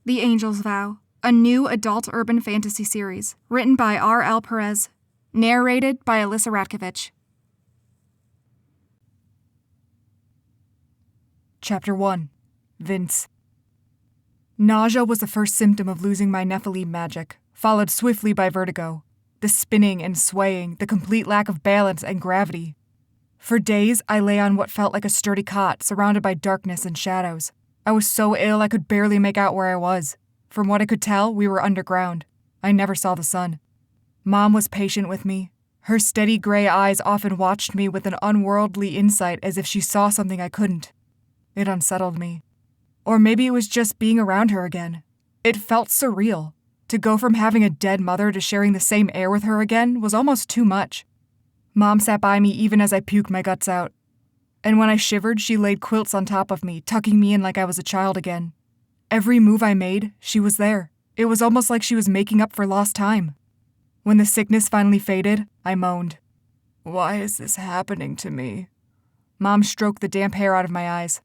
The Angel's Vow, a new adult urban fantasy series, written by R.L. Perez, narrated by Alyssa Ratkovich. Chapter 1. Vince. Nausea was the first symptom of losing my Nephilim magic, followed swiftly by vertigo. The spinning and swaying, the complete lack of balance and gravity. For days, I lay on what felt like a sturdy cot, surrounded by darkness and shadows. I was so ill I could barely make out where I was. From what I could tell, we were underground. I never saw the sun. Mom was patient with me. Her steady gray eyes often watched me with an unworldly insight as if she saw something I couldn't. It unsettled me. Or maybe it was just being around her again. It felt surreal. To go from having a dead mother to sharing the same air with her again was almost too much. Mom sat by me even as I puked my guts out. And when I shivered, she laid quilts on top of me, tucking me in like I was a child again. Every move I made, she was there. It was almost like she was making up for lost time. When the sickness finally faded, I moaned. "Why is this happening to me?" Mom stroked the damp hair out of my eyes.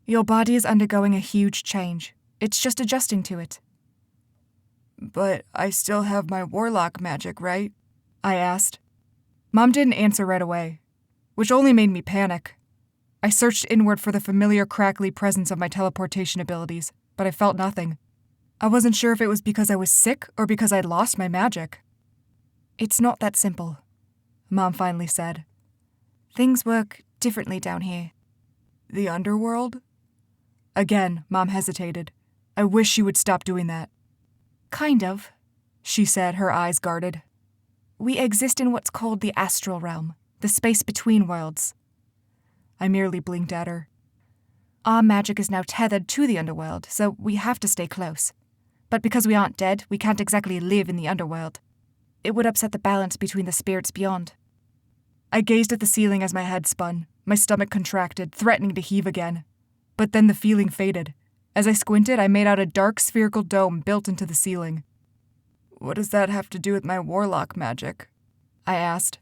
Your body is undergoing a huge change. It's just adjusting to it. "But I still have my warlock magic, right?" I asked. Mom didn't answer right away, which only made me panic. I searched inward for the familiar crackly presence of my teleportation abilities, but I felt nothing. I wasn't sure if it was because I was sick or because I'd lost my magic. It's not that simple, Mom finally said. Things work differently down here. The underworld? Again, Mom hesitated. I wish she would stop doing that. Kind of, she said, her eyes guarded. We exist in what's called the astral realm, the space between worlds. I merely blinked at her. Our magic is now tethered to the underworld, so we have to stay close. But because we aren't dead, we can't exactly live in the underworld. It would upset the balance between the spirits beyond. I gazed at the ceiling as my head spun. My stomach contracted, threatening to heave again. But then the feeling faded. As I squinted, I made out a dark spherical dome built into the ceiling. "What does that have to do with my warlock magic?" I asked.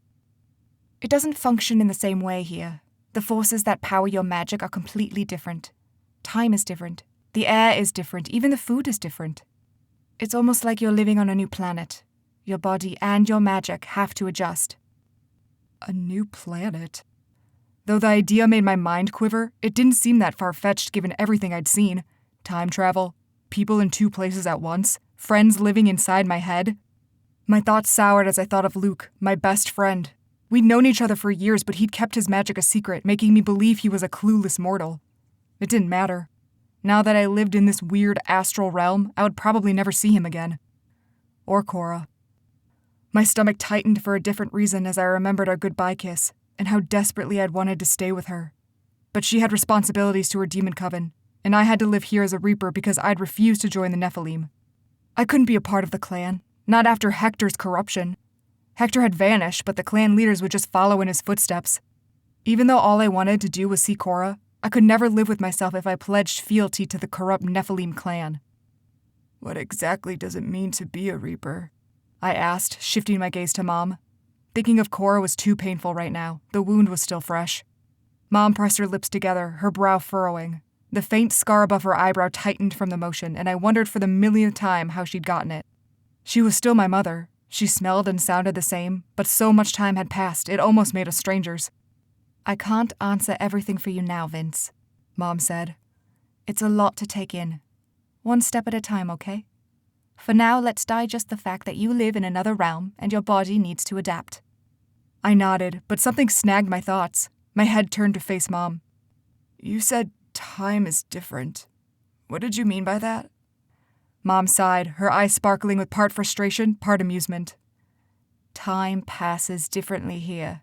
It doesn't function in the same way here. The forces that power your magic are completely different. Time is different. The air is different. Even the food is different. It's almost like you're living on a new planet. Your body and your magic have to adjust. A new planet? Though the idea made my mind quiver, it didn't seem that far-fetched given everything I'd seen. Time travel, people in two places at once, friends living inside my head. My thoughts soured as I thought of Luke, my best friend. We'd known each other for years, but he'd kept his magic a secret, making me believe he was a clueless mortal. It didn't matter. Now that I lived in this weird astral realm, I would probably never see him again. Or Cora. My stomach tightened for a different reason as I remembered our goodbye kiss, and how desperately I'd wanted to stay with her. But she had responsibilities to her demon coven, and I had to live here as a reaper because I'd refused to join the Nephilim. I couldn't be a part of the clan, not after Hector's corruption. Hector had vanished, but the clan leaders would just follow in his footsteps. Even though all I wanted to do was see Cora, I could never live with myself if I pledged fealty to the corrupt Nephilim clan. "What exactly does it mean to be a reaper?" I asked, shifting my gaze to Mom. Thinking of Cora was too painful right now. The wound was still fresh. Mom pressed her lips together, her brow furrowing. The faint scar above her eyebrow tightened from the motion, and I wondered for the millionth time how she'd gotten it. She was still my mother. She smelled and sounded the same, but so much time had passed, it almost made us strangers. I can't answer everything for you now, Vince, Mom said. It's a lot to take in. One step at a time, okay? For now, let's digest the fact that you live in another realm and your body needs to adapt. I nodded, but something snagged my thoughts. My head turned to face Mom. "You said time is different. What did you mean by that?" Mom sighed, her eyes sparkling with part frustration, part amusement. Time passes differently here.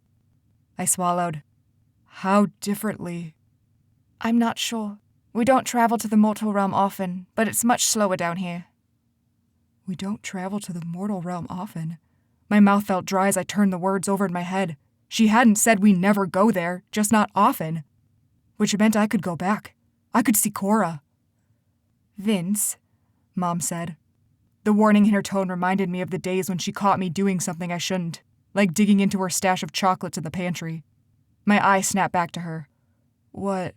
I swallowed. How differently? I'm not sure. We don't travel to the mortal realm often, but it's much slower down here. We don't travel to the mortal realm often. My mouth felt dry as I turned the words over in my head. She hadn't said we never go there, just not often. Which meant I could go back. I could see Cora. Vince, Mom said. The warning in her tone reminded me of the days when she caught me doing something I shouldn't, like digging into her stash of chocolates in the pantry. My eye snapped back to her. What?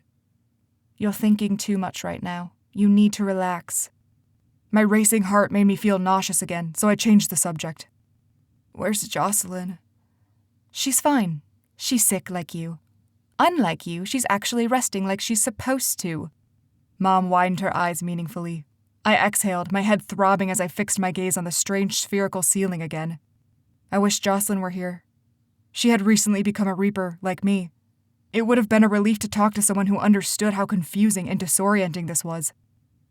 You're thinking too much right now. You need to relax. My racing heart made me feel nauseous again, so I changed the subject. Where's Jocelyn? She's fine. She's sick like you. Unlike you, she's actually resting like she's supposed to. Mom widened her eyes meaningfully. I exhaled, my head throbbing as I fixed my gaze on the strange spherical ceiling again. I wish Jocelyn were here. She had recently become a Reaper, like me. It would have been a relief to talk to someone who understood how confusing and disorienting this was.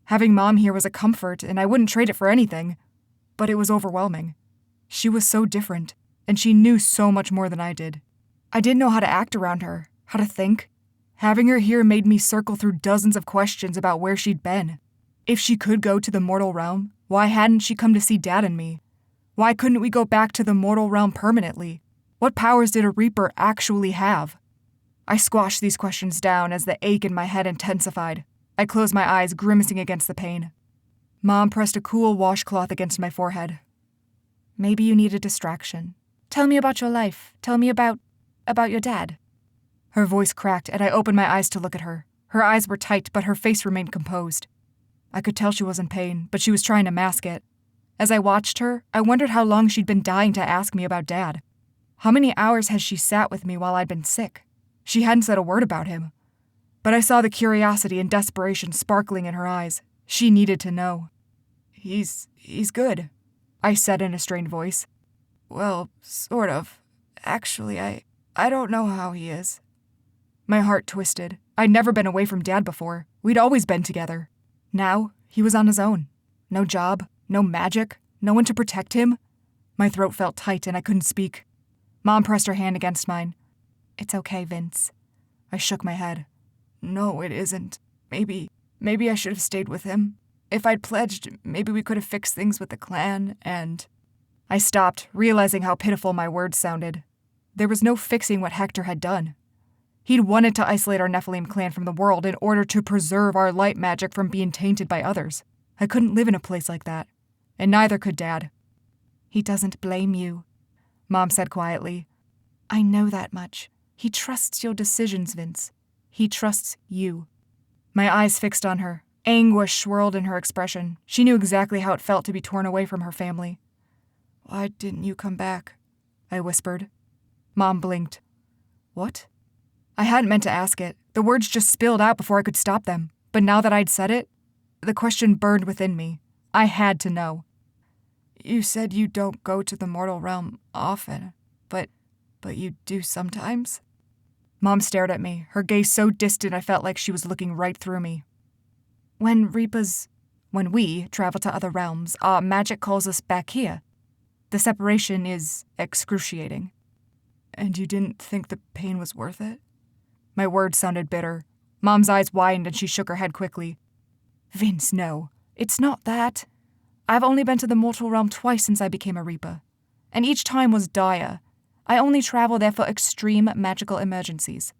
Having Mom here was a comfort, and I wouldn't trade it for anything. But it was overwhelming. She was so different, and she knew so much more than I did. I didn't know how to act around her, how to think. Having her here made me circle through dozens of questions about where she'd been. If she could go to the mortal realm, why hadn't she come to see Dad and me? Why couldn't we go back to the mortal realm permanently? What powers did a Reaper actually have? I squashed these questions down as the ache in my head intensified. I closed my eyes, grimacing against the pain. Mom pressed a cool washcloth against my forehead. Maybe you need a distraction. Tell me about your life. Tell me about your dad. Her voice cracked, and I opened my eyes to look at her. Her eyes were tight, but her face remained composed. I could tell she was in pain, but she was trying to mask it. As I watched her, I wondered how long she'd been dying to ask me about Dad. How many hours had she sat with me while I'd been sick? She hadn't said a word about him. But I saw the curiosity and desperation sparkling in her eyes. She needed to know. He's good, I said in a strained voice. Well, sort of. Actually, I don't know how he is. My heart twisted. I'd never been away from Dad before. We'd always been together. Now, he was on his own. No job, no magic, no one to protect him. My throat felt tight and I couldn't speak. Mom pressed her hand against mine. It's okay, Vince. I shook my head. No, it isn't. Maybe I should have stayed with him. If I'd pledged, maybe we could have fixed things with the clan, and... I stopped, realizing how pitiful my words sounded. There was no fixing what Hector had done. He'd wanted to isolate our Nephilim clan from the world in order to preserve our light magic from being tainted by others. I couldn't live in a place like that, and neither could Dad. He doesn't blame you, Mom said quietly. I know that much. He trusts your decisions, Vince. He trusts you. My eyes fixed on her. Anguish swirled in her expression. She knew exactly how it felt to be torn away from her family. Why didn't you come back? I whispered. Mom blinked. What? I hadn't meant to ask it. The words just spilled out before I could stop them. But now that I'd said it, the question burned within me. I had to know. You said you don't go to the mortal realm often, but you do sometimes? Mom stared at me, her gaze so distant I felt like she was looking right through me. When we travel to other realms, our magic calls us back here. The separation is excruciating. And you didn't think the pain was worth it? My words sounded bitter. Mom's eyes widened and she shook her head quickly. Vince, no. It's not that. I've only been to the mortal realm twice since I became a Reaper. And each time was dire. I only travel there for extreme magical emergencies.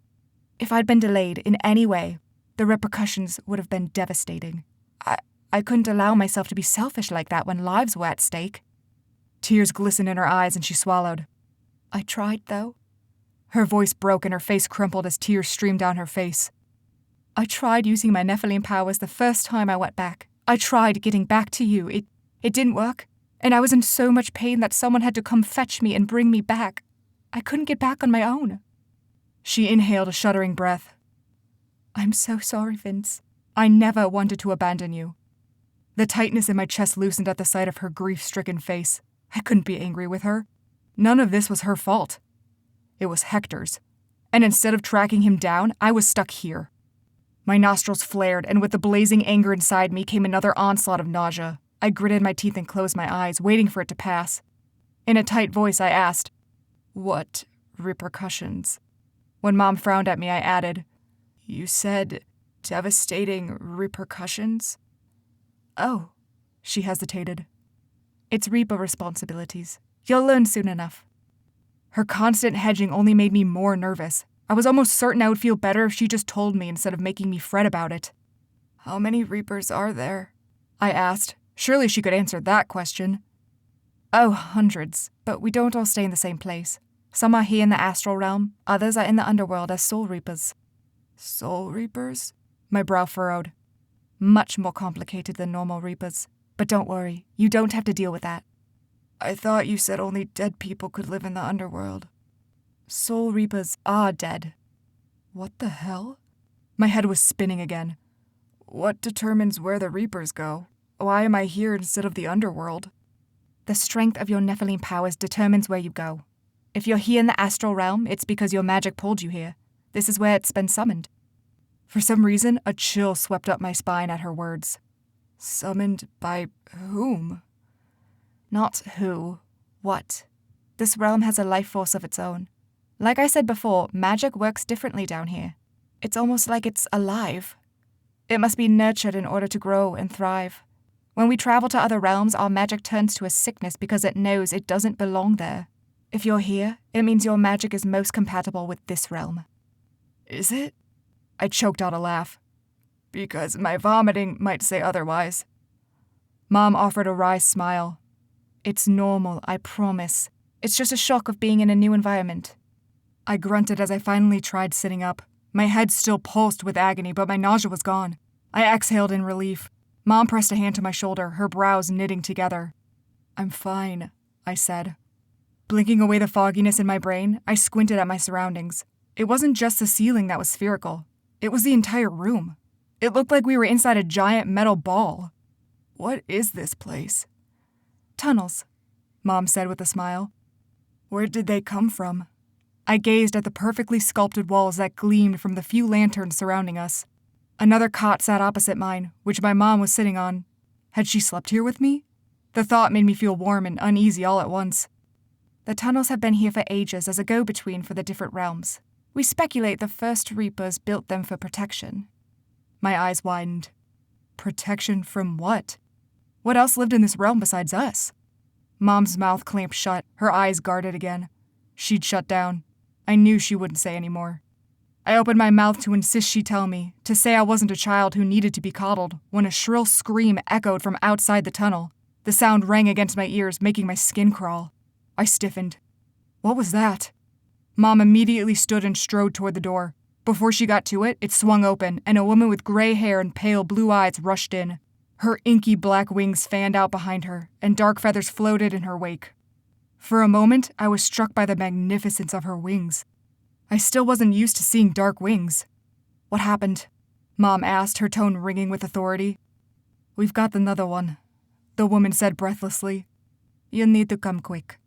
If I'd been delayed in any way, the repercussions would have been devastating. I couldn't allow myself to be selfish like that when lives were at stake. Tears glistened in her eyes and she swallowed. I tried, though. Her voice broke and her face crumpled as tears streamed down her face. I tried using my Nephilim powers the first time I went back. I tried getting back to you. It didn't work, and I was in so much pain that someone had to come fetch me and bring me back. I couldn't get back on my own. She inhaled a shuddering breath. I'm so sorry, Vince. I never wanted to abandon you. The tightness in my chest loosened at the sight of her grief-stricken face. I couldn't be angry with her. None of this was her fault. It was Hector's. And instead of tracking him down, I was stuck here. My nostrils flared, and with the blazing anger inside me came another onslaught of nausea. I gritted my teeth and closed my eyes, waiting for it to pass. In a tight voice, I asked, "What repercussions?" When Mom frowned at me, I added, "You said devastating repercussions?" Oh, she hesitated. It's Reaper responsibilities. You'll learn soon enough. Her constant hedging only made me more nervous. I was almost certain I would feel better if she just told me instead of making me fret about it. How many Reapers are there? I asked. Surely she could answer that question. Oh, hundreds, but we don't all stay in the same place. Some are here in the astral realm, others are in the underworld as Soul Reapers. Soul Reapers? My brow furrowed. Much more complicated than normal Reapers. But don't worry, you don't have to deal with that. I thought you said only dead people could live in the underworld. Soul Reapers are dead. What the hell? My head was spinning again. What determines where the Reapers go? Why am I here instead of the underworld? The strength of your Nephilim powers determines where you go. If you're here in the astral realm, it's because your magic pulled you here. This is where it's been summoned. For some reason, a chill swept up my spine at her words. Summoned by whom? Not who, what. This realm has a life force of its own. Like I said before, magic works differently down here. It's almost like it's alive. It must be nurtured in order to grow and thrive. When we travel to other realms, our magic turns to a sickness because it knows it doesn't belong there. If you're here, it means your magic is most compatible with this realm. Is it? I choked out a laugh. Because my vomiting might say otherwise. Mom offered a wry smile. It's normal, I promise. It's just a shock of being in a new environment. I grunted as I finally tried sitting up. My head still pulsed with agony, but my nausea was gone. I exhaled in relief. Mom pressed a hand to my shoulder, her brows knitting together. I'm fine, I said. Blinking away the fogginess in my brain, I squinted at my surroundings. It wasn't just the ceiling that was spherical. It was the entire room. It looked like we were inside a giant metal ball. What is this place? Tunnels, Mom said with a smile. Where did they come from? I gazed at the perfectly sculpted walls that gleamed from the few lanterns surrounding us. Another cot sat opposite mine, which my mom was sitting on. Had she slept here with me? The thought made me feel warm and uneasy all at once. The tunnels have been here for ages as a go-between for the different realms. We speculate the first Reapers built them for protection. My eyes widened. Protection from what? What else lived in this realm besides us? Mom's mouth clamped shut, her eyes guarded again. She'd shut down. I knew she wouldn't say any more. I opened my mouth to insist she tell me, to say I wasn't a child who needed to be coddled, when a shrill scream echoed from outside the tunnel. The sound rang against my ears, making my skin crawl. I stiffened. What was that? Mom immediately stood and strode toward the door. Before she got to it swung open, and a woman with gray hair and pale blue eyes rushed in. Her inky black wings fanned out behind her, and dark feathers floated in her wake. For a moment, I was struck by the magnificence of her wings. I still wasn't used to seeing dark wings. What happened? Mom asked, her tone ringing with authority. We've got another one, the woman said breathlessly. You need to come quick.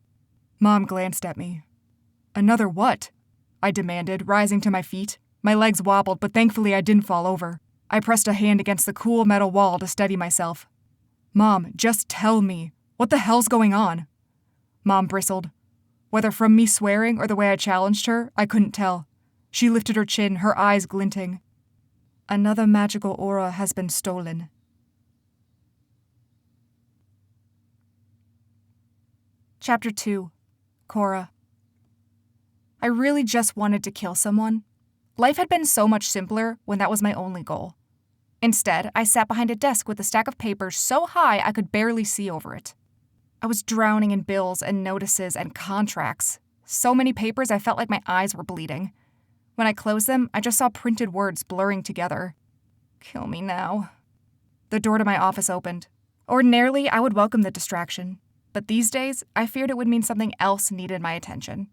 Mom glanced at me. Another what? I demanded, rising to my feet. My legs wobbled, but thankfully I didn't fall over. I pressed a hand against the cool metal wall to steady myself. Mom, just tell me. What the hell's going on? Mom bristled. Whether from me swearing or the way I challenged her, I couldn't tell. She lifted her chin, her eyes glinting. Another magical aura has been stolen. Chapter 2. Cora. I really just wanted to kill someone. Life had been so much simpler when that was my only goal. Instead, I sat behind a desk with a stack of papers so high I could barely see over it. I was drowning in bills and notices and contracts. So many papers I felt like my eyes were bleeding. When I closed them, I just saw printed words blurring together. Kill me now. The door to my office opened. Ordinarily, I would welcome the distraction, but these days, I feared it would mean something else needed my attention.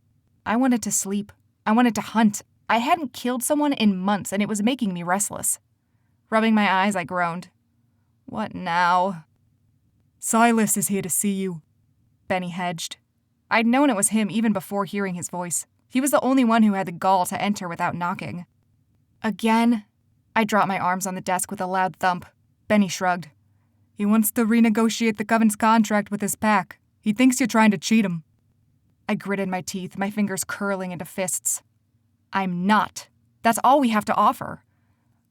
I wanted to sleep. I wanted to hunt. I hadn't killed someone in months, and it was making me restless. Rubbing my eyes, I groaned. What now? Silas is here to see you, Benny hedged. I'd known it was him even before hearing his voice. He was the only one who had the gall to enter without knocking. Again? I dropped my arms on the desk with a loud thump. Benny shrugged. He wants to renegotiate the Covenant's contract with his pack. He thinks you're trying to cheat him. I gritted my teeth, my fingers curling into fists. I'm not. That's all we have to offer.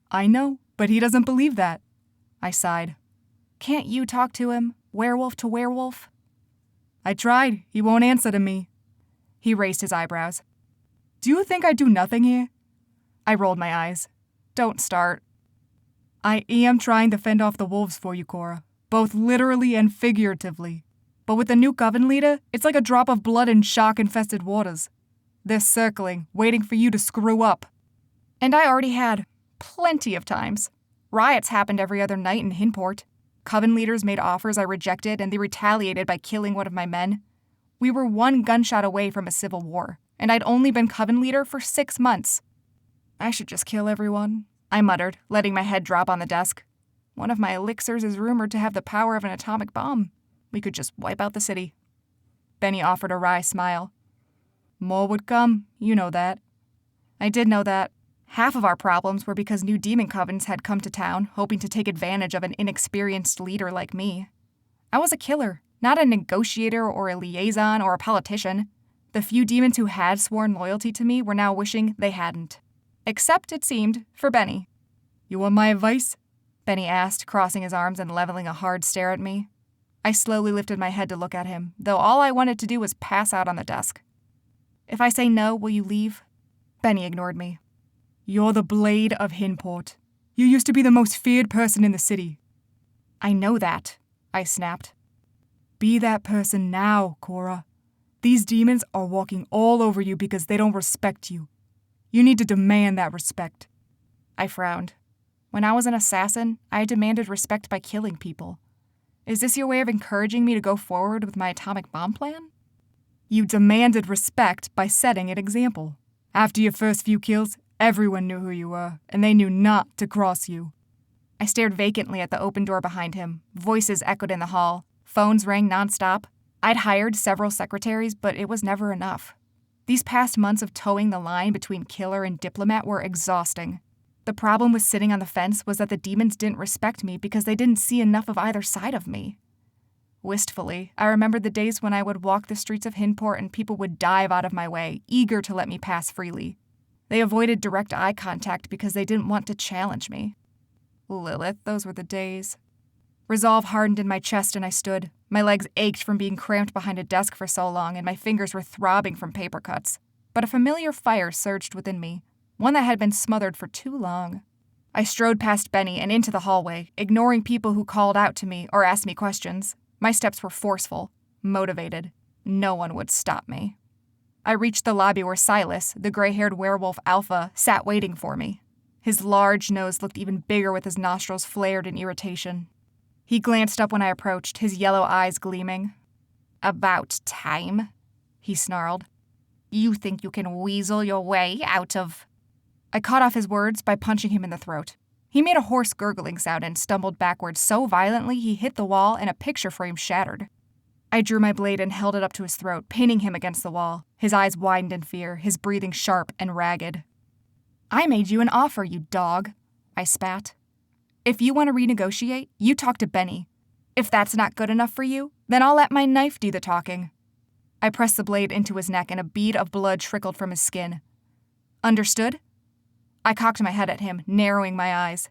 I know, but he doesn't believe that. I sighed. Can't you talk to him, werewolf to werewolf? I tried. He won't answer to me. He raised his eyebrows. Do you think I do nothing here? I rolled my eyes. Don't start. I am trying to fend off the wolves for you, Cora, both literally and figuratively. But with the new Coven leader, it's like a drop of blood in shark-infested waters. They're circling, waiting for you to screw up. And I already had. Plenty of times. Riots happened every other night in Hinport. Coven leaders made offers I rejected, and they retaliated by killing one of my men. We were one gunshot away from a civil war, and I'd only been Coven leader for 6 months. I should just kill everyone, I muttered, letting my head drop on the desk. One of my elixirs is rumored to have the power of an atomic bomb. We could just wipe out the city. Benny offered a wry smile. More would come, you know that. I did know that. Half of our problems were because new demon covens had come to town, hoping to take advantage of an inexperienced leader like me. I was a killer, not a negotiator or a liaison or a politician. The few demons who had sworn loyalty to me were now wishing they hadn't. Except, it seemed, for Benny. You want my advice? Benny asked, crossing his arms and leveling a hard stare at me. I slowly lifted my head to look at him, though all I wanted to do was pass out on the desk. If I say no, will you leave? Benny ignored me. You're the Blade of Hinport. You used to be the most feared person in the city. I know that, I snapped. Be that person now, Cora. These demons are walking all over you because they don't respect you. You need to demand that respect. I frowned. When I was an assassin, I demanded respect by killing people. Is this your way of encouraging me to go forward with my atomic bomb plan? You demanded respect by setting an example. After your first few kills, everyone knew who you were, and they knew not to cross you. I stared vacantly at the open door behind him. Voices echoed in the hall. Phones rang nonstop. I'd hired several secretaries, but it was never enough. These past months of towing the line between killer and diplomat were exhausting. The problem with sitting on the fence was that the demons didn't respect me because they didn't see enough of either side of me. Wistfully, I remembered the days when I would walk the streets of Hinport and people would dive out of my way, eager to let me pass freely. They avoided direct eye contact because they didn't want to challenge me. Lilith, those were the days. Resolve hardened in my chest and I stood. My legs ached from being cramped behind a desk for so long, and my fingers were throbbing from paper cuts. But a familiar fire surged within me, one that had been smothered for too long. I strode past Benny and into the hallway, ignoring people who called out to me or asked me questions. My steps were forceful, motivated. No one would stop me. I reached the lobby where Silas, the gray-haired werewolf Alpha, sat waiting for me. His large nose looked even bigger with his nostrils flared in irritation. He glanced up when I approached, his yellow eyes gleaming. "About time," he snarled. "You think you can weasel your way out of—" I cut off his words by punching him in the throat. He made a hoarse gurgling sound and stumbled backwards so violently he hit the wall and a picture frame shattered. I drew my blade and held it up to his throat, pinning him against the wall. His eyes widened in fear, his breathing sharp and ragged. "I made you an offer, you dog," I spat. "If you want to renegotiate, you talk to Benny. If that's not good enough for you, then I'll let my knife do the talking." I pressed the blade into his neck and a bead of blood trickled from his skin. "Understood?" I cocked my head at him, narrowing my eyes.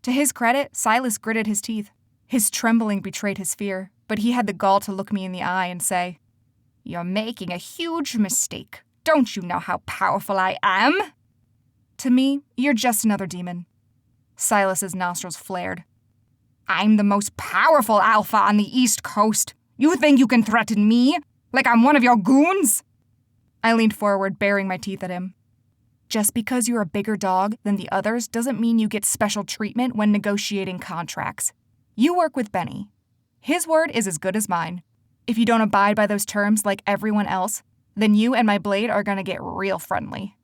To his credit, Silas gritted his teeth. His trembling betrayed his fear, but he had the gall to look me in the eye and say, "You're making a huge mistake. Don't you know how powerful I am?" "To me, you're just another demon." Silas's nostrils flared. "I'm the most powerful alpha on the East Coast. You think you can threaten me? Like I'm one of your goons?" I leaned forward, baring my teeth at him. "Just because you're a bigger dog than the others doesn't mean you get special treatment when negotiating contracts. You work with Benny. His word is as good as mine. If you don't abide by those terms like everyone else, then you and my blade are gonna get real friendly."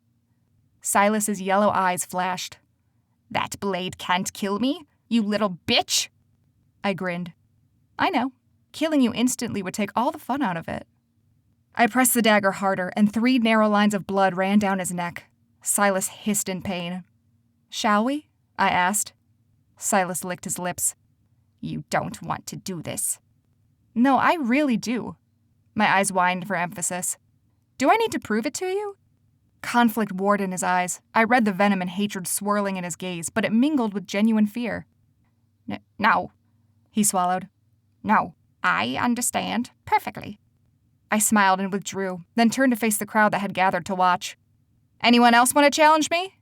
Silas's yellow eyes flashed. "That blade can't kill me, you little bitch!" I grinned. "I know. Killing you instantly would take all the fun out of it." I pressed the dagger harder, and 3 narrow lines of blood ran down his neck. Silas hissed in pain. "Shall we?" I asked. Silas licked his lips. "You don't want to do this." "No, I really do." My eyes widened for emphasis. "Do I need to prove it to you?" Conflict warred in his eyes. I read the venom and hatred swirling in his gaze, but it mingled with genuine fear. No, he swallowed. "No, I understand perfectly." I smiled and withdrew, then turned to face the crowd that had gathered to watch. "Anyone else want to challenge me?"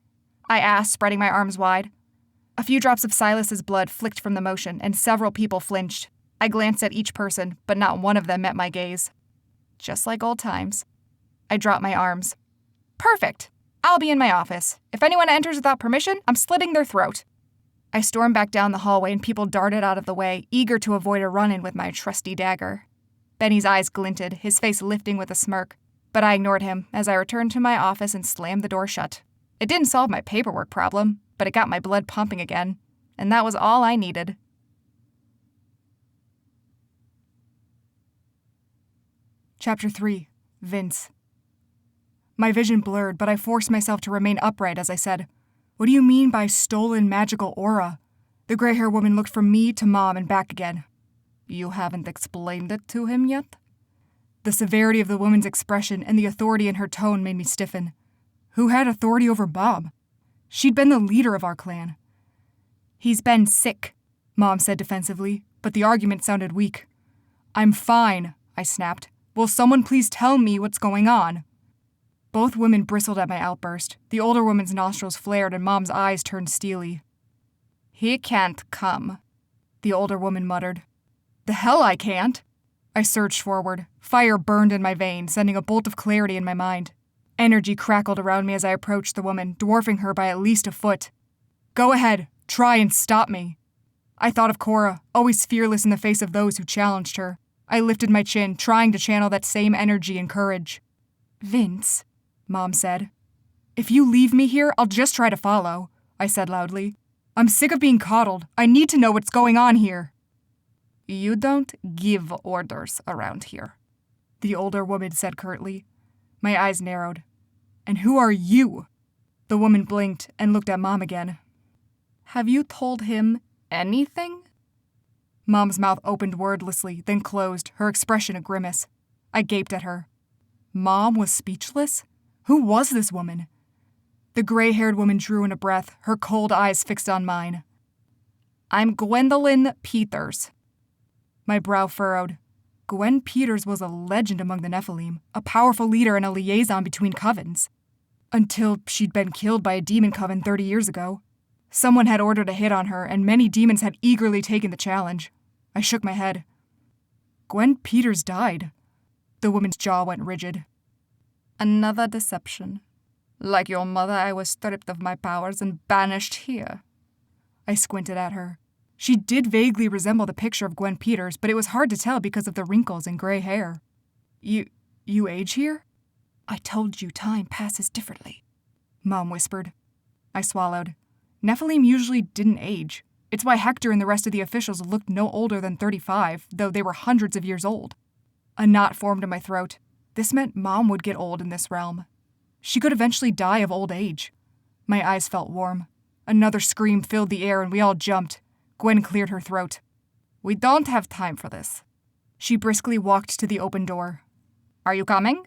I asked, spreading my arms wide. A few drops of Silas's blood flicked from the motion, and several people flinched. I glanced at each person, but not one of them met my gaze. Just like old times. I dropped my arms. "Perfect. I'll be in my office. If anyone enters without permission, I'm slitting their throat." I stormed back down the hallway and people darted out of the way, eager to avoid a run-in with my trusty dagger. Benny's eyes glinted, his face lifting with a smirk, but I ignored him as I returned to my office and slammed the door shut. It didn't solve my paperwork problem, but it got my blood pumping again, and that was all I needed. Chapter 3. Vince. My vision blurred, but I forced myself to remain upright as I said, "What do you mean by stolen magical aura?" The gray-haired woman looked from me to Mom and back again. "You haven't explained it to him yet?" The severity of the woman's expression and the authority in her tone made me stiffen. Who had authority over Mom? She'd been the leader of our clan. "He's been sick," Mom said defensively, but the argument sounded weak. "I'm fine," I snapped. "Will someone please tell me what's going on?" Both women bristled at my outburst. The older woman's nostrils flared and Mom's eyes turned steely. "He can't come," the older woman muttered. "The hell I can't!" I surged forward. Fire burned in my veins, sending a bolt of clarity in my mind. Energy crackled around me as I approached the woman, dwarfing her by at least a foot. "Go ahead. Try and stop me." I thought of Cora, always fearless in the face of those who challenged her. I lifted my chin, trying to channel that same energy and courage. "Vince," Mom said. "If you leave me here, I'll just try to follow," I said loudly. "I'm sick of being coddled. I need to know what's going on here." "You don't give orders around here," the older woman said curtly. My eyes narrowed. "And who are you?" The woman blinked and looked at Mom again. "Have you told him anything?" Mom's mouth opened wordlessly, then closed, her expression a grimace. I gaped at her. Mom was speechless? Who was this woman? The gray-haired woman drew in a breath, her cold eyes fixed on mine. "I'm Gwendolyn Peters." My brow furrowed. Gwen Peters was a legend among the Nephilim, a powerful leader and a liaison between covens. Until she'd been killed by a demon coven 30 years ago. Someone had ordered a hit on her, and many demons had eagerly taken the challenge. I shook my head. Gwen Peters died. The woman's jaw went rigid. "Another deception. Like your mother, I was stripped of my powers and banished here." I squinted at her. She did vaguely resemble the picture of Gwen Peters, but it was hard to tell because of the wrinkles and gray hair. You age here?" "I told you time passes differently," Mom whispered. I swallowed. Nephilim usually didn't age. It's why Hector and the rest of the officials looked no older than 35, though they were hundreds of years old. A knot formed in my throat. This meant Mom would get old in this realm. She could eventually die of old age. My eyes felt warm. Another scream filled the air and we all jumped. Gwen cleared her throat. "We don't have time for this." She briskly walked to the open door. "Are you coming?"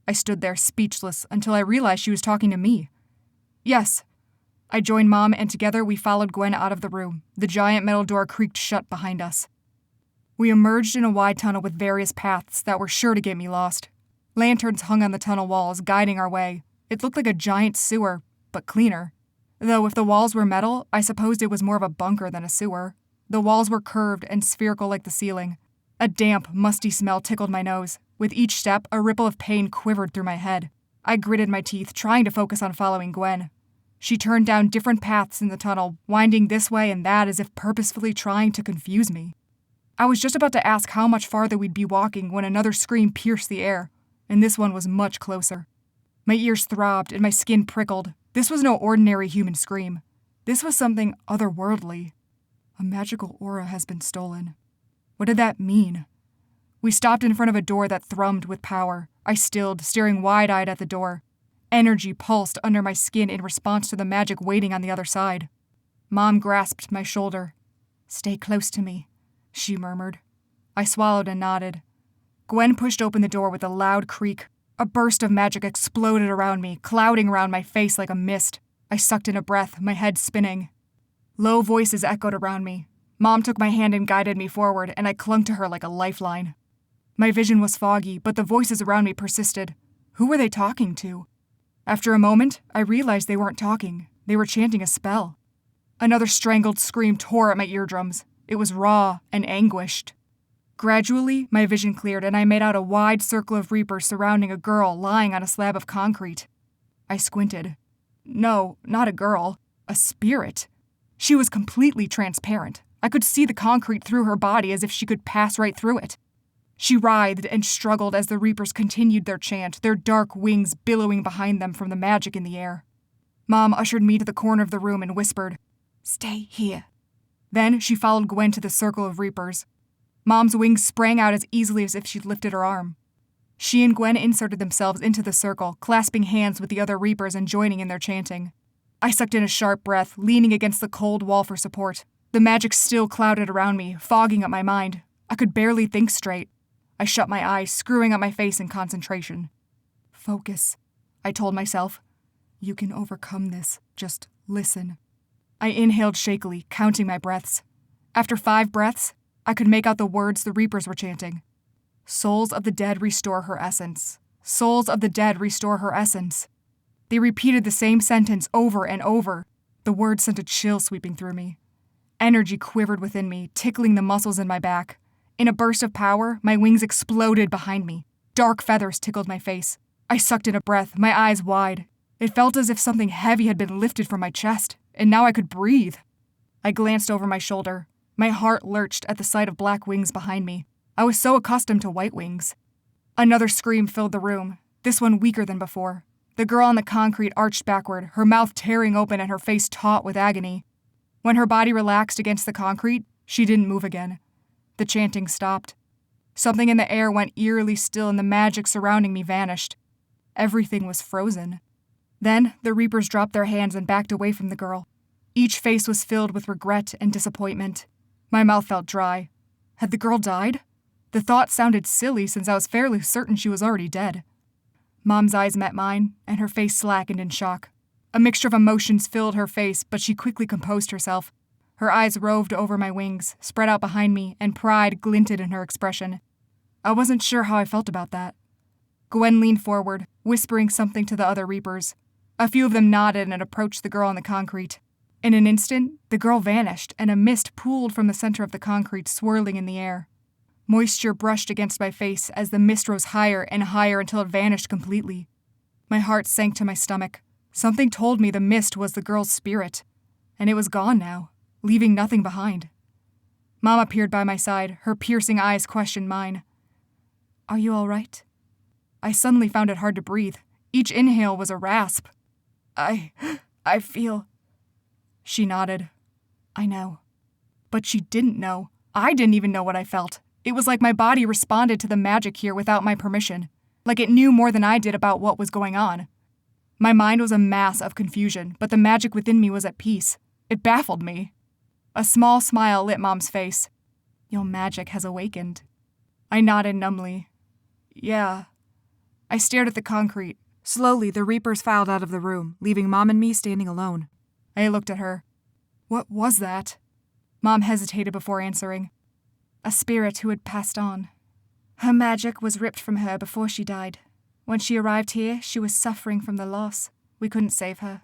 I stood there speechless until I realized she was talking to me. "Yes." I joined Mom, and together we followed Gwen out of the room. The giant metal door creaked shut behind us. We emerged in a wide tunnel with various paths that were sure to get me lost. Lanterns hung on the tunnel walls, guiding our way. It looked like a giant sewer, but cleaner. Though if the walls were metal, I supposed it was more of a bunker than a sewer. The walls were curved and spherical like the ceiling. A damp, musty smell tickled my nose. With each step, a ripple of pain quivered through my head. I gritted my teeth, trying to focus on following Gwen. She turned down different paths in the tunnel, winding this way and that as if purposefully trying to confuse me. I was just about to ask how much farther we'd be walking when another scream pierced the air, and this one was much closer. My ears throbbed and my skin prickled. This was no ordinary human scream. This was something otherworldly. A magical aura has been stolen. What did that mean? We stopped in front of a door that thrummed with power. I stilled, staring wide-eyed at the door. Energy pulsed under my skin in response to the magic waiting on the other side. Mom grasped my shoulder. "Stay close to me," she murmured. I swallowed and nodded. Gwen pushed open the door with a loud creak. A burst of magic exploded around me, clouding around my face like a mist. I sucked in a breath, my head spinning. Low voices echoed around me. Mom took my hand and guided me forward, and I clung to her like a lifeline. My vision was foggy, but the voices around me persisted. Who were they talking to? After a moment, I realized they weren't talking. They were chanting a spell. Another strangled scream tore at my eardrums. It was raw and anguished. Gradually, my vision cleared and I made out a wide circle of reapers surrounding a girl lying on a slab of concrete. I squinted. No, not a girl. A spirit. She was completely transparent. I could see the concrete through her body as if she could pass right through it. She writhed and struggled as the Reapers continued their chant, their dark wings billowing behind them from the magic in the air. Mom ushered me to the corner of the room and whispered, "Stay here." Then she followed Gwen to the circle of Reapers. Mom's wings sprang out as easily as if she'd lifted her arm. She and Gwen inserted themselves into the circle, clasping hands with the other Reapers and joining in their chanting. I sucked in a sharp breath, leaning against the cold wall for support. The magic still clouded around me, fogging up my mind. I could barely think straight. I shut my eyes, screwing up my face in concentration. "Focus," I told myself. "You can overcome this. Just listen." I inhaled shakily, counting my breaths. After 5 breaths, I could make out the words the Reapers were chanting. "Souls of the dead restore her essence. Souls of the dead restore her essence." They repeated the same sentence over and over. The words sent a chill sweeping through me. Energy quivered within me, tickling the muscles in my back. In a burst of power, my wings exploded behind me. Dark feathers tickled my face. I sucked in a breath, my eyes wide. It felt as if something heavy had been lifted from my chest, and now I could breathe. I glanced over my shoulder. My heart lurched at the sight of black wings behind me. I was so accustomed to white wings. Another scream filled the room, this one weaker than before. The girl on the concrete arched backward, her mouth tearing open and her face taut with agony. When her body relaxed against the concrete, she didn't move again. The chanting stopped. Something in the air went eerily still and the magic surrounding me vanished. Everything was frozen. Then the Reapers dropped their hands and backed away from the girl. Each face was filled with regret and disappointment. My mouth felt dry. Had the girl died? The thought sounded silly since I was fairly certain she was already dead. Mom's eyes met mine, and her face slackened in shock. A mixture of emotions filled her face, but she quickly composed herself. Her eyes roved over my wings, spread out behind me, and pride glinted in her expression. I wasn't sure how I felt about that. Gwen leaned forward, whispering something to the other Reapers. A few of them nodded and approached the girl on the concrete. In an instant, the girl vanished, and a mist pooled from the center of the concrete, swirling in the air. Moisture brushed against my face as the mist rose higher and higher until it vanished completely. My heart sank to my stomach. Something told me the mist was the girl's spirit, and it was gone now, leaving nothing behind. Mom appeared by my side, her piercing eyes questioned mine. "Are you all right?" I suddenly found it hard to breathe. Each inhale was a rasp. I feel... She nodded. "I know." But she didn't know. I didn't even know what I felt. It was like my body responded to the magic here without my permission, like it knew more than I did about what was going on. My mind was a mass of confusion, but the magic within me was at peace. It baffled me. A small smile lit Mom's face. "Your magic has awakened." I nodded numbly. "Yeah." I stared at the concrete. Slowly, the Reapers filed out of the room, leaving Mom and me standing alone. I looked at her. "What was that?" Mom hesitated before answering. "A spirit who had passed on. Her magic was ripped from her before she died. When she arrived here, she was suffering from the loss. We couldn't save her."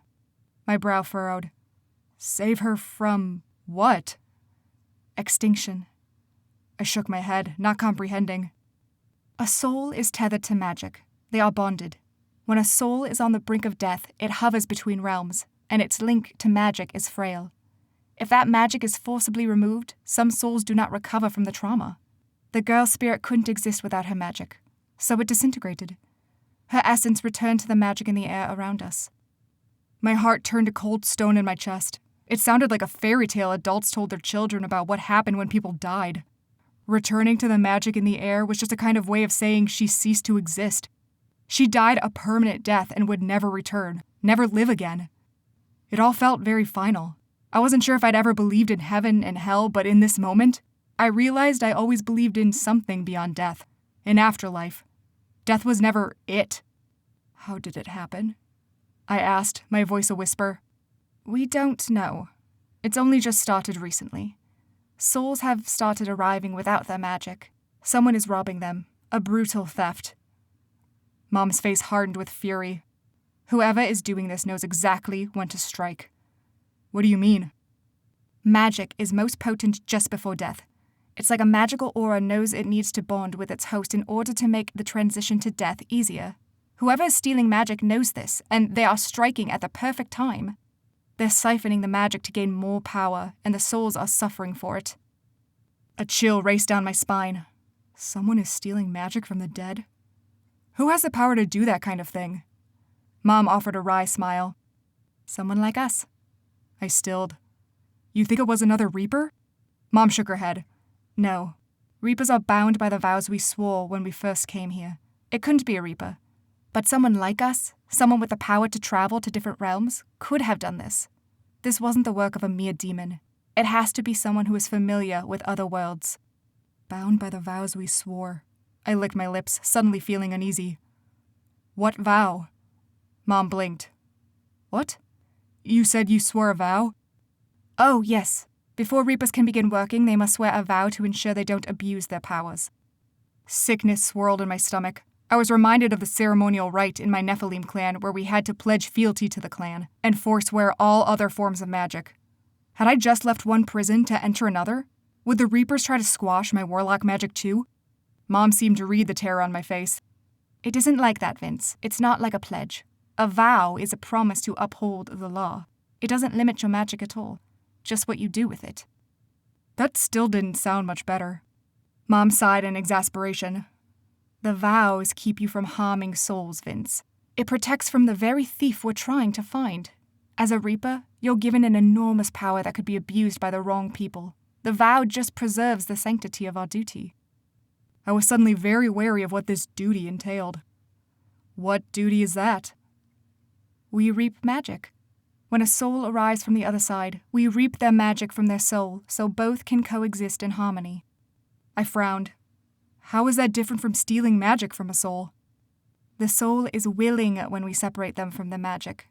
My brow furrowed. "Save her from what?" "Extinction." I shook my head, not comprehending. "A soul is tethered to magic. They are bonded. When a soul is on the brink of death, it hovers between realms, and its link to magic is frail. If that magic is forcibly removed, some souls do not recover from the trauma. The girl's spirit couldn't exist without her magic, so it disintegrated. Her essence returned to the magic in the air around us." My heart turned to cold stone in my chest. It sounded like a fairy tale adults told their children about what happened when people died. Returning to the magic in the air was just a kind of way of saying she ceased to exist. She died a permanent death and would never return, never live again. It all felt very final. I wasn't sure if I'd ever believed in heaven and hell, but in this moment, I realized I always believed in something beyond death, an afterlife. Death was never it. "How did it happen?" I asked, my voice a whisper. "We don't know. It's only just started recently. Souls have started arriving without their magic. Someone is robbing them. A brutal theft." Mom's face hardened with fury. "Whoever is doing this knows exactly when to strike." "What do you mean?" "Magic is most potent just before death. It's like a magical aura knows it needs to bond with its host in order to make the transition to death easier. Whoever is stealing magic knows this, and they are striking at the perfect time." They're siphoning the magic to gain more power, and the souls are suffering for it. A chill raced down my spine. Someone is stealing magic from the dead? Who has the power to do that kind of thing? Mom offered a wry smile. Someone like us. I stilled. You think it was another Reaper? Mom shook her head. No. Reapers are bound by the vows we swore when we first came here. It couldn't be a Reaper. But someone like us, someone with the power to travel to different realms, could have done this. This wasn't the work of a mere demon. It has to be someone who is familiar with other worlds. Bound by the vows we swore. I licked my lips, suddenly feeling uneasy. What vow? Mom blinked. What? You said you swore a vow? Oh, yes. Before Reapers can begin working, they must swear a vow to ensure they don't abuse their powers. Sickness swirled in my stomach. I was reminded of the ceremonial rite in my Nephilim clan where we had to pledge fealty to the clan and forswear all other forms of magic. Had I just left one prison to enter another? Would the Reapers try to squash my warlock magic too? Mom seemed to read the terror on my face. It isn't like that, Vince. It's not like a pledge. A vow is a promise to uphold the law. It doesn't limit your magic at all. Just what you do with it. That still didn't sound much better. Mom sighed in exasperation. The vows keep you from harming souls, Vince. It protects from the very thief we're trying to find. As a Reaper, you're given an enormous power that could be abused by the wrong people. The vow just preserves the sanctity of our duty. I was suddenly very wary of what this duty entailed. What duty is that? We reap magic. When a soul arrives from the other side, we reap their magic from their soul, so both can coexist in harmony. I frowned. How is that different from stealing magic from a soul? The soul is willing when we separate them from the magic.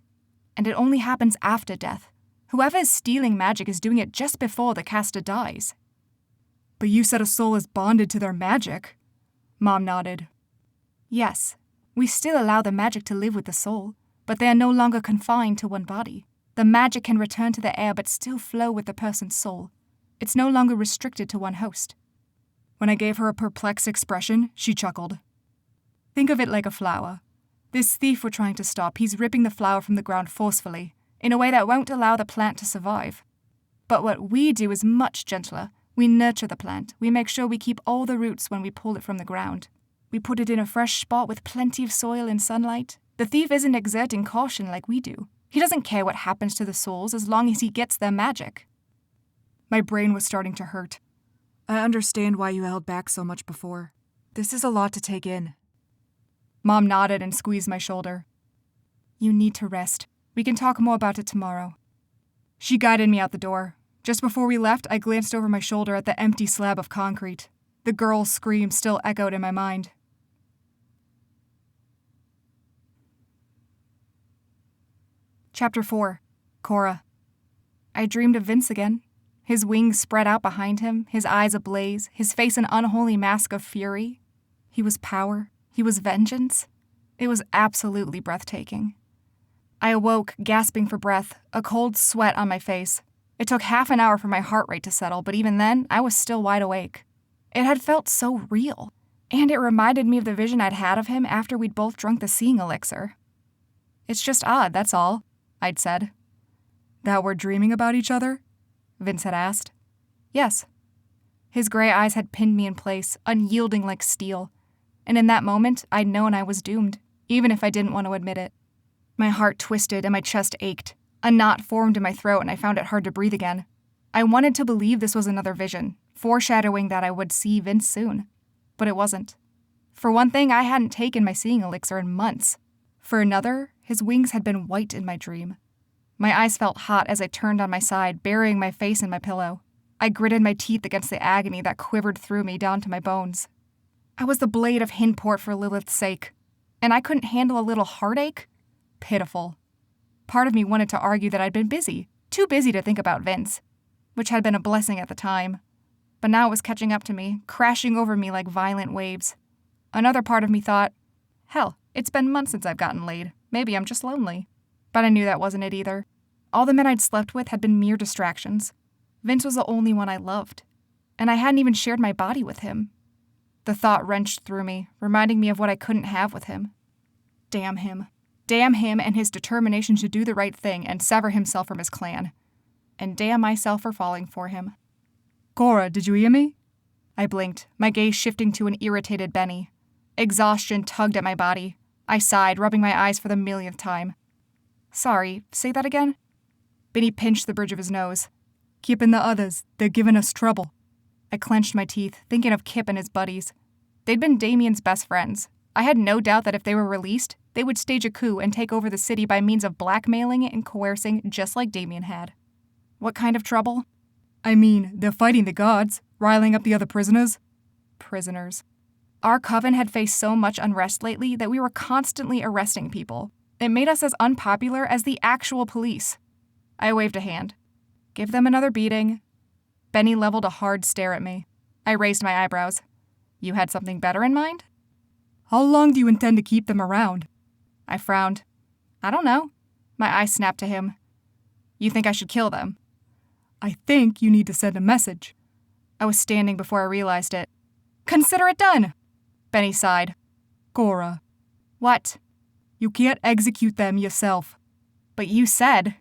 And it only happens after death. Whoever is stealing magic is doing it just before the caster dies. But you said a soul is bonded to their magic. Mom nodded. Yes, we still allow the magic to live with the soul, but they are no longer confined to one body. The magic can return to the air but still flow with the person's soul. It's no longer restricted to one host. When I gave her a perplexed expression, she chuckled. Think of it like a flower. This thief we're trying to stop, he's ripping the flower from the ground forcefully, in a way that won't allow the plant to survive. But what we do is much gentler. We nurture the plant. We make sure we keep all the roots when we pull it from the ground. We put it in a fresh spot with plenty of soil and sunlight. The thief isn't exerting caution like we do. He doesn't care what happens to the souls as long as he gets their magic. My brain was starting to hurt. I understand why you held back so much before. This is a lot to take in. Mom nodded and squeezed my shoulder. You need to rest. We can talk more about it tomorrow. She guided me out the door. Just before we left, I glanced over my shoulder at the empty slab of concrete. The girl's scream still echoed in my mind. Chapter 4. Cora. I dreamed of Vince again. His wings spread out behind him, his eyes ablaze, his face an unholy mask of fury. He was power. He was vengeance. It was absolutely breathtaking. I awoke, gasping for breath, a cold sweat on my face. It took half an hour for my heart rate to settle, but even then, I was still wide awake. It had felt so real, and it reminded me of the vision I'd had of him after we'd both drunk the seeing elixir. It's just odd, that's all, I'd said. That we're dreaming about each other? Vince had asked. Yes. His gray eyes had pinned me in place, unyielding like steel, and in that moment, I'd known I was doomed, even if I didn't want to admit it. My heart twisted and my chest ached. A knot formed in my throat and I found it hard to breathe again. I wanted to believe this was another vision, foreshadowing that I would see Vince soon. But it wasn't. For one thing, I hadn't taken my seeing elixir in months. For another, his wings had been white in my dream. My eyes felt hot as I turned on my side, burying my face in my pillow. I gritted my teeth against the agony that quivered through me down to my bones. I was the blade of Hinport for Lilith's sake, and I couldn't handle a little heartache? Pitiful. Part of me wanted to argue that I'd been busy, too busy to think about Vince, which had been a blessing at the time. But now it was catching up to me, crashing over me like violent waves. Another part of me thought, hell, it's been months since I've gotten laid. Maybe I'm just lonely. But I knew that wasn't it either. All the men I'd slept with had been mere distractions. Vince was the only one I loved, and I hadn't even shared my body with him. The thought wrenched through me, reminding me of what I couldn't have with him. Damn him. Damn him and his determination to do the right thing and sever himself from his clan. And damn myself for falling for him. Cora, did you hear me? I blinked, my gaze shifting to an irritated Benny. Exhaustion tugged at my body. I sighed, rubbing my eyes for the millionth time. Sorry, say that again? Benny pinched the bridge of his nose. Kip and the others, they're giving us trouble. I clenched my teeth, thinking of Kip and his buddies. They'd been Damien's best friends. I had no doubt that if they were released, they would stage a coup and take over the city by means of blackmailing and coercing just like Damien had. What kind of trouble? I mean, they're fighting the gods, riling up the other prisoners. Prisoners. Our coven had faced so much unrest lately that we were constantly arresting people. It made us as unpopular as the actual police. I waved a hand. Give them another beating. Benny leveled a hard stare at me. I raised my eyebrows. You had something better in mind? How long do you intend to keep them around? I frowned. I don't know. My eye snapped to him. You think I should kill them? I think you need to send a message. I was standing before I realized it. Consider it done! Benny sighed. Cora. What? You can't execute them yourself. But you said.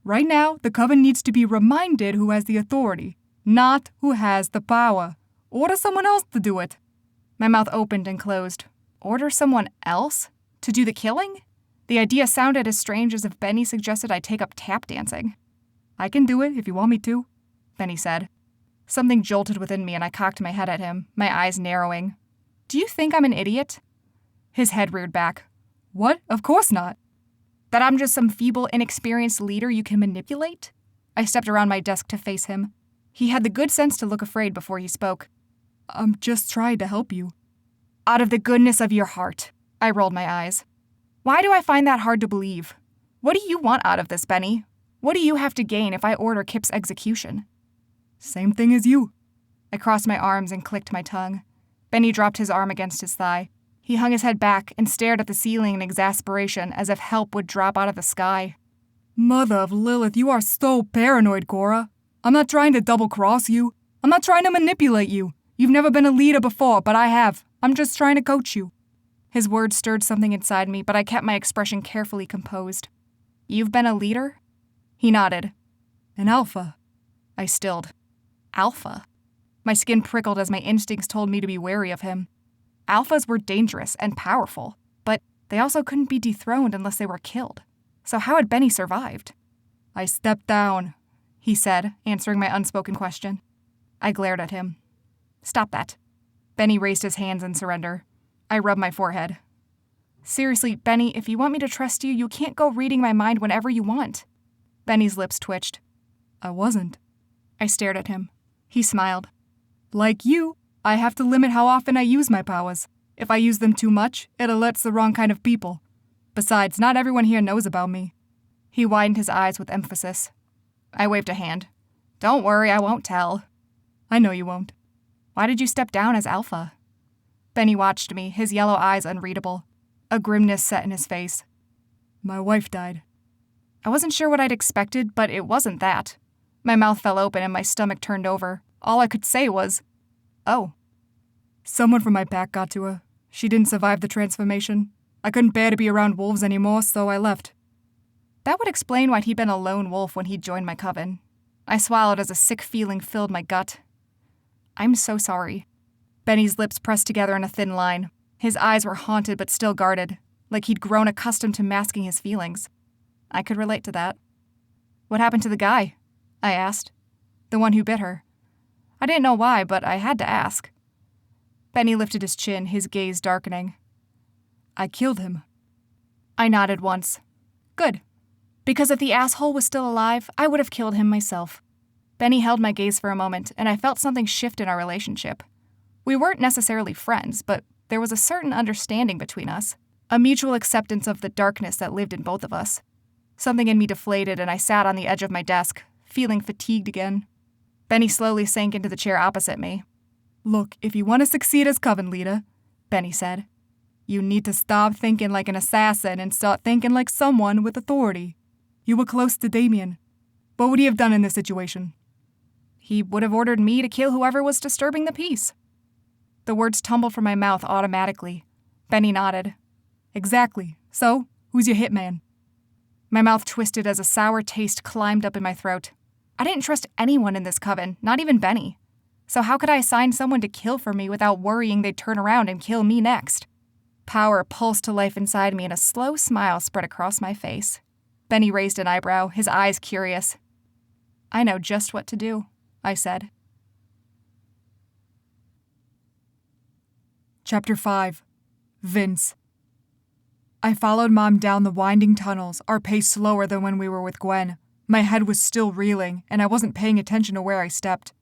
Right now, the coven needs to be reminded who has the authority, not who has the power. Order someone else to do it. My mouth opened and closed. Order someone else? To do the killing? The idea sounded as strange as if Benny suggested I take up tap dancing. I can do it if you want me to, Benny said. Something jolted within me and I cocked my head at him, my eyes narrowing. Do you think I'm an idiot? His head reared back. What? Of course not. That I'm just some feeble, inexperienced leader you can manipulate? I stepped around my desk to face him. He had the good sense to look afraid before he spoke. I'm just trying to help you. Out of the goodness of your heart. I rolled my eyes. Why do I find that hard to believe? What do you want out of this, Benny? What do you have to gain if I order Kip's execution? Same thing as you. I crossed my arms and clicked my tongue. Benny dropped his arm against his thigh. He hung his head back and stared at the ceiling in exasperation as if help would drop out of the sky. Mother of Lilith, you are so paranoid, Cora. I'm not trying to double-cross you. I'm not trying to manipulate you. You've never been a leader before, but I have. I'm just trying to coach you. His words stirred something inside me, but I kept my expression carefully composed. You've been a leader? He nodded. An alpha. I stilled. Alpha? My skin prickled as my instincts told me to be wary of him. Alphas were dangerous and powerful, but they also couldn't be dethroned unless they were killed. So how had Benny survived? I stepped down, he said, answering my unspoken question. I glared at him. Stop that. Benny raised his hands in surrender. I rubbed my forehead. Seriously, Benny, if you want me to trust you, you can't go reading my mind whenever you want. Benny's lips twitched. I wasn't. I stared at him. He smiled. Like you, I have to limit how often I use my powers. If I use them too much, it alerts the wrong kind of people. Besides, not everyone here knows about me. He widened his eyes with emphasis. I waved a hand. Don't worry, I won't tell. I know you won't. Why did you step down as Alpha? Benny watched me, his yellow eyes unreadable. A grimness set in his face. My wife died. I wasn't sure what I'd expected, but it wasn't that. My mouth fell open and my stomach turned over. All I could say was, oh. Someone from my pack got to her. She didn't survive the transformation. I couldn't bear to be around wolves anymore, so I left. That would explain why he'd been a lone wolf when he joined my coven. I swallowed as a sick feeling filled my gut. I'm so sorry. Benny's lips pressed together in a thin line. His eyes were haunted but still guarded, like he'd grown accustomed to masking his feelings. I could relate to that. What happened to the guy? I asked. The one who bit her. I didn't know why, but I had to ask. Benny lifted his chin, his gaze darkening. I killed him. I nodded once. Good. Because if the asshole was still alive, I would have killed him myself. Benny held my gaze for a moment, and I felt something shift in our relationship. We weren't necessarily friends, but there was a certain understanding between us, a mutual acceptance of the darkness that lived in both of us. Something in me deflated, and I sat on the edge of my desk, feeling fatigued again. Benny slowly sank into the chair opposite me. Look, if you want to succeed as coven leader, Benny said, you need to stop thinking like an assassin and start thinking like someone with authority. You were close to Damien. What would he have done in this situation? He would have ordered me to kill whoever was disturbing the peace. The words tumbled from my mouth automatically. Benny nodded. Exactly. So, Who's your hitman? My mouth twisted as a sour taste climbed up in my throat. I didn't trust anyone in this coven, not even Benny. So how could I assign someone to kill for me without worrying they'd turn around and kill me next? Power pulsed to life inside me and a slow smile spread across my face. Benny raised an eyebrow, his eyes curious. I know just what to do, I said. Chapter 5. Vince. I followed Mom down the winding tunnels, our pace slower than when we were with Gwen. My head was still reeling, and I wasn't paying attention to where I stepped.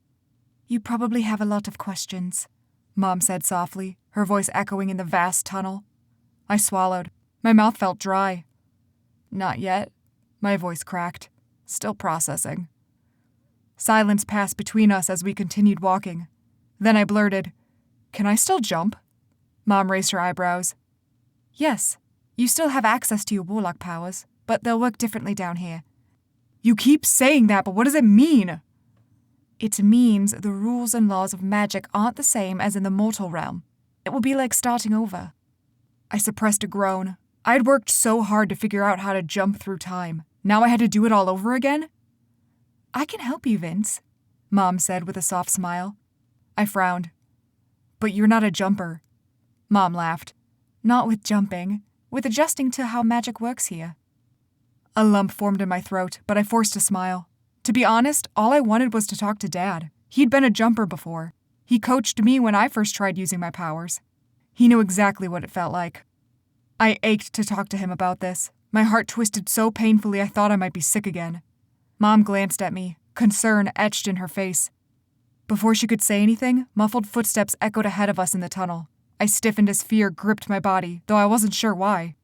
You probably have a lot of questions, Mom said softly, her voice echoing in the vast tunnel. I swallowed. My mouth felt dry. Not yet. My voice cracked. Still processing. Silence passed between us as we continued walking. Then I blurted, "Can I still jump?" Mom raised her eyebrows. Yes, you still have access to your warlock powers, but they'll work differently down here. You keep saying that, but what does it mean? It means the rules and laws of magic aren't the same as in the mortal realm. It will be like starting over. I suppressed a groan. I'd worked so hard to figure out how to jump through time. Now I had to do it all over again? I can help you, Vince, Mom said with a soft smile. I frowned. But you're not a jumper. Mom laughed. Not with jumping, with adjusting to how magic works here. A lump formed in my throat, but I forced a smile. To be honest, all I wanted was to talk to Dad. He'd been a jumper before. He coached me when I first tried using my powers. He knew exactly what it felt like. I ached to talk to him about this. My heart twisted so painfully I thought I might be sick again. Mom glanced at me, concern etched in her face. Before she could say anything, muffled footsteps echoed ahead of us in the tunnel. I stiffened as fear gripped my body, though I wasn't sure why.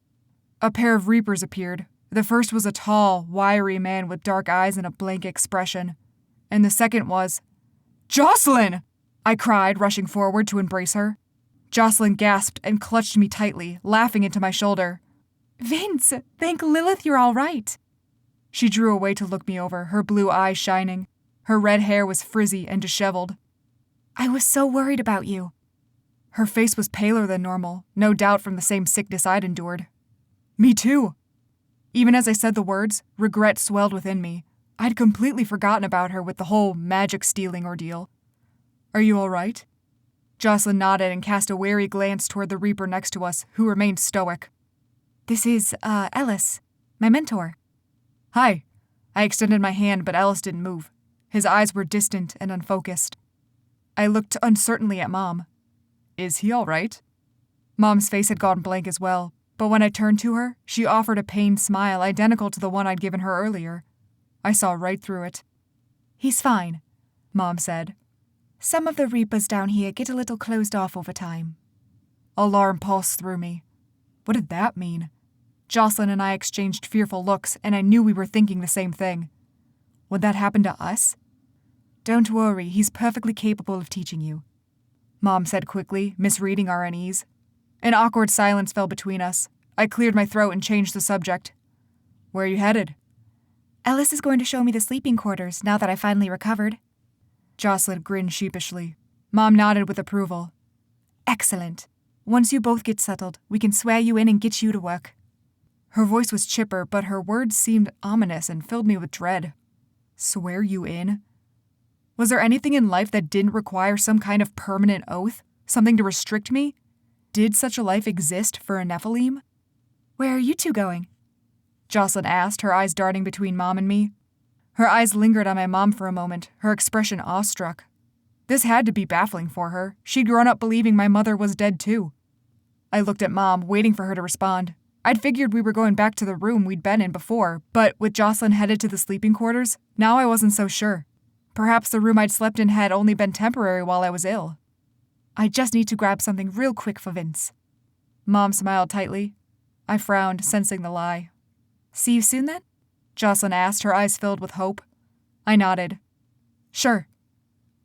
A pair of reapers appeared. The first was a tall, wiry man with dark eyes and a blank expression. And the second was... Jocelyn! I cried, rushing forward to embrace her. Jocelyn gasped and clutched me tightly, laughing into my shoulder. Vince, thank Lilith you're all right. She drew away to look me over, her blue eyes shining. Her red hair was frizzy and disheveled. I was so worried about you. Her face was paler than normal, no doubt from the same sickness I'd endured. Me too. Even as I said the words, regret swelled within me. I'd completely forgotten about her with the whole magic-stealing ordeal. Are you all right? Jocelyn nodded and cast a wary glance toward the reaper next to us, who remained stoic. This is, Ellis, my mentor. Hi. I extended my hand, but Ellis didn't move. His eyes were distant and unfocused. I looked uncertainly at Mom. Is he all right? Mom's face had gone blank as well, but when I turned to her, she offered a pained smile identical to the one I'd given her earlier. I saw right through it. He's fine, Mom said. Some of the reapers down here get a little closed off over time. Alarm pulsed through me. What did that mean? Jocelyn and I exchanged fearful looks, and I knew we were thinking the same thing. Would that happen to us? Don't worry, he's perfectly capable of teaching you, Mom said quickly, misreading our unease. An awkward silence fell between us. I cleared my throat and changed the subject. Where are you headed? Ellis is going to show me the sleeping quarters now that I finally recovered. Jocelyn grinned sheepishly. Mom nodded with approval. Excellent. Once you both get settled, we can swear you in and get you to work. Her voice was chipper, but her words seemed ominous and filled me with dread. Swear you in? Was there anything in life that didn't require some kind of permanent oath? Something to restrict me? Did such a life exist for a Nephilim? Where are you two going? Jocelyn asked, her eyes darting between Mom and me. Her eyes lingered on my mom for a moment, her expression awestruck. This had to be baffling for her. She'd grown up believing my mother was dead too. I looked at Mom, waiting for her to respond. I'd figured we were going back to the room we'd been in before, but with Jocelyn headed to the sleeping quarters, now I wasn't so sure. Perhaps the room I'd slept in had only been temporary while I was ill. I just need to grab something real quick for Vince. Mom smiled tightly. I frowned, sensing the lie. See you soon then? Jocelyn asked, her eyes filled with hope. I nodded. Sure.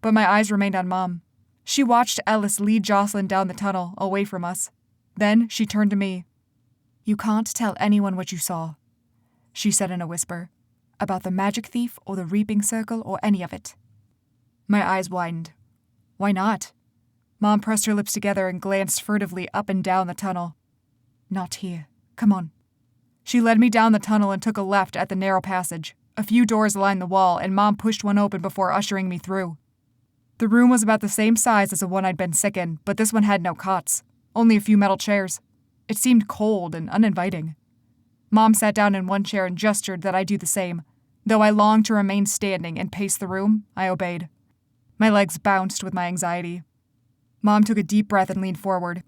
But my eyes remained on Mom. She watched Ellis lead Jocelyn down the tunnel, away from us. Then she turned to me. You can't tell anyone what you saw, she said in a whisper, about the magic thief or the reaping circle or any of it. My eyes widened. Why not? Mom pressed her lips together and glanced furtively up and down the tunnel. Not here. Come on. She led me down the tunnel and took a left at the narrow passage. A few doors lined the wall, and Mom pushed one open before ushering me through. The room was about the same size as the one I'd been sick in, but this one had no cots, only a few metal chairs. It seemed cold and uninviting. Mom sat down in one chair and gestured that I do the same. Though I longed to remain standing and pace the room, I obeyed. My legs bounced with my anxiety. Mom took a deep breath and leaned forward.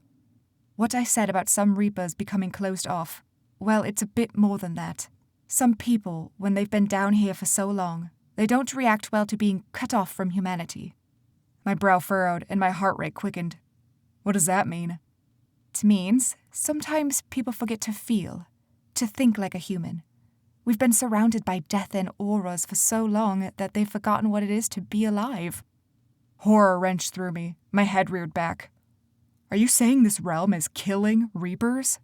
What I said about some Reapers becoming closed off, well, it's a bit more than that. Some people, when they've been down here for so long, they don't react well to being cut off from humanity. My brow furrowed and my heart rate quickened. What does that mean? It means sometimes people forget to feel, to think like a human. We've been surrounded by death and auras for so long that they've forgotten what it is to be alive. Horror wrenched through me. My head reared back. Are you saying this realm is killing Reapers?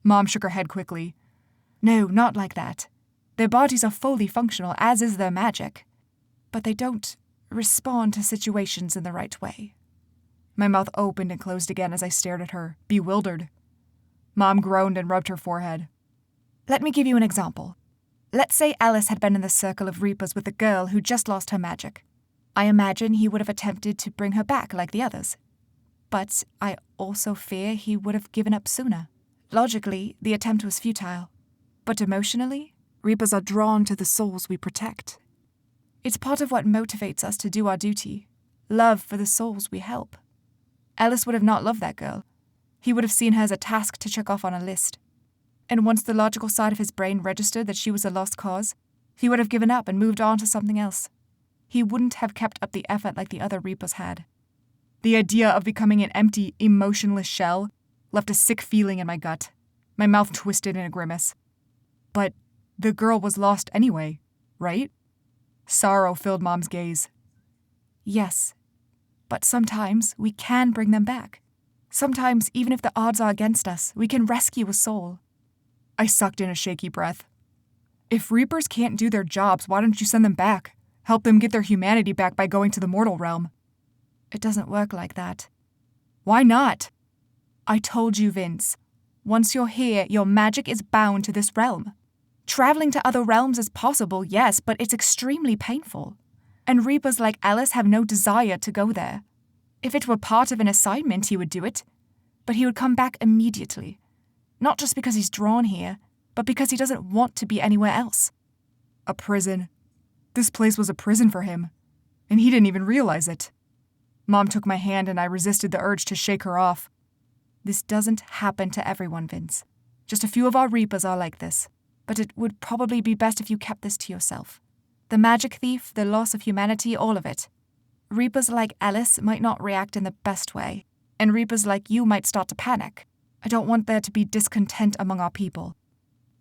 Mom shook her head quickly. No, not like that. Their bodies are fully functional, as is their magic. But they don't respond to situations in the right way. My mouth opened and closed again as I stared at her, bewildered. Mom groaned and rubbed her forehead. Let me give you an example. Let's say Alice had been in the circle of Reapers with a girl who just lost her magic. I imagine he would have attempted to bring her back like the others. But I also fear he would have given up sooner. Logically, the attempt was futile. But emotionally, Reapers are drawn to the souls we protect. It's part of what motivates us to do our duty. Love for the souls we help. Alice would have not loved that girl. He would have seen her as a task to check off on a list. And once the logical side of his brain registered that she was a lost cause, he would have given up and moved on to something else. He wouldn't have kept up the effort like the other Reapers had. The idea of becoming an empty, emotionless shell left a sick feeling in my gut. My mouth twisted in a grimace. But the girl was lost anyway, right? Sorrow filled Mom's gaze. Yes, but sometimes we can bring them back. Sometimes, even if the odds are against us, we can rescue a soul. I sucked in a shaky breath. If Reapers can't do their jobs, why don't you send them back? Help them get their humanity back by going to the mortal realm. It doesn't work like that. Why not? I told you, Vince. Once you're here, your magic is bound to this realm. Traveling to other realms is possible, yes, but it's extremely painful. And Reapers like Alice have no desire to go there. If it were part of an assignment, he would do it. But he would come back immediately. Not just because he's drawn here, but because he doesn't want to be anywhere else. A prison. This place was a prison for him. And he didn't even realize it. Mom took my hand and I resisted the urge to shake her off. This doesn't happen to everyone, Vince. Just a few of our Reapers are like this. But it would probably be best if you kept this to yourself. The magic thief, the loss of humanity, all of it. Reapers like Alice might not react in the best way, and Reapers like you might start to panic. I don't want there to be discontent among our people.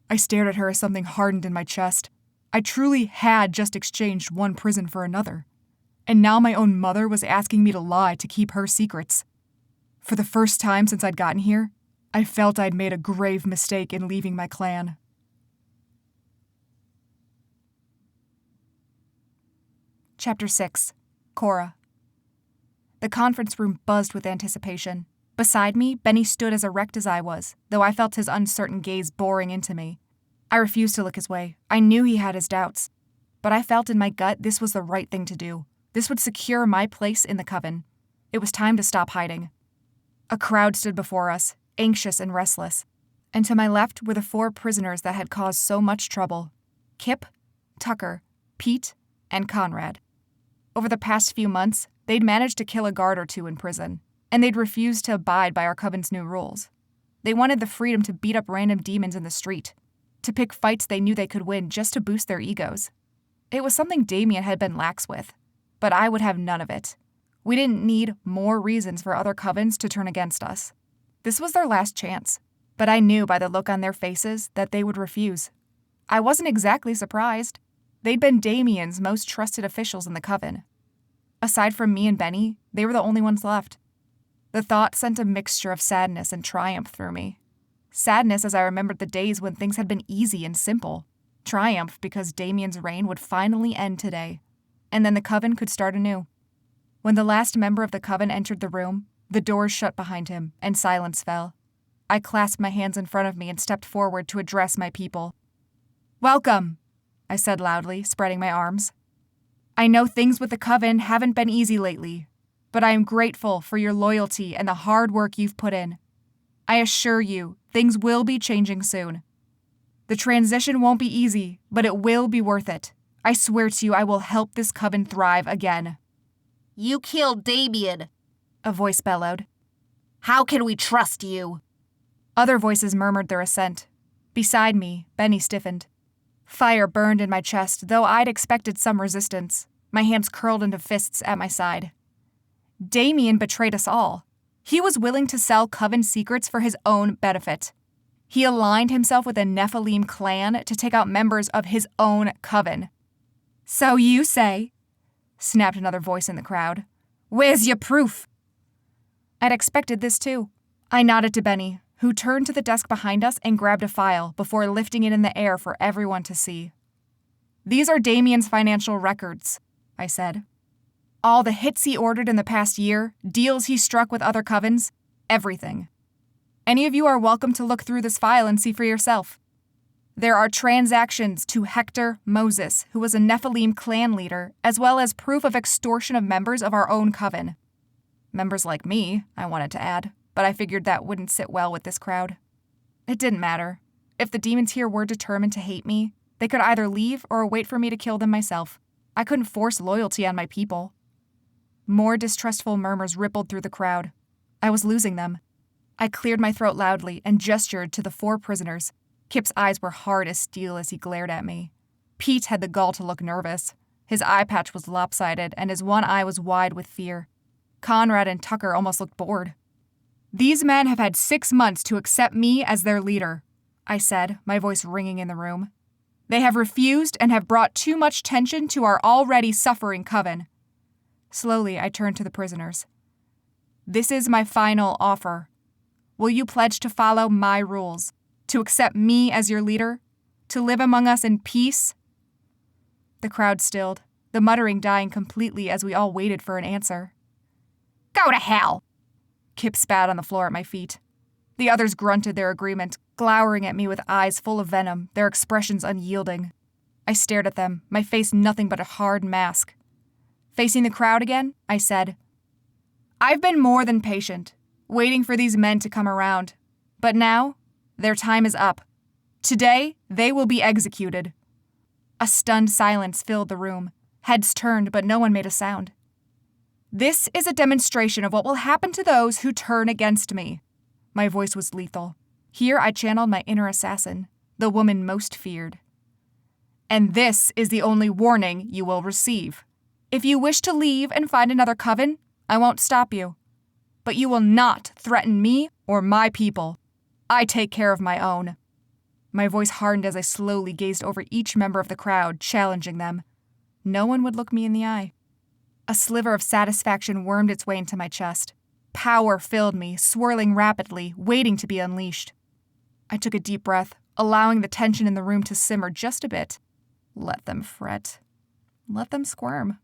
I stared at her as something hardened in my chest. I truly had just exchanged one prison for another. And now my own mother was asking me to lie to keep her secrets. For the first time since I'd gotten here, I felt I'd made a grave mistake in leaving my clan. Chapter 6. Cora. The conference room buzzed with anticipation. Beside me, Benny stood as erect as I was, though I felt his uncertain gaze boring into me. I refused to look his way. I knew he had his doubts. But I felt in my gut this was the right thing to do. This would secure my place in the coven. It was time to stop hiding. A crowd stood before us, anxious and restless. And to my left were the 4 prisoners that had caused so much trouble. Kip, Tucker, Pete, and Conrad. Over the past few months, they'd managed to kill a guard or 2 in prison, and they'd refused to abide by our coven's new rules. They wanted the freedom to beat up random demons in the street, to pick fights they knew they could win just to boost their egos. It was something Damien had been lax with, but I would have none of it. We didn't need more reasons for other covens to turn against us. This was their last chance, but I knew by the look on their faces that they would refuse. I wasn't exactly surprised. They'd been Damien's most trusted officials in the coven. Aside from me and Benny, they were the only ones left. The thought sent a mixture of sadness and triumph through me. Sadness as I remembered the days when things had been easy and simple. Triumph because Damien's reign would finally end today, and then the coven could start anew. When the last member of the coven entered the room, the doors shut behind him, and silence fell. I clasped my hands in front of me and stepped forward to address my people. "Welcome," I said loudly, spreading my arms. "I know things with the Coven haven't been easy lately, but I am grateful for your loyalty and the hard work you've put in. I assure you, things will be changing soon. The transition won't be easy, but it will be worth it. I swear to you I will help this Coven thrive again." "You killed Damien," a voice bellowed. "How can we trust you?" Other voices murmured their assent. Beside me, Benny stiffened. Fire burned in my chest, though I'd expected some resistance. My hands curled into fists at my side. Damien betrayed us all. He was willing to sell Coven secrets for his own benefit. He aligned himself with a Nephilim clan to take out members of his own Coven. "So you say," snapped another voice in the crowd. "Where's your proof?" I'd expected this too. I nodded to Benny, who turned to the desk behind us and grabbed a file before lifting it in the air for everyone to see. "These are Damien's financial records," I said. "All the hits he ordered in the past year, deals he struck with other covens, everything. Any of you are welcome to look through this file and see for yourself. There are transactions to Hector Moses, who was a Nephilim clan leader, as well as proof of extortion of members of our own coven. Members like me, I wanted to add, but I figured that wouldn't sit well with this crowd. It didn't matter. If the demons here were determined to hate me, they could either leave or wait for me to kill them myself. I couldn't force loyalty on my people." More distrustful murmurs rippled through the crowd. I was losing them. I cleared my throat loudly and gestured to the 4 prisoners. Kip's eyes were hard as steel as he glared at me. Pete had the gall to look nervous. His eye patch was lopsided, and his one eye was wide with fear. Conrad and Tucker almost looked bored. "These men have had 6 months to accept me as their leader," I said, my voice ringing in the room. "They have refused and have brought too much tension to our already suffering coven." Slowly, I turned to the prisoners. "This is my final offer. Will you pledge to follow my rules, to accept me as your leader, to live among us in peace?" The crowd stilled, the muttering dying completely as we all waited for an answer. "Go to hell!" Kip spat on the floor at my feet. The others grunted their agreement, glowering at me with eyes full of venom, their expressions unyielding. I stared at them, my face nothing but a hard mask. Facing the crowd again, I said, "I've been more than patient, waiting for these men to come around. But now, their time is up. Today, they will be executed." A stunned silence filled the room. Heads turned, but no one made a sound. "This is a demonstration of what will happen to those who turn against me." My voice was lethal. Here I channeled my inner assassin, the woman most feared. "And this is the only warning you will receive. If you wish to leave and find another coven, I won't stop you. But you will not threaten me or my people. I take care of my own." My voice hardened as I slowly gazed over each member of the crowd, challenging them. No one would look me in the eye. A sliver of satisfaction wormed its way into my chest. Power filled me, swirling rapidly, waiting to be unleashed. I took a deep breath, allowing the tension in the room to simmer just a bit. Let them fret. Let them squirm.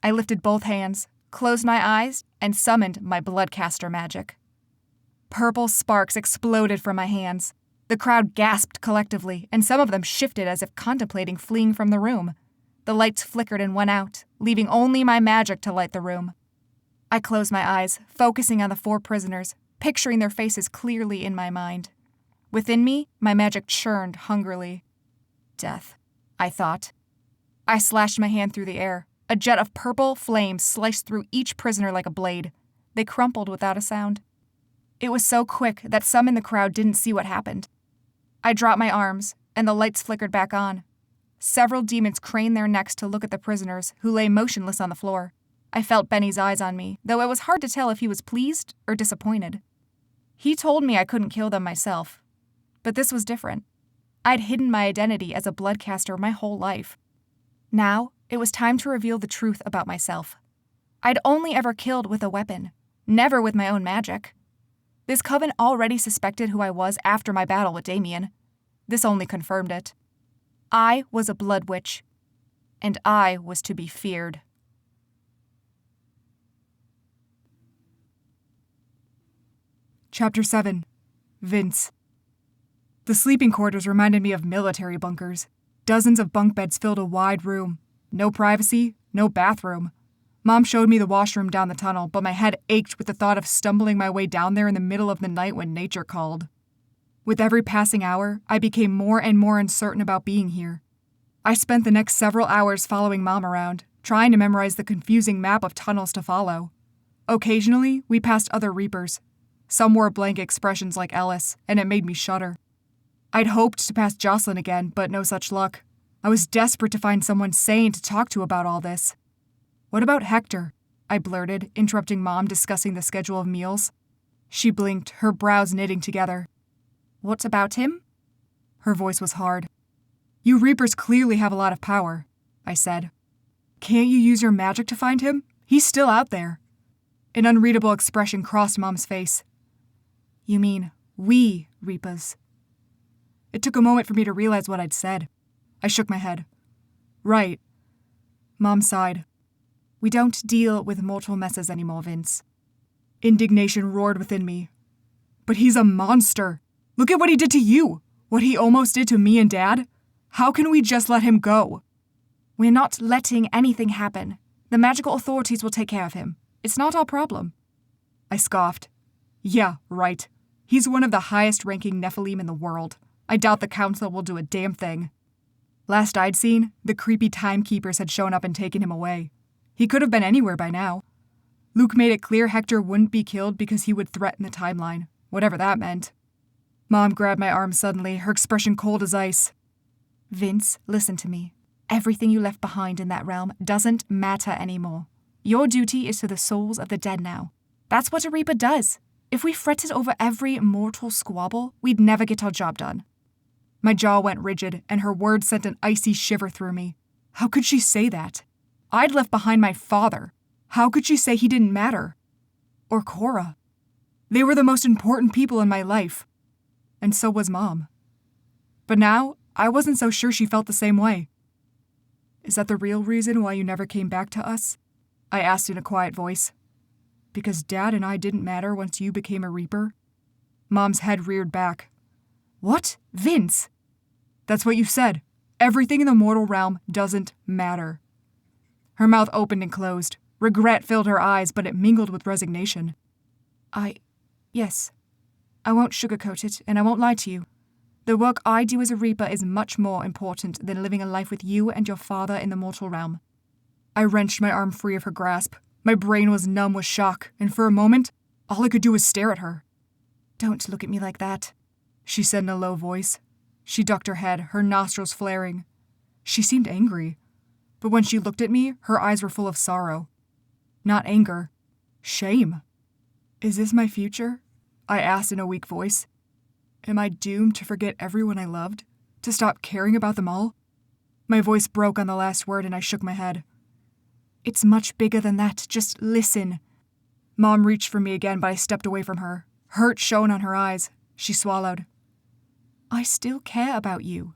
I lifted both hands, closed my eyes, and summoned my bloodcaster magic. Purple sparks exploded from my hands. The crowd gasped collectively, and some of them shifted as if contemplating fleeing from the room. The lights flickered and went out, leaving only my magic to light the room. I closed my eyes, focusing on the 4 prisoners, picturing their faces clearly in my mind. Within me, my magic churned hungrily. Death, I thought. I slashed my hand through the air. A jet of purple flame sliced through each prisoner like a blade. They crumpled without a sound. It was so quick that some in the crowd didn't see what happened. I dropped my arms, and the lights flickered back on. Several demons craned their necks to look at the prisoners, who lay motionless on the floor. I felt Benny's eyes on me, though it was hard to tell if he was pleased or disappointed. He told me I couldn't kill them myself. But this was different. I'd hidden my identity as a bloodcaster my whole life. Now, it was time to reveal the truth about myself. I'd only ever killed with a weapon, never with my own magic. This coven already suspected who I was after my battle with Damien. This only confirmed it. I was a blood witch, and I was to be feared. Chapter 7. Vince. The sleeping quarters reminded me of military bunkers. Dozens of bunk beds filled a wide room. No privacy, no bathroom. Mom showed me the washroom down the tunnel, but my head ached with the thought of stumbling my way down there in the middle of the night when nature called. With every passing hour, I became more and more uncertain about being here. I spent the next several hours following Mom around, trying to memorize the confusing map of tunnels to follow. Occasionally, we passed other Reapers. Some wore blank expressions like Ellis, and it made me shudder. I'd hoped to pass Jocelyn again, but no such luck. I was desperate to find someone sane to talk to about all this. What about Hector? I blurted, interrupting Mom discussing the schedule of meals. She blinked, her brows knitting together. What about him? Her voice was hard. You Reapers clearly have a lot of power, I said. Can't you use your magic to find him? He's still out there. An unreadable expression crossed Mom's face. You mean we Reapers? It took a moment for me to realize what I'd said. I shook my head. Right. Mom sighed. We don't deal with mortal messes anymore, Vince. Indignation roared within me. But he's a monster. Look at what he did to you. What he almost did to me and Dad. How can we just let him go? We're not letting anything happen. The magical authorities will take care of him. It's not our problem. I scoffed. Yeah, right. He's one of the highest-ranking Nephilim in the world. I doubt the council will do a damn thing. Last I'd seen, the creepy timekeepers had shown up and taken him away. He could have been anywhere by now. Luke made it clear Hector wouldn't be killed because he would threaten the timeline, whatever that meant. Mom grabbed my arm suddenly, her expression cold as ice. Vince, listen to me. Everything you left behind in that realm doesn't matter anymore. Your duty is to the souls of the dead now. That's what a Reaper does. If we fretted over every mortal squabble, we'd never get our job done. My jaw went rigid, and her words sent an icy shiver through me. How could she say that? I'd left behind my father. How could she say he didn't matter? Or Cora. They were the most important people in my life. And so was Mom. But now, I wasn't so sure she felt the same way. Is that the real reason why you never came back to us? I asked in a quiet voice. Because Dad and I didn't matter once you became a Reaper? Mom's head reared back. What? Vince? That's what you said. Everything in the mortal realm doesn't matter. Her mouth opened and closed. Regret filled her eyes, but it mingled with resignation. Yes. I won't sugarcoat it, and I won't lie to you. The work I do as a Reaper is much more important than living a life with you and your father in the mortal realm. I wrenched my arm free of her grasp. My brain was numb with shock, and for a moment, all I could do was stare at her. Don't look at me like that, she said in a low voice. She ducked her head, her nostrils flaring. She seemed angry, but when she looked at me, her eyes were full of sorrow. Not anger. Shame. Is this my future? I asked in a weak voice. Am I doomed to forget everyone I loved? To stop caring about them all? My voice broke on the last word and I shook my head. It's much bigger than that. Just listen. Mom reached for me again, but I stepped away from her. Hurt shone on her eyes. She swallowed. I still care about you.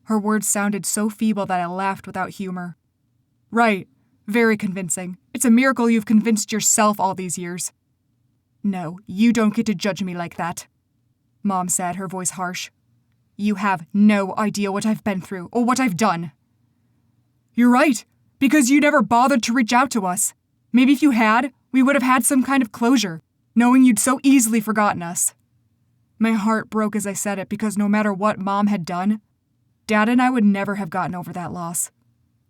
Her words sounded so feeble that I laughed without humor. Right. Very convincing. It's a miracle you've convinced yourself all these years. No, you don't get to judge me like that, Mom said, her voice harsh. You have no idea what I've been through or what I've done. You're right, because you never bothered to reach out to us. Maybe if you had, we would have had some kind of closure, knowing you'd so easily forgotten us. My heart broke as I said it because no matter what Mom had done, Dad and I would never have gotten over that loss,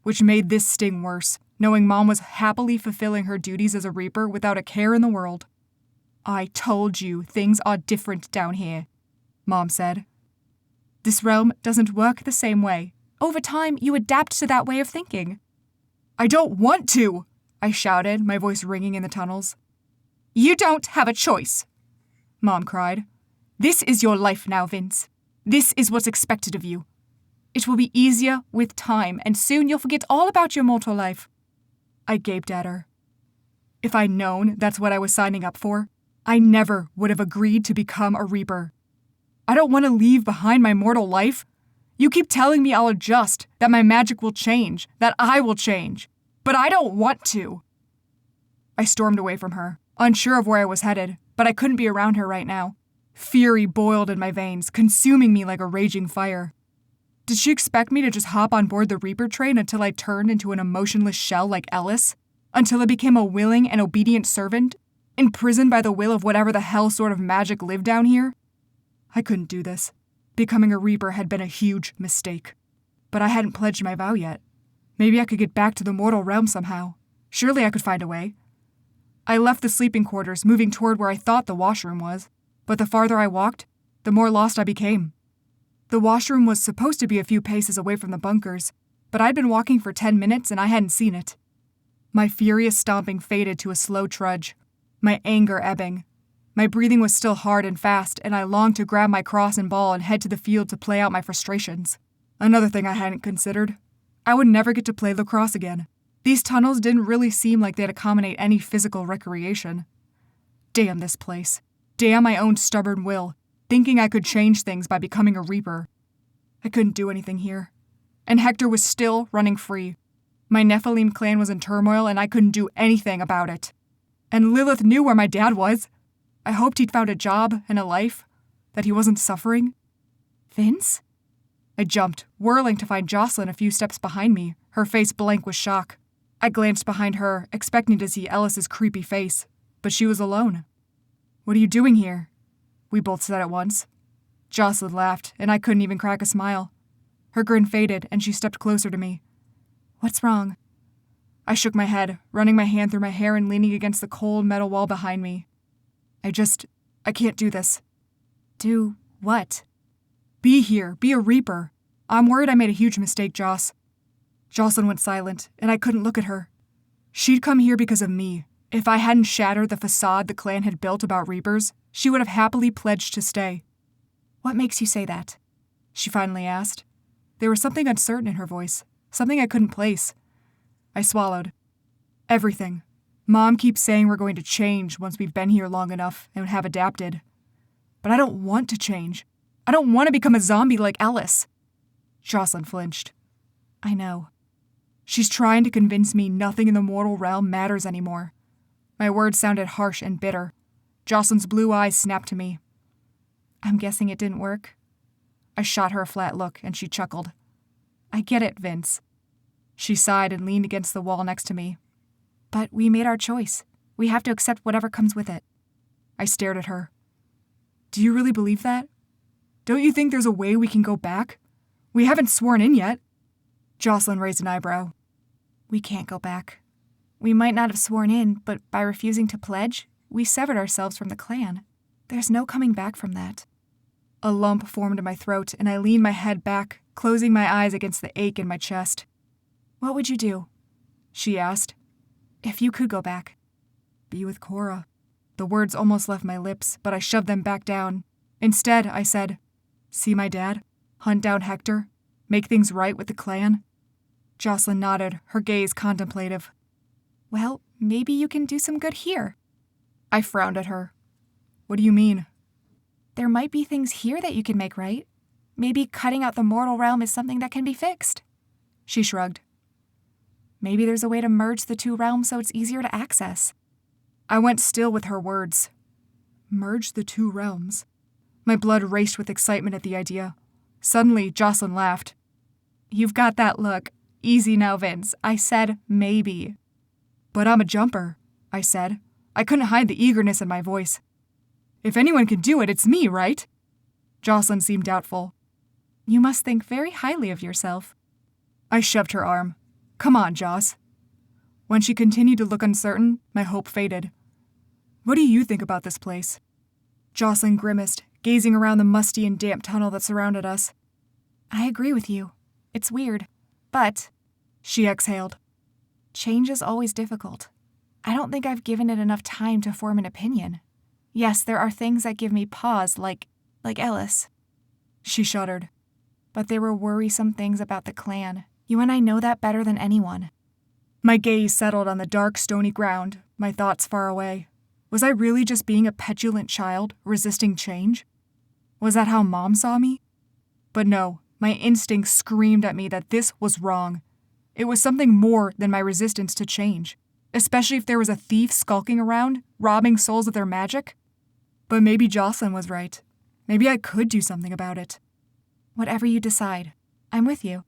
which made this sting worse, knowing Mom was happily fulfilling her duties as a Reaper without a care in the world. I told you things are different down here, Mom said. This realm doesn't work the same way. Over time, you adapt to that way of thinking. I don't want to, I shouted, my voice ringing in the tunnels. You don't have a choice, Mom cried. This is your life now, Vince. This is what's expected of you. It will be easier with time, and soon you'll forget all about your mortal life. I gaped at her. If I'd known that's what I was signing up for, I never would have agreed to become a Reaper. I don't want to leave behind my mortal life. You keep telling me I'll adjust, that my magic will change, that I will change. But I don't want to. I stormed away from her, unsure of where I was headed, but I couldn't be around her right now. Fury boiled in my veins, consuming me like a raging fire. Did she expect me to just hop on board the Reaper train until I turned into an emotionless shell like Ellis? Until I became a willing and obedient servant? Imprisoned by the will of whatever the hell sort of magic lived down here? I couldn't do this. Becoming a Reaper had been a huge mistake. But I hadn't pledged my vow yet. Maybe I could get back to the mortal realm somehow. Surely I could find a way. I left the sleeping quarters, moving toward where I thought the washroom was. But the farther I walked, the more lost I became. The washroom was supposed to be a few paces away from the bunkers, but I'd been walking for 10 minutes and I hadn't seen it. My furious stomping faded to a slow trudge, my anger ebbing. My breathing was still hard and fast, and I longed to grab my cross and ball and head to the field to play out my frustrations. Another thing I hadn't considered. I would never get to play lacrosse again. These tunnels didn't really seem like they'd accommodate any physical recreation. Damn this place. Damn my own stubborn will, thinking I could change things by becoming a Reaper. I couldn't do anything here. And Hector was still running free. My Nephilim clan was in turmoil and I couldn't do anything about it. And Lilith knew where my dad was. I hoped he'd found a job and a life, that he wasn't suffering. Vince? I jumped, whirling to find Jocelyn a few steps behind me, her face blank with shock. I glanced behind her, expecting to see Ellis's creepy face, but she was alone. What are you doing here? We both said at once. Jocelyn laughed, and I couldn't even crack a smile. Her grin faded, and she stepped closer to me. What's wrong? I shook my head, running my hand through my hair and leaning against the cold metal wall behind me. I can't do this. Do what? Be here, be a Reaper. I'm worried I made a huge mistake, Joss. Jocelyn went silent, and I couldn't look at her. She'd come here because of me. If I hadn't shattered the facade the clan had built about Reapers, she would have happily pledged to stay. What makes you say that? She finally asked. There was something uncertain in her voice, something I couldn't place. I swallowed. Everything. Mom keeps saying we're going to change once we've been here long enough and have adapted. But I don't want to change. I don't want to become a zombie like Ellis. Jocelyn flinched. I know. She's trying to convince me nothing in the mortal realm matters anymore. My words sounded harsh and bitter. Jocelyn's blue eyes snapped to me. I'm guessing it didn't work. I shot her a flat look, and she chuckled. I get it, Vince. She sighed and leaned against the wall next to me. But we made our choice. We have to accept whatever comes with it. I stared at her. Do you really believe that? Don't you think there's a way we can go back? We haven't sworn in yet. Jocelyn raised an eyebrow. We can't go back. We might not have sworn in, but by refusing to pledge, we severed ourselves from the clan. There's no coming back from that. A lump formed in my throat, and I leaned my head back, closing my eyes against the ache in my chest. What would you do? She asked. If you could go back. Be with Cora. The words almost left my lips, but I shoved them back down. Instead, I said, see my dad? Hunt down Hector? Make things right with the clan? Jocelyn nodded, her gaze contemplative. Well, maybe you can do some good here. I frowned at her. What do you mean? There might be things here that you can make right. Maybe cutting out the mortal realm is something that can be fixed. She shrugged. Maybe there's a way to merge the two realms so it's easier to access. I went still with her words. Merge the two realms. My blood raced with excitement at the idea. Suddenly, Jocelyn laughed. You've got that look. Easy now, Vince. I said maybe. But I'm a jumper, I said. I couldn't hide the eagerness in my voice. If anyone can do it, it's me, right? Jocelyn seemed doubtful. You must think very highly of yourself. I shoved her arm. Come on, Joss. When she continued to look uncertain, my hope faded. What do you think about this place? Jocelyn grimaced, gazing around the musty and damp tunnel that surrounded us. I agree with you. It's weird. But, she exhaled, change is always difficult. I don't think I've given it enough time to form an opinion. Yes, there are things that give me pause, like Ellis. She shuddered. But there were worrisome things about the clan. You and I know that better than anyone. My gaze settled on the dark, stony ground, my thoughts far away. Was I really just being a petulant child, resisting change? Was that how Mom saw me? But no, my instincts screamed at me that this was wrong. It was something more than my resistance to change, especially if there was a thief skulking around, robbing souls of their magic. But maybe Jocelyn was right. Maybe I could do something about it. Whatever you decide, I'm with you.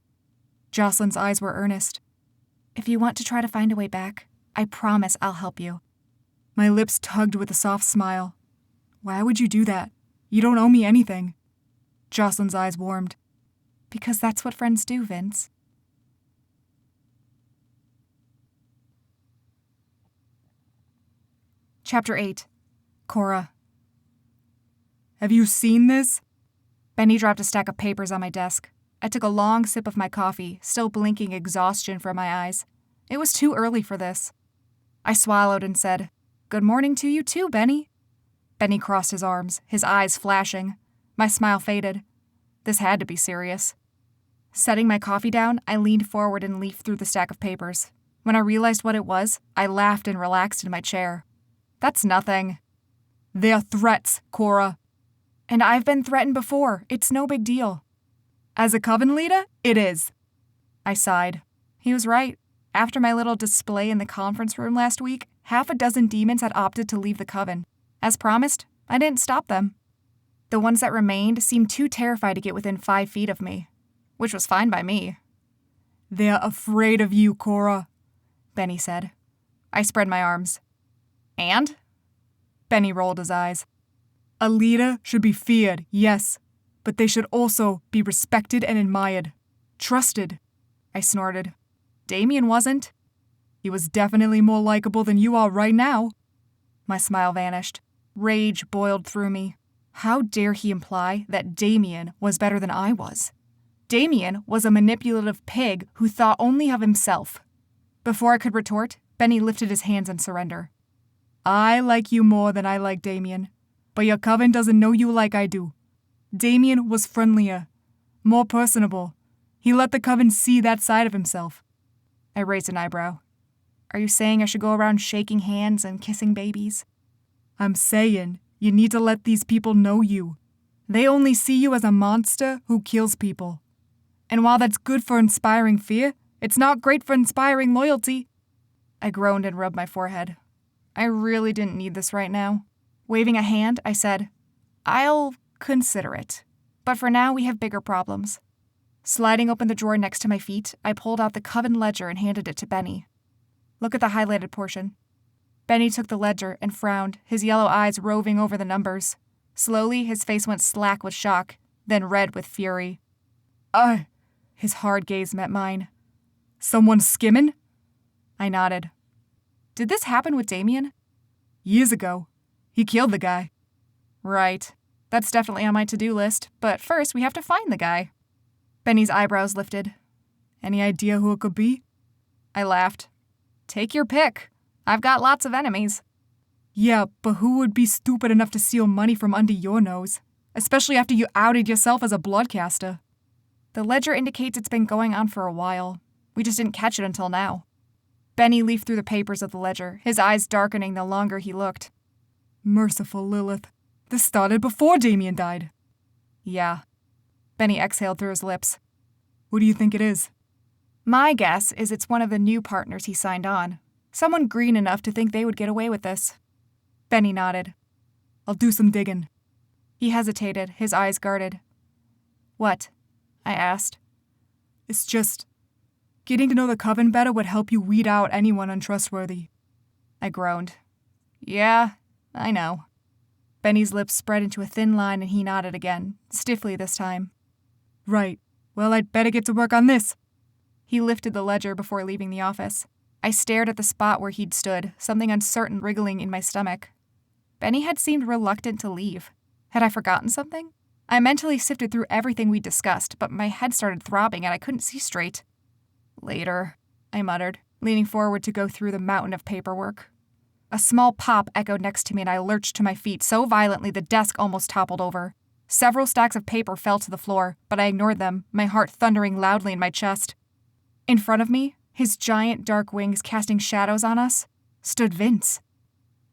Jocelyn's eyes were earnest. If you want to try to find a way back, I promise I'll help you. My lips tugged with a soft smile. Why would you do that? You don't owe me anything. Jocelyn's eyes warmed. Because that's what friends do, Vince. Chapter 8. Cora. Have you seen this? Benny dropped a stack of papers on my desk. I took a long sip of my coffee, still blinking exhaustion from my eyes. It was too early for this. I swallowed and said, "Good morning to you too, Benny." Benny crossed his arms, his eyes flashing. My smile faded. This had to be serious. Setting my coffee down, I leaned forward and leafed through the stack of papers. When I realized what it was, I laughed and relaxed in my chair. That's nothing. They're threats, Cora. And I've been threatened before. It's no big deal. As a coven leader, it is. I sighed. He was right. After my little display in the conference room last week, half a dozen demons had opted to leave the coven. As promised, I didn't stop them. The ones that remained seemed too terrified to get within 5 feet of me, which was fine by me. They're afraid of you, Cora, Benny said. I spread my arms. And? Benny rolled his eyes. A leader should be feared, yes, but they should also be respected and admired. Trusted. I snorted. Damien wasn't. He was definitely more likable than you are right now. My smile vanished. Rage boiled through me. How dare he imply that Damien was better than I was? Damien was a manipulative pig who thought only of himself. Before I could retort, Benny lifted his hands in surrender. I like you more than I like Damien, but your coven doesn't know you like I do. Damien was friendlier, more personable. He let the coven see that side of himself. I raised an eyebrow. Are you saying I should go around shaking hands and kissing babies? I'm saying you need to let these people know you. They only see you as a monster who kills people. And while that's good for inspiring fear, it's not great for inspiring loyalty. I groaned and rubbed my forehead. I really didn't need this right now. Waving a hand, I said, I'll consider it. But for now, we have bigger problems. Sliding open the drawer next to my feet, I pulled out the coven ledger and handed it to Benny. Look at the highlighted portion. Benny took the ledger and frowned, his yellow eyes roving over the numbers. Slowly, his face went slack with shock, then red with fury. His hard gaze met mine. Someone skimming? I nodded. Did this happen with Damien? Years ago. He killed the guy. Right. That's definitely on my to-do list, but first we have to find the guy. Benny's eyebrows lifted. Any idea who it could be? I laughed. Take your pick. I've got lots of enemies. Yeah, but who would be stupid enough to steal money from under your nose? Especially after you outed yourself as a bloodcaster. The ledger indicates it's been going on for a while. We just didn't catch it until now. Benny leafed through the papers of the ledger, his eyes darkening the longer he looked. Merciful Lilith. This started before Damien died. Yeah. Benny exhaled through his lips. Who do you think it is? My guess is it's one of the new partners he signed on. Someone green enough to think they would get away with this. Benny nodded. I'll do some digging. He hesitated, his eyes guarded. What? I asked. It's just, getting to know the coven better would help you weed out anyone untrustworthy. I groaned. Yeah, I know. Benny's lips spread into a thin line and he nodded again, stiffly this time. Right. Well, I'd better get to work on this. He lifted the ledger before leaving the office. I stared at the spot where he'd stood, something uncertain wriggling in my stomach. Benny had seemed reluctant to leave. Had I forgotten something? I mentally sifted through everything we discussed, but my head started throbbing and I couldn't see straight. Later, I muttered, leaning forward to go through the mountain of paperwork. A small pop echoed next to me and I lurched to my feet so violently the desk almost toppled over. Several stacks of paper fell to the floor, but I ignored them, my heart thundering loudly in my chest. In front of me, his giant dark wings casting shadows on us, stood Vince.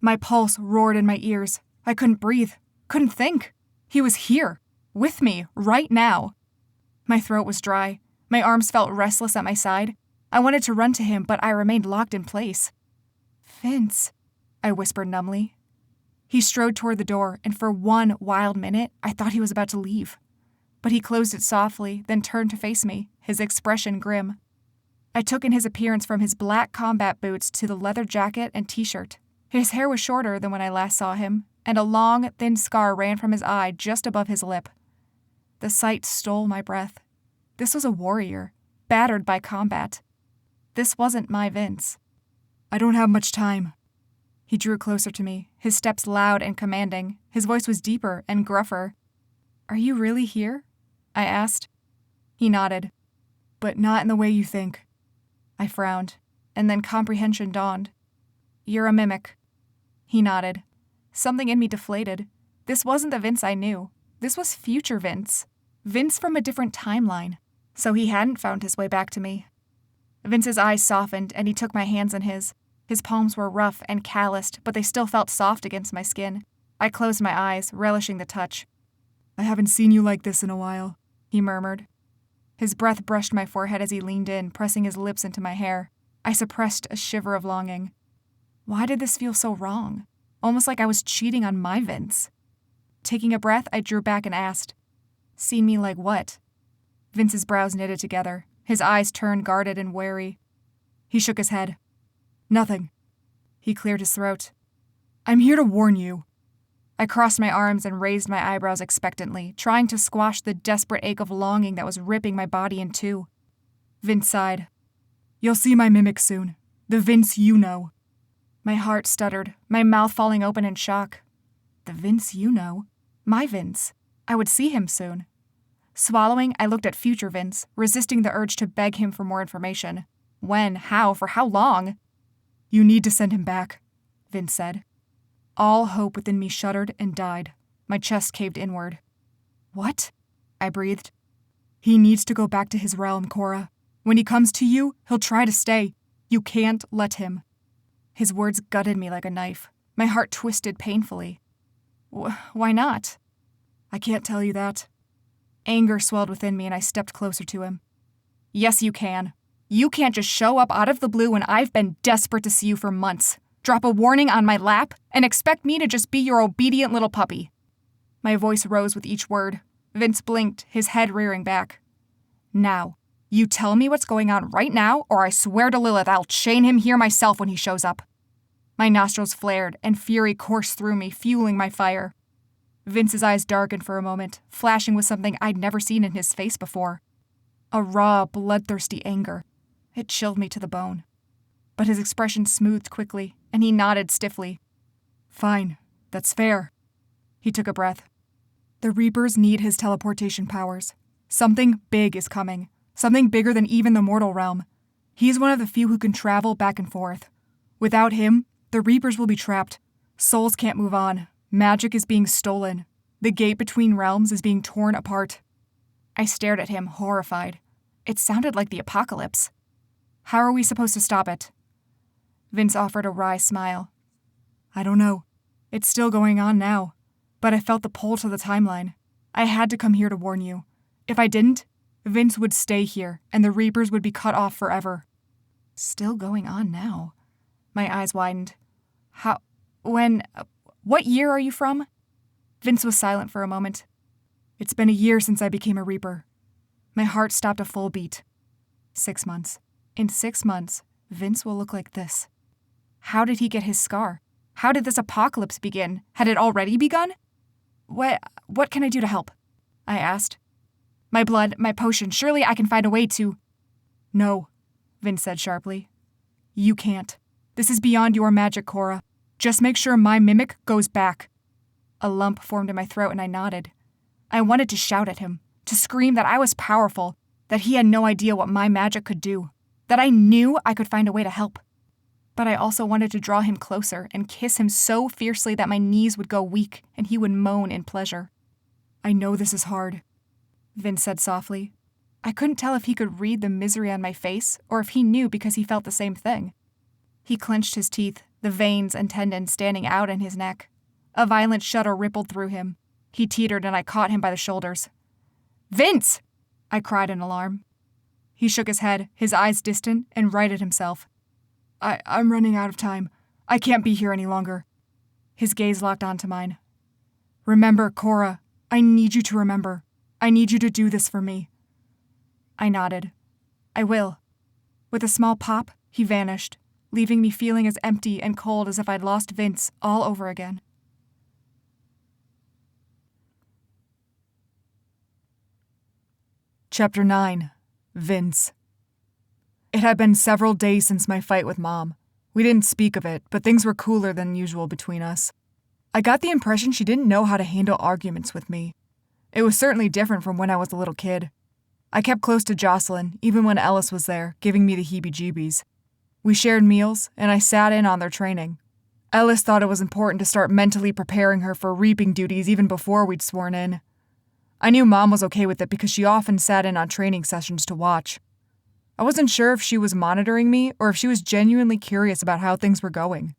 My pulse roared in my ears. I couldn't breathe, couldn't think. He was here, with me, right now. My throat was dry. My arms felt restless at my side. I wanted to run to him, but I remained locked in place. Vince, I whispered numbly. He strode toward the door, and for one wild minute, I thought he was about to leave. But he closed it softly, then turned to face me, his expression grim. I took in his appearance from his black combat boots to the leather jacket and t-shirt. His hair was shorter than when I last saw him, and a long, thin scar ran from his eye just above his lip. The sight stole my breath. This was a warrior, battered by combat. This wasn't my Vince. I don't have much time. He drew closer to me, his steps loud and commanding. His voice was deeper and gruffer. Are you really here? I asked. He nodded. But not in the way you think. I frowned, and then comprehension dawned. You're a mimic. He nodded. Something in me deflated. This wasn't the Vince I knew. This was future Vince. Vince from a different timeline. So he hadn't found his way back to me. Vince's eyes softened, and he took my hands in his. His palms were rough and calloused, but they still felt soft against my skin. I closed my eyes, relishing the touch. I haven't seen you like this in a while, he murmured. His breath brushed my forehead as he leaned in, pressing his lips into my hair. I suppressed a shiver of longing. Why did this feel so wrong? Almost like I was cheating on my Vince. Taking a breath, I drew back and asked, "Seen me like what?" Vince's brows knitted together. His eyes turned guarded and wary. He shook his head. Nothing. He cleared his throat. I'm here to warn you. I crossed my arms and raised my eyebrows expectantly, trying to squash the desperate ache of longing that was ripping my body in two. Vince sighed. You'll see my mimic soon. The Vince you know. My heart stuttered, my mouth falling open in shock. The Vince you know? My Vince. I would see him soon. Swallowing, I looked at future Vince, resisting the urge to beg him for more information. When? How? For how long? You need to send him back, Vince said. All hope within me shuddered and died. My chest caved inward. What? I breathed. He needs to go back to his realm, Cora. When he comes to you, he'll try to stay. You can't let him. His words gutted me like a knife. My heart twisted painfully. Why not? I can't tell you that. Anger swelled within me and I stepped closer to him. Yes, you can. You can't just show up out of the blue when I've been desperate to see you for months, drop a warning on my lap, and expect me to just be your obedient little puppy. My voice rose with each word. Vince blinked, his head rearing back. Now, you tell me what's going on right now, or I swear to Lilith I'll chain him here myself when he shows up. My nostrils flared, and fury coursed through me, fueling my fire. Vince's eyes darkened for a moment, flashing with something I'd never seen in his face before. A raw, bloodthirsty anger. It chilled me to the bone. But his expression smoothed quickly, and he nodded stiffly. Fine, that's fair. He took a breath. The Reapers need his teleportation powers. Something big is coming. Something bigger than even the mortal realm. He's one of the few who can travel back and forth. Without him, the Reapers will be trapped. Souls can't move on. Magic is being stolen. The gate between realms is being torn apart. I stared at him, horrified. It sounded like the apocalypse. How are we supposed to stop it? Vince offered a wry smile. I don't know. It's still going on now. But I felt the pull to the timeline. I had to come here to warn you. If I didn't, Vince would stay here, and the Reapers would be cut off forever. Still going on now? My eyes widened. What year are you from? Vince was silent for a moment. It's been a year since I became a Reaper. My heart stopped a full beat. 6 months. In 6 months, Vince will look like this. How did he get his scar? How did this apocalypse begin? Had it already begun? What can I do to help? I asked. My blood, my potion, surely I can find a way to... No, Vince said sharply. You can't. This is beyond your magic, Cora. Just make sure my mimic goes back. A lump formed in my throat and I nodded. I wanted to shout at him, to scream that I was powerful, that he had no idea what my magic could do, that I knew I could find a way to help. But I also wanted to draw him closer and kiss him so fiercely that my knees would go weak and he would moan in pleasure. I know this is hard, Vince said softly. I couldn't tell if he could read the misery on my face or if he knew because he felt the same thing. He clenched his teeth, the veins and tendons standing out in his neck. A violent shudder rippled through him. He teetered and I caught him by the shoulders. Vince! I cried in alarm. He shook his head, his eyes distant, and righted himself. I'm running out of time. I can't be here any longer. His gaze locked onto mine. Remember, Cora. I need you to remember. I need you to do this for me. I nodded. I will. With a small pop, he vanished, leaving me feeling as empty and cold as if I'd lost Vince all over again. Chapter 9. Vince. It had been several days since my fight with Mom. We didn't speak of it, but things were cooler than usual between us. I got the impression she didn't know how to handle arguments with me. It was certainly different from when I was a little kid. I kept close to Jocelyn, even when Ellis was there, giving me the heebie-jeebies. We shared meals, and I sat in on their training. Ellis thought it was important to start mentally preparing her for reaping duties even before we'd sworn in. I knew Mom was okay with it because she often sat in on training sessions to watch. I wasn't sure if she was monitoring me or if she was genuinely curious about how things were going.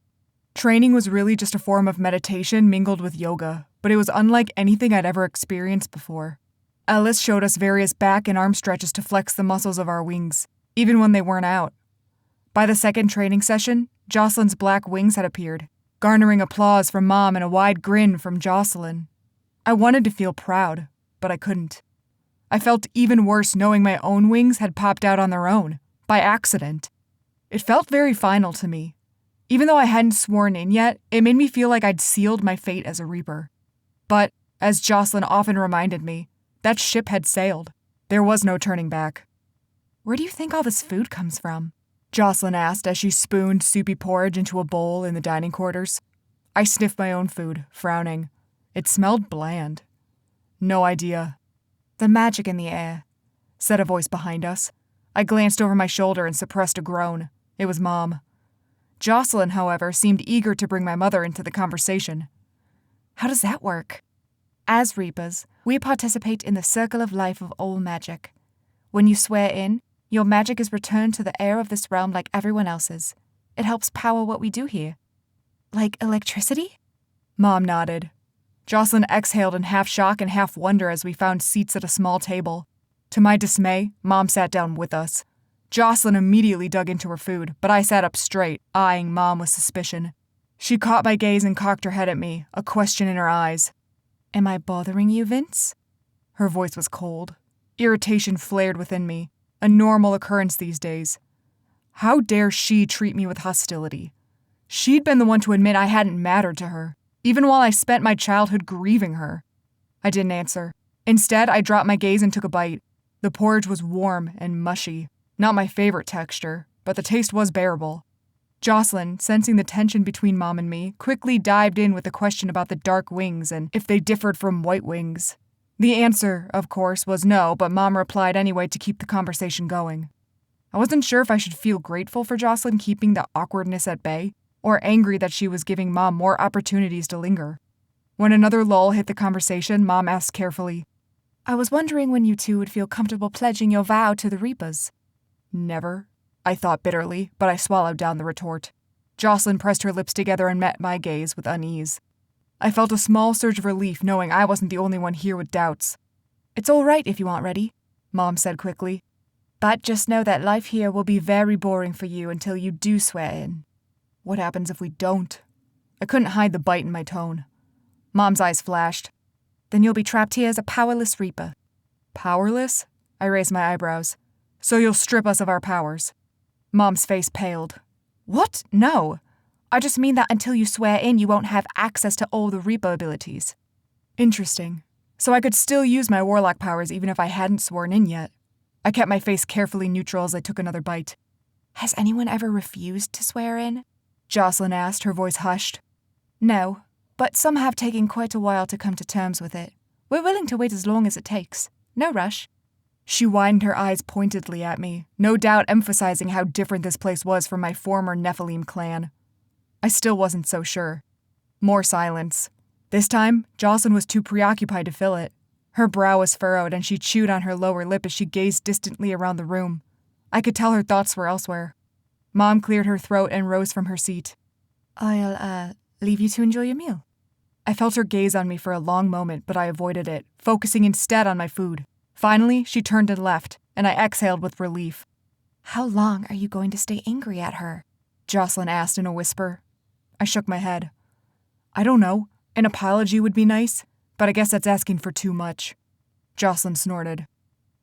Training was really just a form of meditation mingled with yoga, but it was unlike anything I'd ever experienced before. Ellis showed us various back and arm stretches to flex the muscles of our wings, even when they weren't out. By the second training session, Jocelyn's black wings had appeared, garnering applause from Mom and a wide grin from Jocelyn. I wanted to feel proud, but I couldn't. I felt even worse knowing my own wings had popped out on their own, by accident. It felt very final to me. Even though I hadn't sworn in yet, it made me feel like I'd sealed my fate as a Reaper. But, as Jocelyn often reminded me, that ship had sailed. There was no turning back. "Where do you think all this food comes from?" Jocelyn asked as she spooned soupy porridge into a bowl in the dining quarters. I sniffed my own food, frowning. It smelled bland. "No idea." "The magic in the air," said a voice behind us. I glanced over my shoulder and suppressed a groan. It was Mom. Jocelyn, however, seemed eager to bring my mother into the conversation. "How does that work?" "As Reapers, we participate in the circle of life of all magic. When you swear in, your magic is returned to the air of this realm like everyone else's. It helps power what we do here." "Like electricity?" Mom nodded. Jocelyn exhaled in half shock and half wonder as we found seats at a small table. To my dismay, Mom sat down with us. Jocelyn immediately dug into her food, but I sat up straight, eyeing Mom with suspicion. She caught my gaze and cocked her head at me, a question in her eyes. "Am I bothering you, Vince?" Her voice was cold. Irritation flared within me, a normal occurrence these days. How dare she treat me with hostility? She'd been the one to admit I hadn't mattered to her, even while I spent my childhood grieving her. I didn't answer. Instead, I dropped my gaze and took a bite. The porridge was warm and mushy. Not my favorite texture, but the taste was bearable. Jocelyn, sensing the tension between Mom and me, quickly dived in with a question about the dark wings and if they differed from white wings. The answer, of course, was no, but Mom replied anyway to keep the conversation going. I wasn't sure if I should feel grateful for Jocelyn keeping the awkwardness at bay, or angry that she was giving Mom more opportunities to linger. When another lull hit the conversation, Mom asked carefully, "I was wondering when you two would feel comfortable pledging your vow to the Reapers." "Never," I thought bitterly, but I swallowed down the retort. Jocelyn pressed her lips together and met my gaze with unease. I felt a small surge of relief knowing I wasn't the only one here with doubts. "It's all right if you aren't ready," Mom said quickly. "But just know that life here will be very boring for you until you do swear in." "What happens if we don't?" I couldn't hide the bite in my tone. Mom's eyes flashed. "Then you'll be trapped here as a powerless Reaper." "Powerless?" I raised my eyebrows. "So you'll strip us of our powers?" Mom's face paled. "What? No. I just mean that until you swear in, you won't have access to all the Reaper abilities." Interesting. So I could still use my warlock powers even if I hadn't sworn in yet. I kept my face carefully neutral as I took another bite. "Has anyone ever refused to swear in?" Jocelyn asked, her voice hushed. "No, but some have taken quite a while to come to terms with it. We're willing to wait as long as it takes. No rush." She widened her eyes pointedly at me, no doubt emphasizing how different this place was from my former Nephilim clan. I still wasn't so sure. More silence. This time, Jocelyn was too preoccupied to fill it. Her brow was furrowed and she chewed on her lower lip as she gazed distantly around the room. I could tell her thoughts were elsewhere. Mom cleared her throat and rose from her seat. "I'll, leave you to enjoy your meal." I felt her gaze on me for a long moment, but I avoided it, focusing instead on my food. Finally, she turned and left, and I exhaled with relief. "How long are you going to stay angry at her?" Jocelyn asked in a whisper. I shook my head. I don't know. An apology would be nice, but I guess that's asking for too much. Jocelyn snorted.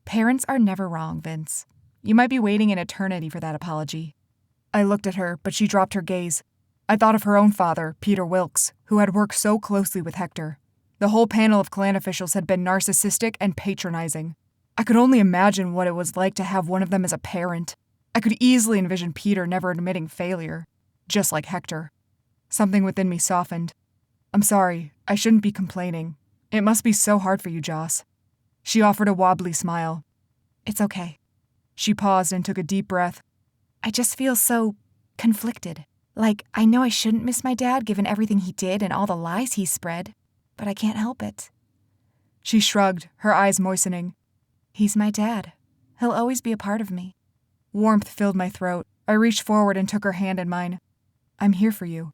Parents are never wrong, Vince. You might be waiting an eternity for that apology. I looked at her, but she dropped her gaze. I thought of her own father, Peter Wilkes, who had worked so closely with Hector. The whole panel of clan officials had been narcissistic and patronizing. I could only imagine what it was like to have one of them as a parent. I could easily envision Peter never admitting failure, just like Hector. Something within me softened. I'm sorry, I shouldn't be complaining. It must be so hard for you, Joss. She offered a wobbly smile. It's okay. She paused and took a deep breath. I just feel so conflicted. Like, I know I shouldn't miss my dad given everything he did and all the lies he spread, but I can't help it. She shrugged, her eyes moistening. He's my dad. He'll always be a part of me. Warmth filled my throat. I reached forward and took her hand in mine. I'm here for you.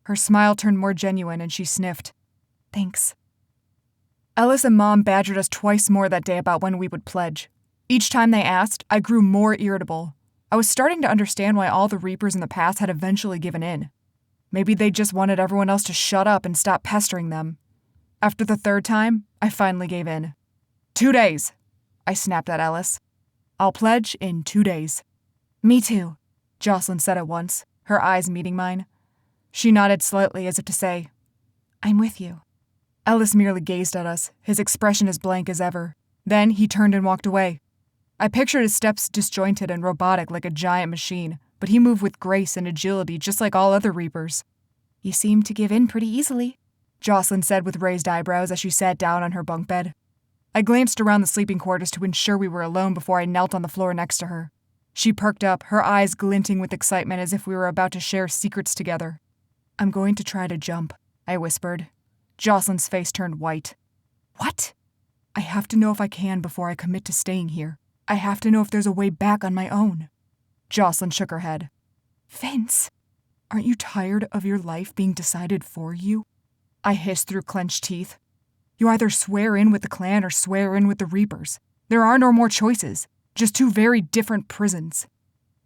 Her smile turned more genuine and she sniffed. Thanks. Ellis and Mom badgered us twice more that day about when we would pledge. Each time they asked, I grew more irritable. I was starting to understand why all the Reapers in the past had eventually given in. Maybe they just wanted everyone else to shut up and stop pestering them. After the third time, I finally gave in. 2 days, I snapped at Ellis. I'll pledge in 2 days. Me too, Jocelyn said at once, her eyes meeting mine. She nodded slightly as if to say, I'm with you. Ellis merely gazed at us, his expression as blank as ever. Then he turned and walked away. I pictured his steps disjointed and robotic like a giant machine, but he moved with grace and agility just like all other Reapers. You seem to give in pretty easily, Jocelyn said with raised eyebrows as she sat down on her bunk bed. I glanced around the sleeping quarters to ensure we were alone before I knelt on the floor next to her. She perked up, her eyes glinting with excitement as if we were about to share secrets together. I'm going to try to jump, I whispered. Jocelyn's face turned white. What? I have to know if I can before I commit to staying here. I have to know if there's a way back on my own. Jocelyn shook her head. Vince, aren't you tired of your life being decided for you? I hissed through clenched teeth. You either swear in with the clan or swear in with the Reapers. There are no more choices, just two very different prisons.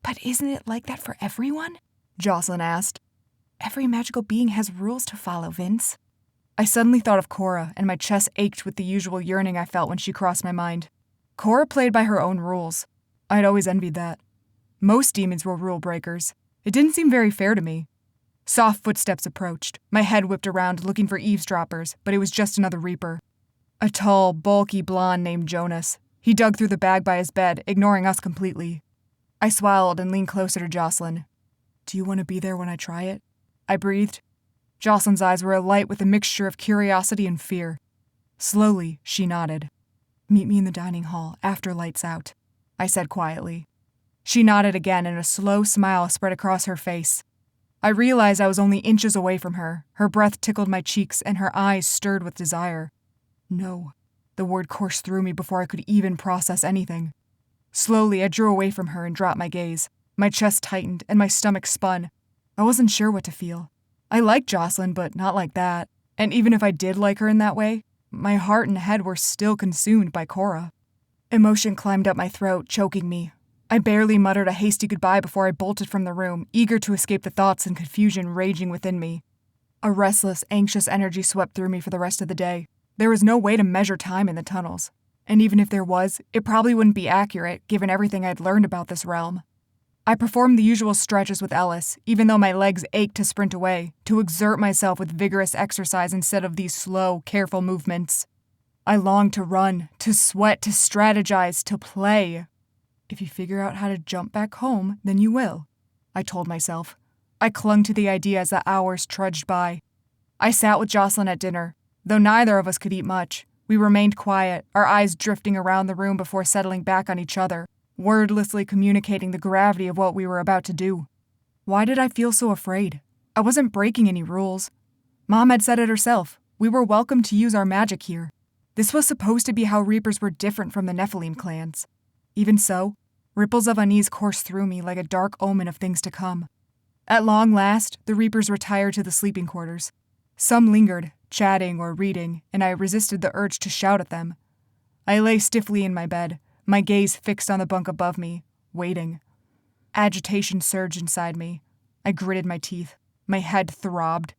But isn't it like that for everyone? Jocelyn asked. Every magical being has rules to follow, Vince. I suddenly thought of Cora, and my chest ached with the usual yearning I felt when she crossed my mind. Cora played by her own rules. I'd always envied that. Most demons were rule breakers. It didn't seem very fair to me. Soft footsteps approached. My head whipped around looking for eavesdroppers, but it was just another Reaper. A tall, bulky blonde named Jonas. He dug through the bag by his bed, ignoring us completely. I swallowed and leaned closer to Jocelyn. Do you want to be there when I try it? I breathed. Jocelyn's eyes were alight with a mixture of curiosity and fear. Slowly, she nodded. Meet me in the dining hall after lights out, I said quietly. She nodded again and a slow smile spread across her face. I realized I was only inches away from her. Her breath tickled my cheeks and her eyes stirred with desire. No. The word coursed through me before I could even process anything. Slowly, I drew away from her and dropped my gaze. My chest tightened and my stomach spun. I wasn't sure what to feel. I liked Jocelyn, but not like that. And even if I did like her in that way, my heart and head were still consumed by Cora. Emotion climbed up my throat, choking me. I barely muttered a hasty goodbye before I bolted from the room, eager to escape the thoughts and confusion raging within me. A restless, anxious energy swept through me for the rest of the day. There was no way to measure time in the tunnels. And even if there was, it probably wouldn't be accurate, given everything I'd learned about this realm. I performed the usual stretches with Ellis, even though my legs ached to sprint away, to exert myself with vigorous exercise instead of these slow, careful movements. I longed to run, to sweat, to strategize, to play. If you figure out how to jump back home, then you will, I told myself. I clung to the idea as the hours trudged by. I sat with Jocelyn at dinner. Though neither of us could eat much, we remained quiet, our eyes drifting around the room before settling back on each other, wordlessly communicating the gravity of what we were about to do. Why did I feel so afraid? I wasn't breaking any rules. Mom had said it herself. We were welcome to use our magic here. This was supposed to be how Reapers were different from the Nephilim clans. Even so, ripples of unease coursed through me like a dark omen of things to come. At long last, the Reapers retired to the sleeping quarters. Some lingered, chatting or reading, and I resisted the urge to shout at them. I lay stiffly in my bed, my gaze fixed on the bunk above me, waiting. Agitation surged inside me. I gritted my teeth. My head throbbed.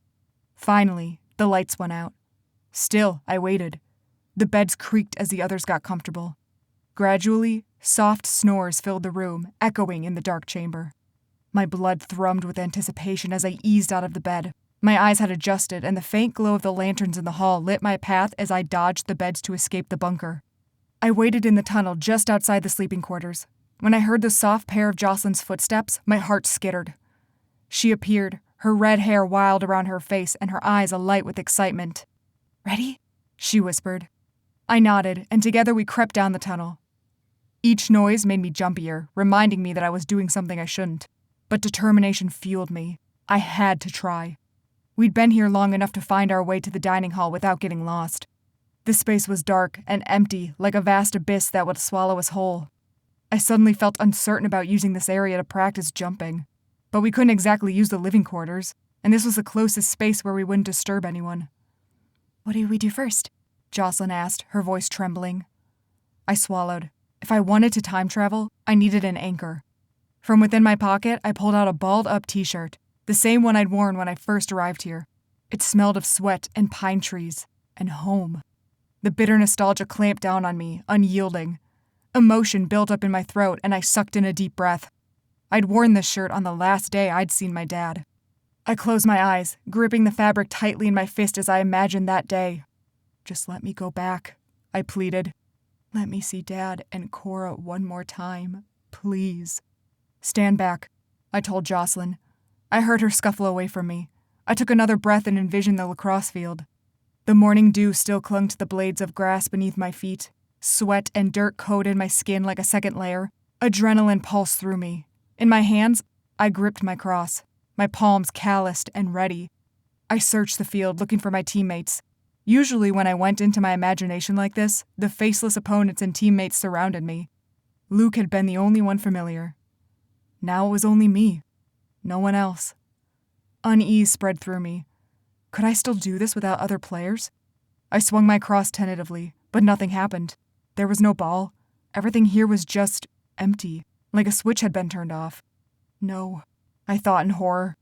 Finally, the lights went out. Still, I waited. The beds creaked as the others got comfortable. Gradually, soft snores filled the room, echoing in the dark chamber. My blood thrummed with anticipation as I eased out of the bed. My eyes had adjusted, and the faint glow of the lanterns in the hall lit my path as I dodged the beds to escape the bunker. I waited in the tunnel just outside the sleeping quarters. When I heard the soft pair of Jocelyn's footsteps, my heart skittered. She appeared, her red hair wild around her face and her eyes alight with excitement. "Ready?" she whispered. I nodded, and together we crept down the tunnel. Each noise made me jumpier, reminding me that I was doing something I shouldn't. But determination fueled me. I had to try. We'd been here long enough to find our way to the dining hall without getting lost. The space was dark and empty, like a vast abyss that would swallow us whole. I suddenly felt uncertain about using this area to practice jumping. But we couldn't exactly use the living quarters, and this was the closest space where we wouldn't disturb anyone. "What do we do first?" Jocelyn asked, her voice trembling. I swallowed. If I wanted to time travel, I needed an anchor. From within my pocket, I pulled out a balled-up t-shirt, the same one I'd worn when I first arrived here. It smelled of sweat and pine trees, and home. The bitter nostalgia clamped down on me, unyielding. Emotion built up in my throat, and I sucked in a deep breath. I'd worn this shirt on the last day I'd seen my dad. I closed my eyes, gripping the fabric tightly in my fist as I imagined that day. "Just let me go back," I pleaded. "Let me see Dad and Cora one more time, please." "Stand back," I told Jocelyn. I heard her scuffle away from me. I took another breath and envisioned the lacrosse field. The morning dew still clung to the blades of grass beneath my feet. Sweat and dirt coated my skin like a second layer. Adrenaline pulsed through me. In my hands, I gripped my cross, my palms calloused and ready. I searched the field looking for my teammates. Usually when I went into my imagination like this, the faceless opponents and teammates surrounded me. Luke had been the only one familiar. Now it was only me. No one else. Unease spread through me. Could I still do this without other players? I swung my cross tentatively, but nothing happened. There was no ball. Everything here was just empty, like a switch had been turned off. No, I thought in horror.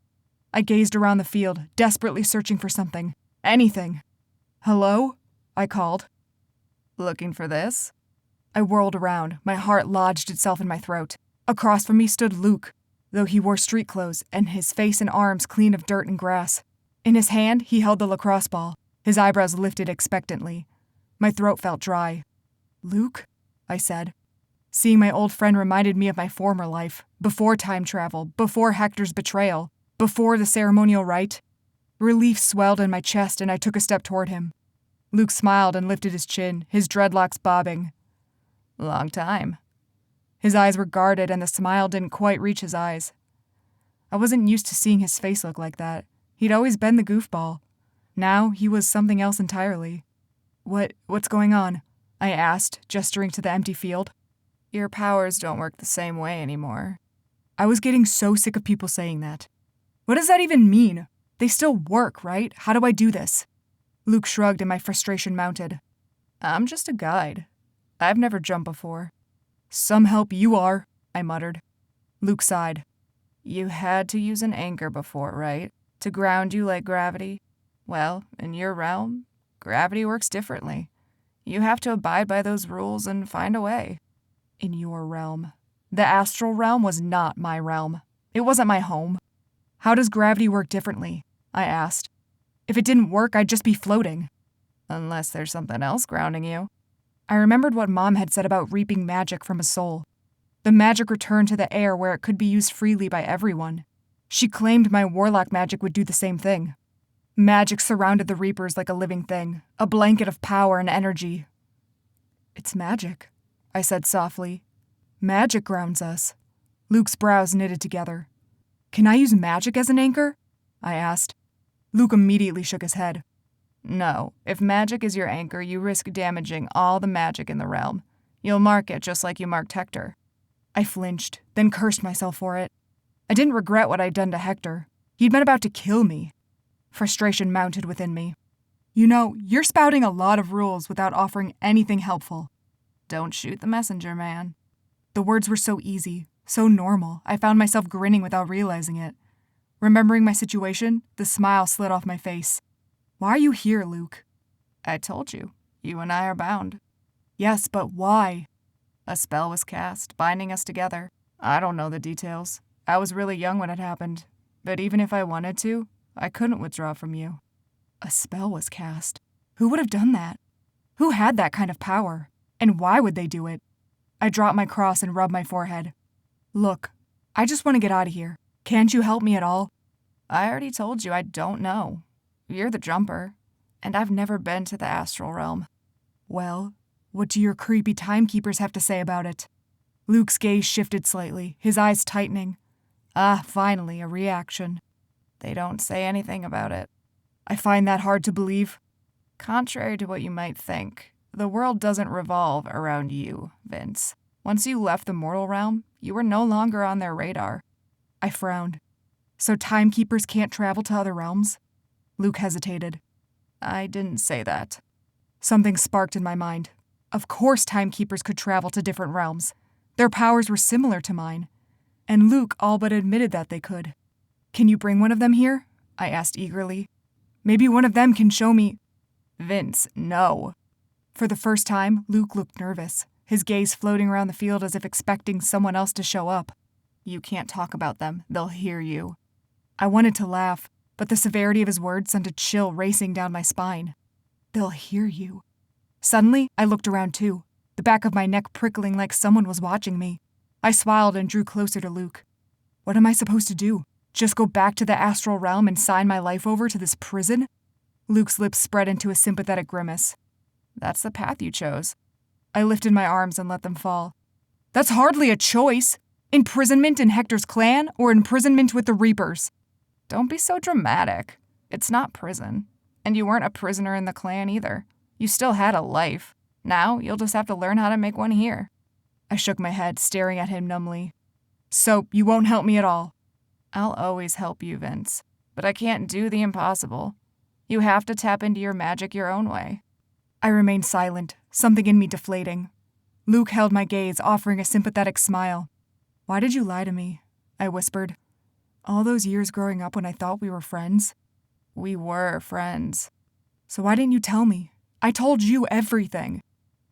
I gazed around the field, desperately searching for something. Anything. "Hello?" I called. "Looking for this?" I whirled around. My heart lodged itself in my throat. Across from me stood Luke, though he wore street clothes and his face and arms clean of dirt and grass. In his hand, he held the lacrosse ball, his eyebrows lifted expectantly. My throat felt dry. "Luke?" I said. Seeing my old friend reminded me of my former life, before time travel, before Hector's betrayal, before the ceremonial rite. Relief swelled in my chest and I took a step toward him. Luke smiled and lifted his chin, his dreadlocks bobbing. "Long time." His eyes were guarded and the smile didn't quite reach his eyes. I wasn't used to seeing his face look like that. He'd always been the goofball. Now he was something else entirely. What's going on?" I asked, gesturing to the empty field. "Your powers don't work the same way anymore." I was getting so sick of people saying that. What does that even mean? They still work, right? How do I do this? Luke shrugged and my frustration mounted. "I'm just a guide. I've never jumped before." "Some help you are," I muttered. Luke sighed. "You had to use an anchor before, right? To ground you like gravity? Well, in your realm, gravity works differently. You have to abide by those rules and find a way." In your realm. The astral realm was not my realm. It wasn't my home. "How does gravity work differently?" I asked. "If it didn't work, I'd just be floating." "Unless there's something else grounding you." I remembered what Mom had said about reaping magic from a soul. The magic returned to the air where it could be used freely by everyone. She claimed my warlock magic would do the same thing. Magic surrounded the reapers like a living thing, a blanket of power and energy. "It's magic," I said softly. "Magic grounds us." Luke's brows knitted together. "Can I use magic as an anchor?" I asked. Luke immediately shook his head. "No, if magic is your anchor, you risk damaging all the magic in the realm. You'll mark it just like you marked Hector." I flinched, then cursed myself for it. I didn't regret what I'd done to Hector. He'd been about to kill me. Frustration mounted within me. "You know, you're spouting a lot of rules without offering anything helpful." "Don't shoot the messenger, man." The words were so easy, so normal, I found myself grinning without realizing it. Remembering my situation, the smile slid off my face. Why are you here, Luke? I told you. You and I are bound. Yes, but why? A spell was cast, binding us together. I don't know the details. I was really young when it happened. But even if I wanted to, I couldn't withdraw from you. A spell was cast. Who would have done that? Who had that kind of power? And why would they do it? I dropped my cross and rubbed my forehead. Look, I just want to get out of here. Can't you help me at all? I already told you I don't know. You're the jumper, and I've never been to the astral realm. Well, what do your creepy timekeepers have to say about it? Luke's gaze shifted slightly, his eyes tightening. Ah, finally, a reaction. They don't say anything about it. I find that hard to believe. Contrary to what you might think, the world doesn't revolve around you, Vince. Once you left the mortal realm, you were no longer on their radar. I frowned. So timekeepers can't travel to other realms? Luke hesitated. I didn't say that. Something sparked in my mind. Of course timekeepers could travel to different realms. Their powers were similar to mine. And Luke all but admitted that they could. Can you bring one of them here? I asked eagerly. Maybe one of them can show me. Vince, no. For the first time, Luke looked nervous, his gaze floating around the field as if expecting someone else to show up. You can't talk about them. They'll hear you. I wanted to laugh, but the severity of his words sent a chill racing down my spine. They'll hear you. Suddenly, I looked around too, the back of my neck prickling like someone was watching me. I swallowed and drew closer to Luke. What am I supposed to do? Just go back to the astral realm and sign my life over to this prison? Luke's lips spread into a sympathetic grimace. That's the path you chose. I lifted my arms and let them fall. That's hardly a choice. Imprisonment in Hector's clan or imprisonment with the Reapers? Don't be so dramatic. It's not prison. And you weren't a prisoner in the clan either. You still had a life. Now you'll just have to learn how to make one here. I shook my head, staring at him numbly. So you won't help me at all? I'll always help you, Vince. But I can't do the impossible. You have to tap into your magic your own way. I remained silent, something in me deflating. Luke held my gaze, offering a sympathetic smile. Why did you lie to me? I whispered. All those years growing up when I thought we were friends? We were friends. So why didn't you tell me? I told you everything.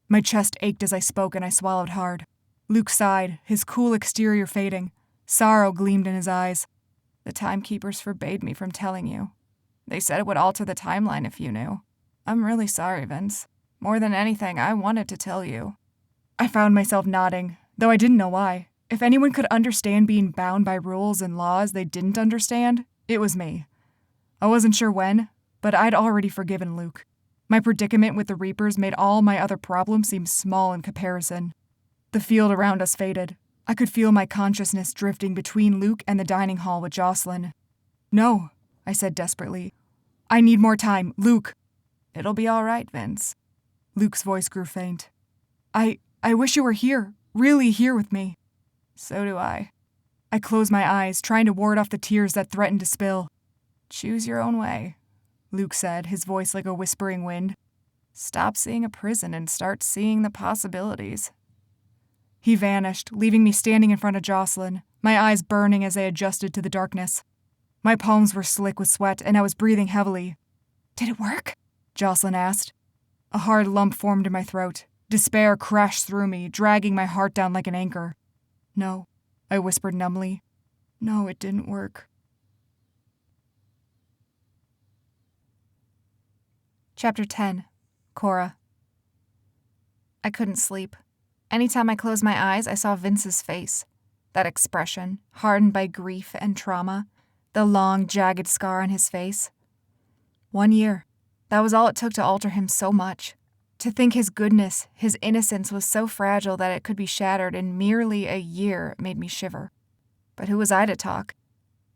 My chest ached as I spoke and I swallowed hard. Luke sighed, his cool exterior fading. Sorrow gleamed in his eyes. The timekeepers forbade me from telling you. They said it would alter the timeline if you knew. I'm really sorry, Vince. More than anything, I wanted to tell you. I found myself nodding, though I didn't know why. If anyone could understand being bound by rules and laws they didn't understand, it was me. I wasn't sure when, but I'd already forgiven Luke. My predicament with the Reapers made all my other problems seem small in comparison. The field around us faded. I could feel my consciousness drifting between Luke and the dining hall with Jocelyn. No, I said desperately. I need more time, Luke. It'll be all right, Vince. Luke's voice grew faint. I wish you were here, really here with me. So do I. I closed my eyes, trying to ward off the tears that threatened to spill. Choose your own way, Luke said, his voice like a whispering wind. Stop seeing a prison and start seeing the possibilities. He vanished, leaving me standing in front of Jocelyn, my eyes burning as I adjusted to the darkness. My palms were slick with sweat, and I was breathing heavily. Did it work? Jocelyn asked. A hard lump formed in my throat. Despair crashed through me, dragging my heart down like an anchor. No, I whispered numbly. No, it didn't work. Chapter 10. Cora. I couldn't sleep. Anytime I closed my eyes, I saw Vince's face. That expression, hardened by grief and trauma. The long, jagged scar on his face. 1 year. That was all it took to alter him so much. To think his goodness, his innocence was so fragile that it could be shattered in merely a year made me shiver. But who was I to talk?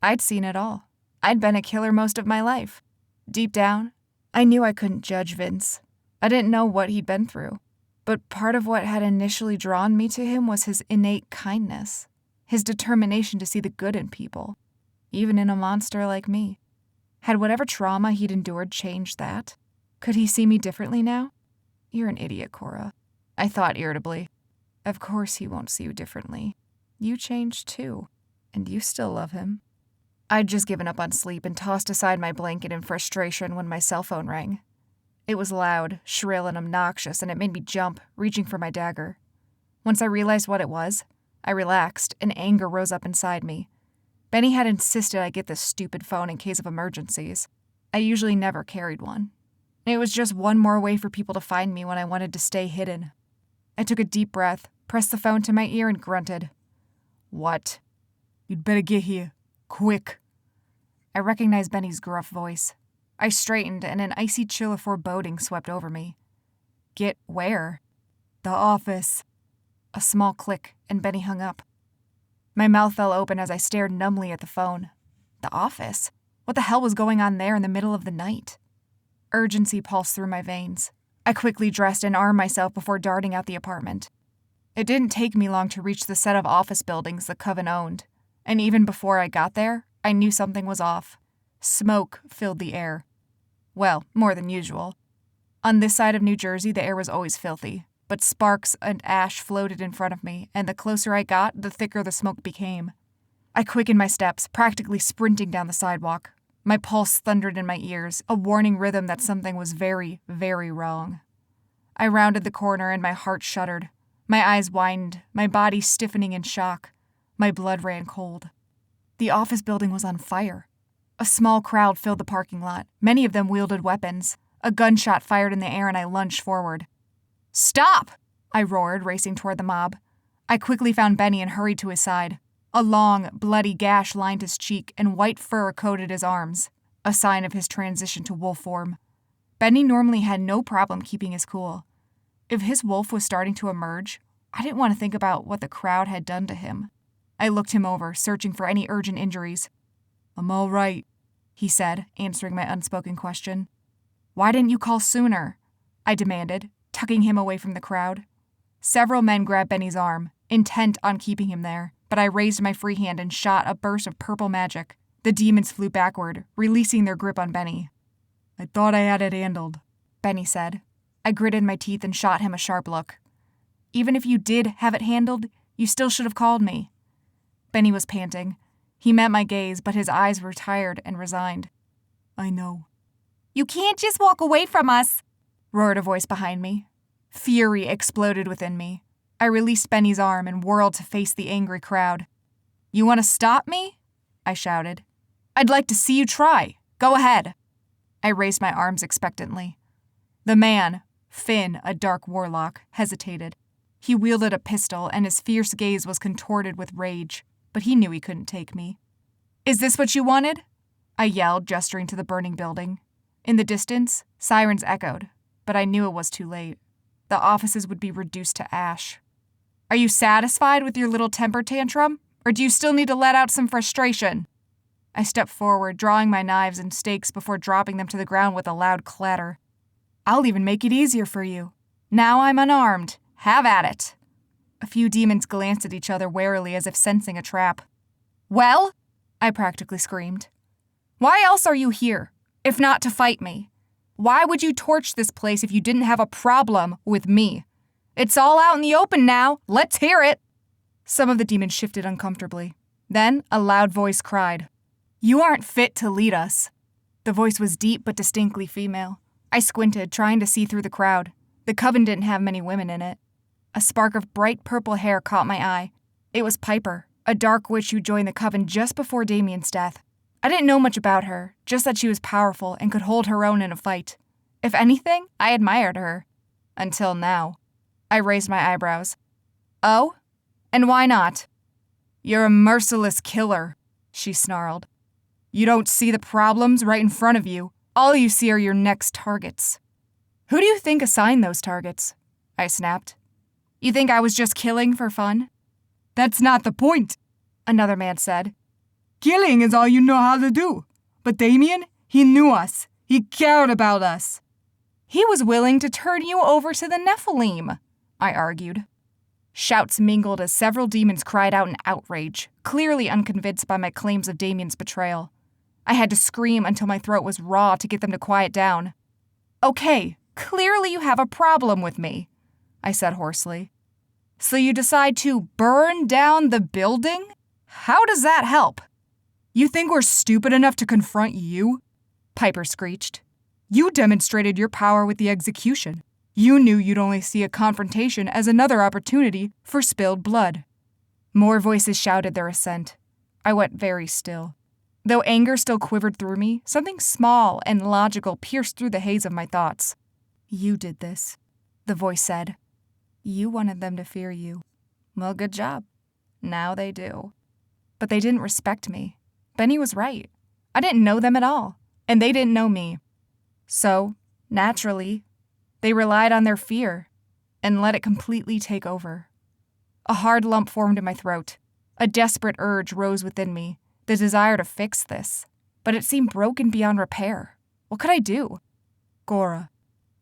I'd seen it all. I'd been a killer most of my life. Deep down, I knew I couldn't judge Vince. I didn't know what he'd been through. But part of what had initially drawn me to him was his innate kindness, his determination to see the good in people, even in a monster like me. Had whatever trauma he'd endured changed that? Could he see me differently now? You're an idiot, Cora, I thought irritably. Of course he won't see you differently. You changed too, and you still love him. I'd just given up on sleep and tossed aside my blanket in frustration when my cell phone rang. It was loud, shrill, and obnoxious, and it made me jump, reaching for my dagger. Once I realized what it was, I relaxed, and anger rose up inside me. Benny had insisted I get this stupid phone in case of emergencies. I usually never carried one. It was just one more way for people to find me when I wanted to stay hidden. I took a deep breath, pressed the phone to my ear, and grunted. "What?" "You'd better get here. Quick." I recognized Benny's gruff voice. I straightened, and an icy chill of foreboding swept over me. "Get where?" "The office." A small click, and Benny hung up. My mouth fell open as I stared numbly at the phone. The office? What the hell was going on there in the middle of the night? Urgency pulsed through my veins. I quickly dressed and armed myself before darting out the apartment. It didn't take me long to reach the set of office buildings the Coven owned, and even before I got there, I knew something was off. Smoke filled the air. Well, more than usual. On this side of New Jersey, the air was always filthy, but sparks and ash floated in front of me, and the closer I got, the thicker the smoke became. I quickened my steps, practically sprinting down the sidewalk. My pulse thundered in my ears, a warning rhythm that something was very, very wrong. I rounded the corner and my heart shuddered. My eyes widened, my body stiffening in shock. My blood ran cold. The office building was on fire. A small crowd filled the parking lot. Many of them wielded weapons. A gunshot fired in the air and I lunged forward. "Stop!" I roared, racing toward the mob. I quickly found Benny and hurried to his side. A long, bloody gash lined his cheek and white fur coated his arms, a sign of his transition to wolf form. Benny normally had no problem keeping his cool. If his wolf was starting to emerge, I didn't want to think about what the crowd had done to him. I looked him over, searching for any urgent injuries. "I'm all right," he said, answering my unspoken question. "Why didn't you call sooner?" I demanded, tucking him away from the crowd. Several men grabbed Benny's arm, intent on keeping him there, but I raised my free hand and shot a burst of purple magic. The demons flew backward, releasing their grip on Benny. "I thought I had it handled," Benny said. I gritted my teeth and shot him a sharp look. "Even if you did have it handled, you still should have called me." Benny was panting. He met my gaze, but his eyes were tired and resigned. "I know." "You can't just walk away from us," roared a voice behind me. Fury exploded within me. I released Benny's arm and whirled to face the angry crowd. "You want to stop me?" I shouted. "I'd like to see you try. Go ahead." I raised my arms expectantly. The man, Finn, a dark warlock, hesitated. He wielded a pistol, and his fierce gaze was contorted with rage, but he knew he couldn't take me. "Is this what you wanted?" I yelled, gesturing to the burning building. In the distance, sirens echoed, but I knew it was too late. The offices would be reduced to ash. "Are you satisfied with your little temper tantrum, or do you still need to let out some frustration?" I stepped forward, drawing my knives and stakes before dropping them to the ground with a loud clatter. "I'll even make it easier for you. Now I'm unarmed. Have at it." A few demons glanced at each other warily as if sensing a trap. "Well?" I practically screamed. "Why else are you here, if not to fight me? Why would you torch this place if you didn't have a problem with me? It's all out in the open now. Let's hear it." Some of the demons shifted uncomfortably. Then a loud voice cried, "You aren't fit to lead us." The voice was deep but distinctly female. I squinted, trying to see through the crowd. The coven didn't have many women in it. A spark of bright purple hair caught my eye. It was Piper, a dark witch who joined the coven just before Damien's death. I didn't know much about her, just that she was powerful and could hold her own in a fight. If anything, I admired her. Until now. I raised my eyebrows. "Oh? And why not?" "You're a merciless killer," she snarled. "You don't see the problems right in front of you. All you see are your next targets." "Who do you think assigned those targets?" I snapped. "You think I was just killing for fun?" "That's not the point," another man said. "Killing is all you know how to do. But Damien, he knew us. He cared about us." "He was willing to turn you over to the Nephilim," I argued. Shouts mingled as several demons cried out in outrage, clearly unconvinced by my claims of Damien's betrayal. I had to scream until my throat was raw to get them to quiet down. "Okay, clearly you have a problem with me," I said hoarsely. "So you decide to burn down the building? How does that help?" You think we're stupid enough to confront you? Piper screeched. You demonstrated your power with the execution. You knew you'd only see a confrontation as another opportunity for spilled blood. More voices shouted their assent. I went very still. Though anger still quivered through me, something small and logical pierced through the haze of my thoughts. You did this, the voice said. You wanted them to fear you. Well, good job. Now they do. But they didn't respect me. Benny was right. I didn't know them at all, and they didn't know me. So, naturally, they relied on their fear and let it completely take over. A hard lump formed in my throat. A desperate urge rose within me, the desire to fix this. But it seemed broken beyond repair. What could I do? Cora,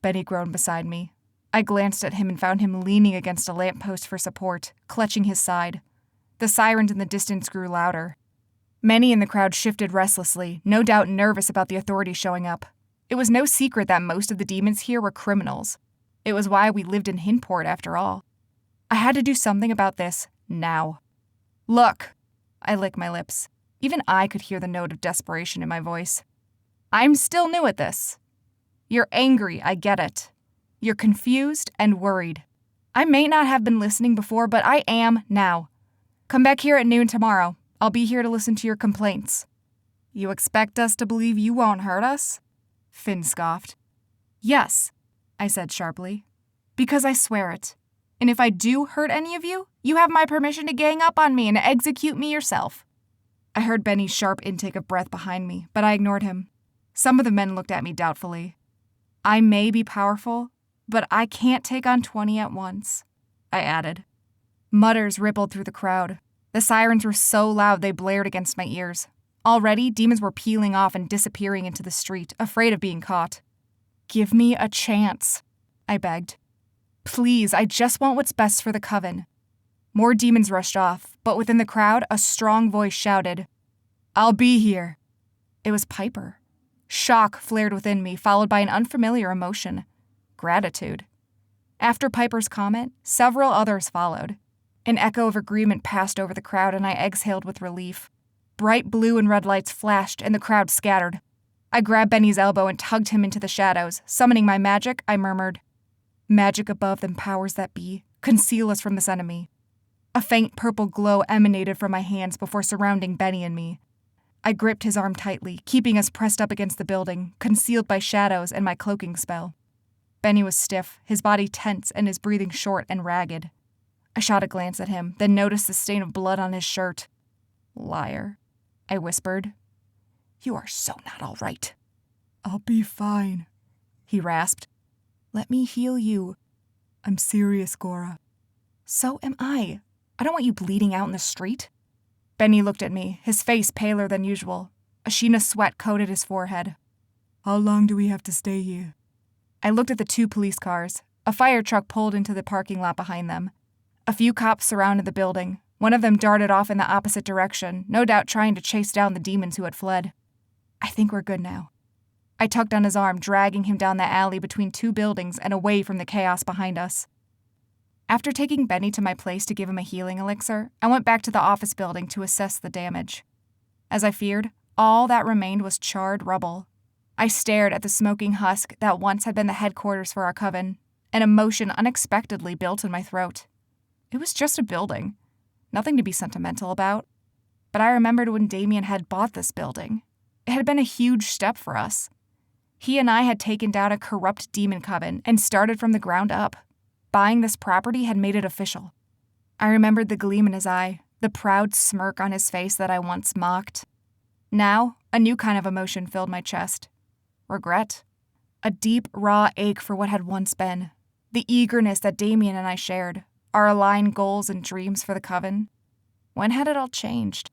Benny groaned beside me. I glanced at him and found him leaning against a lamppost for support, clutching his side. The sirens in the distance grew louder. Many in the crowd shifted restlessly, no doubt nervous about the authorities showing up. It was no secret that most of the demons here were criminals. It was why we lived in Hinport, after all. I had to do something about this, now. Look, I licked my lips. Even I could hear the note of desperation in my voice. I'm still new at this. You're angry, I get it. You're confused and worried. I may not have been listening before, but I am now. Come back here at noon tomorrow. I'll be here to listen to your complaints. You expect us to believe you won't hurt us? Finn scoffed. Yes, I said sharply. Because I swear it. And if I do hurt any of you, you have my permission to gang up on me and execute me yourself. I heard Benny's sharp intake of breath behind me, but I ignored him. Some of the men looked at me doubtfully. I may be powerful, but I can't take on 20 at once, I added. Mutters rippled through the crowd. The sirens were so loud they blared against my ears. Already, demons were peeling off and disappearing into the street, afraid of being caught. Give me a chance, I begged. Please, I just want what's best for the coven. More demons rushed off, but within the crowd, a strong voice shouted, I'll be here. It was Piper. Shock flared within me, followed by an unfamiliar emotion. Gratitude. After Piper's comment, several others followed. An echo of agreement passed over the crowd, and I exhaled with relief. Bright blue and red lights flashed, and the crowd scattered. I grabbed Benny's elbow and tugged him into the shadows. Summoning my magic, I murmured, Magic above them powers that be, conceal us from this enemy. A faint purple glow emanated from my hands before surrounding Benny and me. I gripped his arm tightly, keeping us pressed up against the building, concealed by shadows and my cloaking spell. Benny was stiff, his body tense, and his breathing short and ragged. I shot a glance at him, then noticed the stain of blood on his shirt. Liar, I whispered. You are so not all right. I'll be fine, he rasped. Let me heal you. I'm serious, Cora. So am I. I don't want you bleeding out in the street. Benny looked at me, his face paler than usual. A sheen of sweat coated his forehead. How long do we have to stay here? I looked at the 2 police cars. A fire truck pulled into the parking lot behind them. A few cops surrounded the building. One of them darted off in the opposite direction, no doubt trying to chase down the demons who had fled. I think we're good now. I tugged on his arm, dragging him down the alley between 2 buildings and away from the chaos behind us. After taking Benny to my place to give him a healing elixir, I went back to the office building to assess the damage. As I feared, all that remained was charred rubble. I stared at the smoking husk that once had been the headquarters for our coven. An emotion unexpectedly built in my throat. It was just a building. Nothing to be sentimental about. But I remembered when Damien had bought this building. It had been a huge step for us. He and I had taken down a corrupt demon coven and started from the ground up. Buying this property had made it official. I remembered the gleam in his eye, the proud smirk on his face that I once mocked. Now, a new kind of emotion filled my chest. Regret. A deep, raw ache for what had once been. The eagerness that Damien and I shared. Our aligned goals and dreams for the coven. When had it all changed?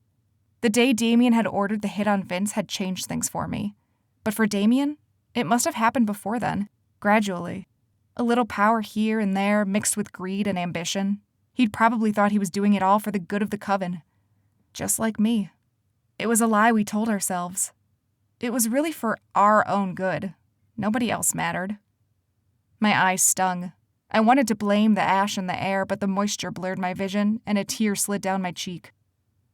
The day Damien had ordered the hit on Vince had changed things for me. But for Damien, it must have happened before then, gradually. A little power here and there mixed with greed and ambition. He'd probably thought he was doing it all for the good of the coven. Just like me. It was a lie we told ourselves. It was really for our own good. Nobody else mattered. My eyes stung. I wanted to blame the ash in the air, but the moisture blurred my vision, and a tear slid down my cheek.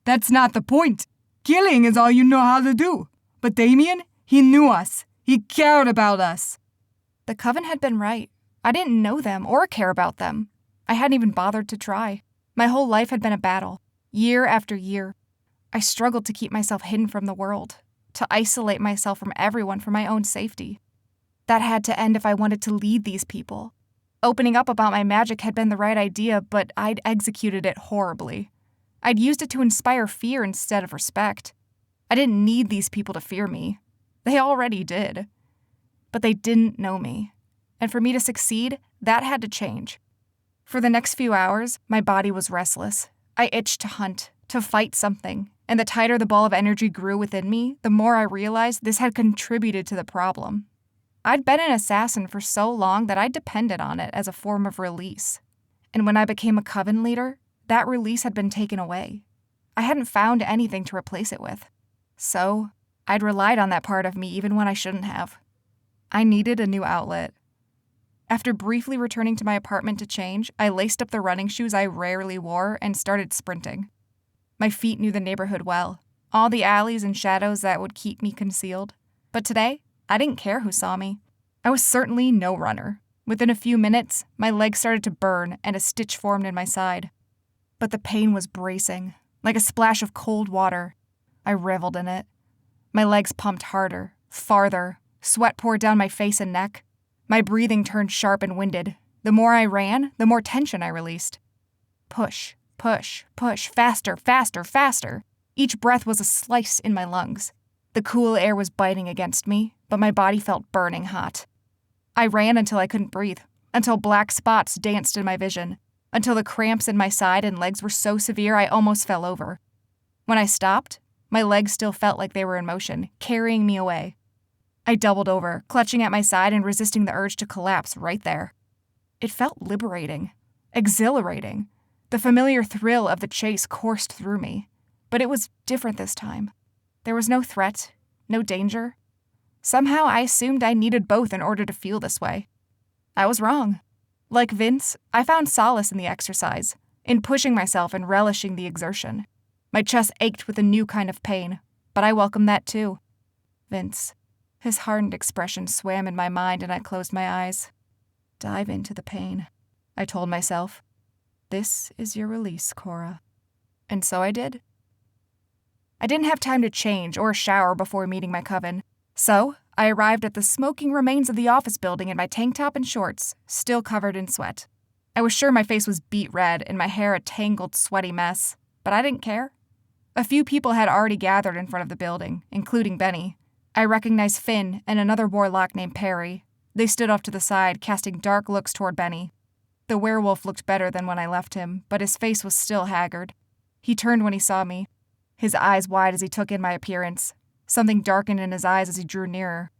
That's not the point, Killing is all you know how to do. But Damien, he knew us. He cared about us. The Coven had been right. I didn't know them or care about them. I hadn't even bothered to try. My whole life had been a battle, year after year. I struggled to keep myself hidden from the world, to isolate myself from everyone for my own safety. That had to end if I wanted to lead these people. Opening up about my magic had been the right idea, but I'd executed it horribly. I'd used it to inspire fear instead of respect. I didn't need these people to fear me. They already did. But they didn't know me. And for me to succeed, that had to change. For the next few hours, my body was restless. I itched to hunt, to fight something, and the tighter the ball of energy grew within me, the more I realized this had contributed to the problem. I'd been an assassin for so long that I depended on it as a form of release. And when I became a Coven leader, that release had been taken away. I hadn't found anything to replace it with. So, I'd relied on that part of me even when I shouldn't have. I needed a new outlet. After briefly returning to my apartment to change, I laced up the running shoes I rarely wore and started sprinting. My feet knew the neighborhood well, all the alleys and shadows that would keep me concealed. But today, I didn't care who saw me. I was certainly no runner. Within a few minutes, my legs started to burn and a stitch formed in my side. But the pain was bracing, like a splash of cold water. I reveled in it. My legs pumped harder, farther. Sweat poured down my face and neck. My breathing turned sharp and winded. The more I ran, the more tension I released. Push, push, push, faster, faster, faster. Each breath was a slice in my lungs. The cool air was biting against me, but my body felt burning hot. I ran until I couldn't breathe, until black spots danced in my vision, until the cramps in my side and legs were so severe I almost fell over. When I stopped, my legs still felt like they were in motion, carrying me away. I doubled over, clutching at my side and resisting the urge to collapse right there. It felt liberating, exhilarating. The familiar thrill of the chase coursed through me, but it was different this time. There was no threat, no danger. Somehow I assumed I needed both in order to feel this way. I was wrong. Like Vince, I found solace in the exercise, in pushing myself and relishing the exertion. My chest ached with a new kind of pain, but I welcomed that too. Vince. His hardened expression swam in my mind and I closed my eyes. Dive into the pain, I told myself. This is your release, Cora. And so I did. I didn't have time to change or shower before meeting my Coven, so I arrived at the smoking remains of the office building in my tank top and shorts, still covered in sweat. I was sure my face was beet red and my hair a tangled, sweaty mess, but I didn't care. A few people had already gathered in front of the building, including Benny. I recognized Finn and another warlock named Perry. They stood off to the side, casting dark looks toward Benny. The werewolf looked better than when I left him, but his face was still haggard. He turned when he saw me, his eyes wide as he took in my appearance. Something darkened in his eyes as he drew nearer.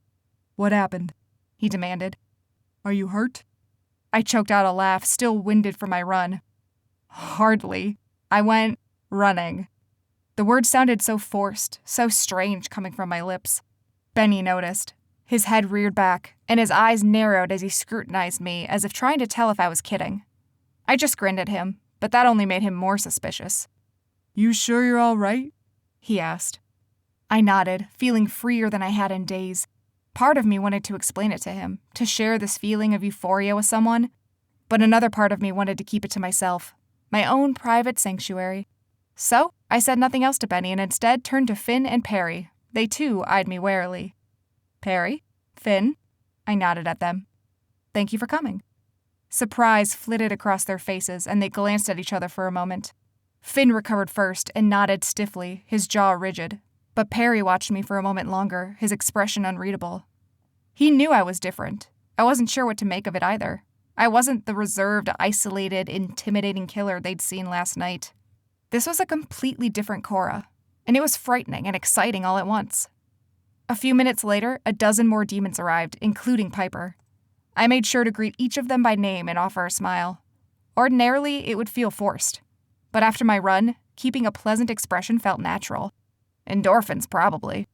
What happened? He demanded. Are you hurt? I choked out a laugh, still winded from my run. Hardly. I went running. The words sounded so forced, so strange coming from my lips. Benny noticed. His head reared back, and his eyes narrowed as he scrutinized me as if trying to tell if I was kidding. I just grinned at him, but that only made him more suspicious. You sure you're all right? He asked. I nodded, feeling freer than I had in days. Part of me wanted to explain it to him, to share this feeling of euphoria with someone, but another part of me wanted to keep it to myself, my own private sanctuary. So, I said nothing else to Benny and instead turned to Finn and Perry. They too eyed me warily. Perry? Finn? I nodded at them. Thank you for coming. Surprise flitted across their faces, and they glanced at each other for a moment. Finn recovered first and nodded stiffly, his jaw rigid. But Perry watched me for a moment longer, his expression unreadable. He knew I was different. I wasn't sure what to make of it either. I wasn't the reserved, isolated, intimidating killer they'd seen last night. This was a completely different Cora, and it was frightening and exciting all at once. A few minutes later, a dozen more demons arrived, including Piper. I made sure to greet each of them by name and offer a smile. Ordinarily, it would feel forced. But after my run, keeping a pleasant expression felt natural. Endorphins, probably.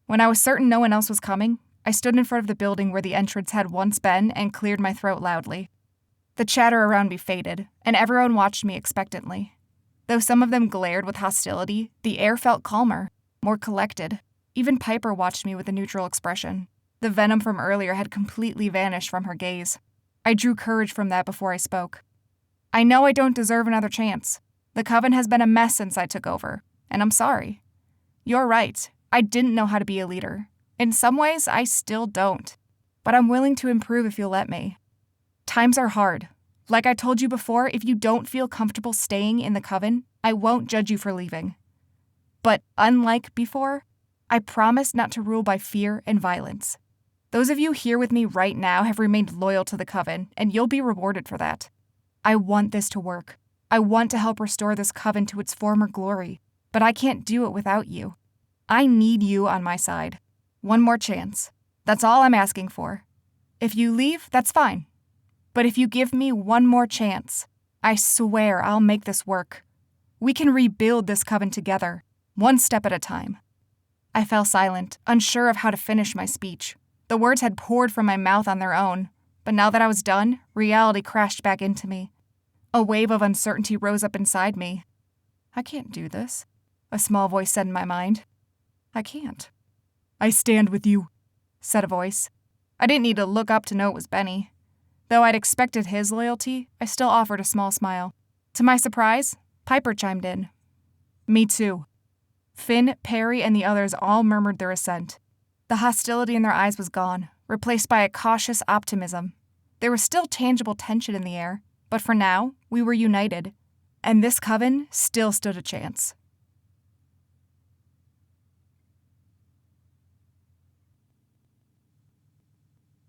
When I was certain no one else was coming, I stood in front of the building where the entrance had once been and cleared my throat loudly. The chatter around me faded, and everyone watched me expectantly. Though some of them glared with hostility, the air felt calmer. more collected. Even Piper watched me with a neutral expression. The venom from earlier had completely vanished from her gaze. I drew courage from that before I spoke. I know I don't deserve another chance. The Coven has been a mess since I took over, and I'm sorry. You're right, I didn't know how to be a leader. In some ways, I still don't. But I'm willing to improve if you'll let me. Times are hard. Like I told you before, if you don't feel comfortable staying in the Coven, I won't judge you for leaving. But unlike before, I promise not to rule by fear and violence. Those of you here with me right now have remained loyal to the Coven, and you'll be rewarded for that. I want this to work. I want to help restore this Coven to its former glory, but I can't do it without you. I need you on my side. One more chance. That's all I'm asking for. If you leave, that's fine. But if you give me one more chance, I swear I'll make this work. We can rebuild this Coven together, one step at a time. I fell silent, unsure of how to finish my speech. The words had poured from my mouth on their own, but now that I was done, reality crashed back into me. A wave of uncertainty rose up inside me. I can't do this, a small voice said in my mind. I can't. I stand with you, said a voice. I didn't need to look up to know it was Benny. Though I'd expected his loyalty, I still offered a small smile. To my surprise, Piper chimed in. Me too. Finn, Perry, and the others all murmured their assent. The hostility in their eyes was gone, replaced by a cautious optimism. There was still tangible tension in the air, but for now, we were united, and this Coven still stood a chance.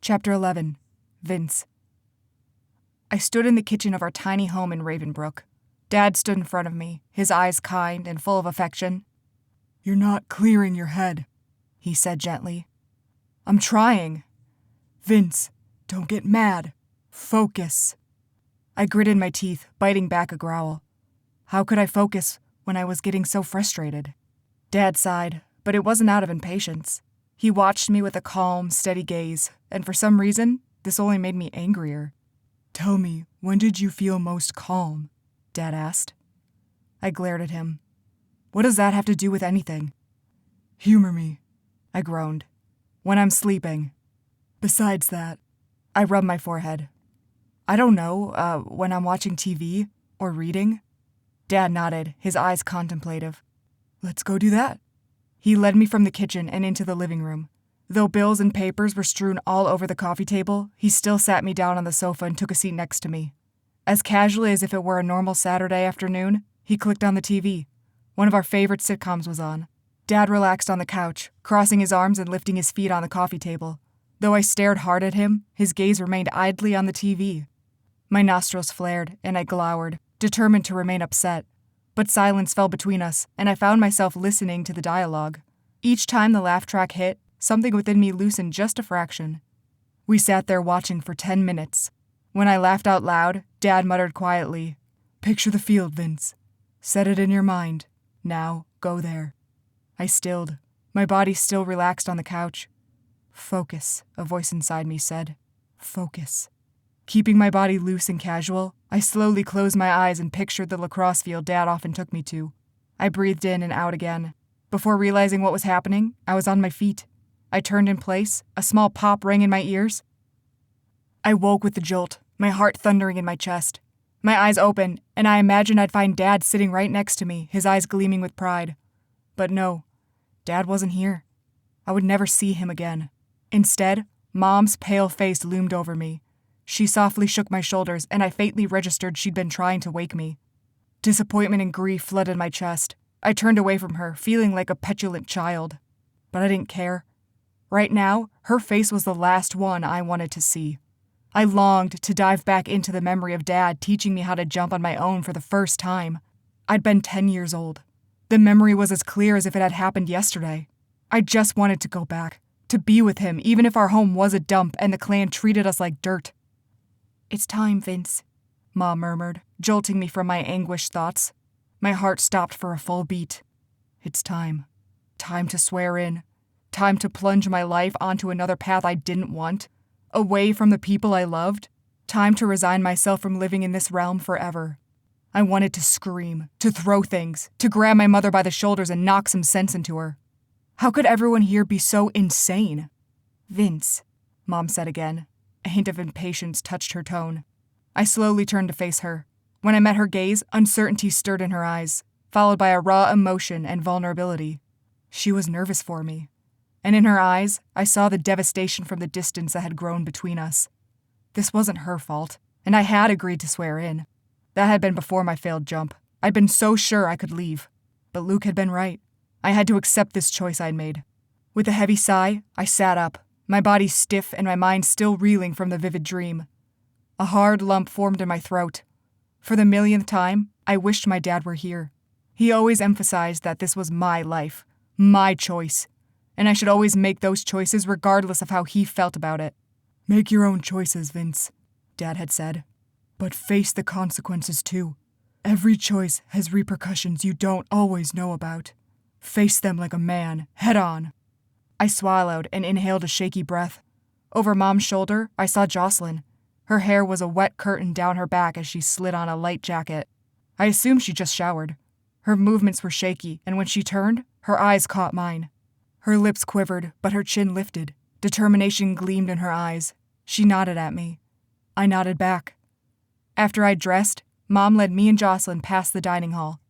Chapter 11. Vince. I stood in the kitchen of our tiny home in Ravenbrook. Dad stood in front of me, his eyes kind and full of affection. "You're not clearing your head," he said gently. "I'm trying. Vince, don't get mad. Focus." I gritted my teeth, biting back a growl. How could I focus when I was getting so frustrated? Dad sighed, but it wasn't out of impatience. He watched me with a calm, steady gaze, and for some reason, this only made me angrier. "Tell me, when did you feel most calm?" Dad asked. I glared at him. What does that have to do with anything? "Humor me," I groaned. "When I'm sleeping. Besides that," I rubbed my forehead. "I don't know, when I'm watching TV or reading." Dad nodded, his eyes contemplative. "Let's go do that." He led me from the kitchen and into the living room. Though bills and papers were strewn all over the coffee table, he still sat me down on the sofa and took a seat next to me. As casually as if it were a normal Saturday afternoon, he clicked on the TV. One of our favorite sitcoms was on. Dad relaxed on the couch, crossing his arms and lifting his feet on the coffee table. Though I stared hard at him, his gaze remained idly on the TV. My nostrils flared, and I glowered, determined to remain upset. But silence fell between us, and I found myself listening to the dialogue. Each time the laugh track hit, something within me loosened just a fraction. We sat there watching for 10 minutes. When I laughed out loud, Dad muttered quietly, "Picture the field, Vince. Set it in your mind. Now, go there." I stilled, my body still relaxed on the couch. "Focus," a voice inside me said. "Focus." Keeping my body loose and casual, I slowly closed my eyes and pictured the lacrosse field Dad often took me to. I breathed in and out again. Before realizing what was happening, I was on my feet. I turned in place, a small pop rang in my ears. I woke with the jolt, my heart thundering in my chest. My eyes opened, and I imagined I'd find Dad sitting right next to me, his eyes gleaming with pride. But no, Dad wasn't here. I would never see him again. Instead, Mom's pale face loomed over me. She softly shook my shoulders, and I faintly registered she'd been trying to wake me. Disappointment and grief flooded my chest. I turned away from her, feeling like a petulant child. But I didn't care. Right now, her face was the last one I wanted to see. I longed to dive back into the memory of Dad teaching me how to jump on my own for the first time. I'd been 10 years old. The memory was as clear as if it had happened yesterday. I just wanted to go back, to be with him, even if our home was a dump and the clan treated us like dirt. "It's time, Vince," Mom murmured, jolting me from my anguished thoughts. My heart stopped for a full beat. It's time. Time to swear in. Time to plunge my life onto another path I didn't want. Away from the people I loved. Time to resign myself from living in this realm forever. I wanted to scream, to throw things, to grab my mother by the shoulders and knock some sense into her. How could everyone here be so insane? Vince, Mom said again. A hint of impatience touched her tone. I slowly turned to face her. When I met her gaze, uncertainty stirred in her eyes, followed by a raw emotion and vulnerability. She was nervous for me. And in her eyes, I saw the devastation from the distance that had grown between us. This wasn't her fault, and I had agreed to swear in. That had been before my failed jump. I'd been so sure I could leave. But Luke had been right. I had to accept this choice I'd made. With a heavy sigh, I sat up, my body stiff and my mind still reeling from the vivid dream. A hard lump formed in my throat. For the millionth time, I wished my dad were here. He always emphasized that this was my life, my choice, and I should always make those choices regardless of how he felt about it. Make your own choices, Vince, Dad had said. But face the consequences too. Every choice has repercussions you don't always know about. Face them like a man, head on. I swallowed and inhaled a shaky breath. Over Mom's shoulder, I saw Jocelyn. Her hair was a wet curtain down her back as she slid on a light jacket. I assumed she just showered. Her movements were shaky, and when she turned, her eyes caught mine. Her lips quivered, but her chin lifted. Determination gleamed in her eyes. She nodded at me. I nodded back. After I dressed, Mom led me and Jocelyn past the dining hall.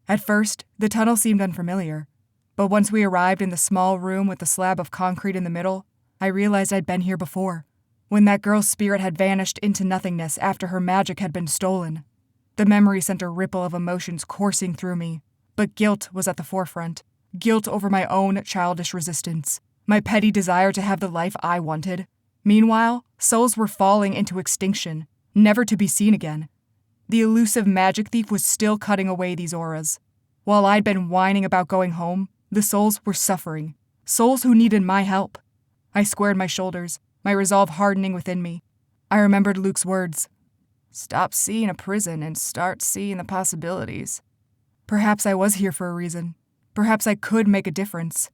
At first, the tunnel seemed unfamiliar, but once we arrived in the small room with the slab of concrete in the middle, I realized I'd been here before, when that girl's spirit had vanished into nothingness after her magic had been stolen. The memory sent a ripple of emotions coursing through me, but guilt was at the forefront. Guilt over my own childish resistance, my petty desire to have the life I wanted. Meanwhile, souls were falling into extinction, never to be seen again. The elusive magic thief was still cutting away these auras. While I'd been whining about going home, the souls were suffering. Souls who needed my help. I squared my shoulders, my resolve hardening within me. I remembered Luke's words. Stop seeing a prison and start seeing the possibilities. Perhaps I was here for a reason. Perhaps I could make a difference.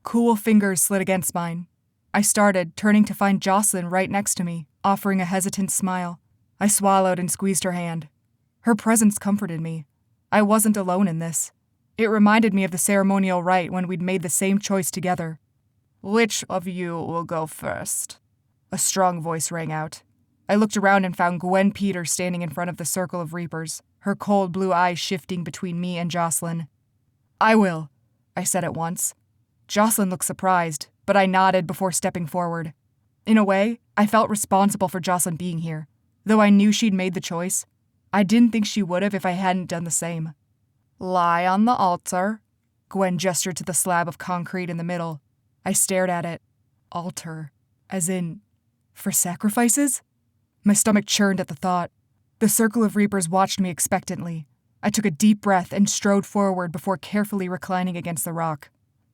Cool fingers slid against mine. I started, turning to find Jocelyn right next to me, offering a hesitant smile. I swallowed and squeezed her hand. Her presence comforted me. I wasn't alone in this. It reminded me of the ceremonial rite when we'd made the same choice together. Which of you will go first? A strong voice rang out. I looked around and found Gwen Peters standing in front of the circle of reapers, her cold blue eyes shifting between me and Jocelyn. I will, I said at once. Jocelyn looked surprised, but I nodded before stepping forward. In a way, I felt responsible for Jocelyn being here. Though I knew she'd made the choice, I didn't think she would have if I hadn't done the same. Lie on the altar. Gwen gestured to the slab of concrete in the middle. I stared at it. Altar. As in, for sacrifices? My stomach churned at the thought. The circle of reapers watched me expectantly. I took a deep breath and strode forward before carefully reclining against the rock.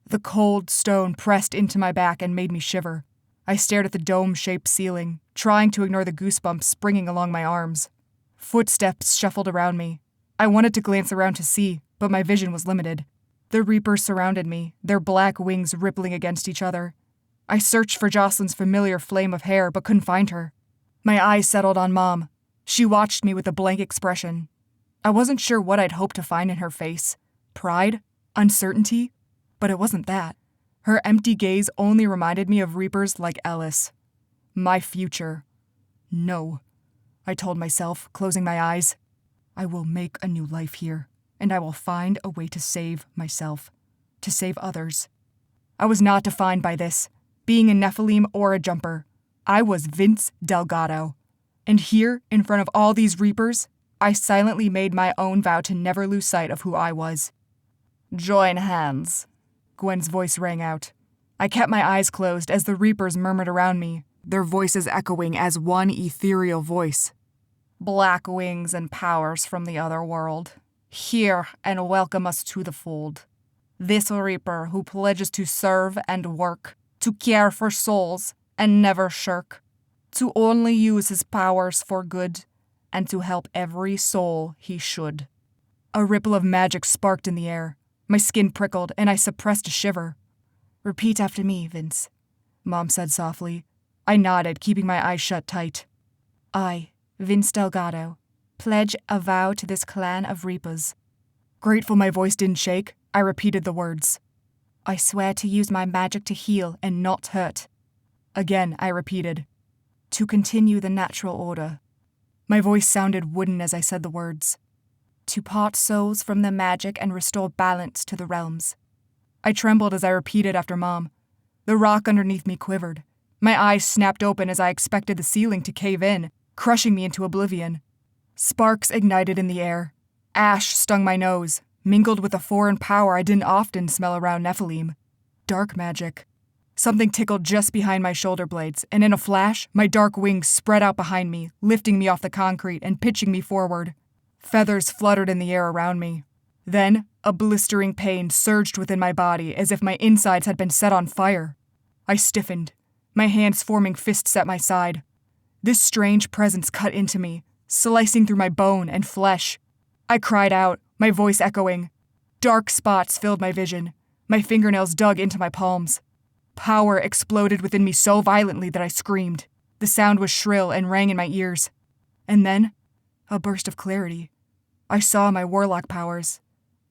The cold stone pressed into my back and made me shiver. I stared at the dome-shaped ceiling, trying to ignore the goosebumps springing along my arms. Footsteps shuffled around me. I wanted to glance around to see, but my vision was limited. The reapers surrounded me, their black wings rippling against each other. I searched for Jocelyn's familiar flame of hair, but couldn't find her. My eyes settled on Mom. She watched me with a blank expression. I wasn't sure what I'd hoped to find in her face. Pride? Uncertainty? But it wasn't that. Her empty gaze only reminded me of reapers like Alice. My future. No, I told myself, closing my eyes. I will make a new life here, and I will find a way to save myself, to save others. I was not defined by this, being a Nephilim or a jumper. I was Vince Delgado. And here, in front of all these reapers, I silently made my own vow to never lose sight of who I was. Join hands. Gwen's voice rang out. I kept my eyes closed as the reapers murmured around me, their voices echoing as one ethereal voice. Black wings and powers from the other world, hear and welcome us to the fold. This reaper who pledges to serve and work, to care for souls and never shirk, to only use his powers for good, and to help every soul he should. A ripple of magic sparked in the air. My skin prickled, and I suppressed a shiver. Repeat after me, Vince, Mom said softly. I nodded, keeping my eyes shut tight. I, Vince Delgado, pledge a vow to this clan of reapers. Grateful my voice didn't shake, I repeated the words. I swear to use my magic to heal and not hurt. Again, I repeated. To continue the natural order. My voice sounded wooden as I said the words. To part souls from the magic and restore balance to the realms. I trembled as I repeated after Mom. The rock underneath me quivered. My eyes snapped open as I expected the ceiling to cave in, crushing me into oblivion. Sparks ignited in the air. Ash stung my nose, mingled with a foreign power I didn't often smell around Nephilim. Dark magic. Something tickled just behind my shoulder blades, and in a flash, my dark wings spread out behind me, lifting me off the concrete and pitching me forward. Feathers fluttered in the air around me. Then, a blistering pain surged within my body as if my insides had been set on fire. I stiffened, my hands forming fists at my side. This strange presence cut into me, slicing through my bone and flesh. I cried out, my voice echoing. Dark spots filled my vision. My fingernails dug into my palms. Power exploded within me so violently that I screamed. The sound was shrill and rang in my ears. And then, a burst of clarity. I saw my warlock powers.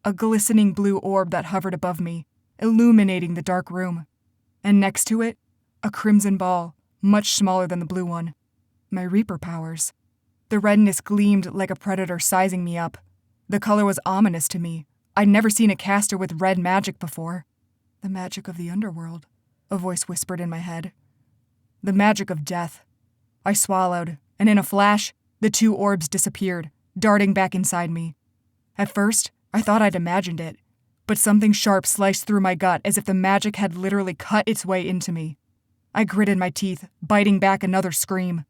A glistening blue orb that hovered above me, illuminating the dark room. And next to it, a crimson ball, much smaller than the blue one. My Reaper powers. The redness gleamed like a predator sizing me up. The color was ominous to me. I'd never seen a caster with red magic before. The magic of the underworld, a voice whispered in my head. The magic of death. I swallowed, and in a flash, the two orbs disappeared, darting back inside me. At first, I thought I'd imagined it, but something sharp sliced through my gut as if the magic had literally cut its way into me. I gritted my teeth, biting back another scream.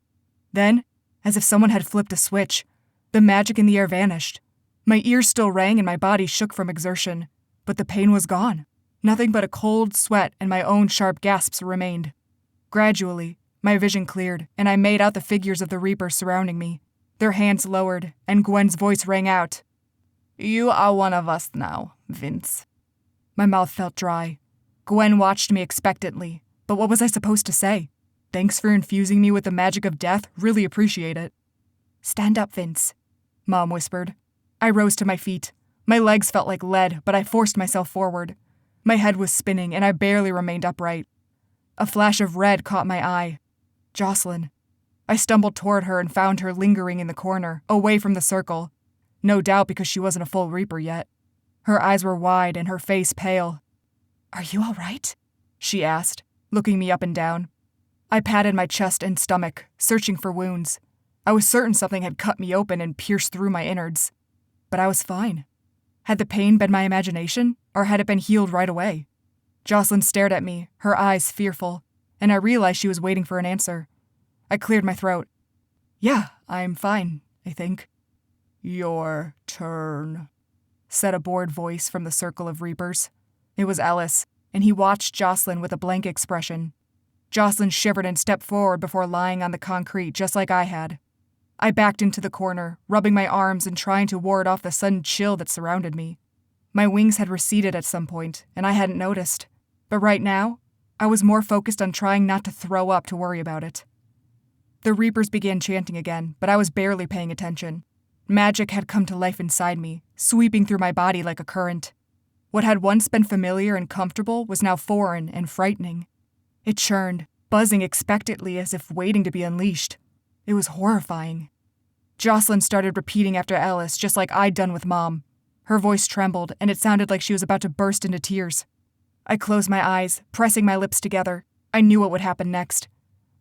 Then, as if someone had flipped a switch, the magic in the air vanished. My ears still rang and my body shook from exertion, but the pain was gone. Nothing but a cold sweat and my own sharp gasps remained. Gradually, my vision cleared, and I made out the figures of the Reapers surrounding me. Their hands lowered, and Gwen's voice rang out. You are one of us now, Vince. My mouth felt dry. Gwen watched me expectantly, but what was I supposed to say? Thanks for infusing me with the magic of death, really appreciate it. Stand up, Vince, Mom whispered. I rose to my feet. My legs felt like lead, but I forced myself forward. My head was spinning, and I barely remained upright. A flash of red caught my eye. Jocelyn. I stumbled toward her and found her lingering in the corner, away from the circle. No doubt because she wasn't a full Reaper yet. Her eyes were wide and her face pale. Are you all right? She asked, looking me up and down. I patted my chest and stomach, searching for wounds. I was certain something had cut me open and pierced through my innards. But I was fine. Had the pain been my imagination, or had it been healed right away? Jocelyn stared at me, her eyes fearful, and I realized she was waiting for an answer. I cleared my throat. Yeah, I'm fine, I think. Your turn, said a bored voice from the circle of Reapers. It was Ellis, and he watched Jocelyn with a blank expression. Jocelyn shivered and stepped forward before lying on the concrete just like I had. I backed into the corner, rubbing my arms and trying to ward off the sudden chill that surrounded me. My wings had receded at some point, and I hadn't noticed. But right now, I was more focused on trying not to throw up to worry about it. The Reapers began chanting again, but I was barely paying attention. Magic had come to life inside me, sweeping through my body like a current. What had once been familiar and comfortable was now foreign and frightening. It churned, buzzing expectantly as if waiting to be unleashed. It was horrifying. Jocelyn started repeating after Alice, just like I'd done with Mom. Her voice trembled, and it sounded like she was about to burst into tears. I closed my eyes, pressing my lips together. I knew what would happen next.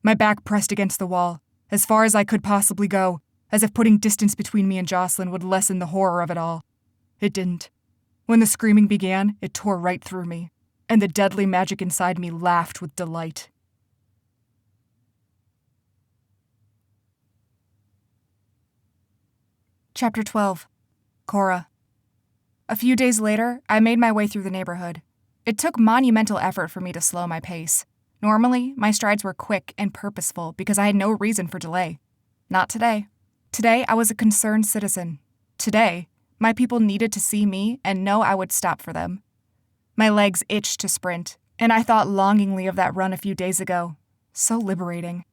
My back pressed against the wall, as far as I could possibly go, as if putting distance between me and Jocelyn would lessen the horror of it all. It didn't. When the screaming began, it tore right through me, and the deadly magic inside me laughed with delight. Chapter 12. Cora. A few days later, I made my way through the neighborhood. It took monumental effort for me to slow my pace. Normally, my strides were quick and purposeful because I had no reason for delay. Not today. Today, I was a concerned citizen. Today, my people needed to see me and know I would stop for them. My legs itched to sprint, and I thought longingly of that run a few days ago. So liberating.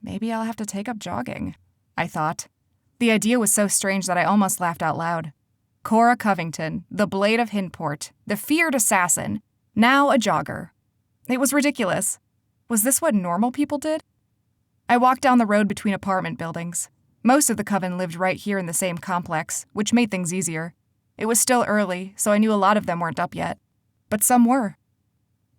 Maybe I'll have to take up jogging, I thought. The idea was so strange that I almost laughed out loud. Cora Covington, the Blade of Hintport, the feared assassin, Now a jogger. It was ridiculous. Was this what normal people did? I walked down the road between apartment buildings. Most of the coven lived right here in the same complex, which made things easier. It was still early, so I knew a lot of them weren't up yet. But some were.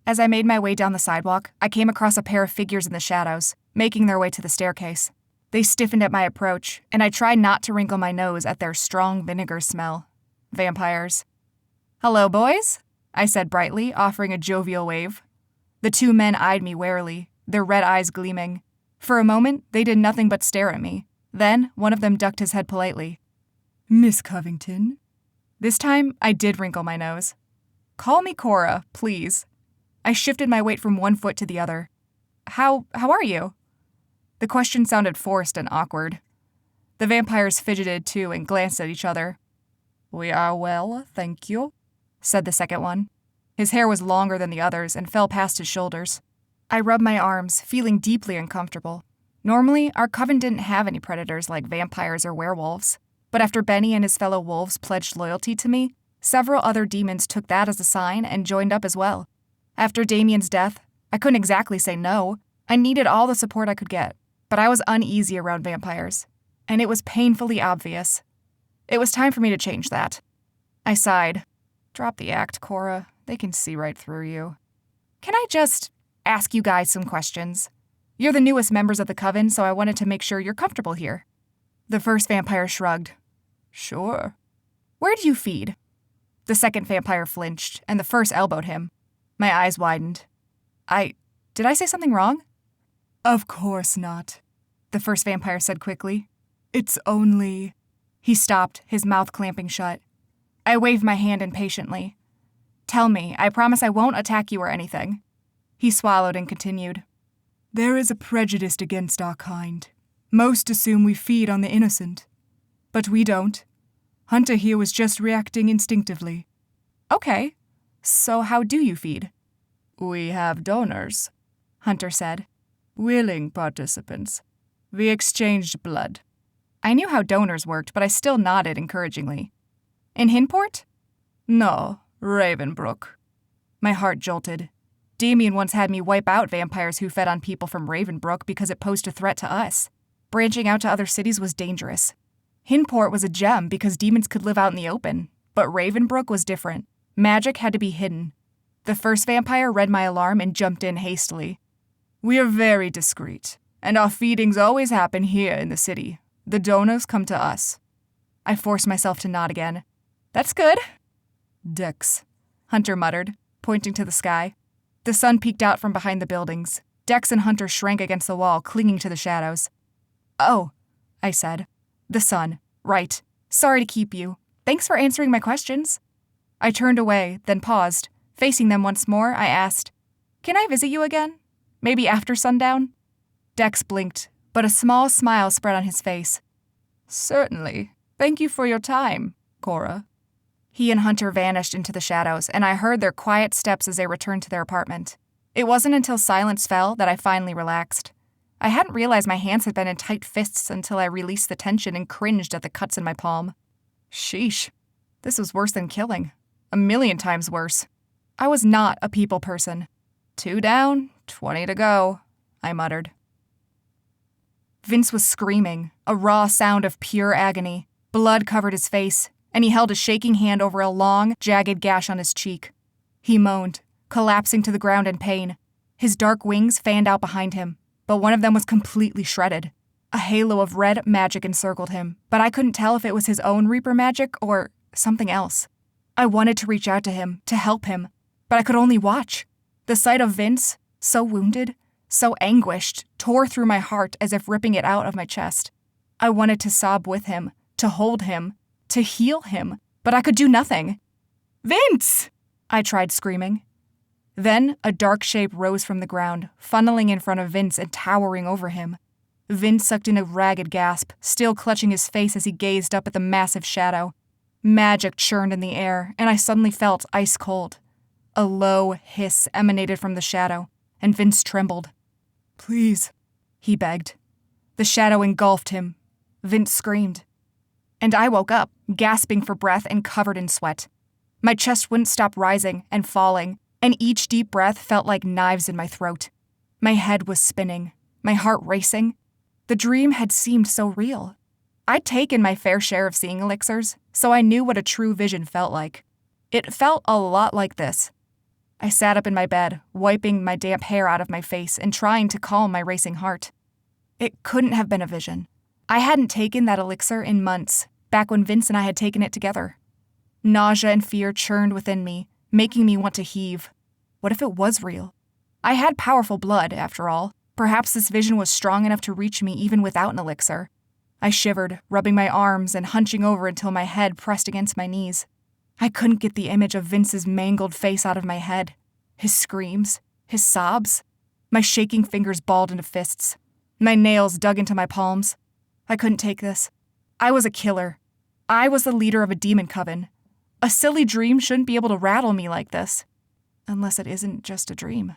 As I made my way down the sidewalk, I came across a pair of figures in the shadows, making their way to the staircase. They stiffened at my approach, and I tried not to wrinkle my nose at their strong vinegar smell. Vampires. "Hello, boys," I said brightly, offering a jovial wave. The two men eyed me warily, their red eyes gleaming. For a moment, they did nothing but stare at me. Then, one of them ducked his head politely. "Miss Covington?" This time, I did wrinkle my nose. "Call me Cora, please." I shifted my weight from one foot to the other. How are you?" The question sounded forced and awkward. The vampires fidgeted too and glanced at each other. "We are well, thank you," said the second one. His hair was longer than the others and fell past his shoulders. I rubbed my arms, feeling deeply uncomfortable. Normally, our coven didn't have any predators like vampires or werewolves. But after Benny and his fellow wolves pledged loyalty to me, several other demons took that as a sign and joined up as well. After Damien's death, I couldn't exactly say no. I needed all the support I could get, but I was uneasy around vampires, and it was painfully obvious. It was time for me to change that. I sighed. "Drop the act, Cora. They can see right through you. Can I just ask you guys some questions? You're the newest members of the coven, so I wanted to make sure you're comfortable here." The first vampire shrugged. "Sure." "Where do you feed?" The second vampire flinched, and the first elbowed him. My eyes widened. Did I say something wrong?" "Of course not," the first vampire said quickly. "It's only—" He stopped, his mouth clamping shut. I waved my hand impatiently. "Tell me, I promise I won't attack you or anything." He swallowed and continued. "There is a prejudice against our kind. Most assume we feed on the innocent. But we don't. Hunter here was just reacting instinctively." "Okay. So how do you feed?" "We have donors," Hunter said. "Willing participants. We exchanged blood." I knew how donors worked, but I still nodded encouragingly. "In Hinport?" "No, Ravenbrook." My heart jolted. Damien once had me wipe out vampires who fed on people from Ravenbrook because it posed a threat to us. Branching out to other cities was dangerous. Hinport was a gem because demons could live out in the open, but Ravenbrook was different. Magic had to be hidden. The first vampire read my alarm and jumped in hastily. "We are very discreet, and our feedings always happen here in the city. The donors come to us." I forced myself to nod again. "That's good." "Dex," Hunter muttered, pointing to the sky. The sun peeked out from behind the buildings. Dex and Hunter shrank against the wall, clinging to the shadows. "Oh," I said. "The sun. Right. Sorry to keep you. Thanks for answering my questions." I turned away, then paused. Facing them once more, I asked, "Can I visit you again? Maybe after sundown?" Dex blinked, but a small smile spread on his face. "Certainly. Thank you for your time, Cora." He and Hunter vanished into the shadows, and I heard their quiet steps as they returned to their apartment. It wasn't until silence fell that I finally relaxed. I hadn't realized my hands had been in tight fists until I released the tension and cringed at the cuts in my palm. Sheesh. This was worse than killing. 1,000,000 times worse. I was not a people person. 2 down, 20 to go, I muttered. Vince was screaming, a raw sound of pure agony. Blood covered his face, and he held a shaking hand over a long, jagged gash on his cheek. He moaned, collapsing to the ground in pain. His dark wings fanned out behind him, but one of them was completely shredded. A halo of red magic encircled him, but I couldn't tell if it was his own Reaper magic or something else. I wanted to reach out to him, to help him, but I could only watch. The sight of Vince, so wounded, so anguished, tore through my heart as if ripping it out of my chest. I wanted to sob with him, to hold him, to heal him, but I could do nothing. "Vince!" I tried screaming. Then a dark shape rose from the ground, funneling in front of Vince and towering over him. Vince sucked in a ragged gasp, still clutching his face as he gazed up at the massive shadow. Magic churned in the air, and I suddenly felt ice cold. A low hiss emanated from the shadow, and Vince trembled. "Please," he begged. The shadow engulfed him. Vince screamed. And I woke up, gasping for breath and covered in sweat. My chest wouldn't stop rising and falling, and each deep breath felt like knives in my throat. My head was spinning, my heart racing. The dream had seemed so real. I'd taken my fair share of seeing elixirs, so I knew what a true vision felt like. It felt a lot like this. I sat up in my bed, wiping my damp hair out of my face and trying to calm my racing heart. It couldn't have been a vision. I hadn't taken that elixir in months, back when Vince and I had taken it together. Nausea and fear churned within me, making me want to heave. What if it was real? I had powerful blood, after all. Perhaps this vision was strong enough to reach me even without an elixir. I shivered, rubbing my arms and hunching over until my head pressed against my knees. I couldn't get the image of Vince's mangled face out of my head. His screams, his sobs. My shaking fingers balled into fists. My nails dug into my palms. I couldn't take this. I was a killer. I was the leader of a demon coven. A silly dream shouldn't be able to rattle me like this. Unless it isn't just a dream,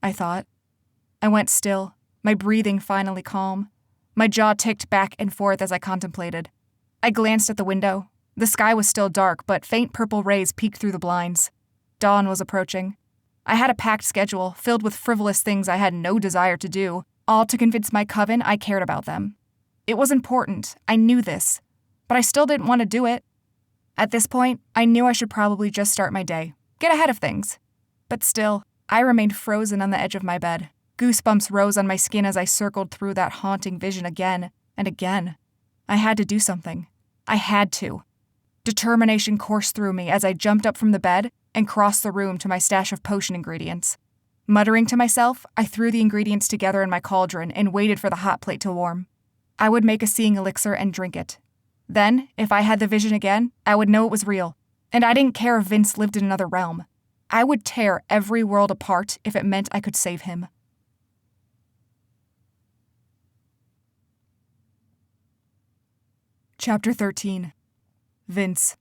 I thought. I went still, my breathing finally calm. My jaw ticked back and forth as I contemplated. I glanced at the window. The sky was still dark, but faint purple rays peeked through the blinds. Dawn was approaching. I had a packed schedule filled with frivolous things I had no desire to do, all to convince my coven I cared about them. It was important, I knew this, but I still didn't want to do it. At this point, I knew I should probably just start my day, get ahead of things. But still, I remained frozen on the edge of my bed. Goosebumps rose on my skin as I circled through that haunting vision again and again. I had to do something. I had to. Determination coursed through me as I jumped up from the bed and crossed the room to my stash of potion ingredients. Muttering to myself, I threw the ingredients together in my cauldron and waited for the hot plate to warm. I would make a seeing elixir and drink it. Then, if I had the vision again, I would know it was real, and I didn't care if Vince lived in another realm. I would tear every world apart if it meant I could save him. Chapter 13. Vince.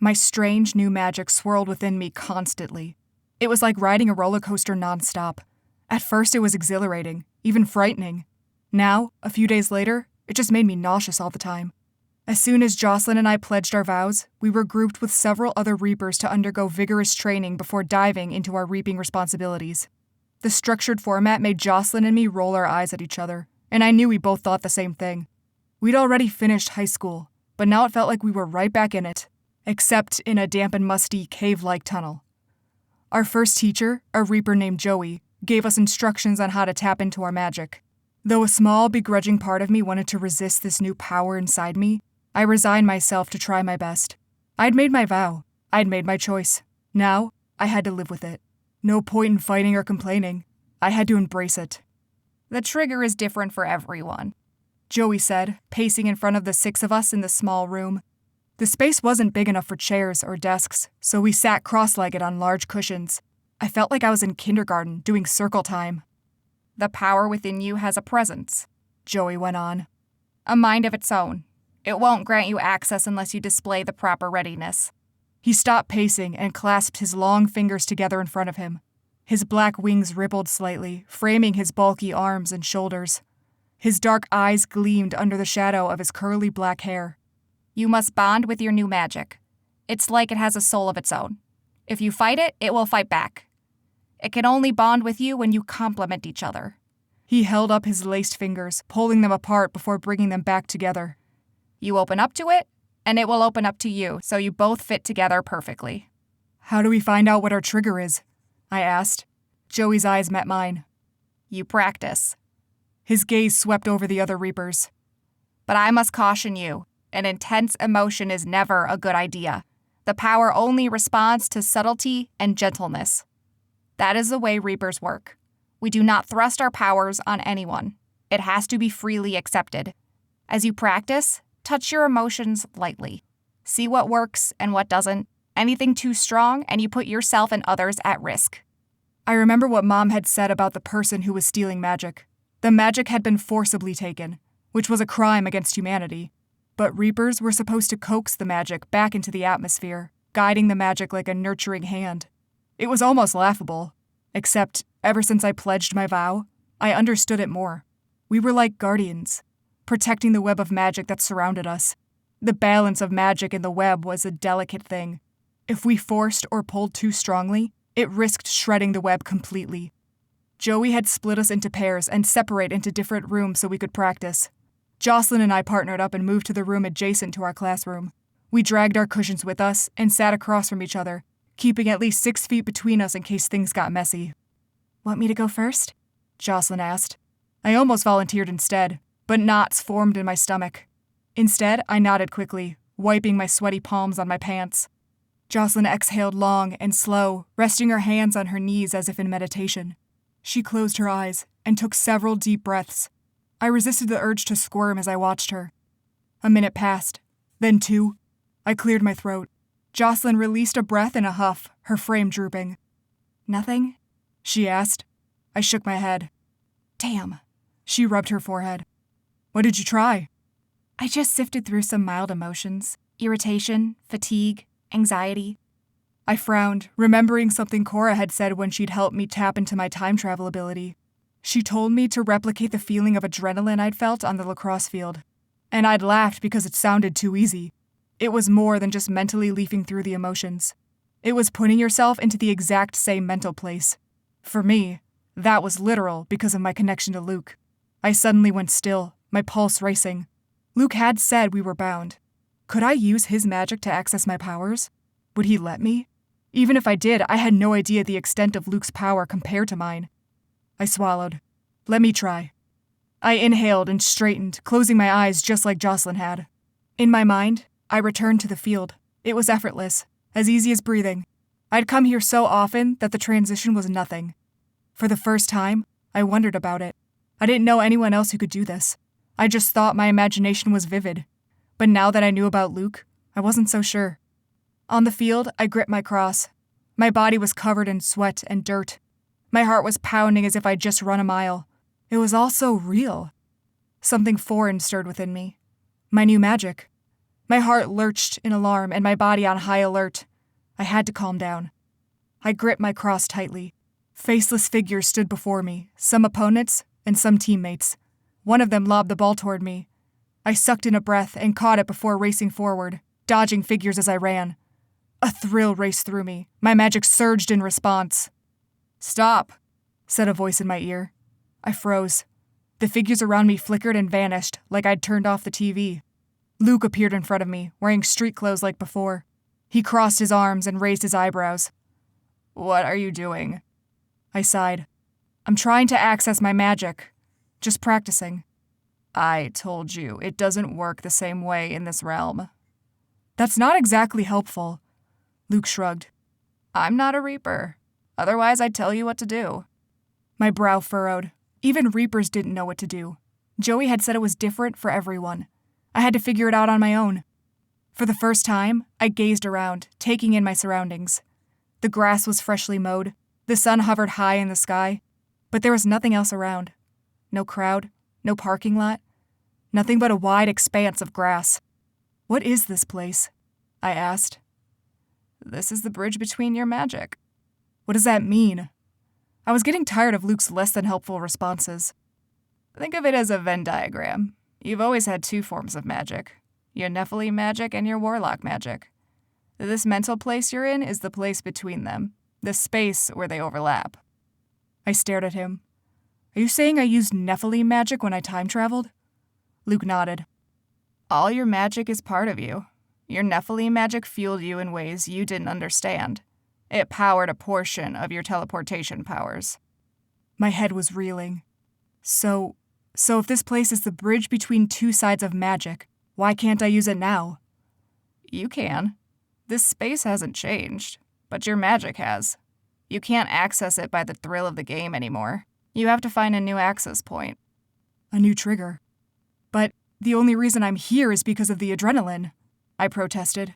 My strange new magic swirled within me constantly. It was like riding a roller coaster nonstop. At first it was exhilarating, even frightening. Now, a few days later, it just made me nauseous all the time. As soon as Jocelyn and I pledged our vows, we were grouped with several other Reapers to undergo vigorous training before diving into our reaping responsibilities. The structured format made Jocelyn and me roll our eyes at each other, and I knew we both thought the same thing. We'd already finished high school, but now it felt like we were right back in it, except in a damp and musty cave-like tunnel. Our first teacher, a Reaper named Joey, gave us instructions on how to tap into our magic. Though a small, begrudging part of me wanted to resist this new power inside me, I resigned myself to try my best. I'd made my vow. I'd made my choice. Now, I had to live with it. No point in fighting or complaining. I had to embrace it. The trigger is different for everyone, Joey said, pacing in front of the 6 of us in the small room. The space wasn't big enough for chairs or desks, so we sat cross-legged on large cushions. I felt like I was in kindergarten, doing circle time. The power within you has a presence, Joey went on. A mind of its own. It won't grant you access unless you display the proper readiness. He stopped pacing and clasped his long fingers together in front of him. His black wings rippled slightly, framing his bulky arms and shoulders. His dark eyes gleamed under the shadow of his curly black hair. You must bond with your new magic. It's like it has a soul of its own. If you fight it, it will fight back. It can only bond with you when you complement each other. He held up his laced fingers, pulling them apart before bringing them back together. You open up to it, and it will open up to you, so you both fit together perfectly. How do we find out what our trigger is? I asked. Joey's eyes met mine. You practice. His gaze swept over the other Reapers. But I must caution you, an intense emotion is never a good idea. The power only responds to subtlety and gentleness. That is the way Reapers work. We do not thrust our powers on anyone. It has to be freely accepted. As you practice, touch your emotions lightly. See what works and what doesn't. Anything too strong, and you put yourself and others at risk. I remember what Mom had said about the person who was stealing magic. The magic had been forcibly taken, which was a crime against humanity. But Reapers were supposed to coax the magic back into the atmosphere, guiding the magic like a nurturing hand. It was almost laughable. Except, ever since I pledged my vow, I understood it more. We were like guardians, protecting the web of magic that surrounded us. The balance of magic in the web was a delicate thing. If we forced or pulled too strongly, it risked shredding the web completely. Joey had split us into pairs and separate into different rooms so we could practice. Jocelyn and I partnered up and moved to the room adjacent to our classroom. We dragged our cushions with us and sat across from each other, keeping at least 6 feet between us in case things got messy. Want me to go first? Jocelyn asked. I almost volunteered instead, but knots formed in my stomach. Instead, I nodded quickly, wiping my sweaty palms on my pants. Jocelyn exhaled long and slow, resting her hands on her knees as if in meditation. She closed her eyes and took several deep breaths. I resisted the urge to squirm as I watched her. A minute passed, then 2. I cleared my throat. Jocelyn released a breath in a huff, her frame drooping. Nothing? She asked. I shook my head. Damn. She rubbed her forehead. What did you try? I just sifted through some mild emotions. Irritation, fatigue, anxiety. I frowned, remembering something Cora had said when she'd helped me tap into my time travel ability. She told me to replicate the feeling of adrenaline I'd felt on the lacrosse field. And I'd laughed because it sounded too easy. It was more than just mentally leafing through the emotions. It was putting yourself into the exact same mental place. For me, that was literal because of my connection to Luke. I suddenly went still, my pulse racing. Luke had said we were bound. Could I use his magic to access my powers? Would he let me? Even if I did, I had no idea the extent of Luke's power compared to mine. I swallowed. Let me try. I inhaled and straightened, closing my eyes just like Jocelyn had. In my mind, I returned to the field. It was effortless, as easy as breathing. I'd come here so often that the transition was nothing. For the first time, I wondered about it. I didn't know anyone else who could do this. I just thought my imagination was vivid. But now that I knew about Luke, I wasn't so sure. On the field, I gripped my cross. My body was covered in sweat and dirt. My heart was pounding as if I'd just run a mile. It was all so real. Something foreign stirred within me. My new magic. My heart lurched in alarm and my body on high alert. I had to calm down. I gripped my cross tightly. Faceless figures stood before me, some opponents and some teammates. One of them lobbed the ball toward me. I sucked in a breath and caught it before racing forward, dodging figures as I ran. A thrill raced through me. My magic surged in response. "Stop," said a voice in my ear. I froze. The figures around me flickered and vanished, like I'd turned off the TV. Luke appeared in front of me, wearing street clothes like before. He crossed his arms and raised his eyebrows. "What are you doing?" I sighed. "I'm trying to access my magic. Just practicing." "I told you, it doesn't work the same way in this realm." "That's not exactly helpful." Luke shrugged. "I'm not a Reaper. Otherwise, I'd tell you what to do." My brow furrowed. Even Reapers didn't know what to do. Joey had said it was different for everyone. I had to figure it out on my own. For the first time, I gazed around, taking in my surroundings. The grass was freshly mowed. The sun hovered high in the sky. But there was nothing else around. No crowd, no parking lot. Nothing but a wide expanse of grass. "What is this place?" I asked. "This is the bridge between your magic." "What does that mean?" I was getting tired of Luke's less than helpful responses. "Think of it as a Venn diagram. You've always had 2 forms of magic. Your Nephilim magic and your Warlock magic. This mental place you're in is the place between them, the space where they overlap." I stared at him. "Are you saying I used Nephilim magic when I time traveled?" Luke nodded. "All your magic is part of you. Your Nephilim magic fueled you in ways you didn't understand. It powered a portion of your teleportation powers." My head was reeling. So if this place is the bridge between 2 sides of magic, why can't I use it now? "You can. This space hasn't changed, but your magic has. You can't access it by the thrill of the game anymore. You have to find a new access point." "A new trigger. But the only reason I'm here is because of the adrenaline," I protested.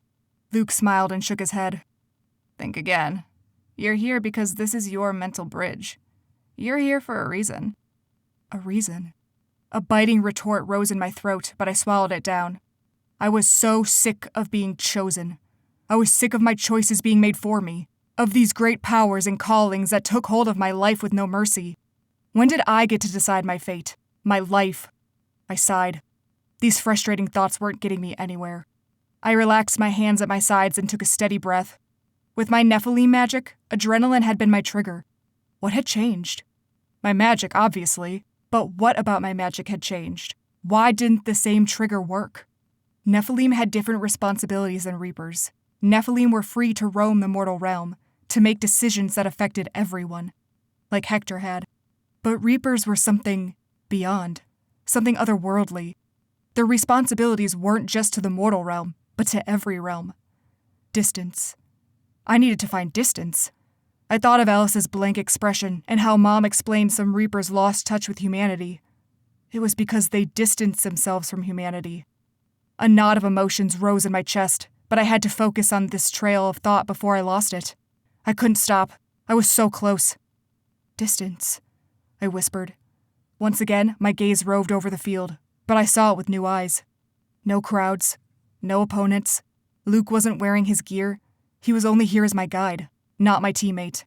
Luke smiled and shook his head. "Think again. You're here because this is your mental bridge. You're here for a reason." A reason? A biting retort rose in my throat, but I swallowed it down. I was so sick of being chosen. I was sick of my choices being made for me, of these great powers and callings that took hold of my life with no mercy. When did I get to decide my fate? My life? I sighed. These frustrating thoughts weren't getting me anywhere. I relaxed my hands at my sides and took a steady breath. With my Nephilim magic, adrenaline had been my trigger. What had changed? My magic, obviously, but what about my magic had changed? Why didn't the same trigger work? Nephilim had different responsibilities than Reapers. Nephilim were free to roam the mortal realm, to make decisions that affected everyone, like Hector had. But Reapers were something beyond, something otherworldly. Their responsibilities weren't just to the mortal realm, but to every realm. Distance. I needed to find distance. I thought of Alice's blank expression and how Mom explained some Reapers lost touch with humanity. It was because they distanced themselves from humanity. A knot of emotions rose in my chest, but I had to focus on this trail of thought before I lost it. I couldn't stop. I was so close. Distance, I whispered. Once again, my gaze roved over the field, but I saw it with new eyes. No crowds, no opponents. Luke wasn't wearing his gear. He was only here as my guide, not my teammate.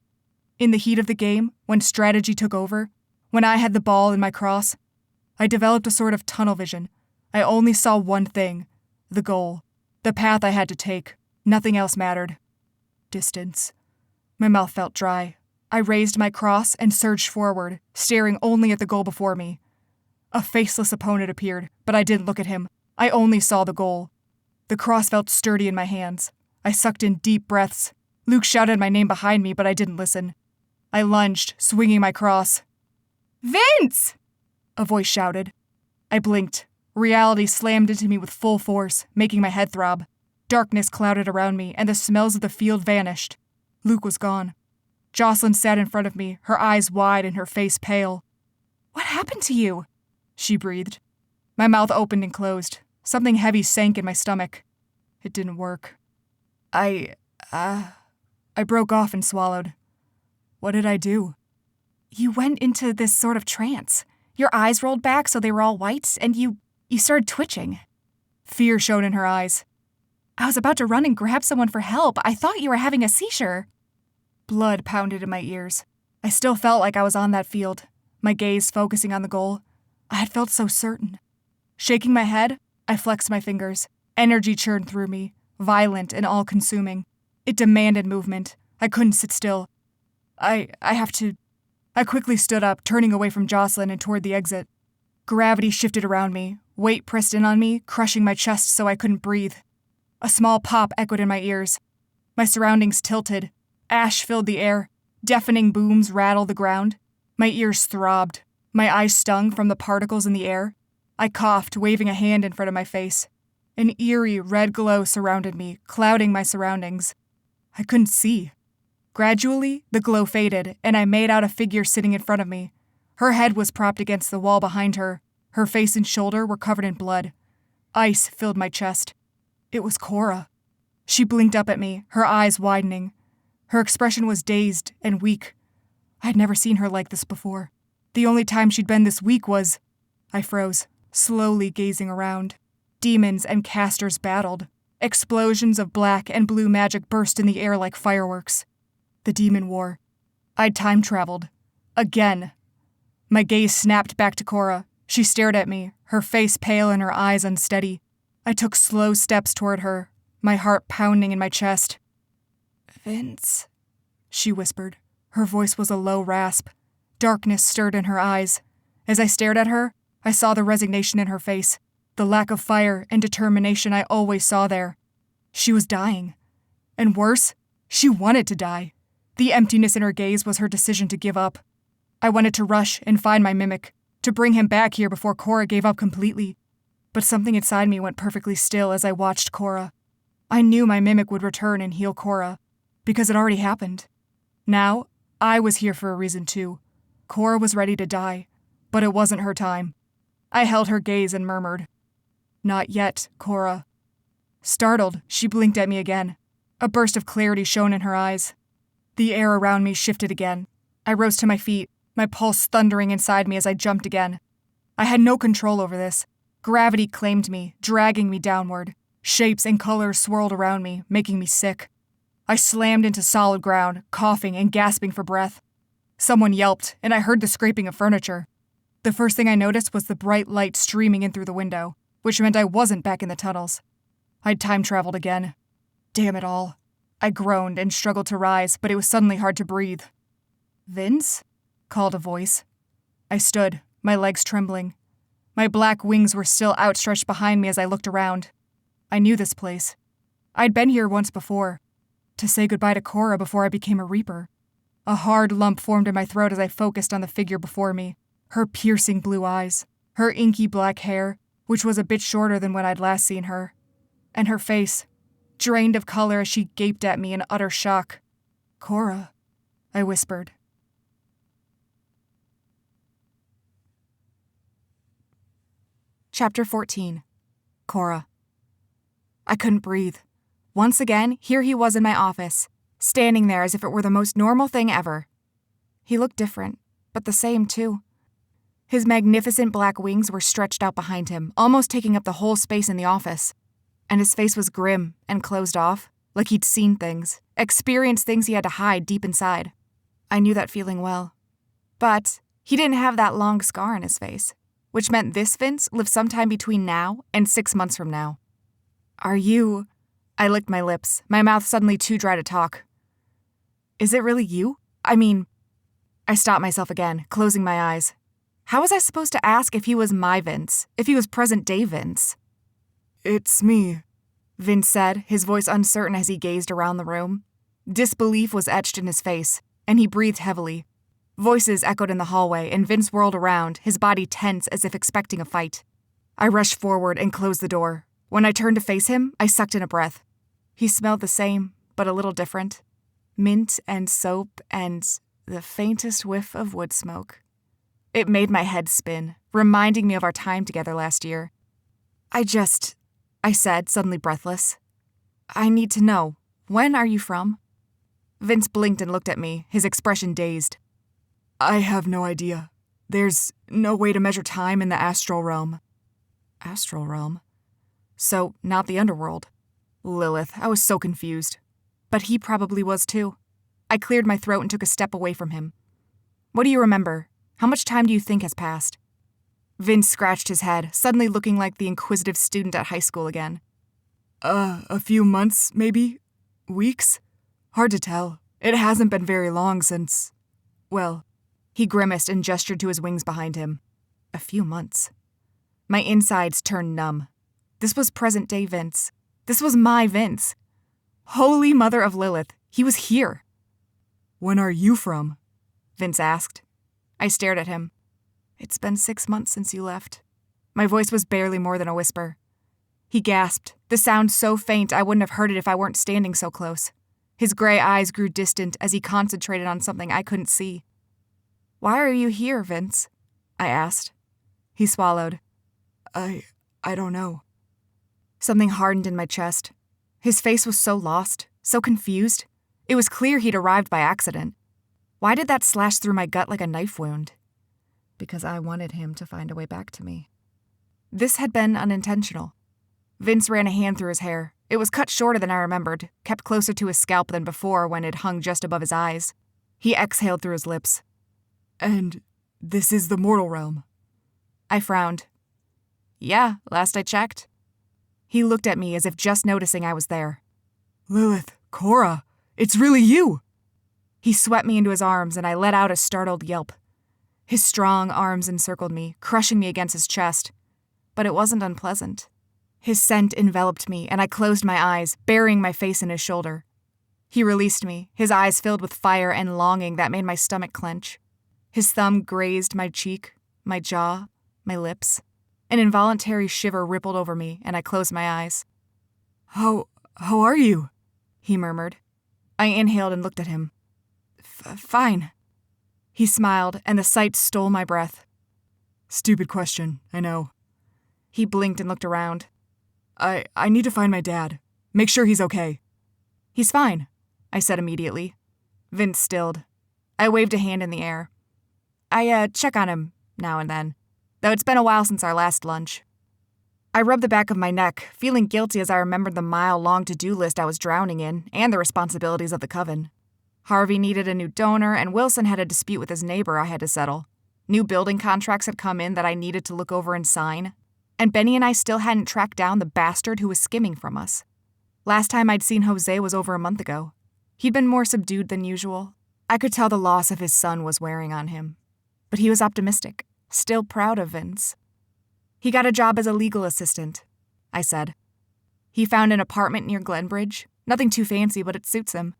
In the heat of the game, when strategy took over, when I had the ball in my cross, I developed a sort of tunnel vision. I only saw one thing, the goal, the path I had to take. Nothing else mattered. Distance. My mouth felt dry. I raised my cross and surged forward, staring only at the goal before me. A faceless opponent appeared, but I didn't look at him. I only saw the goal. The cross felt sturdy in my hands. I sucked in deep breaths. Luke shouted my name behind me, but I didn't listen. I lunged, swinging my cross. "Vince!" a voice shouted. I blinked. Reality slammed into me with full force, making my head throb. Darkness clouded around me, and the smells of the field vanished. Luke was gone. Jocelyn sat in front of me, her eyes wide and her face pale. "What happened to you?" she breathed. My mouth opened and closed. Something heavy sank in my stomach. It didn't work. I broke off and swallowed. What did I do? "You went into this sort of trance. Your eyes rolled back so they were all white, and you started twitching." Fear shone in her eyes. "I was about to run and grab someone for help. I thought you were having a seizure." Blood pounded in my ears. I still felt like I was on that field, my gaze focusing on the goal. I had felt so certain. Shaking my head, I flexed my fingers. Energy churned through me, violent and all-consuming. It demanded movement. I couldn't sit still. I quickly stood up, turning away from Jocelyn and toward the exit. Gravity shifted around me. Weight pressed in on me, crushing my chest so I couldn't breathe. A small pop echoed in my ears. My surroundings tilted. Ash filled the air. Deafening booms rattled the ground. My ears throbbed. My eyes stung from the particles in the air. I coughed, waving a hand in front of my face. An eerie red glow surrounded me, clouding my surroundings. I couldn't see. Gradually, the glow faded, and I made out a figure sitting in front of me. Her head was propped against the wall behind her. Her face and shoulder were covered in blood. Ice filled my chest. It was Cora. She blinked up at me, her eyes widening. Her expression was dazed and weak. I had never seen her like this before. The only time she'd been this weak was... I froze, slowly gazing around. Demons and casters battled. Explosions of black and blue magic burst in the air like fireworks. The demon war. I'd time-traveled. Again. My gaze snapped back to Cora. She stared at me, her face pale and her eyes unsteady. I took slow steps toward her, my heart pounding in my chest. "Vince," she whispered. Her voice was a low rasp. Darkness stirred in her eyes. As I stared at her, I saw the resignation in her face, the lack of fire and determination I always saw there. She was dying. And worse, she wanted to die. The emptiness in her gaze was her decision to give up. I wanted to rush and find my mimic, to bring him back here before Cora gave up completely. But something inside me went perfectly still as I watched Cora. I knew my mimic would return and heal Cora, because it already happened. Now, I was here for a reason too. Cora was ready to die, but it wasn't her time. I held her gaze and murmured, "Not yet, Cora." Startled, she blinked at me again. A burst of clarity shone in her eyes. The air around me shifted again. I rose to my feet, my pulse thundering inside me as I jumped again. I had no control over this. Gravity claimed me, dragging me downward. Shapes and colors swirled around me, making me sick. I slammed into solid ground, coughing and gasping for breath. Someone yelped, and I heard the scraping of furniture. The first thing I noticed was the bright light streaming in through the window, which meant I wasn't back in the tunnels. I'd time-traveled again. Damn it all. I groaned and struggled to rise, but it was suddenly hard to breathe. "Vince?" called a voice. I stood, my legs trembling. My black wings were still outstretched behind me as I looked around. I knew this place. I'd been here once before, to say goodbye to Cora before I became a Reaper. A hard lump formed in my throat as I focused on the figure before me, her piercing blue eyes, her inky black hair, which was a bit shorter than when I'd last seen her, and her face, drained of color as she gaped at me in utter shock. "Cora," I whispered. Chapter 14. Cora. I couldn't breathe. Once again, here he was in my office, standing there as if it were the most normal thing ever. He looked different, but the same too. His magnificent black wings were stretched out behind him, almost taking up the whole space in the office. And his face was grim and closed off, like he'd seen things, experienced things he had to hide deep inside. I knew that feeling well. But he didn't have that long scar on his face, which meant this Vince lived sometime between now and 6 months from now. "Are you—" I licked my lips, my mouth suddenly too dry to talk. "Is it really you? I mean—" I stopped myself again, closing my eyes. How was I supposed to ask if he was my Vince, if he was present-day Vince? "It's me," Vince said, his voice uncertain as he gazed around the room. Disbelief was etched in his face, and he breathed heavily. Voices echoed in the hallway, and Vince whirled around, his body tense as if expecting a fight. I rushed forward and closed the door. When I turned to face him, I sucked in a breath. He smelled the same, but a little different. Mint and soap and the faintest whiff of wood smoke. It made my head spin, reminding me of our time together last year. I said, suddenly breathless. "I need to know. When are you from?" Vince blinked and looked at me, his expression dazed. "I have no idea. There's no way to measure time in the astral realm." Astral realm? So, not the underworld. Lilith, I was so confused. But he probably was too. I cleared my throat and took a step away from him. "What do you remember? How much time do you think has passed?" Vince scratched his head, suddenly looking like the inquisitive student at high school again. A few months, maybe? Weeks? Hard to tell. It hasn't been very long since... Well..." He grimaced and gestured to his wings behind him. A few months. My insides turned numb. This was present-day Vince. This was my Vince. Holy Mother of Lilith, he was here. "When are you from?" Vince asked. I stared at him. "It's been 6 months since you left." My voice was barely more than a whisper. He gasped, the sound so faint I wouldn't have heard it if I weren't standing so close. His gray eyes grew distant as he concentrated on something I couldn't see. "Why are you here, Vince?" I asked. He swallowed. I don't know." Something hardened in my chest. His face was so lost, so confused. It was clear he'd arrived by accident. Why did that slash through my gut like a knife wound? Because I wanted him to find a way back to me. This had been unintentional. Vince ran a hand through his hair. It was cut shorter than I remembered, kept closer to his scalp than before when it hung just above his eyes. He exhaled through his lips. "And this is the mortal realm?" I frowned. "Yeah, last I checked." He looked at me as if just noticing I was there. "Lilith, Cora, it's really you!" He swept me into his arms and I let out a startled yelp. His strong arms encircled me, crushing me against his chest. But it wasn't unpleasant. His scent enveloped me and I closed my eyes, burying my face in his shoulder. He released me, his eyes filled with fire and longing that made my stomach clench. His thumb grazed my cheek, my jaw, my lips. An involuntary shiver rippled over me, and I closed my eyes. How are you?" he murmured. I inhaled and looked at him. Fine." He smiled, and the sight stole my breath. "Stupid question, I know." He blinked and looked around. I need to find my dad. Make sure he's okay." "He's fine," I said immediately. Vince stilled. I waved a hand in the air. I check on him now and then, though it's been a while since our last lunch. I rubbed the back of my neck, feeling guilty as I remembered the mile-long to-do list I was drowning in and the responsibilities of the coven. Harvey needed a new donor, and Wilson had a dispute with his neighbor I had to settle. New building contracts had come in that I needed to look over and sign, and Benny and I still hadn't tracked down the bastard who was skimming from us. Last time I'd seen Jose was over a month ago. He'd been more subdued than usual. I could tell the loss of his son was wearing on him. But he was optimistic, still proud of Vince. He got a job as a legal assistant, I said. He found an apartment near Glenbridge. Nothing too fancy, but it suits him.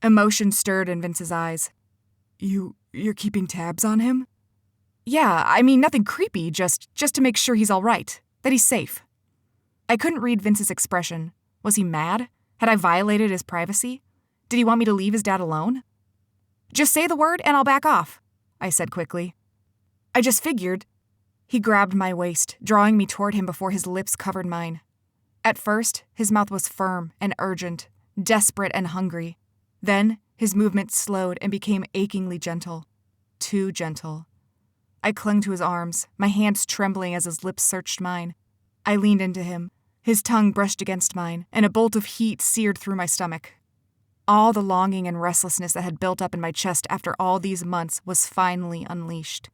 Emotion stirred in Vince's eyes. You're keeping tabs on him? Yeah, I mean, nothing creepy, just to make sure he's all right, that he's safe. I couldn't read Vince's expression. Was he mad? Had I violated his privacy? Did he want me to leave his dad alone? Just say the word and I'll back off, I said quickly. I just figured. He grabbed my waist, drawing me toward him before his lips covered mine. At first, his mouth was firm and urgent, desperate and hungry. Then, his movement slowed and became achingly gentle. Too gentle. I clung to his arms, my hands trembling as his lips searched mine. I leaned into him. His tongue brushed against mine, and a bolt of heat seared through my stomach. All the longing and restlessness that had built up in my chest after all these months was finally unleashed.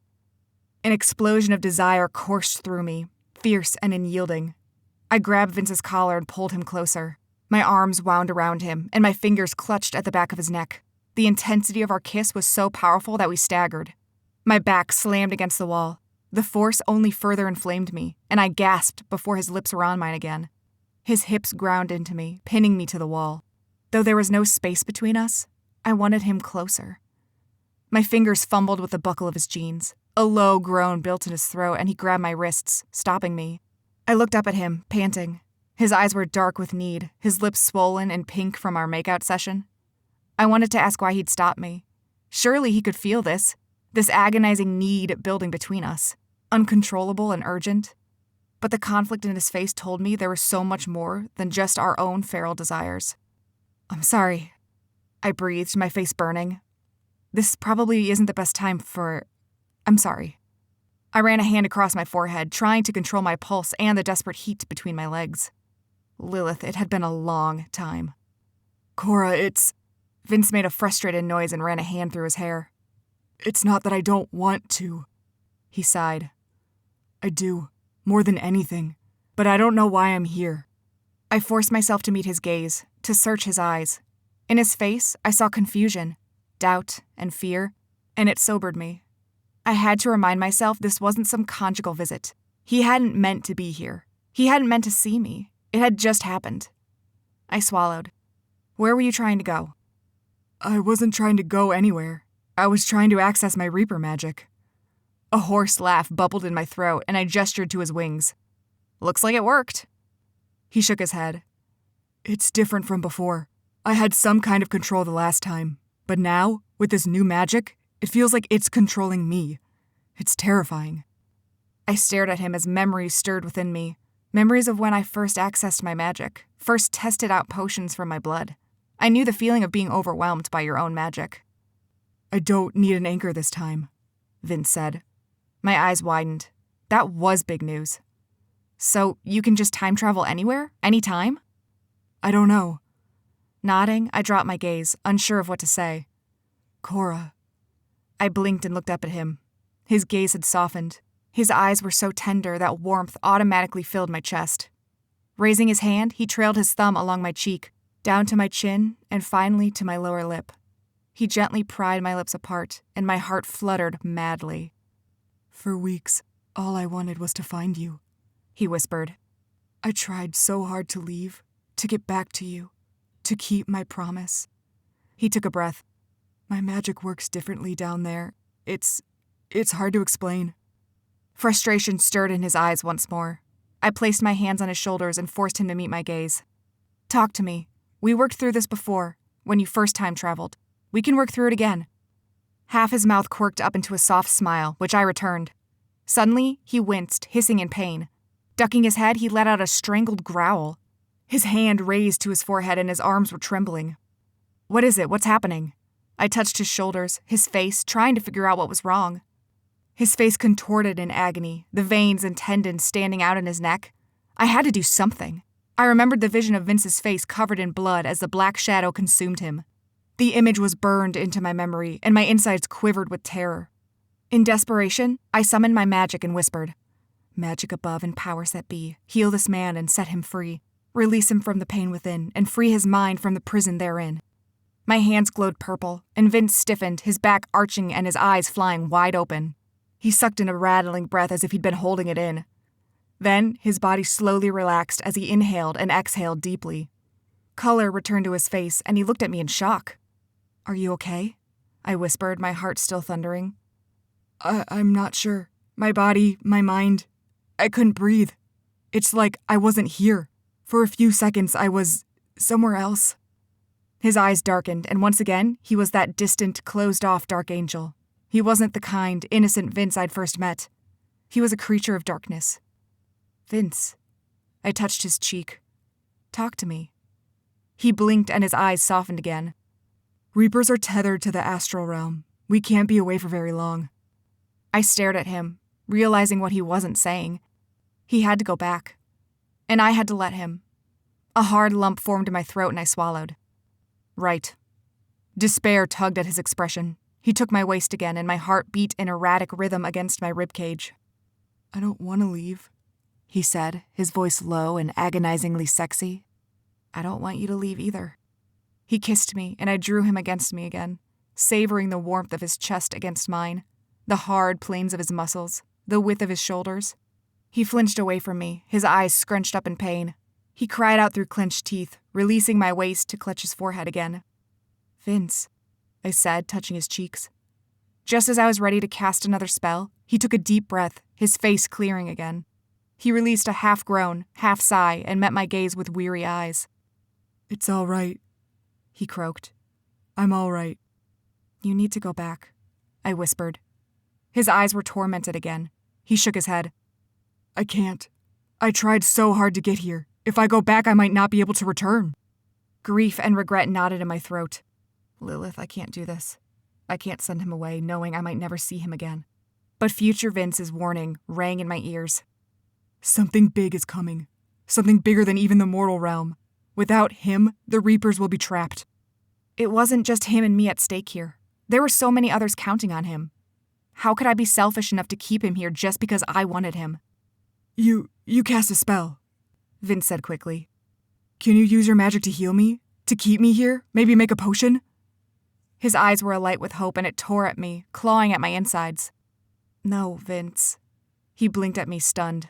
An explosion of desire coursed through me, fierce and unyielding. I grabbed Vince's collar and pulled him closer. My arms wound around him, and my fingers clutched at the back of his neck. The intensity of our kiss was so powerful that we staggered. My back slammed against the wall. The force only further inflamed me, and I gasped before his lips were on mine again. His hips ground into me, pinning me to the wall. Though there was no space between us, I wanted him closer. My fingers fumbled with the buckle of his jeans. A low groan built in his throat, and he grabbed my wrists, stopping me. I looked up at him, panting. His eyes were dark with need, his lips swollen and pink from our makeout session. I wanted to ask why he'd stop me. Surely he could feel this agonizing need building between us, uncontrollable and urgent. But the conflict in his face told me there was so much more than just our own feral desires. I'm sorry, I breathed, my face burning. This probably isn't the best time for... I'm sorry. I ran a hand across my forehead, trying to control my pulse and the desperate heat between my legs. Lilith, it had been a long time. Cora, it's... Vince made a frustrated noise and ran a hand through his hair. It's not that I don't want to. He sighed. I do, more than anything, but I don't know why I'm here. I forced myself to meet his gaze, to search his eyes. In his face, I saw confusion, doubt, and fear, and it sobered me. I had to remind myself this wasn't some conjugal visit. He hadn't meant to be here. He hadn't meant to see me. It had just happened. I swallowed. Where were you trying to go? I wasn't trying to go anywhere. I was trying to access my Reaper magic. A hoarse laugh bubbled in my throat, and I gestured to his wings. Looks like it worked. He shook his head. It's different from before. I had some kind of control the last time, but now, with this new magic, it feels like it's controlling me. It's terrifying. I stared at him as memories stirred within me. Memories of when I first accessed my magic, first tested out potions from my blood. I knew the feeling of being overwhelmed by your own magic. I don't need an anchor this time, Vince said. My eyes widened. That was big news. So you can just time travel anywhere? Anytime? I don't know. Nodding, I dropped my gaze, unsure of what to say. Cora. I blinked and looked up at him. His gaze had softened. His eyes were so tender that warmth automatically filled my chest. Raising his hand, he trailed his thumb along my cheek, down to my chin, and finally to my lower lip. He gently pried my lips apart, and my heart fluttered madly. For weeks, all I wanted was to find you, he whispered. I tried so hard to leave, to get back to you, to keep my promise. He took a breath. My magic works differently down there. It's hard to explain. Frustration stirred in his eyes once more. I placed my hands on his shoulders and forced him to meet my gaze. Talk to me. We worked through this before, when you first time traveled. We can work through it again. Half his mouth quirked up into a soft smile, which I returned. Suddenly, he winced, hissing in pain. Ducking his head, he let out a strangled growl. His hand raised to his forehead and his arms were trembling. What is it? What's happening? I touched his shoulders, his face, trying to figure out what was wrong. His face contorted in agony, the veins and tendons standing out in his neck. I had to do something. I remembered the vision of Vince's face covered in blood as the black shadow consumed him. The image was burned into my memory, and my insides quivered with terror. In desperation, I summoned my magic and whispered, Magic above and powers that be, heal this man and set him free. release him from the pain within, and free his mind from the prison therein. My hands glowed purple, and Vince stiffened, his back arching and his eyes flying wide open. He sucked in a rattling breath as if he'd been holding it in. Then, his body slowly relaxed as he inhaled and exhaled deeply. Color returned to his face, and he looked at me in shock. "Are you okay?" I whispered, my heart still thundering. I'm not sure. My body, my mind, I couldn't breathe. It's like I wasn't here. For a few seconds, I was somewhere else." His eyes darkened, and once again, he was that distant, closed-off dark angel. He wasn't the kind, innocent Vince I'd first met. He was a creature of darkness. "Vince." I touched his cheek. "Talk to me." He blinked and his eyes softened again. "Reapers are tethered to the astral realm. We can't be away for very long." I stared at him, realizing what he wasn't saying. He had to go back. And I had to let him. A hard lump formed in my throat and I swallowed. Right. Despair tugged at his expression. He took my waist again and my heart beat in erratic rhythm against my ribcage. "I don't want to leave," he said, his voice low and agonizingly sexy. "I don't want you to leave either." He kissed me and I drew him against me again, savoring the warmth of his chest against mine, the hard planes of his muscles, the width of his shoulders. He flinched away from me, his eyes scrunched up in pain. He cried out through clenched teeth, releasing my waist to clutch his forehead again. "Vince," I said, touching his cheeks. Just as I was ready to cast another spell, he took a deep breath, his face clearing again. He released a half-groan, half-sigh, and met my gaze with weary eyes. "It's all right," he croaked. "I'm all right." "You need to go back," I whispered. His eyes were tormented again. He shook his head. "I can't. I tried so hard to get here. If I go back, I might not be able to return." Grief and regret knotted in my throat. "Lilith, I can't do this. I can't send him away, knowing I might never see him again." But future Vince's warning rang in my ears. "Something big is coming. Something bigger than even the mortal realm. Without him, the Reapers will be trapped." It wasn't just him and me at stake here. There were so many others counting on him. How could I be selfish enough to keep him here just because I wanted him? You cast a spell," Vince said quickly. "Can you use your magic to heal me? To keep me here? Maybe make a potion?" His eyes were alight with hope and it tore at me, clawing at my insides. "No, Vince." He blinked at me, stunned.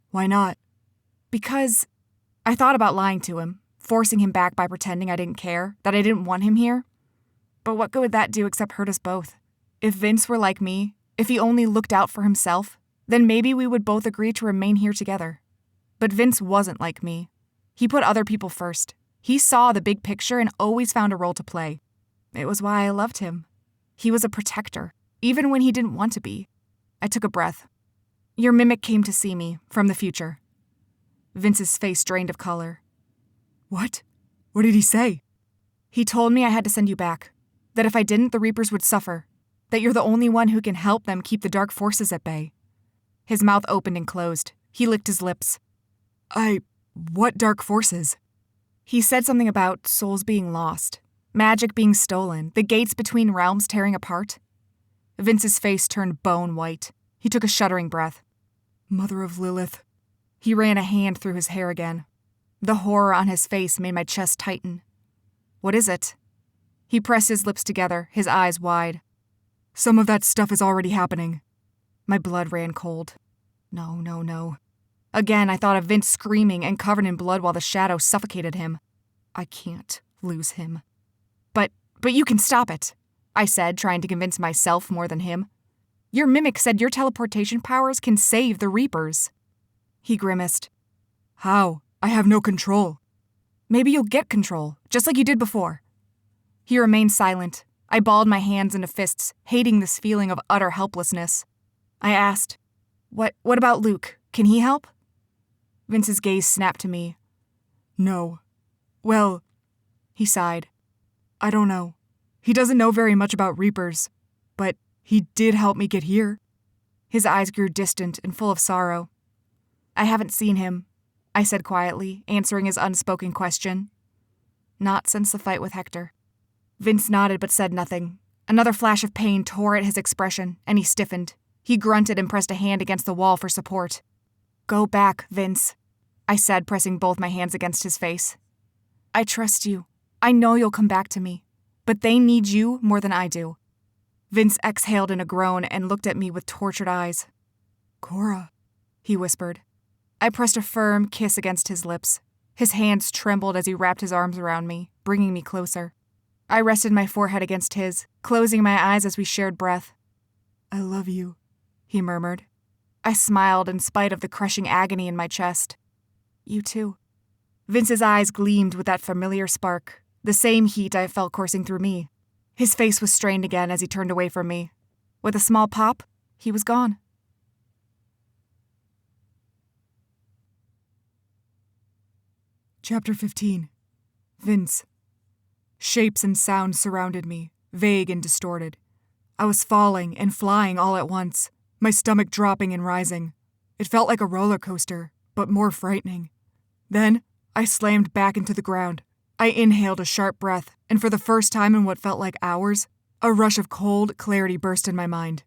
"Why not?" "Because I thought about lying to him, forcing him back by pretending I didn't care, that I didn't want him here. But what good would that do except hurt us both? If Vince were like me, if he only looked out for himself, then maybe we would both agree to remain here together. But Vince wasn't like me. He put other people first. He saw the big picture and always found a role to play. It was why I loved him. He was a protector, even when he didn't want to be." I took a breath. "Your mimic came to see me, from the future." Vince's face drained of color. "What? What did he say?" "He told me I had to send you back. That if I didn't, the Reapers would suffer. That you're the only one who can help them keep the dark forces at bay." His mouth opened and closed. He licked his lips. What dark forces?" He said something about souls being lost, magic being stolen, the gates between realms tearing apart. Vince's face turned bone white. He took a shuddering breath. "Mother of Lilith." He ran a hand through his hair again. The horror on his face made my chest tighten. "What is it?" He pressed his lips together, his eyes wide. "Some of that stuff is already happening." My blood ran cold. No. Again, I thought of Vince screaming and covered in blood while the shadow suffocated him. I can't lose him. But you can stop it," I said, trying to convince myself more than him. "Your mimic said your teleportation powers can save the Reapers." He grimaced. "How? I have no control." "Maybe you'll get control, just like you did before." He remained silent. I balled my hands into fists, hating this feeling of utter helplessness. I asked, What about Luke? Can he help?" Vince's gaze snapped to me. "No. Well," he sighed. "I don't know. He doesn't know very much about Reapers, but he did help me get here." His eyes grew distant and full of sorrow. "I haven't seen him," I said quietly, answering his unspoken question. "Not since the fight with Hector." Vince nodded but said nothing. Another flash of pain tore at his expression, and he stiffened. He grunted and pressed a hand against the wall for support. "Go back, Vince." I said, pressing both my hands against his face. I trust you. I know you'll come back to me. But they need you more than I do. Vince exhaled in a groan and looked at me with tortured eyes. Cora, he whispered. I pressed a firm kiss against his lips. His hands trembled as he wrapped his arms around me, bringing me closer. I rested my forehead against his, closing my eyes as we shared breath. I love you, he murmured. I smiled in spite of the crushing agony in my chest. You too. Vince's eyes gleamed with that familiar spark, the same heat I felt coursing through me. His face was strained again as he turned away from me. With a small pop, he was gone. Chapter 15. Vince. Shapes and sounds surrounded me, vague and distorted. I was falling and flying all at once, my stomach dropping and rising. It felt like a roller coaster, but more frightening. Then, I slammed back into the ground. I inhaled a sharp breath, and for the first time in what felt like hours, a rush of cold clarity burst in my mind.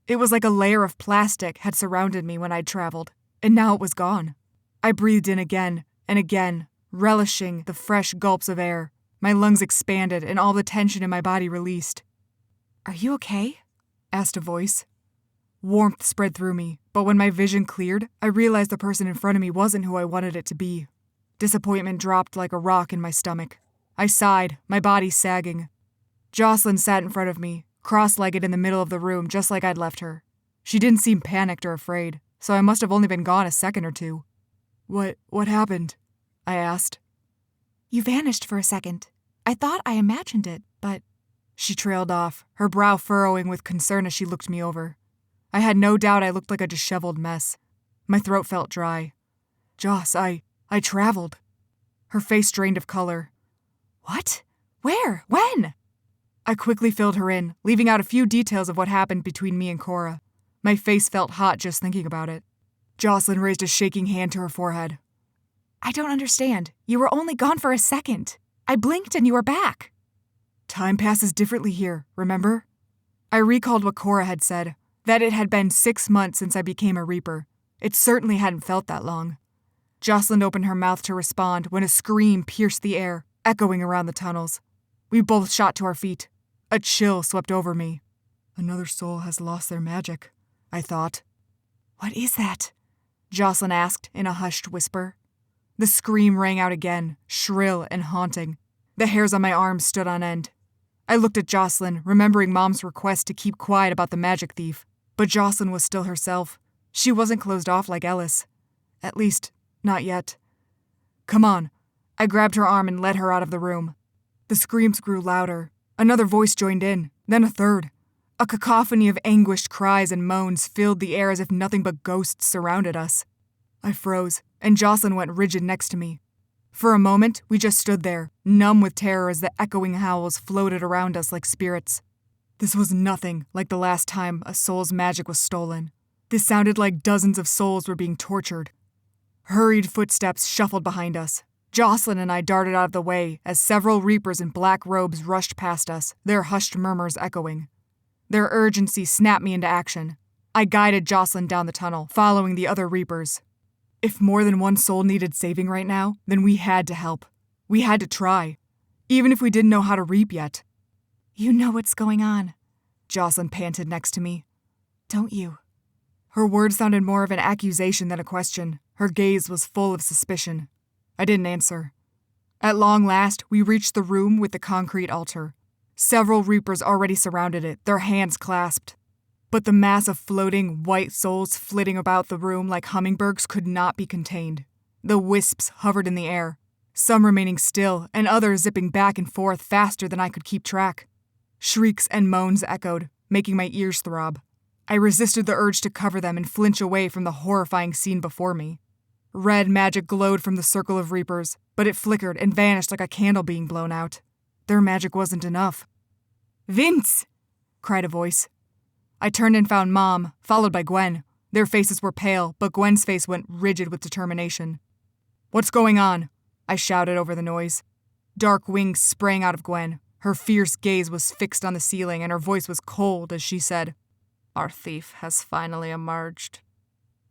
It was like a layer of plastic had surrounded me when I'd traveled, and now it was gone. I breathed in again and again, relishing the fresh gulps of air. My lungs expanded and all the tension in my body released. Are you okay? Asked a voice. Warmth spread through me, but when my vision cleared, I realized the person in front of me wasn't who I wanted it to be. Disappointment dropped like a rock in my stomach. I sighed, my body sagging. Jocelyn sat in front of me, cross-legged in the middle of the room just like I'd left her. She didn't seem panicked or afraid, so I must have only been gone a second or two. What happened? I asked. You vanished for a second. I thought I imagined it, but... She trailed off, her brow furrowing with concern as she looked me over. I had no doubt I looked like a disheveled mess. My throat felt dry. Joss, I traveled. Her face drained of color. What? Where? When? I quickly filled her in, leaving out a few details of what happened between me and Cora. My face felt hot just thinking about it. Jocelyn raised a shaking hand to her forehead. I don't understand. You were only gone for a second. I blinked and you were back. Time passes differently here, remember? I recalled what Cora had said, that it had been 6 months since I became a Reaper. It certainly hadn't felt that long. Jocelyn opened her mouth to respond when a scream pierced the air, echoing around the tunnels. We both shot to our feet. A chill swept over me. Another soul has lost their magic, I thought. What is that? Jocelyn asked in a hushed whisper. The scream rang out again, shrill and haunting. The hairs on my arms stood on end. I looked at Jocelyn, remembering Mom's request to keep quiet about the magic thief. But Jocelyn was still herself. She wasn't closed off like Ellis. At least, not yet. Come on. I grabbed her arm and led her out of the room. The screams grew louder. Another voice joined in, then a third. A cacophony of anguished cries and moans filled the air as if nothing but ghosts surrounded us. I froze, and Jocelyn went rigid next to me. For a moment, we just stood there, numb with terror as the echoing howls floated around us like spirits. This was nothing like the last time a soul's magic was stolen. This sounded like dozens of souls were being tortured. Hurried footsteps shuffled behind us. Jocelyn and I darted out of the way as several Reapers in black robes rushed past us, their hushed murmurs echoing. Their urgency snapped me into action. I guided Jocelyn down the tunnel, following the other Reapers. If more than one soul needed saving right now, then we had to help. We had to try, even if we didn't know how to reap yet. You know what's going on, Jocelyn panted next to me. Don't you? Her words sounded more of an accusation than a question. Her gaze was full of suspicion. I didn't answer. At long last, we reached the room with the concrete altar. Several Reapers already surrounded it, their hands clasped. But the mass of floating, white souls flitting about the room like hummingbirds could not be contained. The wisps hovered in the air, some remaining still and others zipping back and forth faster than I could keep track. Shrieks and moans echoed, making my ears throb. I resisted the urge to cover them and flinch away from the horrifying scene before me. Red magic glowed from the circle of Reapers, but it flickered and vanished like a candle being blown out. Their magic wasn't enough. "Vince!" cried a voice. I turned and found Mom, followed by Gwen. Their faces were pale, but Gwen's face went rigid with determination. "What's going on?" I shouted over the noise. Dark wings sprang out of Gwen. Her fierce gaze was fixed on the ceiling, and her voice was cold as she said, "Our thief has finally emerged."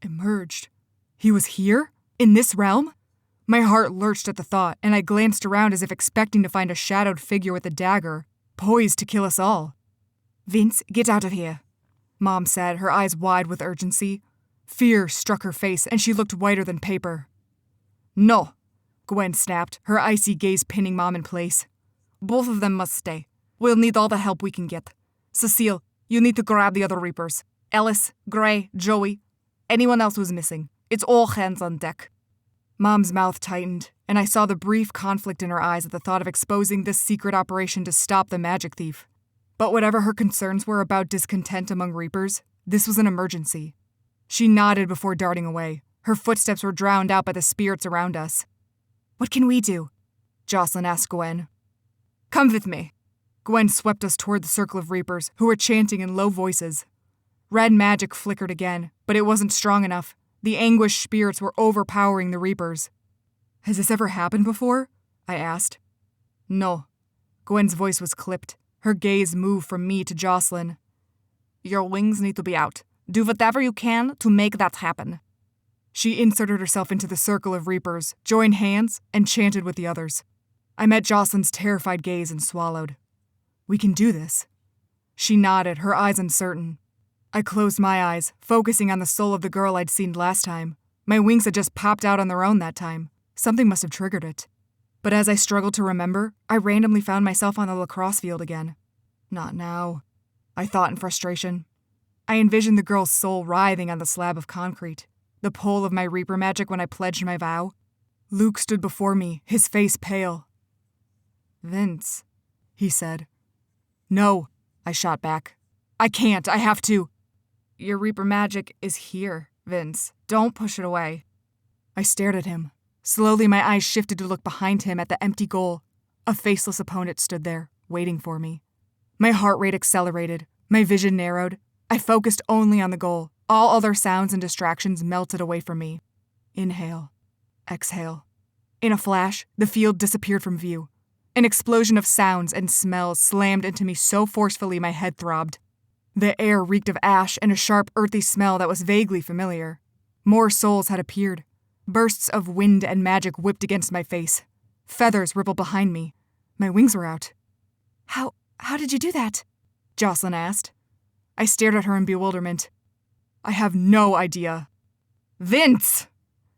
Emerged? He was here? In this realm? My heart lurched at the thought, and I glanced around as if expecting to find a shadowed figure with a dagger, poised to kill us all. Vince, get out of here, Mom said, her eyes wide with urgency. Fear struck her face, and she looked whiter than paper. No, Gwen snapped, her icy gaze pinning Mom in place. Both of them must stay. We'll need all the help we can get. Cecile, you need to grab the other Reapers. Ellis, Gray, Joey, anyone else who's missing. It's all hands on deck. Mom's mouth tightened, and I saw the brief conflict in her eyes at the thought of exposing this secret operation to stop the magic thief. But whatever her concerns were about discontent among Reapers, this was an emergency. She nodded before darting away. Her footsteps were drowned out by the spirits around us. What can we do? Jocelyn asked Gwen. Come with me. Gwen swept us toward the circle of Reapers, who were chanting in low voices. Red magic flickered again, but it wasn't strong enough. The anguished spirits were overpowering the Reapers. Has this ever happened before? I asked. No. Gwen's voice was clipped. Her gaze moved from me to Jocelyn. Your wings need to be out. Do whatever you can to make that happen. She inserted herself into the circle of Reapers, joined hands, and chanted with the others. I met Jocelyn's terrified gaze and swallowed. We can do this. She nodded, her eyes uncertain. I closed my eyes, focusing on the soul of the girl I'd seen last time. My wings had just popped out on their own that time. Something must have triggered it. But as I struggled to remember, I randomly found myself on the lacrosse field again. Not now, I thought in frustration. I envisioned the girl's soul writhing on the slab of concrete, the pole of my Reaper magic when I pledged my vow. Luke stood before me, his face pale. Vince, he said. No, I shot back. I can't, I have to. Your Reaper magic is here, Vince. Don't push it away. I stared at him. Slowly, my eyes shifted to look behind him at the empty goal. A faceless opponent stood there, waiting for me. My heart rate accelerated. My vision narrowed. I focused only on the goal. All other sounds and distractions melted away from me. Inhale. Exhale. In a flash, the field disappeared from view. An explosion of sounds and smells slammed into me so forcefully my head throbbed. The air reeked of ash and a sharp, earthy smell that was vaguely familiar. More souls had appeared. Bursts of wind and magic whipped against my face. Feathers rippled behind me. My wings were out. How did you do that? Jocelyn asked. I stared at her in bewilderment. I have no idea. Vince!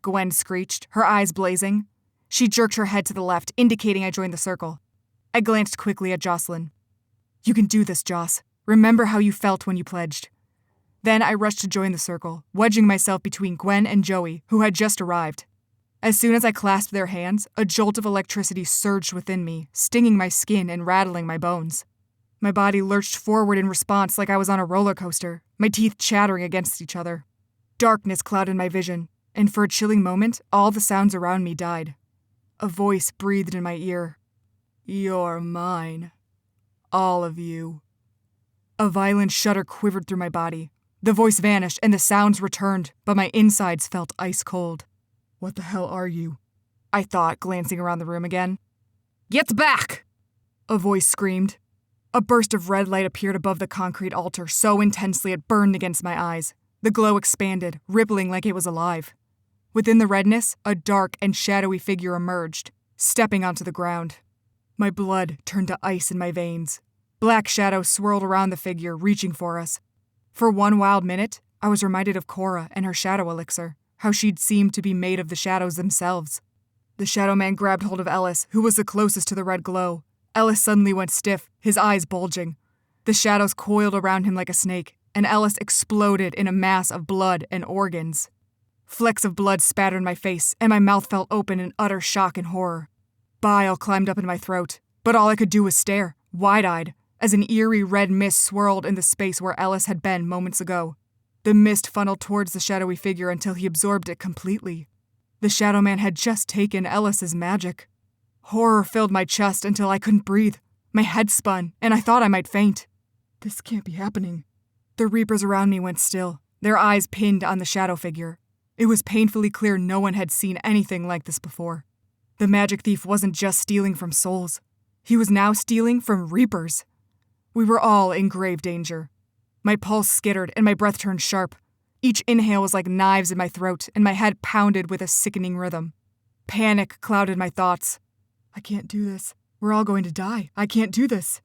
Gwen screeched, her eyes blazing. She jerked her head to the left, indicating I joined the circle. I glanced quickly at Jocelyn. You can do this, Joss. Remember how you felt when you pledged. Then I rushed to join the circle, wedging myself between Gwen and Joey, who had just arrived. As soon as I clasped their hands, a jolt of electricity surged within me, stinging my skin and rattling my bones. My body lurched forward in response like I was on a roller coaster, my teeth chattering against each other. Darkness clouded my vision, and for a chilling moment, all the sounds around me died. A voice breathed in my ear. You're mine. All of you. A violent shudder quivered through my body. The voice vanished and the sounds returned, but my insides felt ice cold. What the hell are you? I thought, glancing around the room again. Get back! A voice screamed. A burst of red light appeared above the concrete altar so intensely it burned against my eyes. The glow expanded, rippling like it was alive. Within the redness, a dark and shadowy figure emerged, stepping onto the ground. My blood turned to ice in my veins. Black shadows swirled around the figure, reaching for us. For one wild minute, I was reminded of Cora and her shadow elixir, how she'd seemed to be made of the shadows themselves. The shadow man grabbed hold of Ellis, who was the closest to the red glow. Ellis suddenly went stiff, his eyes bulging. The shadows coiled around him like a snake, and Ellis exploded in a mass of blood and organs. Flecks of blood spattered my face, and my mouth fell open in utter shock and horror. Bile climbed up in my throat, but all I could do was stare, wide-eyed, as an eerie red mist swirled in the space where Ellis had been moments ago. The mist funneled towards the shadowy figure until he absorbed it completely. The Shadow Man had just taken Ellis's magic. Horror filled my chest until I couldn't breathe. My head spun, and I thought I might faint. This can't be happening. The Reapers around me went still, their eyes pinned on the shadow figure. It was painfully clear no one had seen anything like this before. The magic thief wasn't just stealing from souls. He was now stealing from Reapers. We were all in grave danger. My pulse skittered and my breath turned sharp. Each inhale was like knives in my throat, and my head pounded with a sickening rhythm. Panic clouded my thoughts. I can't do this. We're all going to die. I can't do this.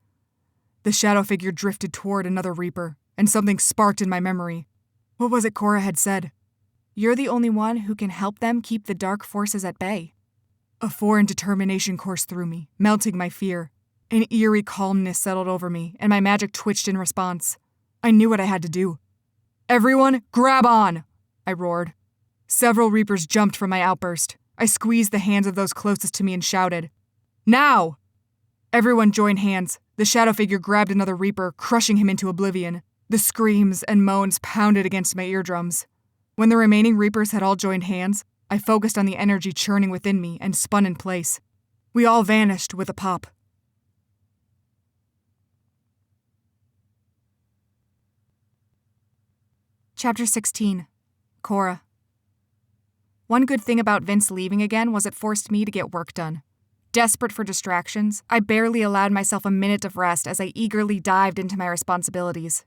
The shadow figure drifted toward another Reaper, and something sparked in my memory. What was it Cora had said? You're the only one who can help them keep the dark forces at bay. A foreign determination coursed through me, melting my fear. An eerie calmness settled over me, and my magic twitched in response. I knew what I had to do. Everyone, grab on! I roared. Several Reapers jumped from my outburst. I squeezed the hands of those closest to me and shouted, "Now!" Everyone joined hands. The shadow figure grabbed another Reaper, crushing him into oblivion. The screams and moans pounded against my eardrums. When the remaining Reapers had all joined hands, I focused on the energy churning within me and spun in place. We all vanished with a pop. Chapter 16. Cora. One good thing about Vince leaving again was it forced me to get work done. Desperate for distractions, I barely allowed myself a minute of rest as I eagerly dived into my responsibilities.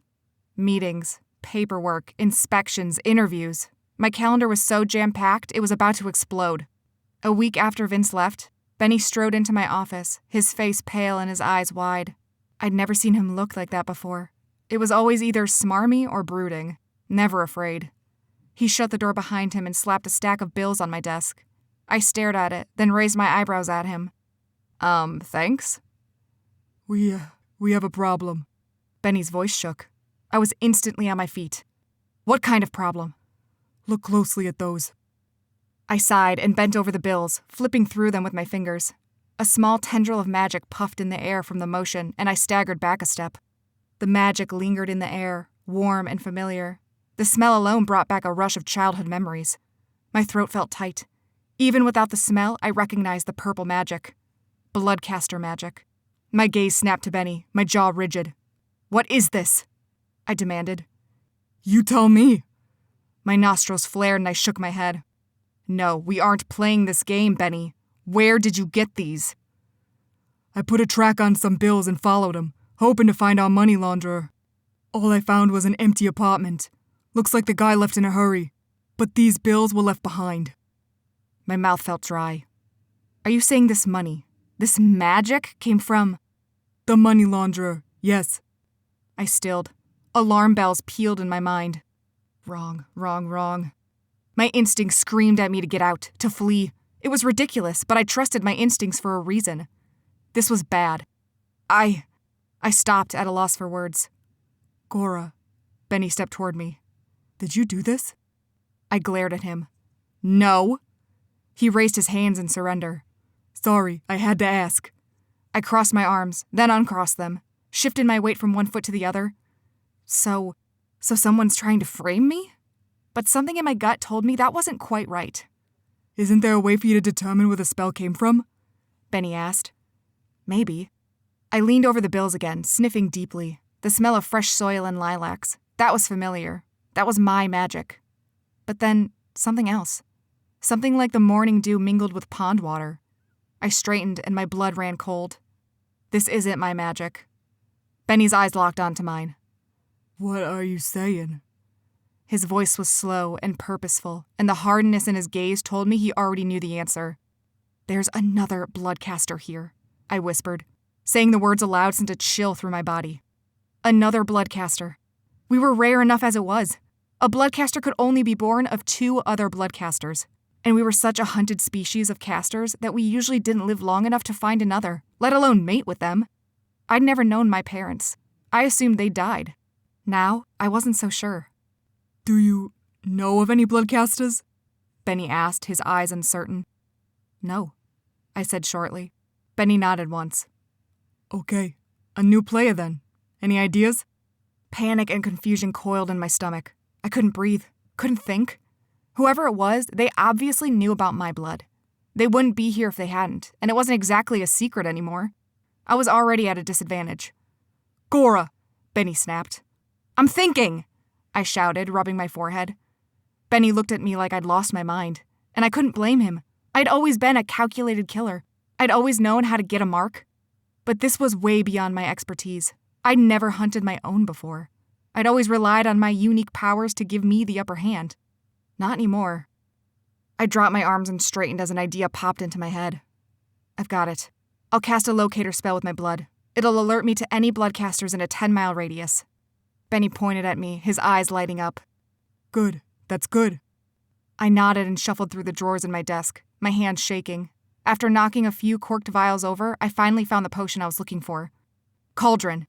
Meetings, paperwork, inspections, interviews. My calendar was so jam-packed it was about to explode. A week after Vince left, Benny strode into my office, his face pale and his eyes wide. I'd never seen him look like that before. It was always either smarmy or brooding, never afraid. He shut the door behind him and slapped a stack of bills on my desk. I stared at it, then raised my eyebrows at him. Thanks? We have a problem. Benny's voice shook. I was instantly on my feet. What kind of problem? Look closely at those. I sighed and bent over the bills, flipping through them with my fingers. A small tendril of magic puffed in the air from the motion, and I staggered back a step. The magic lingered in the air, warm and familiar. The smell alone brought back a rush of childhood memories. My throat felt tight. Even without the smell, I recognized the purple magic. Bloodcaster magic. My gaze snapped to Benny, my jaw rigid. What is this? I demanded. You tell me. My nostrils flared and I shook my head. No, we aren't playing this game, Benny. Where did you get these? I put a track on some bills and followed him, hoping to find our money launderer. All I found was an empty apartment. Looks like the guy left in a hurry. But these bills were left behind. My mouth felt dry. Are you saying this money, this magic, came from... The money launderer, yes. I stilled. Alarm bells pealed in my mind. Wrong. My instincts screamed at me to get out, to flee. It was ridiculous, but I trusted my instincts for a reason. This was bad. I stopped at a loss for words. Cora. Benny stepped toward me. Did you do this? I glared at him. No. He raised his hands in surrender. Sorry, I had to ask. I crossed my arms, then uncrossed them, shifted my weight from one foot to the other. So someone's trying to frame me? But something in my gut told me that wasn't quite right. Isn't there a way for you to determine where the spell came from? Benny asked. Maybe. I leaned over the bills again, sniffing deeply. The smell of fresh soil and lilacs. That was familiar. That was my magic. But then, something else. Something like the morning dew mingled with pond water. I straightened and my blood ran cold. This isn't my magic. Benny's eyes locked onto mine. What are you saying? His voice was slow and purposeful, and the hardness in his gaze told me he already knew the answer. There's another bloodcaster here, I whispered. Saying the words aloud sent a chill through my body. Another bloodcaster. We were rare enough as it was. A bloodcaster could only be born of 2 other bloodcasters. And we were such a hunted species of casters that we usually didn't live long enough to find another, let alone mate with them. I'd never known my parents. I assumed they died. Now, I wasn't so sure. Do you know of any bloodcasters? Benny asked, his eyes uncertain. No, I said shortly. Benny nodded once. Okay, a new player then. Any ideas? Panic and confusion coiled in my stomach. I couldn't breathe, couldn't think. Whoever it was, they obviously knew about my blood. They wouldn't be here if they hadn't, and it wasn't exactly a secret anymore. I was already at a disadvantage. Cora, Benny snapped. I'm thinking, I shouted, rubbing my forehead. Benny looked at me like I'd lost my mind, and I couldn't blame him. I'd always been a calculated killer. I'd always known how to get a mark. But this was way beyond my expertise. I'd never hunted my own before. I'd always relied on my unique powers to give me the upper hand. Not anymore. I dropped my arms and straightened as an idea popped into my head. I've got it. I'll cast a locator spell with my blood. It'll alert me to any bloodcasters in a 10-mile radius. Benny pointed at me, his eyes lighting up. Good. That's good. I nodded and shuffled through the drawers in my desk, my hands shaking. After knocking a few corked vials over, I finally found the potion I was looking for. Cauldron,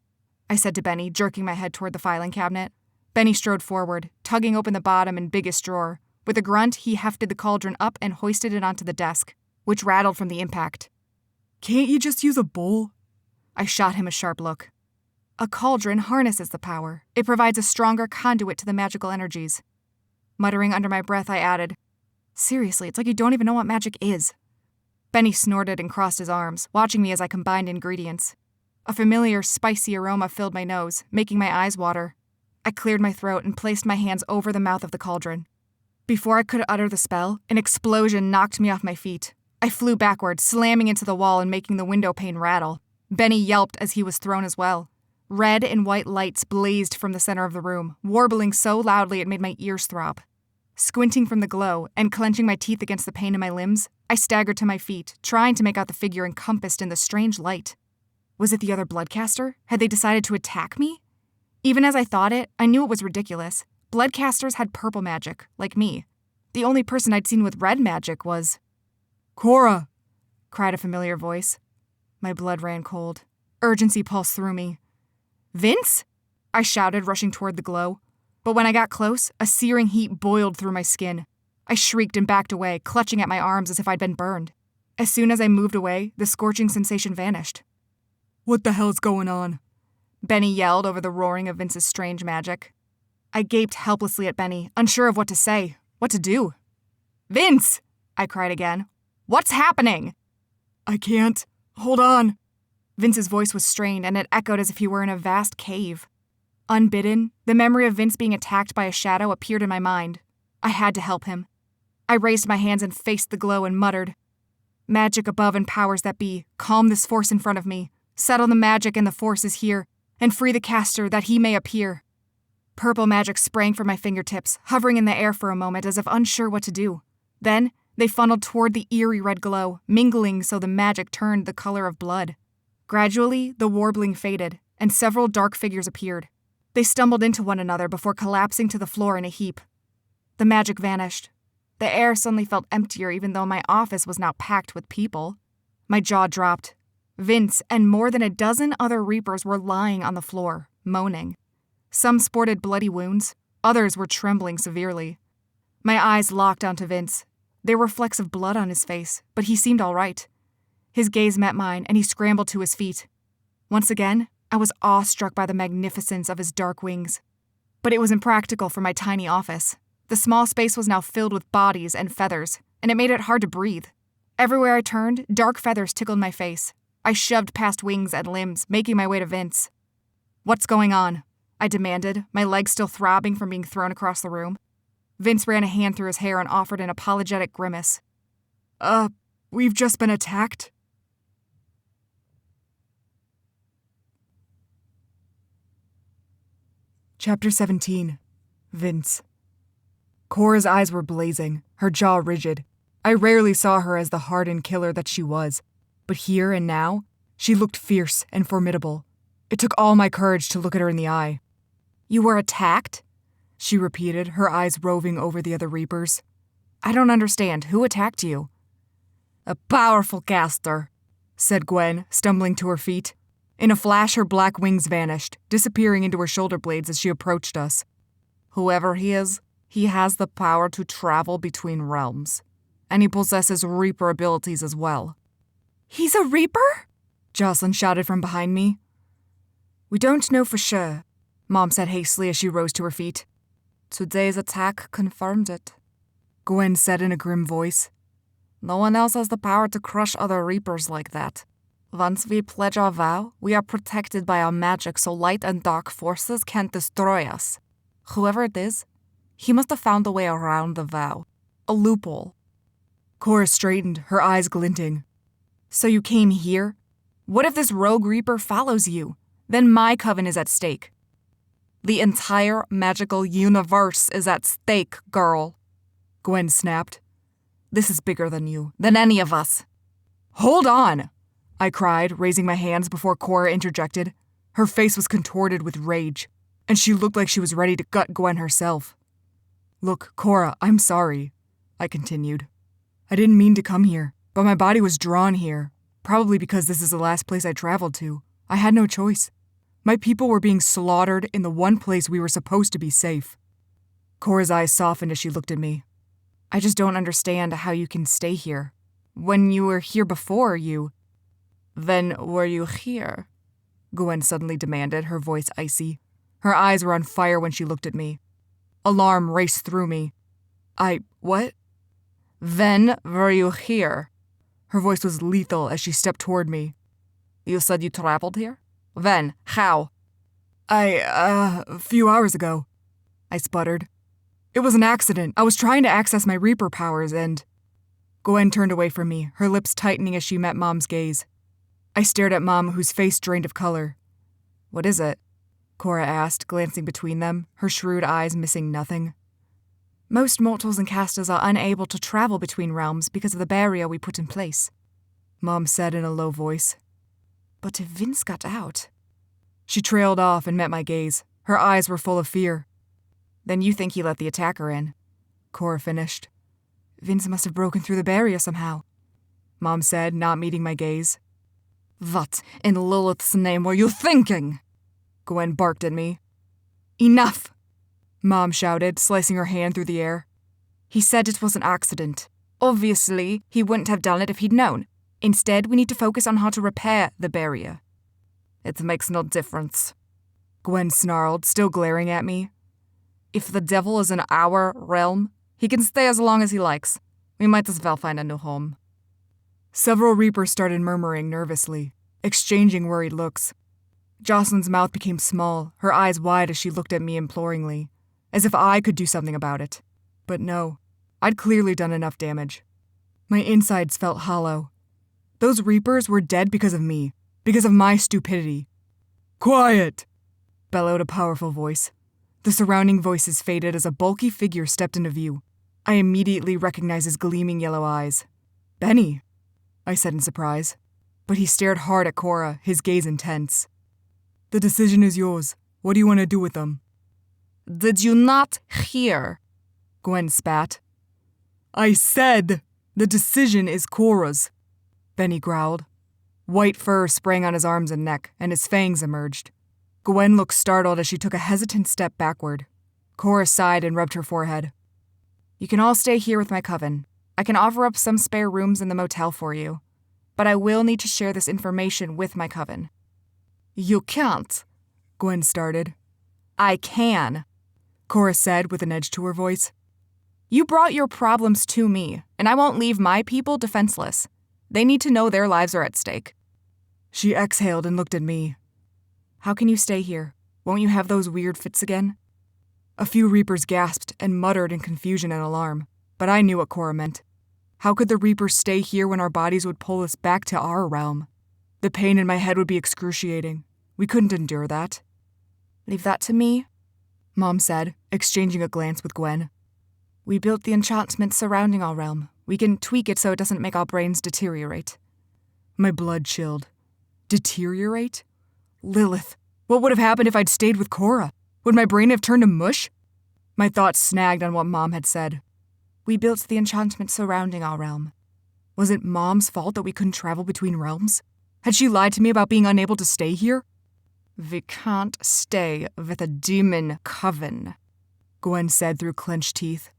I said to Benny, jerking my head toward the filing cabinet. Benny strode forward, tugging open the bottom and biggest drawer. With a grunt, he hefted the cauldron up and hoisted it onto the desk, which rattled from the impact. Can't you just use a bowl? I shot him a sharp look. A cauldron harnesses the power. It provides a stronger conduit to the magical energies. Muttering under my breath, I added, Seriously, it's like you don't even know what magic is. Benny snorted and crossed his arms, watching me as I combined ingredients. A familiar, spicy aroma filled my nose, making my eyes water. I cleared my throat and placed my hands over the mouth of the cauldron. Before I could utter the spell, an explosion knocked me off my feet. I flew backward, slamming into the wall and making the window pane rattle. Benny yelped as he was thrown as well. Red and white lights blazed from the center of the room, warbling so loudly it made my ears throb. Squinting from the glow and clenching my teeth against the pain in my limbs, I staggered to my feet, trying to make out the figure encompassed in the strange light. Was it the other bloodcaster? Had they decided to attack me? Even as I thought it, I knew it was ridiculous. Bloodcasters had purple magic, like me. The only person I'd seen with red magic was... Cora! cried a familiar voice. My blood ran cold. Urgency pulsed through me. Vince? I shouted, rushing toward the glow. But when I got close, a searing heat boiled through my skin. I shrieked and backed away, clutching at my arms as if I'd been burned. As soon as I moved away, the scorching sensation vanished. What the hell's going on? Benny yelled over the roaring of Vince's strange magic. I gaped helplessly at Benny, unsure of what to say, what to do. Vince! I cried again. What's happening? I can't. Hold on. Vince's voice was strained, and it echoed as if he were in a vast cave. Unbidden, the memory of Vince being attacked by a shadow appeared in my mind. I had to help him. I raised my hands and faced the glow and muttered, Magic above and powers that be, calm this force in front of me. Settle the magic and the forces here, and free the caster that he may appear. Purple magic sprang from my fingertips, hovering in the air for a moment as if unsure what to do. Then, they funneled toward the eerie red glow, mingling so the magic turned the color of blood. Gradually, the warbling faded, and several dark figures appeared. They stumbled into one another before collapsing to the floor in a heap. The magic vanished. The air suddenly felt emptier even though my office was now packed with people. My jaw dropped. Vince and more than a dozen other Reapers were lying on the floor, moaning. Some sported bloody wounds, others were trembling severely. My eyes locked onto Vince. There were flecks of blood on his face, but he seemed all right. His gaze met mine, and he scrambled to his feet. Once again, I was awestruck by the magnificence of his dark wings. But it was impractical for my tiny office. The small space was now filled with bodies and feathers, and it made it hard to breathe. Everywhere I turned, dark feathers tickled my face. I shoved past wings and limbs, making my way to Vince. What's going on? I demanded, my legs still throbbing from being thrown across the room. Vince ran a hand through his hair and offered an apologetic grimace. We've just been attacked. Chapter 17. Vince. Cora's eyes were blazing, her jaw rigid. I rarely saw her as the hardened killer that she was, but here and now, she looked fierce and formidable. It took all my courage to look at her in the eye. You were attacked? She repeated, her eyes roving over the other Reapers. I don't understand. Who attacked you? A powerful caster, said Gwen, stumbling to her feet. In a flash, her black wings vanished, disappearing into her shoulder blades as she approached us. Whoever he is, he has the power to travel between realms, and he possesses Reaper abilities as well. He's a Reaper? Jocelyn shouted from behind me. We don't know for sure, Mom said hastily as she rose to her feet. Today's attack confirmed it, Gwen said in a grim voice. No one else has the power to crush other Reapers like that. Once we pledge our vow, we are protected by our magic so light and dark forces can't destroy us. Whoever it is, he must have found a way around the vow. A loophole. Cora straightened, her eyes glinting. So you came here? What if this rogue Reaper follows you? Then my coven is at stake. The entire magical universe is at stake, girl, Gwen snapped. This is bigger than you, than any of us. Hold on, I cried, raising my hands before Cora interjected. Her face was contorted with rage, and she looked like she was ready to gut Gwen herself. Look, Cora, I'm sorry, I continued. I didn't mean to come here, but my body was drawn here, probably because this is the last place I traveled to. I had no choice. My people were being slaughtered in the one place we were supposed to be safe. Cora's eyes softened as she looked at me. I just don't understand how you can stay here. When you were here before, Then were you here? Gwen suddenly demanded, her voice icy. Her eyes were on fire when she looked at me. Alarm raced through me. What? Then were you here? Her voice was lethal as she stepped toward me. You said you traveled here? When? How? A few hours ago, I sputtered. It was an accident. I was trying to access my Reaper powers and... Gwen turned away from me, her lips tightening as she met Mom's gaze. I stared at Mom, whose face drained of color. What is it? Cora asked, glancing between them, her shrewd eyes missing nothing. Most mortals and casters are unable to travel between realms because of the barrier we put in place, Mom said in a low voice. But if Vince got out... She trailed off and met my gaze. Her eyes were full of fear. Then you think he let the attacker in, Cora finished. Vince must have broken through the barrier somehow, Mom said, not meeting my gaze. What in Lilith's name were you thinking? Gwen barked at me. Enough! Mom shouted, slicing her hand through the air. He said it was an accident. Obviously, he wouldn't have done it if he'd known. Instead, we need to focus on how to repair the barrier. It makes no difference, Gwen snarled, still glaring at me. If the devil is in our realm, he can stay as long as he likes. We might as well find a new home. Several Reapers started murmuring nervously, exchanging worried looks. Jocelyn's mouth became small, her eyes wide as she looked at me imploringly, as if I could do something about it. But no, I'd clearly done enough damage. My insides felt hollow. Those Reapers were dead because of me, because of my stupidity. Quiet! Bellowed a powerful voice. The surrounding voices faded as a bulky figure stepped into view. I immediately recognized his gleaming yellow eyes. Benny, I said in surprise. But he stared hard at Cora, his gaze intense. The decision is yours. What do you want to do with them? Did you not hear? Gwen spat. I said the decision is Cora's, Benny growled. White fur sprang on his arms and neck, and his fangs emerged. Gwen looked startled as she took a hesitant step backward. Cora sighed and rubbed her forehead. You can all stay here with my coven. I can offer up some spare rooms in the motel for you. But I will need to share this information with my coven. You can't, Gwen started. I can, Cora said with an edge to her voice. You brought your problems to me, and I won't leave my people defenseless. They need to know their lives are at stake. She exhaled and looked at me. How can you stay here? Won't you have those weird fits again? A few Reapers gasped and muttered in confusion and alarm, but I knew what Cora meant. How could the Reapers stay here when our bodies would pull us back to our realm? The pain in my head would be excruciating. We couldn't endure that. Leave that to me, Mom said, exchanging a glance with Gwen. We built the enchantment surrounding our realm. We can tweak it so it doesn't make our brains deteriorate. My blood chilled. Deteriorate? Lilith, what would have happened if I'd stayed with Cora? Would my brain have turned to mush? My thoughts snagged on what Mom had said. We built the enchantment surrounding our realm. Was it Mom's fault that we couldn't travel between realms? Had she lied to me about being unable to stay here? We can't stay with a demon coven, Gwen said through clenched teeth.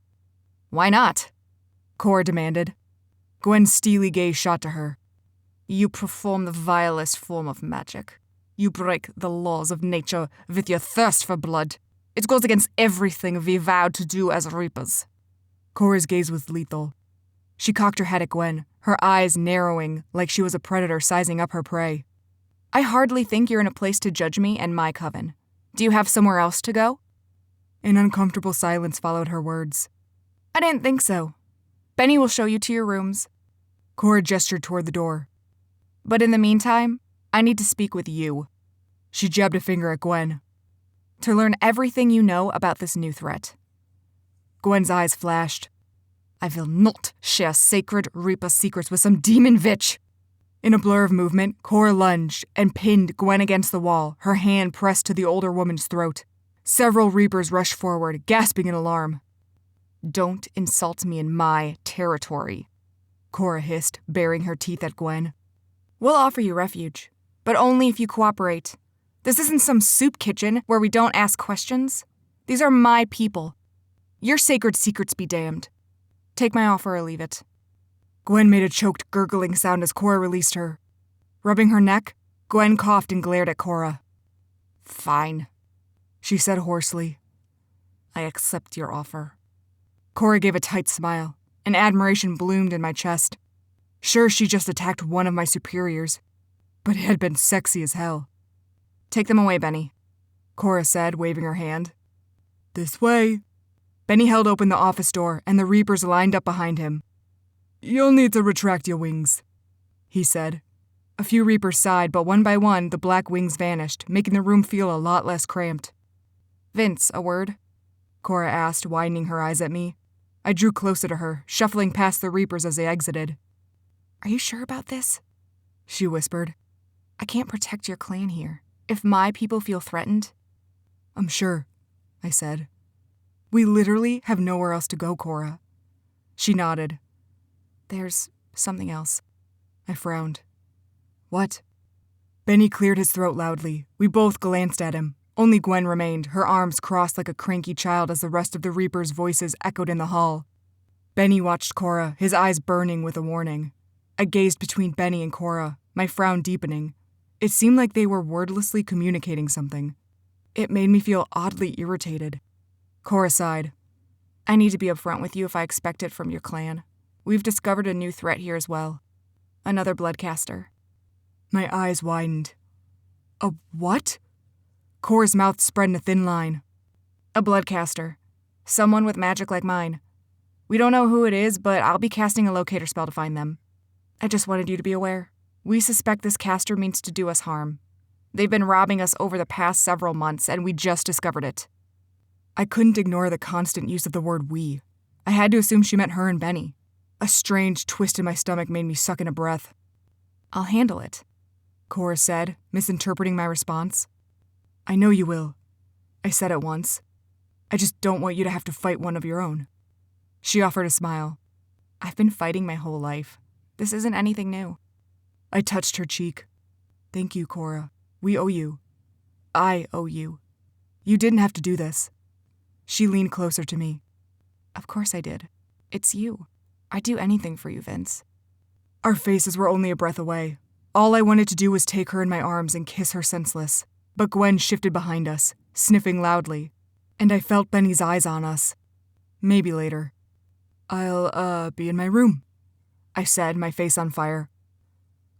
Why not? Cora demanded. Gwen's steely gaze shot to her. You perform the vilest form of magic. You break the laws of nature with your thirst for blood. It goes against everything we vowed to do as Reapers. Cora's gaze was lethal. She cocked her head at Gwen, her eyes narrowing like she was a predator sizing up her prey. I hardly think you're in a place to judge me and my coven. Do you have somewhere else to go? An uncomfortable silence followed her words. I didn't think so. Benny will show you to your rooms. Cora gestured toward the door. But in the meantime, I need to speak with you. She jabbed a finger at Gwen. To learn everything you know about this new threat. Gwen's eyes flashed. I will not share sacred Reaper secrets with some demon witch. In a blur of movement, Cora lunged and pinned Gwen against the wall, her hand pressed to the older woman's throat. Several Reapers rushed forward, gasping in alarm. Don't insult me in my territory, Cora hissed, baring her teeth at Gwen. We'll offer you refuge, but only if you cooperate. This isn't some soup kitchen where we don't ask questions. These are my people. Your sacred secrets be damned. Take my offer or leave it. Gwen made a choked, gurgling sound as Cora released her. Rubbing her neck, Gwen coughed and glared at Cora. Fine, she said hoarsely. I accept your offer. Cora gave a tight smile, and admiration bloomed in my chest. Sure, she just attacked one of my superiors, but it had been sexy as hell. Take them away, Benny, Cora said, waving her hand. This way. Benny held open the office door, and the Reapers lined up behind him. You'll need to retract your wings, he said. A few Reapers sighed, but one by one, the black wings vanished, making the room feel a lot less cramped. Vince, a word? Cora asked, widening her eyes at me. I drew closer to her, shuffling past the Reapers as they exited. Are you sure about this? She whispered. I can't protect your clan here. If my people feel threatened. I'm sure, I said. We literally have nowhere else to go, Cora. She nodded. There's something else. I frowned. What? Benny cleared his throat loudly. We both glanced at him. Only Gwen remained, her arms crossed like a cranky child as the rest of the Reapers' voices echoed in the hall. Benny watched Cora, his eyes burning with a warning. I gazed between Benny and Cora, my frown deepening. It seemed like they were wordlessly communicating something. It made me feel oddly irritated. Cora sighed. I need to be upfront with you if I expect it from your clan. We've discovered a new threat here as well. Another bloodcaster. My eyes widened. A what? Cora's mouth spread in a thin line. A bloodcaster. Someone with magic like mine. We don't know who it is, but I'll be casting a locator spell to find them. I just wanted you to be aware. We suspect this caster means to do us harm. They've been robbing us over the past several months, and we just discovered it. I couldn't ignore the constant use of the word we. I had to assume she meant her and Benny. A strange twist in my stomach made me suck in a breath. I'll handle it, Cora said, misinterpreting my response. I know you will, I said at once. I just don't want you to have to fight one of your own. She offered a smile. I've been fighting my whole life. This isn't anything new. I touched her cheek. Thank you, Cora. We owe you. I owe you. You didn't have to do this. She leaned closer to me. Of course I did. It's you. I'd do anything for you, Vince. Our faces were only a breath away. All I wanted to do was take her in my arms and kiss her senseless. But Gwen shifted behind us, sniffing loudly, and I felt Benny's eyes on us. Maybe later. I'll, be in my room, I said, my face on fire.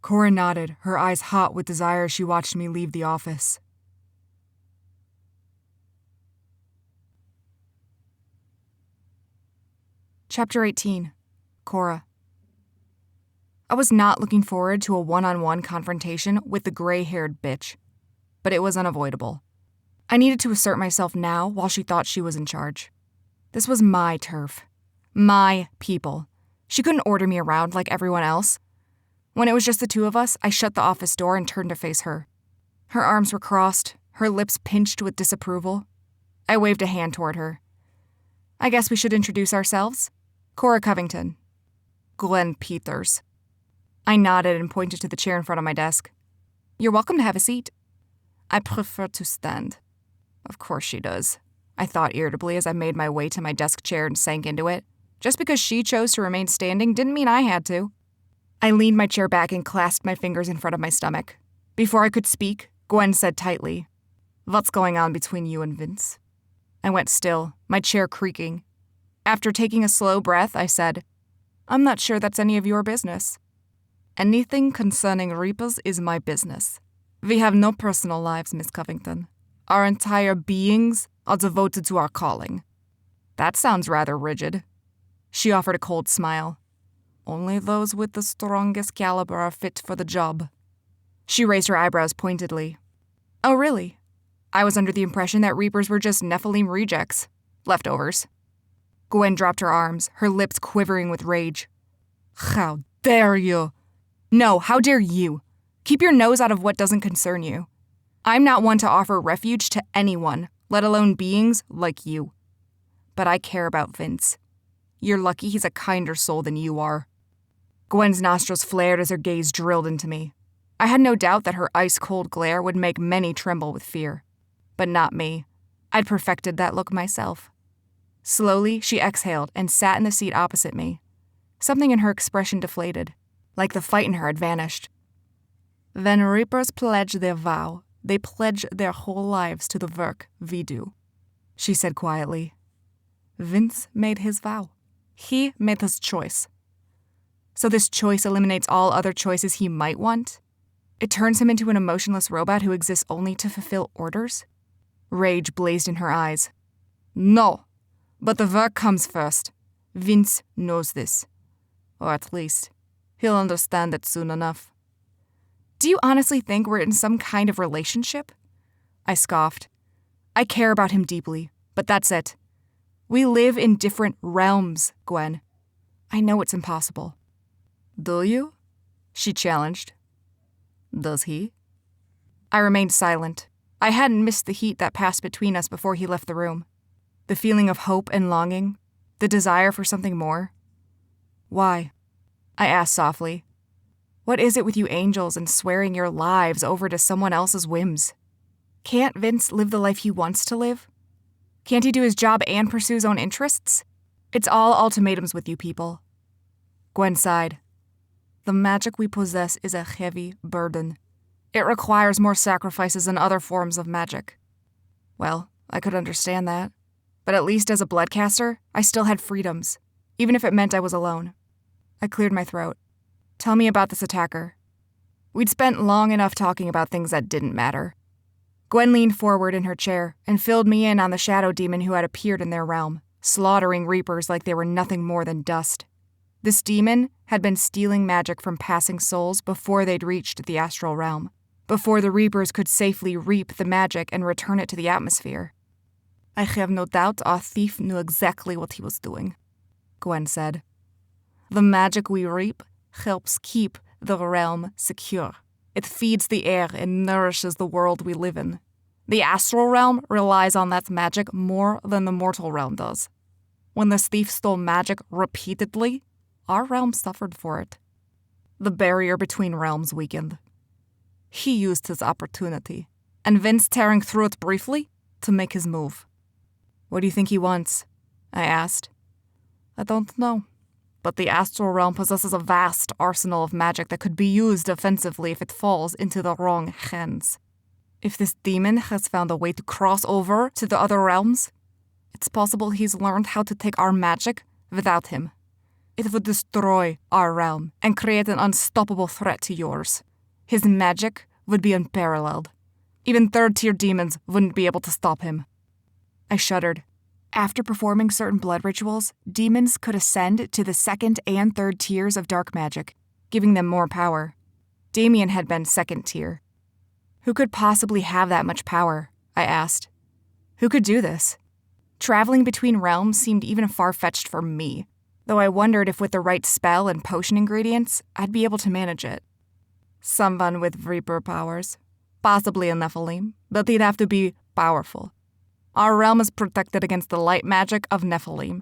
Cora nodded, her eyes hot with desire as she watched me leave the office. Chapter 18. Cora. I was not looking forward to a one-on-one confrontation with the gray-haired bitch, but it was unavoidable. I needed to assert myself now while she thought she was in charge. This was my turf. My people. She couldn't order me around like everyone else. When it was just the two of us, I shut the office door and turned to face her. Her arms were crossed, her lips pinched with disapproval. I waved a hand toward her. I guess we should introduce ourselves. Cora Covington. Glenn Peters. I nodded and pointed to the chair in front of my desk. You're welcome to have a seat. I prefer to stand. Of course she does, I thought irritably as I made my way to my desk chair and sank into it. Just because she chose to remain standing didn't mean I had to. I leaned my chair back and clasped my fingers in front of my stomach. Before I could speak, Gwen said tightly, "What's going on between you and Vince?" I went still, my chair creaking. After taking a slow breath, I said, "I'm not sure that's any of your business." "Anything concerning Reapers is my business. We have no personal lives, Miss Covington. Our entire beings are devoted to our calling." That sounds rather rigid. She offered a cold smile. "Only those with the strongest caliber are fit for the job." She raised her eyebrows pointedly. "Oh, really? I was under the impression that Reapers were just Nephilim rejects. Leftovers." Gwen dropped her arms, her lips quivering with rage. How dare you? No, how dare you? Keep your nose out of what doesn't concern you. I'm not one to offer refuge to anyone, let alone beings like you. But I care about Vince. You're lucky he's a kinder soul than you are. Gwen's nostrils flared as her gaze drilled into me. I had no doubt that her ice-cold glare would make many tremble with fear. But not me. I'd perfected that look myself. Slowly, she exhaled and sat in the seat opposite me. Something in her expression deflated, like the fight in her had vanished. When reapers pledge their vow, they pledge their whole lives to the work we do, she said quietly. Vince made his vow. He made his choice. So this choice eliminates all other choices he might want? It turns him into an emotionless robot who exists only to fulfill orders? Rage blazed in her eyes. No, but the work comes first. Vince knows this. Or at least, he'll understand it soon enough. Do you honestly think we're in some kind of relationship? I scoffed. I care about him deeply, but that's it. We live in different realms, Gwen. I know it's impossible. Do you? She challenged. Does he? I remained silent. I hadn't missed the heat that passed between us before he left the room. The feeling of hope and longing, the desire for something more. Why? I asked softly. What is it with you angels and swearing your lives over to someone else's whims? Can't Vince live the life he wants to live? Can't he do his job and pursue his own interests? It's all ultimatums with you people. Gwen sighed. The magic we possess is a heavy burden. It requires more sacrifices than other forms of magic. Well, I could understand that. But at least as a bloodcaster, I still had freedoms, even if it meant I was alone. I cleared my throat. Tell me about this attacker. We'd spent long enough talking about things that didn't matter. Gwen leaned forward in her chair and filled me in on the shadow demon who had appeared in their realm, slaughtering reapers like they were nothing more than dust. This demon had been stealing magic from passing souls before they'd reached the astral realm, before the reapers could safely reap the magic and return it to the atmosphere. I have no doubt our thief knew exactly what he was doing, Gwen said. The magic we reap helps keep the realm secure. It feeds the air and nourishes the world we live in. The astral realm relies on that magic more than the mortal realm does. When this thief stole magic repeatedly, our realm suffered for it. The barrier between realms weakened. He used his opportunity, and Vince tearing through it briefly to make his move. What do you think he wants? I asked. I don't know. But the astral realm possesses a vast arsenal of magic that could be used offensively if it falls into the wrong hands. If this demon has found a way to cross over to the other realms, it's possible he's learned how to take our magic without him. It would destroy our realm and create an unstoppable threat to yours. His magic would be unparalleled. Even third-tier demons wouldn't be able to stop him. I shuddered. After performing certain blood rituals, demons could ascend to the second and third tiers of dark magic, giving them more power. Damien had been second tier. Who could possibly have that much power? I asked. Who could do this? Traveling between realms seemed even far-fetched for me, though I wondered if with the right spell and potion ingredients, I'd be able to manage it. Someone with Reaper powers. Possibly a Nephilim, but he'd have to be powerful. Our realm is protected against the light magic of Nephilim.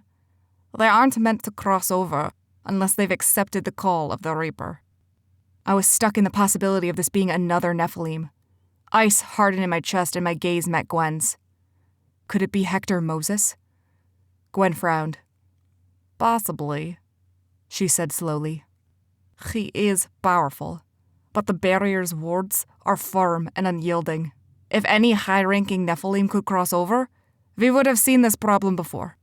They aren't meant to cross over unless they've accepted the call of the Reaper. I was stuck in the possibility of this being another Nephilim. Ice hardened in my chest and my gaze met Gwen's. Could it be Hector Moses? Gwen frowned. Possibly, she said slowly. He is powerful, but the barrier's wards are firm and unyielding. If any high-ranking Nephilim could cross over, we would have seen this problem before.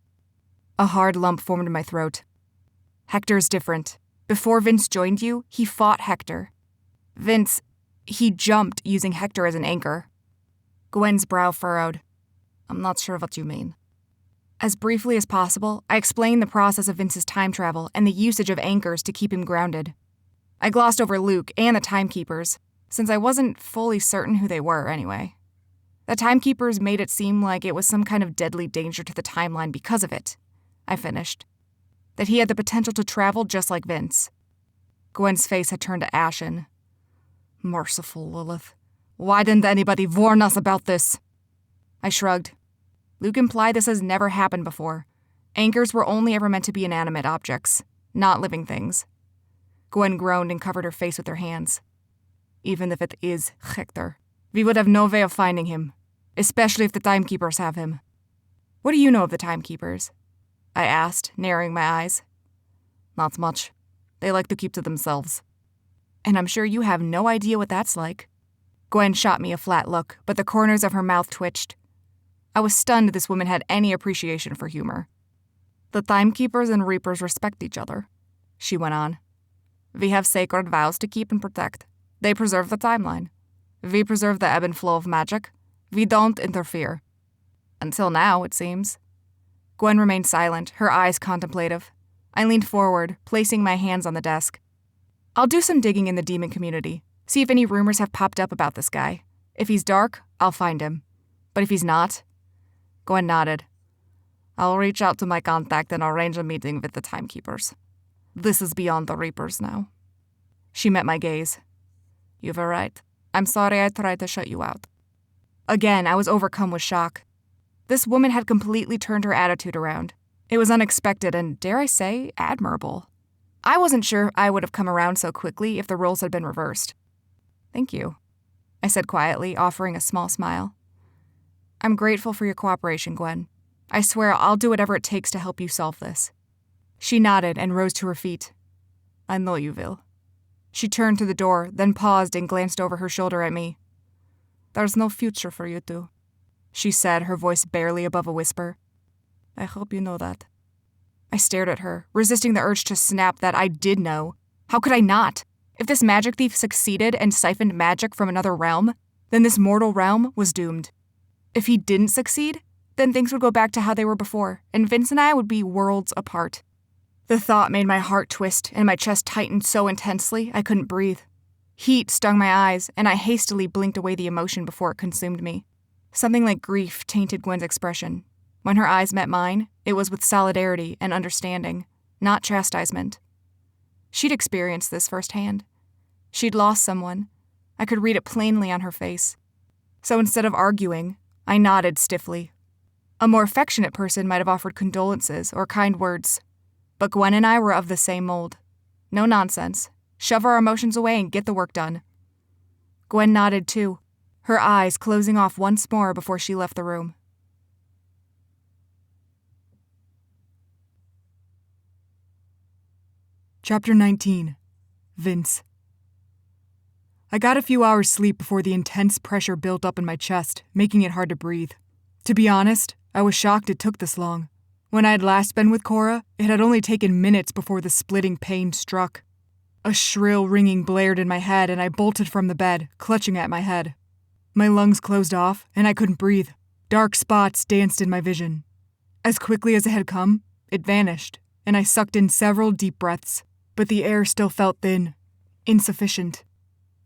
A hard lump formed in my throat. Hector's different. Before Vince joined you, he fought Hector. Vince, he jumped using Hector as an anchor. Gwen's brow furrowed. I'm not sure what you mean. As briefly as possible, I explained the process of Vince's time travel and the usage of anchors to keep him grounded. I glossed over Luke and the Timekeepers, since I wasn't fully certain who they were anyway. The Timekeepers made it seem like it was some kind of deadly danger to the timeline because of it. I finished. That he had the potential to travel just like Vince. Gwen's face had turned to ashen. Merciful Lilith. Why didn't anybody warn us about this? I shrugged. Luke implied this has never happened before. Anchors were only ever meant to be inanimate objects, not living things. Gwen groaned and covered her face with her hands. Even if it is Hector, we would have no way of finding him, especially if the Timekeepers have him. What do you know of the Timekeepers? I asked, narrowing my eyes. Not much. They like to keep to themselves. And I'm sure you have no idea what that's like. Gwen shot me a flat look, but the corners of her mouth twitched. I was stunned this woman had any appreciation for humor. The Timekeepers and Reapers respect each other, she went on. We have sacred vows to keep and protect. They preserve the timeline. We preserve the ebb and flow of magic. We don't interfere. Until now, it seems. Gwen remained silent, her eyes contemplative. I leaned forward, placing my hands on the desk. I'll do some digging in the demon community, see if any rumors have popped up about this guy. If he's dark, I'll find him. But if he's not... Gwen nodded. I'll reach out to my contact and arrange a meeting with the Timekeepers. This is beyond the Reapers now. She met my gaze. You were right. I'm sorry I tried to shut you out. Again, I was overcome with shock. This woman had completely turned her attitude around. It was unexpected and, dare I say, admirable. I wasn't sure I would have come around so quickly if the roles had been reversed. Thank you, I said quietly, offering a small smile. I'm grateful for your cooperation, Gwen. I swear I'll do whatever it takes to help you solve this. She nodded and rose to her feet. I know you will. She turned to the door, then paused and glanced over her shoulder at me. There's no future for you two, she said, her voice barely above a whisper. I hope you know that. I stared at her, resisting the urge to snap that I did know. How could I not? If this magic thief succeeded and siphoned magic from another realm, then this mortal realm was doomed. If he didn't succeed, then things would go back to how they were before, and Vince and I would be worlds apart. The thought made my heart twist, and my chest tightened so intensely I couldn't breathe. Heat stung my eyes, and I hastily blinked away the emotion before it consumed me. Something like grief tainted Gwen's expression. When her eyes met mine, it was with solidarity and understanding, not chastisement. She'd experienced this firsthand. She'd lost someone. I could read it plainly on her face. So instead of arguing, I nodded stiffly. A more affectionate person might have offered condolences or kind words. But Gwen and I were of the same mold. No nonsense. Shove our emotions away and get the work done. Gwen nodded too, her eyes closing off once more before she left the room. Chapter 19. Vince. I got a few hours sleep before the intense pressure built up in my chest, making it hard to breathe. To be honest, I was shocked it took this long. When I had last been with Cora, it had only taken minutes before the splitting pain struck. A shrill ringing blared in my head and I bolted from the bed, clutching at my head. My lungs closed off and I couldn't breathe. Dark spots danced in my vision. As quickly as it had come, it vanished, and I sucked in several deep breaths, but the air still felt thin, insufficient.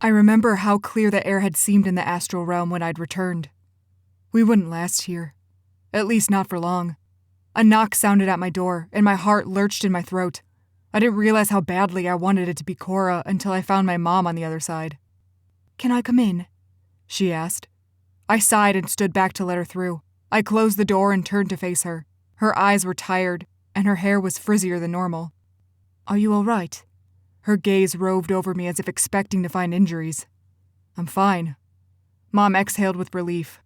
I remember how clear the air had seemed in the astral realm when I'd returned. We wouldn't last here. At least not for long. A knock sounded at my door, and my heart lurched in my throat. I didn't realize how badly I wanted it to be Cora until I found my mom on the other side. "Can I come in?" she asked. I sighed and stood back to let her through. I closed the door and turned to face her. Her eyes were tired, and her hair was frizzier than normal. "Are you all right?" Her gaze roved over me as if expecting to find injuries. "I'm fine." Mom exhaled with relief.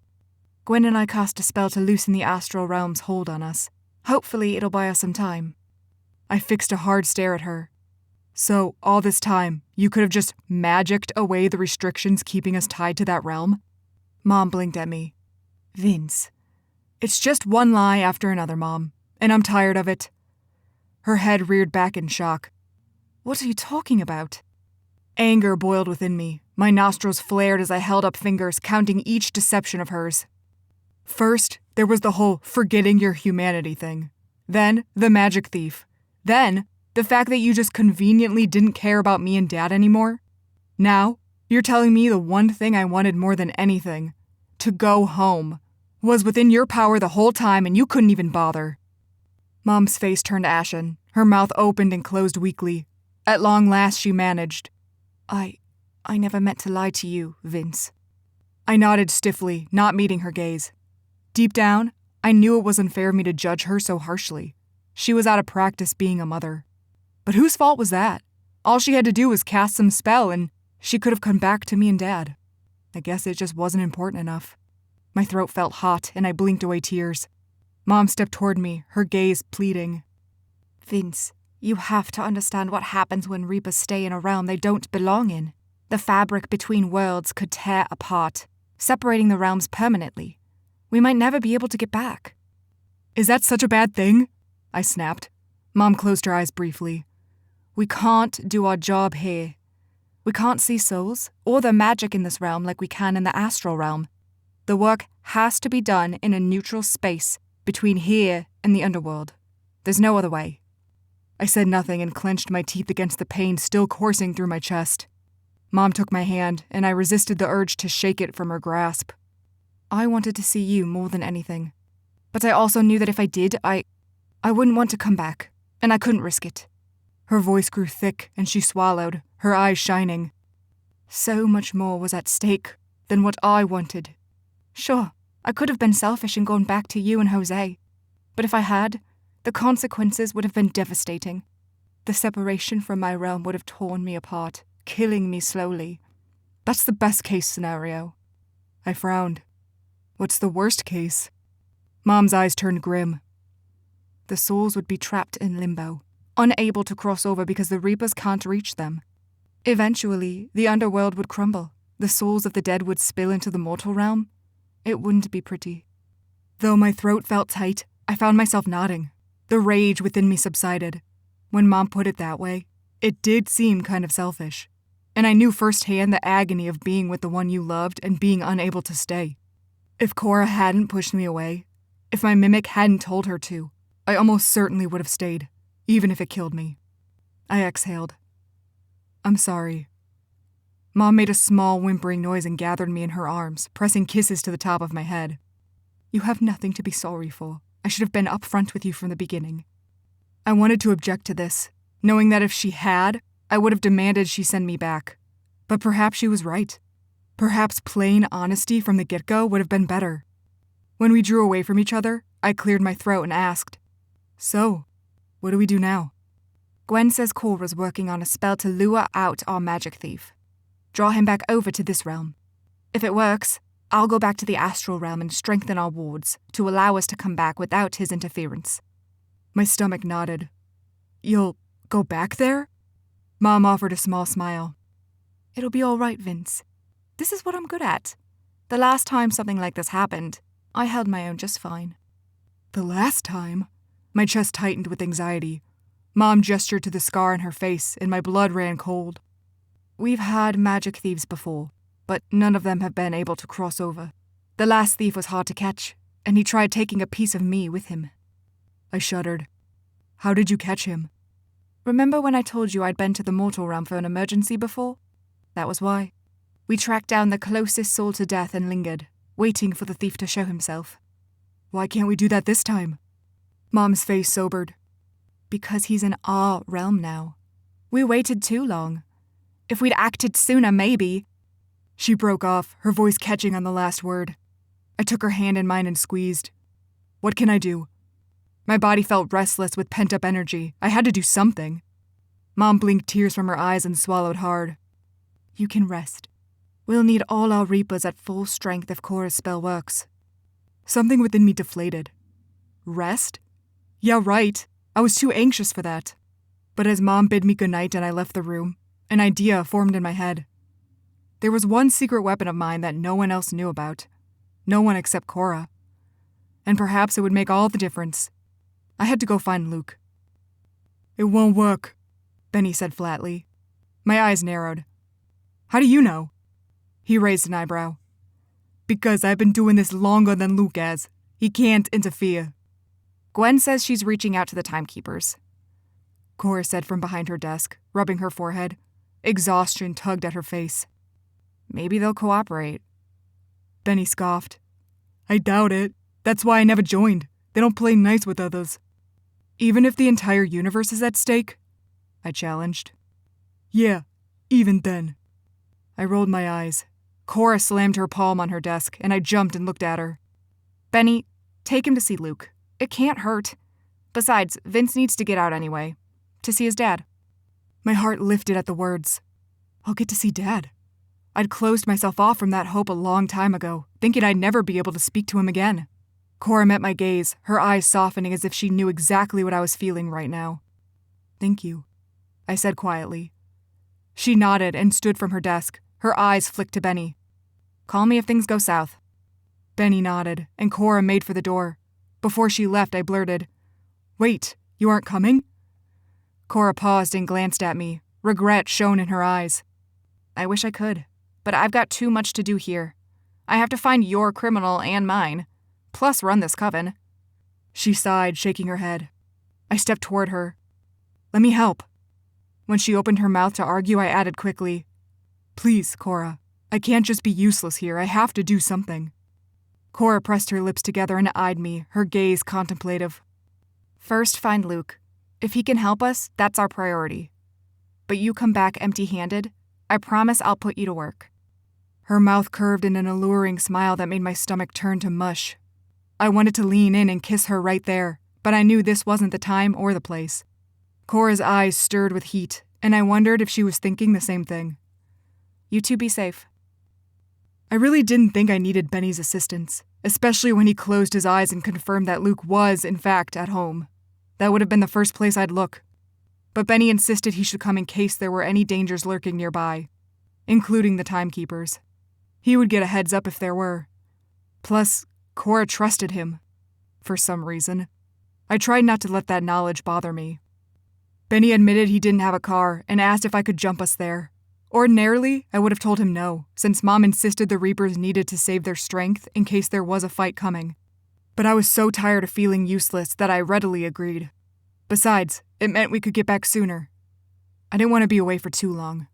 "Gwen and I cast a spell to loosen the astral realm's hold on us. Hopefully it'll buy us some time." I fixed a hard stare at her. "So, all this time, you could have just magicked away the restrictions keeping us tied to that realm?" Mom blinked at me. "Vince, it's just one lie after another, Mom, and I'm tired of it." Her head reared back in shock. "What are you talking about?" Anger boiled within me. My nostrils flared as I held up fingers, counting each deception of hers. First, there was the whole forgetting your humanity thing. Then, the magic thief. Then, the fact that you just conveniently didn't care about me and Dad anymore. Now, you're telling me the one thing I wanted more than anything, to go home, was within your power the whole time and you couldn't even bother. Mom's face turned ashen. Her mouth opened and closed weakly. At long last, she managed. I never meant to lie to you, Vince. I nodded stiffly, not meeting her gaze. Deep down, I knew it was unfair of me to judge her so harshly. She was out of practice being a mother. But whose fault was that? All she had to do was cast some spell and she could have come back to me and Dad. I guess it just wasn't important enough. My throat felt hot and I blinked away tears. Mom stepped toward me, her gaze pleading. Vince, you have to understand what happens when Reapers stay in a realm they don't belong in. The fabric between worlds could tear apart, separating the realms permanently. We might never be able to get back. Is that such a bad thing? I snapped. Mom closed her eyes briefly. We can't do our job here. We can't see souls or the magic in this realm like we can in the astral realm. The work has to be done in a neutral space between here and the underworld. There's no other way. I said nothing and clenched my teeth against the pain still coursing through my chest. Mom took my hand, and I resisted the urge to shake it from her grasp. I wanted to see you more than anything. But I also knew that if I did, I wouldn't want to come back, and I couldn't risk it. Her voice grew thick, and she swallowed, her eyes shining. So much more was at stake than what I wanted. Sure, I could have been selfish and gone back to you and Jose. But if I had, the consequences would have been devastating. The separation from my realm would have torn me apart, killing me slowly. That's the best case scenario. I frowned. What's the worst case? Mom's eyes turned grim. The souls would be trapped in limbo, unable to cross over because the Reapers can't reach them. Eventually, the underworld would crumble. The souls of the dead would spill into the mortal realm. It wouldn't be pretty. Though my throat felt tight, I found myself nodding. The rage within me subsided. When Mom put it that way, it did seem kind of selfish. And I knew firsthand the agony of being with the one you loved and being unable to stay. If Cora hadn't pushed me away, if my mimic hadn't told her to, I almost certainly would have stayed, even if it killed me. I exhaled. I'm sorry. Mom made a small whimpering noise and gathered me in her arms, pressing kisses to the top of my head. You have nothing to be sorry for. I should have been upfront with you from the beginning. I wanted to object to this, knowing that if she had, I would have demanded she send me back. But perhaps she was right. Perhaps plain honesty from the get-go would have been better. When we drew away from each other, I cleared my throat and asked, So, what do we do now? Gwen says Cora's working on a spell to lure out our magic thief. Draw him back over to this realm. If it works, I'll go back to the astral realm and strengthen our wards to allow us to come back without his interference. My stomach nodded. You'll go back there? Mom offered a small smile. It'll be all right, Vince. This is what I'm good at. The last time something like this happened, I held my own just fine. The last time? My chest tightened with anxiety. Mom gestured to the scar on her face, and my blood ran cold. We've had magic thieves before, but none of them have been able to cross over. The last thief was hard to catch, and he tried taking a piece of me with him. I shuddered. How did you catch him? Remember when I told you I'd been to the mortal realm for an emergency before? That was why. We tracked down the closest soul to death and lingered, waiting for the thief to show himself. Why can't we do that this time? Mom's face sobered. Because he's in our realm now. We waited too long. If we'd acted sooner, maybe. She broke off, her voice catching on the last word. I took her hand in mine and squeezed. What can I do? My body felt restless with pent-up energy. I had to do something. Mom blinked tears from her eyes and swallowed hard. You can rest. We'll need all our Reapers at full strength if Cora's spell works. Something within me deflated. Rest? Yeah, right. I was too anxious for that. But as Mom bid me goodnight and I left the room, an idea formed in my head. There was one secret weapon of mine that no one else knew about. No one except Cora. And perhaps it would make all the difference. I had to go find Luke. It won't work, Benny said flatly. My eyes narrowed. How do you know? He raised an eyebrow. Because I've been doing this longer than Luke has. He can't interfere. Gwen says she's reaching out to the timekeepers. Cora said from behind her desk, rubbing her forehead. Exhaustion tugged at her face. Maybe they'll cooperate. Benny scoffed. I doubt it. That's why I never joined. They don't play nice with others. Even if the entire universe is at stake? I challenged. Yeah, even then. I rolled my eyes. Cora slammed her palm on her desk, and I jumped and looked at her. Benny, take him to see Luke. It can't hurt. Besides, Vince needs to get out anyway. To see his dad. My heart lifted at the words. I'll get to see Dad. I'd closed myself off from that hope a long time ago, thinking I'd never be able to speak to him again. Cora met my gaze, her eyes softening as if she knew exactly what I was feeling right now. Thank you, I said quietly. She nodded and stood from her desk, her eyes flicked to Benny. Call me if things go south. Benny nodded, and Cora made for the door. Before she left, I blurted, Wait, you aren't coming? Cora paused and glanced at me, regret shone in her eyes. I wish I could, but I've got too much to do here. I have to find your criminal and mine, plus run this coven. She sighed, shaking her head. I stepped toward her. Let me help. When she opened her mouth to argue, I added quickly, Please, Cora, I can't just be useless here. I have to do something. Cora pressed her lips together and eyed me, her gaze contemplative. First, find Luke. If he can help us, that's our priority. But you come back empty-handed, I promise I'll put you to work. Her mouth curved in an alluring smile that made my stomach turn to mush. I wanted to lean in and kiss her right there, but I knew this wasn't the time or the place. Cora's eyes stirred with heat, and I wondered if she was thinking the same thing. You two be safe. I really didn't think I needed Benny's assistance, especially when he closed his eyes and confirmed that Luke was, in fact, at home. That would have been the first place I'd look. But Benny insisted he should come in case there were any dangers lurking nearby, including the timekeepers. He would get a heads up if there were. Plus, Cora trusted him. For some reason. I tried not to let that knowledge bother me. Benny admitted he didn't have a car and asked if I could jump us there. Ordinarily, I would have told him no, since Mom insisted the Reapers needed to save their strength in case there was a fight coming. But I was so tired of feeling useless that I readily agreed. Besides, it meant we could get back sooner. I didn't want to be away for too long.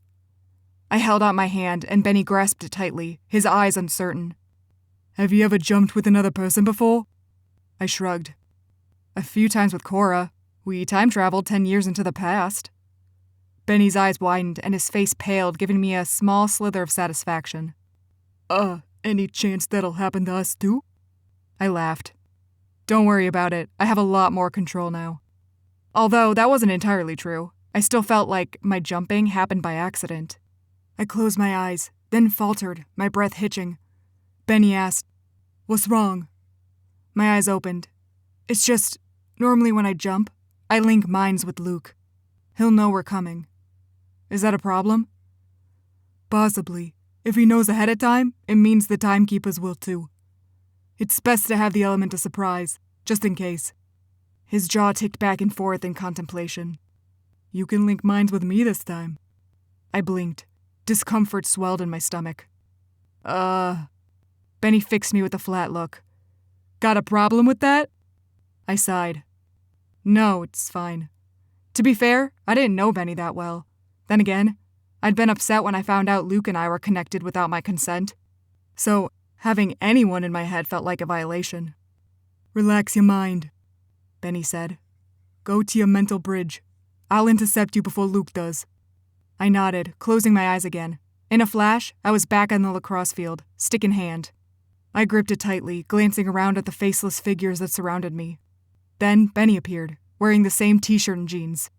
I held out my hand, and Benny grasped it tightly, his eyes uncertain. Have you ever jumped with another person before? I shrugged. A few times with Cora. We time-traveled 10 years into the past. Benny's eyes widened, and his face paled, giving me a small slither of satisfaction. Any chance that'll happen to us too? I laughed. Don't worry about it. I have a lot more control now. Although that wasn't entirely true. I still felt like my jumping happened by accident. I closed my eyes, then faltered, my breath hitching. Benny asked, What's wrong? My eyes opened. It's just, normally when I jump, I link minds with Luke. He'll know we're coming. Is that a problem? Possibly. If he knows ahead of time, it means the timekeepers will too. It's best to have the element of surprise, just in case. His jaw ticked back and forth in contemplation. You can link minds with me this time. I blinked. Discomfort swelled in my stomach. Benny fixed me with a flat look. Got a problem with that? I sighed. No, it's fine. To be fair, I didn't know Benny that well. Then again, I'd been upset when I found out Luke and I were connected without my consent. So, having anyone in my head felt like a violation. Relax your mind, Benny said. Go to your mental bridge. I'll intercept you before Luke does. I nodded, closing my eyes again. In a flash, I was back on the lacrosse field, stick in hand. I gripped it tightly, glancing around at the faceless figures that surrounded me. Then Benny appeared, wearing the same t-shirt and jeans.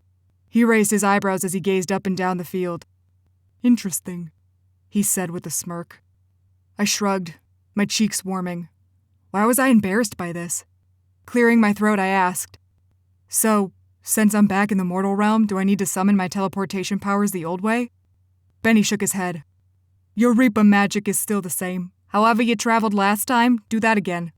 He raised his eyebrows as he gazed up and down the field. Interesting, he said with a smirk. I shrugged, my cheeks warming. Why was I embarrassed by this? Clearing my throat, I asked, So, since I'm back in the mortal realm, do I need to summon my teleportation powers the old way? Benny shook his head. Your Reaper magic is still the same. However you traveled last time, do that again.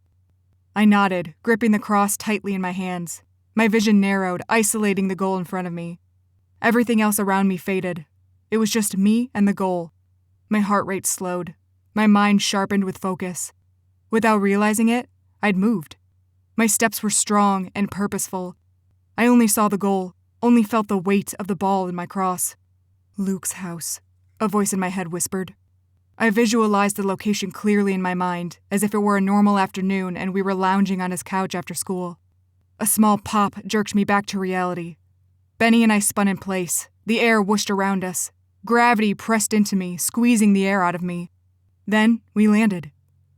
I nodded, gripping the cross tightly in my hands. My vision narrowed, isolating the goal in front of me. Everything else around me faded. It was just me and the goal. My heart rate slowed. My mind sharpened with focus. Without realizing it, I'd moved. My steps were strong and purposeful. I only saw the goal, only felt the weight of the ball in my cross. Luke's house, a voice in my head whispered. I visualized the location clearly in my mind, as if it were a normal afternoon and we were lounging on his couch after school. A small pop jerked me back to reality. Benny and I spun in place. The air whooshed around us. Gravity pressed into me, squeezing the air out of me. Then we landed.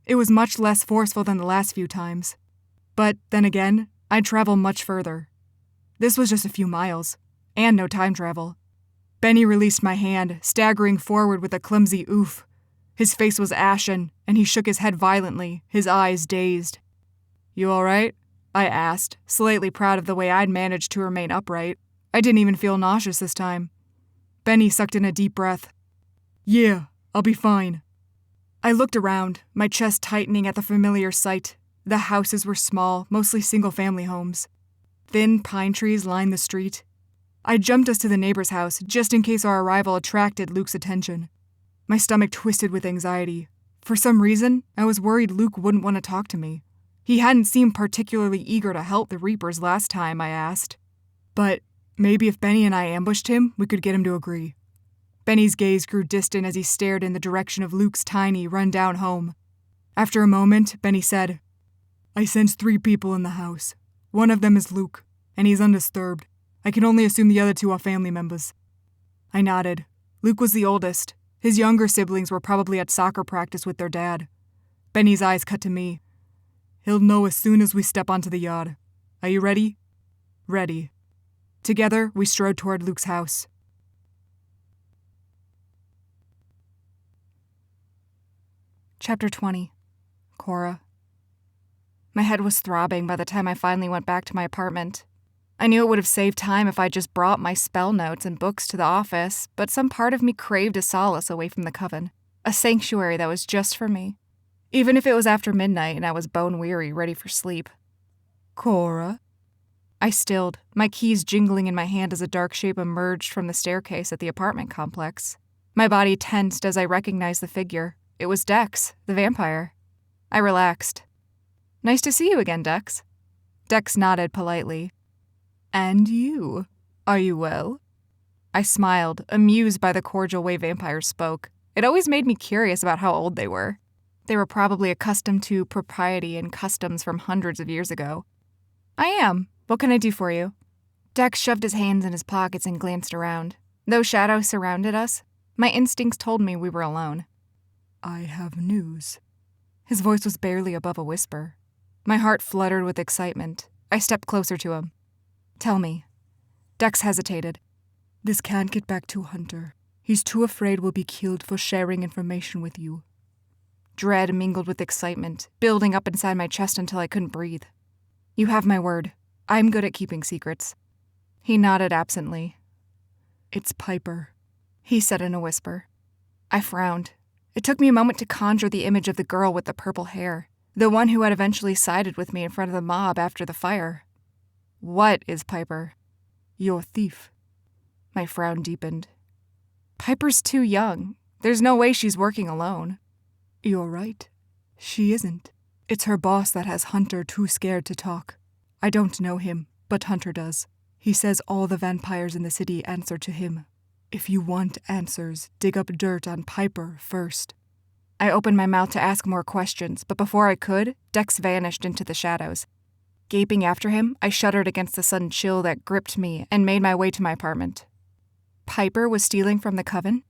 It was much less forceful than the last few times. But then again, I'd travel much further. This was just a few miles, and no time travel. Benny released my hand, staggering forward with a clumsy oof. His face was ashen, and he shook his head violently, his eyes dazed. "You all right?" I asked, slightly proud of the way I'd managed to remain upright. I didn't even feel nauseous this time. Benny sucked in a deep breath. "Yeah, I'll be fine." I looked around, my chest tightening at the familiar sight. The houses were small, mostly single-family homes. Thin pine trees lined the street. I jumped us to the neighbor's house, just in case our arrival attracted Luke's attention. My stomach twisted with anxiety. For some reason, I was worried Luke wouldn't want to talk to me. He hadn't seemed particularly eager to help the Reapers last time I asked. But maybe if Benny and I ambushed him, we could get him to agree. Benny's gaze grew distant as he stared in the direction of Luke's tiny, run-down home. After a moment, Benny said, "I sense 3 people in the house. One of them is Luke, and he's undisturbed. I can only assume the other 2 are family members." I nodded. Luke was the oldest. His younger siblings were probably at soccer practice with their dad. Benny's eyes cut to me. "He'll know as soon as we step onto the yard. Are you ready?" "Ready." Together, we strode toward Luke's house. Chapter 20. Cora. My head was throbbing by the time I finally went back to my apartment. I knew it would have saved time if I just brought my spell notes and books to the office, but some part of me craved a solace away from the coven, a sanctuary that was just for me, even if it was after midnight and I was bone-weary, ready for sleep. "Cora?" I stilled, my keys jingling in my hand as a dark shape emerged from the staircase at the apartment complex. My body tensed as I recognized the figure. It was Dex, the vampire. I relaxed. "Nice to see you again, Dex." Dex nodded politely. "And you? Are you well?" I smiled, amused by the cordial way vampires spoke. It always made me curious about how old they were. They were probably accustomed to propriety and customs from hundreds of years ago. "I am. What can I do for you?" Dex shoved his hands in his pockets and glanced around. Though shadows surrounded us, my instincts told me we were alone. "I have news." His voice was barely above a whisper. My heart fluttered with excitement. I stepped closer to him. "Tell me." Dex hesitated. "This can't get back to Hunter. He's too afraid we'll be killed for sharing information with you." Dread mingled with excitement, building up inside my chest until I couldn't breathe. "You have my word. I'm good at keeping secrets." He nodded absently. "It's Piper," he said in a whisper. I frowned. It took me a moment to conjure the image of the girl with the purple hair, the one who had eventually sided with me in front of the mob after the fire. "What is Piper?" "Your thief." My frown deepened. "Piper's too young. There's no way she's working alone." "You're right. She isn't. It's her boss that has Hunter too scared to talk. I don't know him, but Hunter does. He says all the vampires in the city answer to him. If you want answers, dig up dirt on Piper first." I opened my mouth to ask more questions, but before I could, Dex vanished into the shadows. Gaping after him, I shuddered against the sudden chill that gripped me and made my way to my apartment. Piper was stealing from the coven?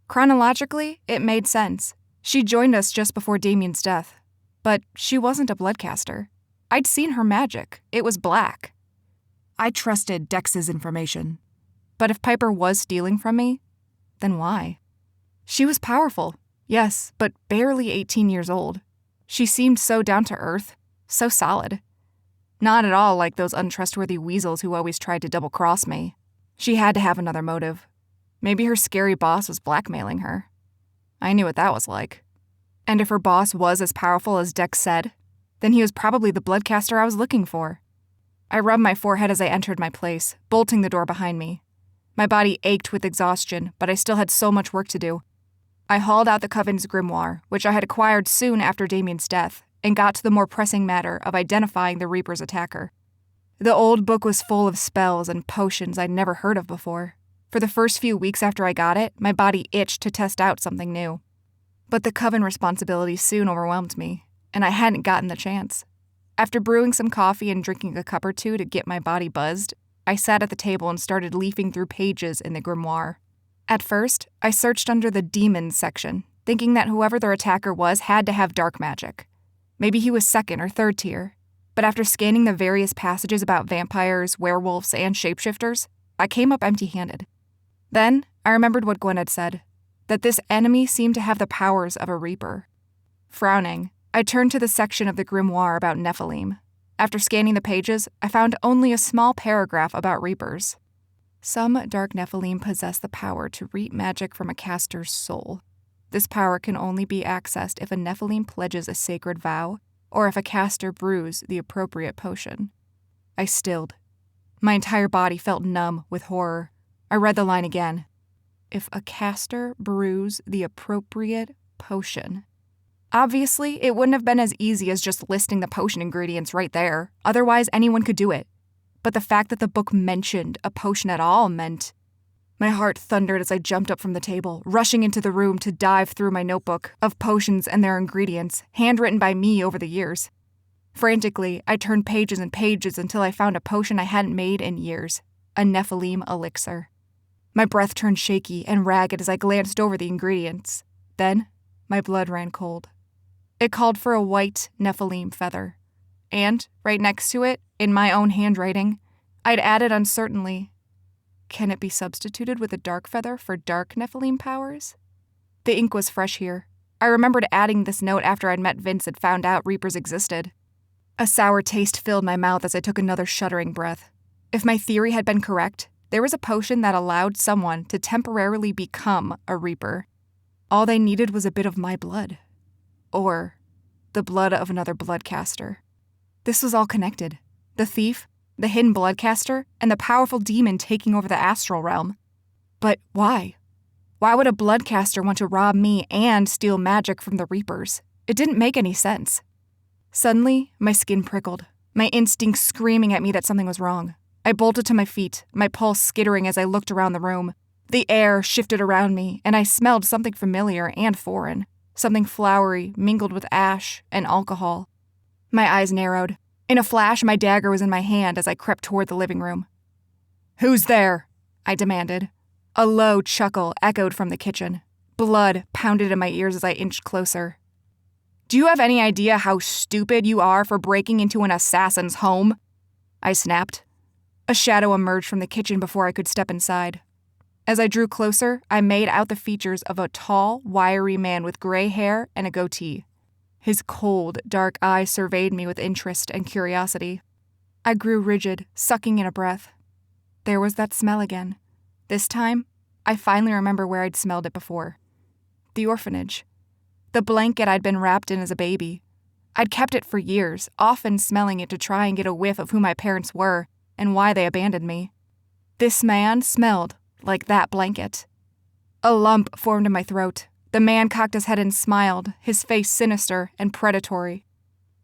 Chronologically, it made sense. She joined us just before Damien's death. But she wasn't a bloodcaster. I'd seen her magic. It was black. I trusted Dex's information. But if Piper was stealing from me, then why? She was powerful, yes, but barely 18 years old. She seemed so down to earth, so solid. Not at all like those untrustworthy weasels who always tried to double-cross me. She had to have another motive. Maybe her scary boss was blackmailing her. I knew what that was like. And if her boss was as powerful as Dex said, then he was probably the bloodcaster I was looking for. I rubbed my forehead as I entered my place, bolting the door behind me. My body ached with exhaustion, but I still had so much work to do. I hauled out the Coven's grimoire, which I had acquired soon after Damien's death, and got to the more pressing matter of identifying the Reaper's attacker. The old book was full of spells and potions I'd never heard of before. For the first few weeks after I got it, my body itched to test out something new. But the Coven responsibility soon overwhelmed me, and I hadn't gotten the chance. After brewing some coffee and drinking a cup or two to get my body buzzed, I sat at the table and started leafing through pages in the grimoire. At first, I searched under the demons section, thinking that whoever their attacker was had to have dark magic. Maybe he was second or third tier. But after scanning the various passages about vampires, werewolves, and shapeshifters, I came up empty-handed. Then, I remembered what Gwen had said, that this enemy seemed to have the powers of a reaper. Frowning, I turned to the section of the grimoire about Nephilim. After scanning the pages, I found only a small paragraph about reapers. Some dark Nephilim possess the power to reap magic from a caster's soul. This power can only be accessed if a Nephilim pledges a sacred vow, or if a caster brews the appropriate potion. I stilled. My entire body felt numb with horror. I read the line again. If a caster brews the appropriate potion. Obviously, it wouldn't have been as easy as just listing the potion ingredients right there. Otherwise, anyone could do it. But the fact that the book mentioned a potion at all meant... My heart thundered as I jumped up from the table, rushing into the room to dive through my notebook of potions and their ingredients, handwritten by me over the years. Frantically, I turned pages and pages until I found a potion I hadn't made in years, a Nephilim elixir. My breath turned shaky and ragged as I glanced over the ingredients. Then, my blood ran cold. It called for a white Nephilim feather. And, right next to it, in my own handwriting, I'd added uncertainly, can it be substituted with a dark feather for dark Nephilim powers? The ink was fresh here. I remembered adding this note after I'd met Vince and found out Reapers existed. A sour taste filled my mouth as I took another shuddering breath. If my theory had been correct, there was a potion that allowed someone to temporarily become a Reaper. All they needed was a bit of my blood. Or the blood of another bloodcaster. This was all connected. The thief, the hidden bloodcaster, and the powerful demon taking over the astral realm. But why? Why would a bloodcaster want to rob me and steal magic from the Reapers? It didn't make any sense. Suddenly, my skin prickled, my instincts screaming at me that something was wrong. I bolted to my feet, my pulse skittering as I looked around the room. The air shifted around me, and I smelled something familiar and foreign, something flowery mingled with ash and alcohol. My eyes narrowed. In a flash, my dagger was in my hand as I crept toward the living room. "Who's there?" I demanded. A low chuckle echoed from the kitchen. Blood pounded in my ears as I inched closer. "Do you have any idea how stupid you are for breaking into an assassin's home?" I snapped. A shadow emerged from the kitchen before I could step inside. As I drew closer, I made out the features of a tall, wiry man with gray hair and a goatee. His cold, dark eyes surveyed me with interest and curiosity. I grew rigid, sucking in a breath. There was that smell again. This time, I finally remember where I'd smelled it before. The orphanage. The blanket I'd been wrapped in as a baby. I'd kept it for years, often smelling it to try and get a whiff of who my parents were and why they abandoned me. This man smelled like that blanket. A lump formed in my throat. The man cocked his head and smiled, his face sinister and predatory.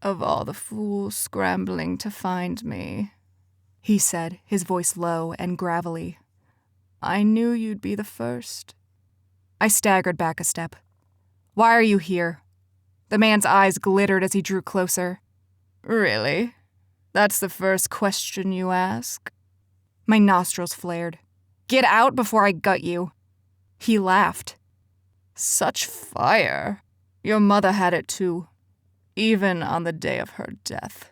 "Of all the fools scrambling to find me," he said, his voice low and gravelly, "I knew you'd be the first." I staggered back a step. "Why are you here?" The man's eyes glittered as he drew closer. "Really? That's the first question you ask?" My nostrils flared. "Get out before I gut you." He laughed. "Such fire. Your mother had it too, even on the day of her death."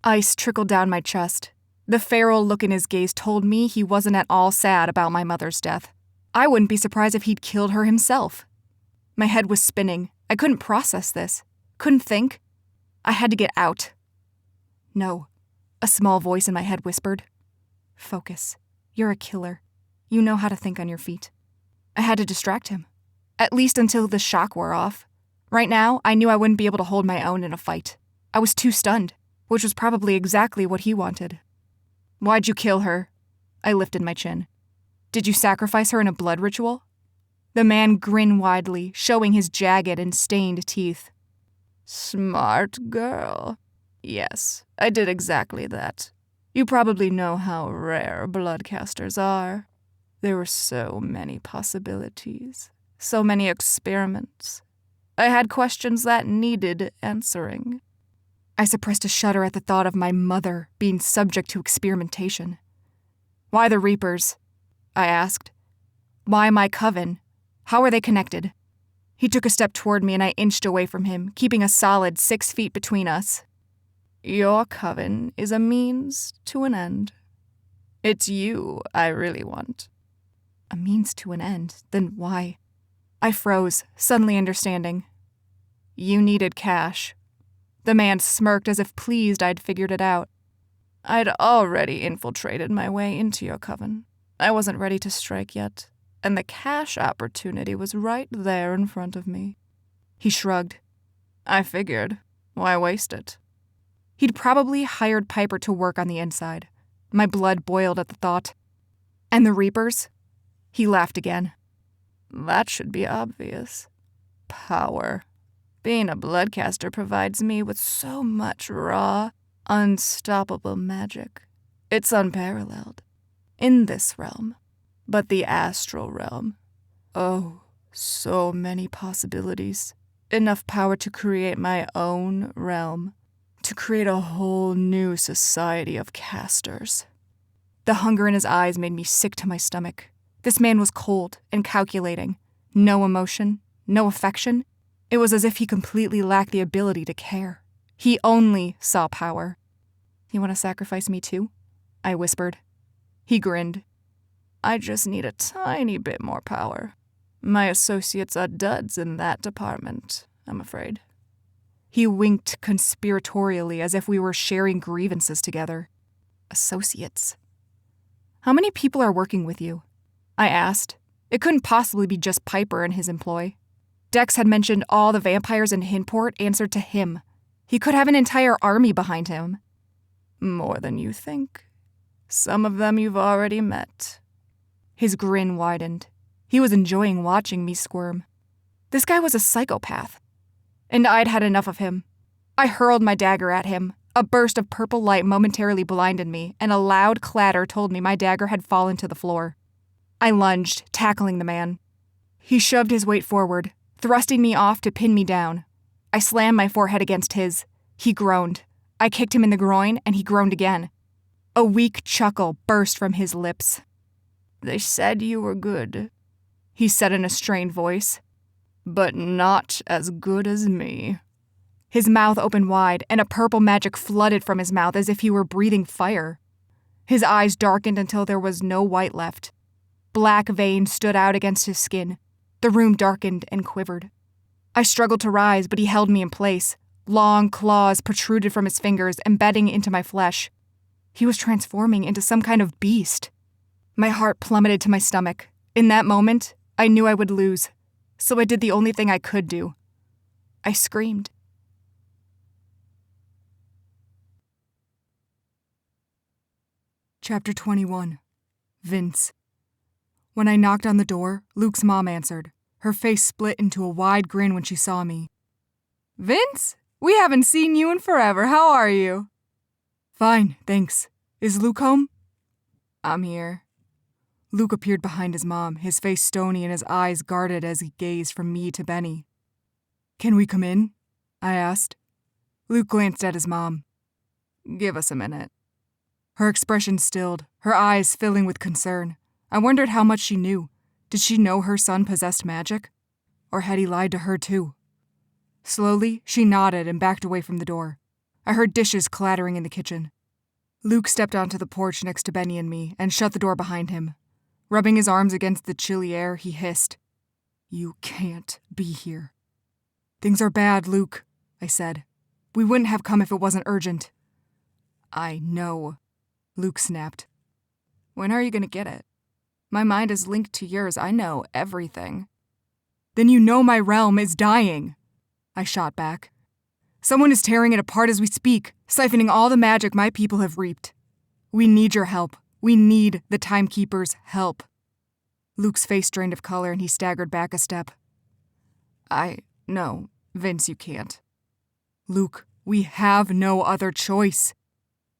Ice trickled down my chest. The feral look in his gaze told me he wasn't at all sad about my mother's death. I wouldn't be surprised if he'd killed her himself. My head was spinning. I couldn't process this. Couldn't think. I had to get out. "No," a small voice in my head whispered. "Focus. You're a killer. You know how to think on your feet." I had to distract him. At least until the shock wore off. Right now, I knew I wouldn't be able to hold my own in a fight. I was too stunned, which was probably exactly what he wanted. "Why'd you kill her?" I lifted my chin. "Did you sacrifice her in a blood ritual?" The man grinned widely, showing his jagged and stained teeth. "Smart girl. Yes, I did exactly that. You probably know how rare bloodcasters are. There were so many possibilities. So many experiments. I had questions that needed answering." I suppressed a shudder at the thought of my mother being subject to experimentation. Why the Reapers? I asked. Why my coven? How are they connected? He took a step toward me and I inched away from him, keeping a solid 6 feet between us. Your coven is a means to an end. It's you I really want. A means to an end? Then why? I froze, suddenly understanding. You needed cash. The man smirked as if pleased I'd figured it out. I'd already infiltrated my way into your coven. I wasn't ready to strike yet, and the cash opportunity was right there in front of me. He shrugged. I figured, why waste it? He'd probably hired Piper to work on the inside. My blood boiled at the thought. And the Reapers? He laughed again. That should be obvious. Power. Being a bloodcaster provides me with so much raw, unstoppable magic. It's unparalleled. In this realm. But the astral realm. Oh, so many possibilities. Enough power to create my own realm. To create a whole new society of casters. The hunger in his eyes made me sick to my stomach. This man was cold and calculating. No emotion, no affection. It was as if he completely lacked the ability to care. He only saw power. You want to sacrifice me too? I whispered. He grinned. I just need a tiny bit more power. My associates are duds in that department, I'm afraid. He winked conspiratorially as if we were sharing grievances together. Associates. How many people are working with you? I asked. It couldn't possibly be just Piper and his employ. Dex had mentioned all the vampires in Hinport answered to him. He could have an entire army behind him. More than you think. Some of them you've already met. His grin widened. He was enjoying watching me squirm. This guy was a psychopath. And I'd had enough of him. I hurled my dagger at him. A burst of purple light momentarily blinded me, and a loud clatter told me my dagger had fallen to the floor. I lunged, tackling the man. He shoved his weight forward, thrusting me off to pin me down. I slammed my forehead against his. He groaned. I kicked him in the groin, and he groaned again. A weak chuckle burst from his lips. They said you were good, he said in a strained voice. But not as good as me. His mouth opened wide, and a purple magic flooded from his mouth as if he were breathing fire. His eyes darkened until there was no white left. Black veins stood out against his skin. The room darkened and quivered. I struggled to rise, but he held me in place. Long claws protruded from his fingers, embedding into my flesh. He was transforming into some kind of beast. My heart plummeted to my stomach. In that moment, I knew I would lose. So I did the only thing I could do. I screamed. Chapter 21. Vince. When I knocked on the door, Luke's mom answered. Her face split into a wide grin when she saw me. Vince? We haven't seen you in forever. How are you? Fine, thanks. Is Luke home? I'm here. Luke appeared behind his mom, his face stony and his eyes guarded as he gazed from me to Benny. Can we come in? I asked. Luke glanced at his mom. Give us a minute. Her expression stilled, her eyes filling with concern. I wondered how much she knew. Did she know her son possessed magic? Or had he lied to her too? Slowly, she nodded and backed away from the door. I heard dishes clattering in the kitchen. Luke stepped onto the porch next to Benny and me and shut the door behind him. Rubbing his arms against the chilly air, he hissed, "You can't be here." "Things are bad, Luke," I said. "We wouldn't have come if it wasn't urgent." "I know," Luke snapped. "When are you going to get it? My mind is linked to yours. I know everything." "Then you know my realm is dying," I shot back. "Someone is tearing it apart as we speak, siphoning all the magic my people have reaped. We need your help. We need the Timekeeper's help." Luke's face drained of color and he staggered back a step. No, Vince, you can't." "Luke, we have no other choice,"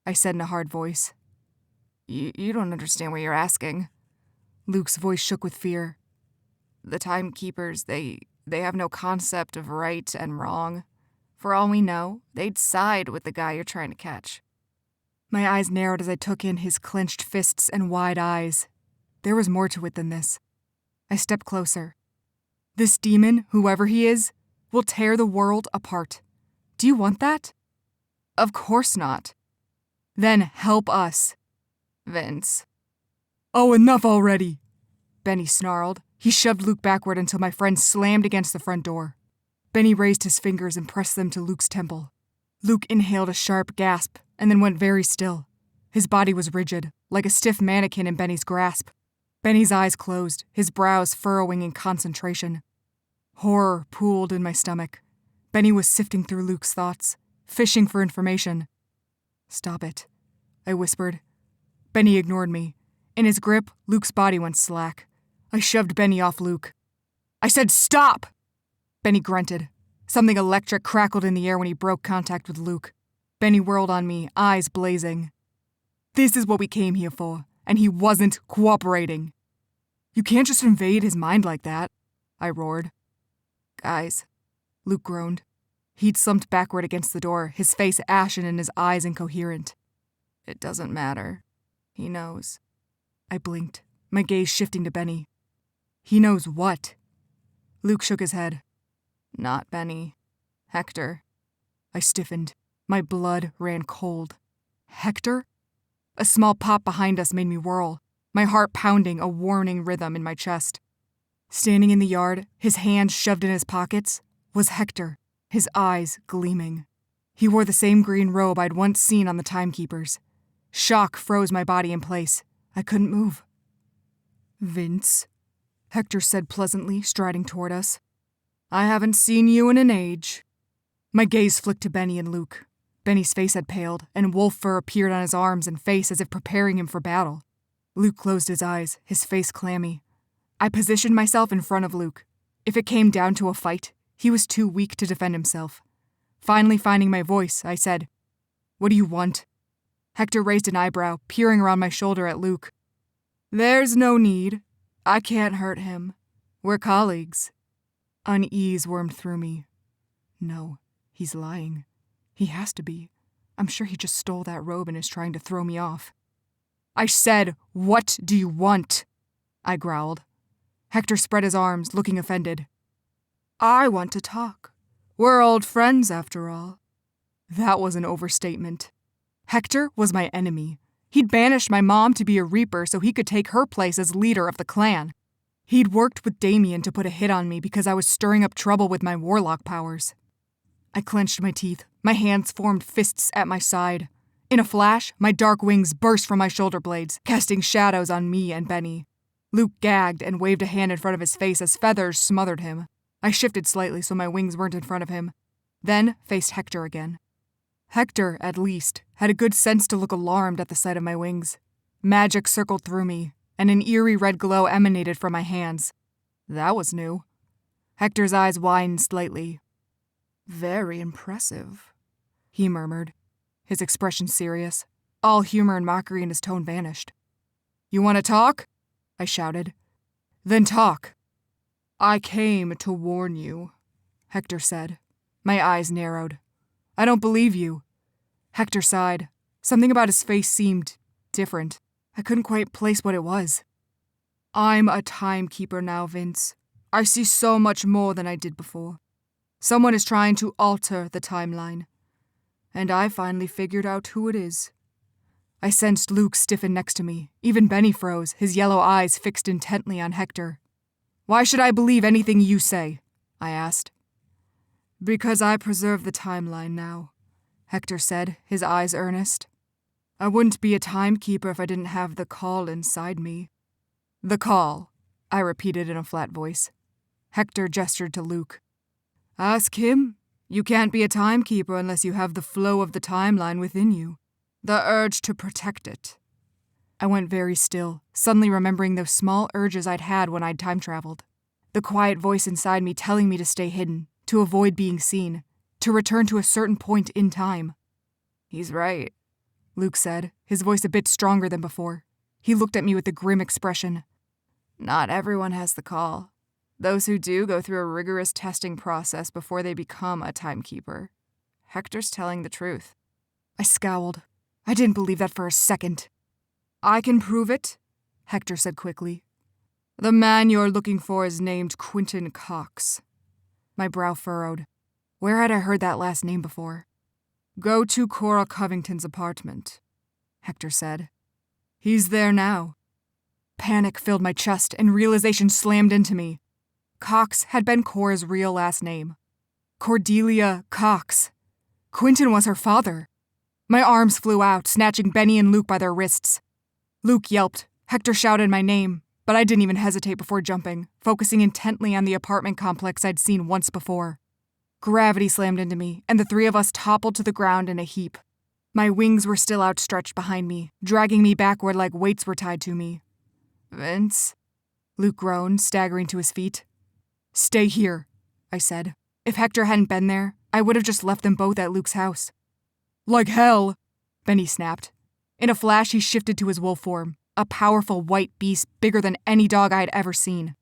I said in a hard voice. You don't understand what you're asking." Luke's voice shook with fear. "The Timekeepers, they have no concept of right and wrong. For all we know, they'd side with the guy you're trying to catch. My eyes narrowed as I took in his clenched fists and wide eyes. There was more to it than this. I stepped closer. This demon, whoever he is, will tear the world apart. Do you want that? Of course not. Then help us. Vince. Oh, enough already, Benny snarled. He shoved Luke backward until my friend slammed against the front door. Benny raised his fingers and pressed them to Luke's temple. Luke inhaled a sharp gasp and then went very still. His body was rigid, like a stiff mannequin in Benny's grasp. Benny's eyes closed, his brows furrowing in concentration. Horror pooled in my stomach. Benny was sifting through Luke's thoughts, fishing for information. Stop it, I whispered. Benny ignored me. In his grip, Luke's body went slack. I shoved Benny off Luke. I said stop! Benny grunted. Something electric crackled in the air when he broke contact with Luke. Benny whirled on me, eyes blazing. This is what we came here for, and he wasn't cooperating. You can't just invade his mind like that, I roared. Guys, Luke groaned. He'd slumped backward against the door, his face ashen and his eyes incoherent. It doesn't matter. He knows. I blinked, my gaze shifting to Benny. He knows what? Luke shook his head. Not Benny. Hector. I stiffened. My blood ran cold. Hector? A small pop behind us made me whirl, my heart pounding a warning rhythm in my chest. Standing in the yard, his hands shoved in his pockets, was Hector, his eyes gleaming. He wore the same green robe I'd once seen on the Timekeepers. Shock froze my body in place. I couldn't move. Vince, Hector said pleasantly, striding toward us. I haven't seen you in an age. My gaze flicked to Benny and Luke. Benny's face had paled, and wolf fur appeared on his arms and face as if preparing him for battle. Luke closed his eyes, his face clammy. I positioned myself in front of Luke. If it came down to a fight, he was too weak to defend himself. Finally finding my voice, I said, What do you want? Hector raised an eyebrow, peering around my shoulder at Luke. There's no need. I can't hurt him. We're colleagues. Unease wormed through me. No, he's lying. He has to be. I'm sure he just stole that robe and is trying to throw me off. I said, What do you want? I growled. Hector spread his arms, looking offended. I want to talk. We're old friends, after all. That was an overstatement. Hector was my enemy. He'd banished my mom to be a reaper so he could take her place as leader of the clan. He'd worked with Damien to put a hit on me because I was stirring up trouble with my warlock powers. I clenched my teeth. My hands formed fists at my side. In a flash, my dark wings burst from my shoulder blades, casting shadows on me and Benny. Luke gagged and waved a hand in front of his face as feathers smothered him. I shifted slightly so my wings weren't in front of him, then faced Hector again. Hector, at least, had a good sense to look alarmed at the sight of my wings. Magic circled through me, and an eerie red glow emanated from my hands. That was new. Hector's eyes widened slightly. Very impressive, he murmured, his expression serious. All humor and mockery in his tone vanished. You want to talk? I shouted. Then talk. I came to warn you, Hector said. My eyes narrowed. I don't believe you. Hector sighed. Something about his face seemed different. I couldn't quite place what it was. I'm a timekeeper now, Vince. I see so much more than I did before. Someone is trying to alter the timeline. And I finally figured out who it is. I sensed Luke stiffen next to me. Even Benny froze, his yellow eyes fixed intently on Hector. Why should I believe anything you say? I asked. Because I preserve the timeline now, Hector said, his eyes earnest. I wouldn't be a timekeeper if I didn't have the call inside me. The call, I repeated in a flat voice. Hector gestured to Luke. Ask him. You can't be a timekeeper unless you have the flow of the timeline within you. The urge to protect it. I went very still, suddenly remembering those small urges I'd had when I'd time traveled. The quiet voice inside me telling me to stay hidden, to avoid being seen, to return to a certain point in time. He's right, Luke said, his voice a bit stronger than before. He looked at me with a grim expression. Not everyone has the call. Those who do go through a rigorous testing process before they become a timekeeper. Hector's telling the truth. I scowled. I didn't believe that for a second. I can prove it, Hector said quickly. The man you're looking for is named Quentin Cox. My brow furrowed. Where had I heard that last name before? Go to Cora Covington's apartment, Hector said. He's there now. Panic filled my chest and realization slammed into me. Cox had been Cora's real last name. Cordelia Cox. Quentin was her father. My arms flew out, snatching Benny and Luke by their wrists. Luke yelped. Hector shouted my name, but I didn't even hesitate before jumping, focusing intently on the apartment complex I'd seen once before. Gravity slammed into me, and the three of us toppled to the ground in a heap. My wings were still outstretched behind me, dragging me backward like weights were tied to me. Vince? Luke groaned, staggering to his feet. Stay here, I said. If Hector hadn't been there, I would have just left them both at Luke's house. Like hell, Benny snapped. In a flash, he shifted to his wolf form, a powerful white beast bigger than any dog I had ever seen.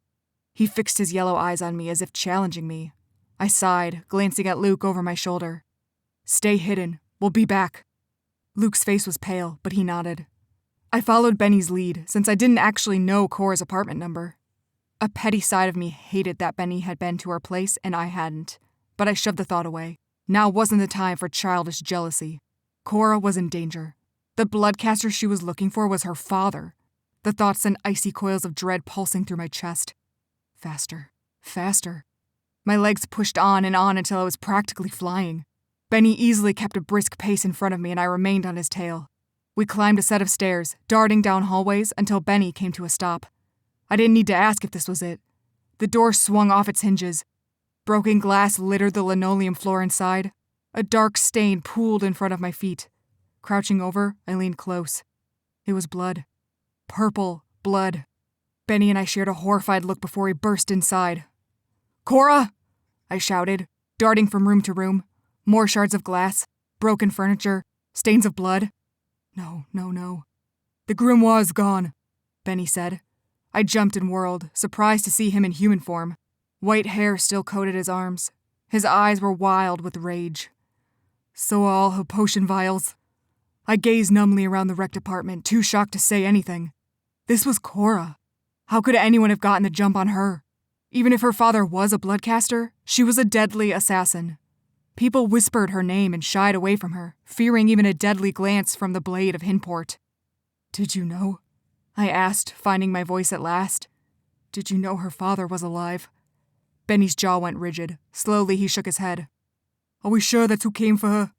He fixed his yellow eyes on me as if challenging me. I sighed, glancing at Luke over my shoulder. Stay hidden. We'll be back. Luke's face was pale, but he nodded. I followed Benny's lead, since I didn't actually know Cora's apartment number. A petty side of me hated that Benny had been to our place and I hadn't, but I shoved the thought away. Now wasn't the time for childish jealousy. Cora was in danger. The bloodcaster she was looking for was her father. The thought sent icy coils of dread pulsing through my chest. Faster, faster. My legs pushed on until I was practically flying. Benny easily kept a brisk pace in front of me and I remained on his tail. We climbed a set of stairs, darting down hallways until Benny came to a stop. I didn't need to ask if this was it. The door swung off its hinges. Broken glass littered the linoleum floor inside. A dark stain pooled in front of my feet. Crouching over, I leaned close. It was blood. Purple blood. Benny and I shared a horrified look before he burst inside. Cora! I shouted, darting from room to room. More shards of glass, broken furniture, stains of blood. No. The grimoire's gone, Benny said. I jumped and whirled, surprised to see him in human form. White hair still coated his arms. His eyes were wild with rage. So are all her potion vials. I gazed numbly around the wrecked apartment, too shocked to say anything. This was Cora. How could anyone have gotten the jump on her? Even if her father was a bloodcaster, she was a deadly assassin. People whispered her name and shied away from her, fearing even a deadly glance from the blade of Hinport. Did you know? I asked, finding my voice at last. Did you know her father was alive? Benny's jaw went rigid. Slowly he shook his head. Are we sure that's who came for her?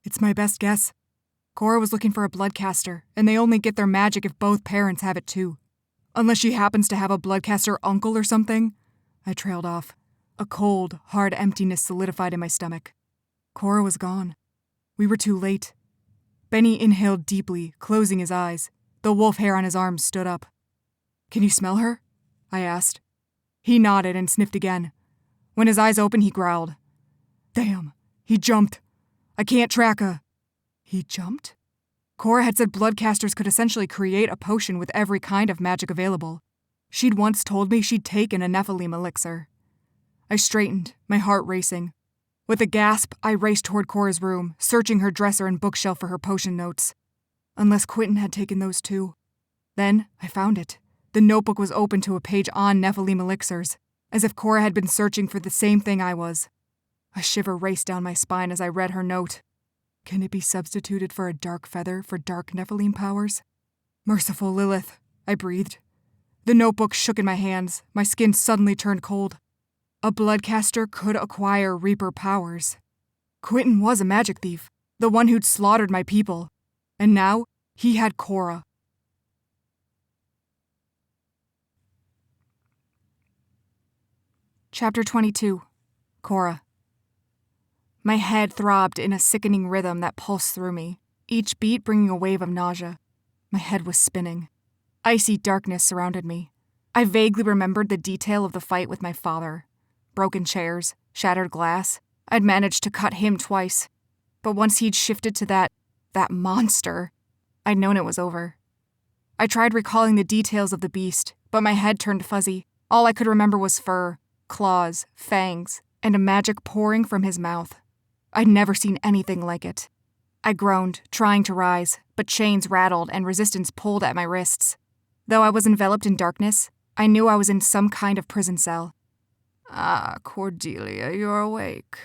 It's my best guess. Cora was looking for a bloodcaster, and they only get their magic if both parents have it too. Unless she happens to have a bloodcaster uncle or something. I trailed off. A cold, hard emptiness solidified in my stomach. Cora was gone. We were too late. Benny inhaled deeply, closing his eyes. The wolf hair on his arms stood up. Can you smell her? I asked. He nodded and sniffed again. When his eyes opened, he growled. Damn, he jumped. I can't track her. He jumped? Cora had said bloodcasters could essentially create a potion with every kind of magic available. She'd once told me she'd taken a Nephilim elixir. I straightened, my heart racing. With a gasp, I raced toward Cora's room, searching her dresser and bookshelf for her potion notes. Unless Quentin had taken those too. Then, I found it. The notebook was open to a page on Nephilim elixirs, as if Cora had been searching for the same thing I was. A shiver raced down my spine as I read her note. Can it be substituted for a dark feather for dark Nephilim powers? Merciful Lilith, I breathed. The notebook shook in my hands. My skin suddenly turned cold. A bloodcaster could acquire Reaper powers. Quentin was a magic thief, the one who'd slaughtered my people. And now, he had Cora. Chapter 22. Cora. My head throbbed in a sickening rhythm that pulsed through me, each beat bringing a wave of nausea. My head was spinning. Icy darkness surrounded me. I vaguely remembered the detail of the fight with my father. Broken chairs, shattered glass. I'd managed to cut him twice. But once he'd shifted to that monster, I'd known it was over. I tried recalling the details of the beast, but my head turned fuzzy. All I could remember was fur, claws, fangs, and a magic pouring from his mouth. I'd never seen anything like it. I groaned, trying to rise, but chains rattled and resistance pulled at my wrists. Though I was enveloped in darkness, I knew I was in some kind of prison cell. "Ah, Cordelia, you're awake,"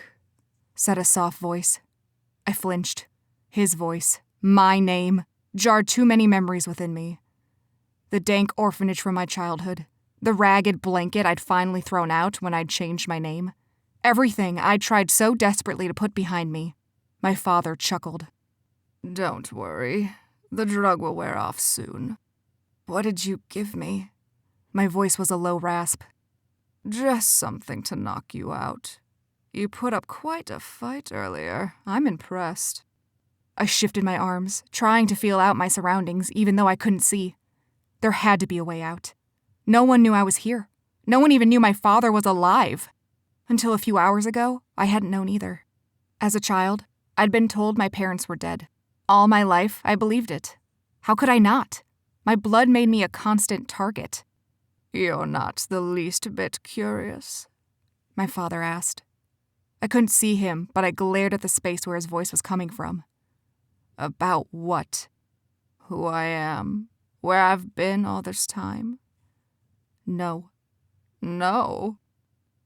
said a soft voice. I flinched. His voice, my name, jarred too many memories within me. The dank orphanage from my childhood, the ragged blanket I'd finally thrown out when I'd changed my name. Everything I'd tried so desperately to put behind me. My father chuckled. "Don't worry. The drug will wear off soon." "What did you give me?" My voice was a low rasp. "Just something to knock you out. You put up quite a fight earlier. I'm impressed." I shifted my arms, trying to feel out my surroundings even though I couldn't see. There had to be a way out. No one knew I was here. No one even knew my father was alive. Until a few hours ago, I hadn't known either. As a child, I'd been told my parents were dead. All my life, I believed it. How could I not? My blood made me a constant target. "You're not the least bit curious?" my father asked. I couldn't see him, but I glared at the space where his voice was coming from. "About what?" "Who I am, where I've been all this time." No. "No?"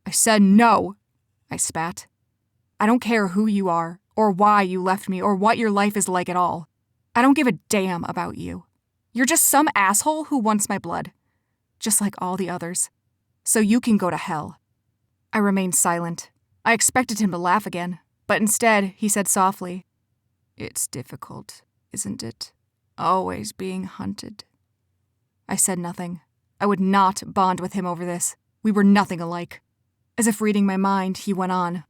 I said no, I spat. I don't care who you are, or why you left me, or what your life is like at all. I don't give a damn about you. You're just some asshole who wants my blood, just like all the others. So you can go to hell. I remained silent. I expected him to laugh again, but instead he said softly, "It's difficult, isn't it? Always being hunted." I said nothing. I would not bond with him over this. We were nothing alike. As if reading my mind, he went on.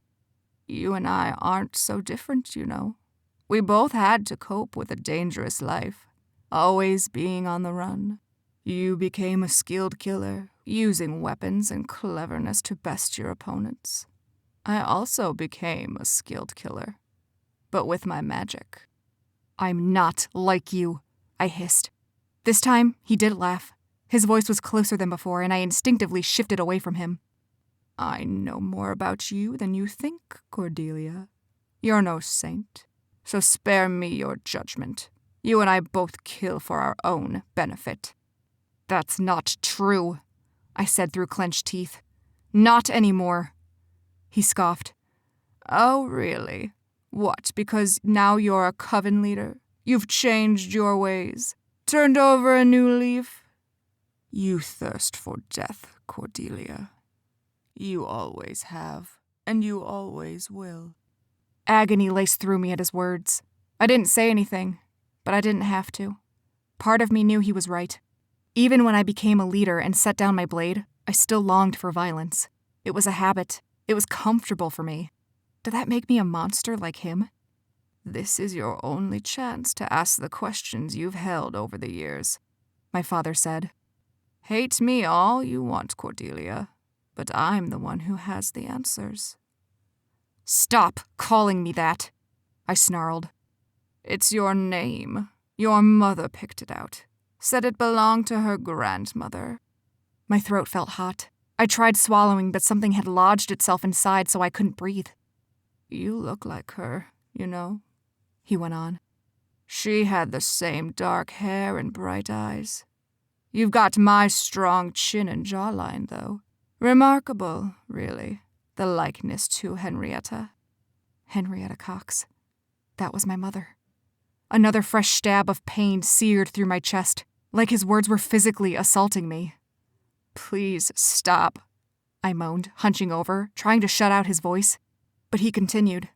"You and I aren't so different, you know. We both had to cope with a dangerous life, always being on the run. You became a skilled killer, using weapons and cleverness to best your opponents. I also became a skilled killer, but with my magic." "I'm not like you," I hissed. This time, he did laugh. His voice was closer than before, and I instinctively shifted away from him. "I know more about you than you think, Cordelia. You're no saint, so spare me your judgment. You and I both kill for our own benefit." "That's not true," I said through clenched teeth. "Not anymore." He scoffed. "Oh, really? What, because now you're a coven leader? You've changed your ways, turned over a new leaf? You thirst for death, Cordelia. You always have, and you always will." Agony laced through me at his words. I didn't say anything, but I didn't have to. Part of me knew he was right. Even when I became a leader and set down my blade, I still longed for violence. It was a habit. It was comfortable for me. Did that make me a monster like him? "This is your only chance to ask the questions you've held over the years," my father said. "Hate me all you want, Cordelia, but I'm the one who has the answers." "Stop calling me that," I snarled. "It's your name. Your mother picked it out. Said it belonged to her grandmother." My throat felt hot. I tried swallowing, but something had lodged itself inside so I couldn't breathe. "You look like her, you know," he went on. "She had the same dark hair and bright eyes. You've got my strong chin and jawline, though. Remarkable, really, the likeness to Henrietta." Henrietta Cox. That was my mother. Another fresh stab of pain seared through my chest, like his words were physically assaulting me. "Please stop," I moaned, hunching over, trying to shut out his voice. But he continued.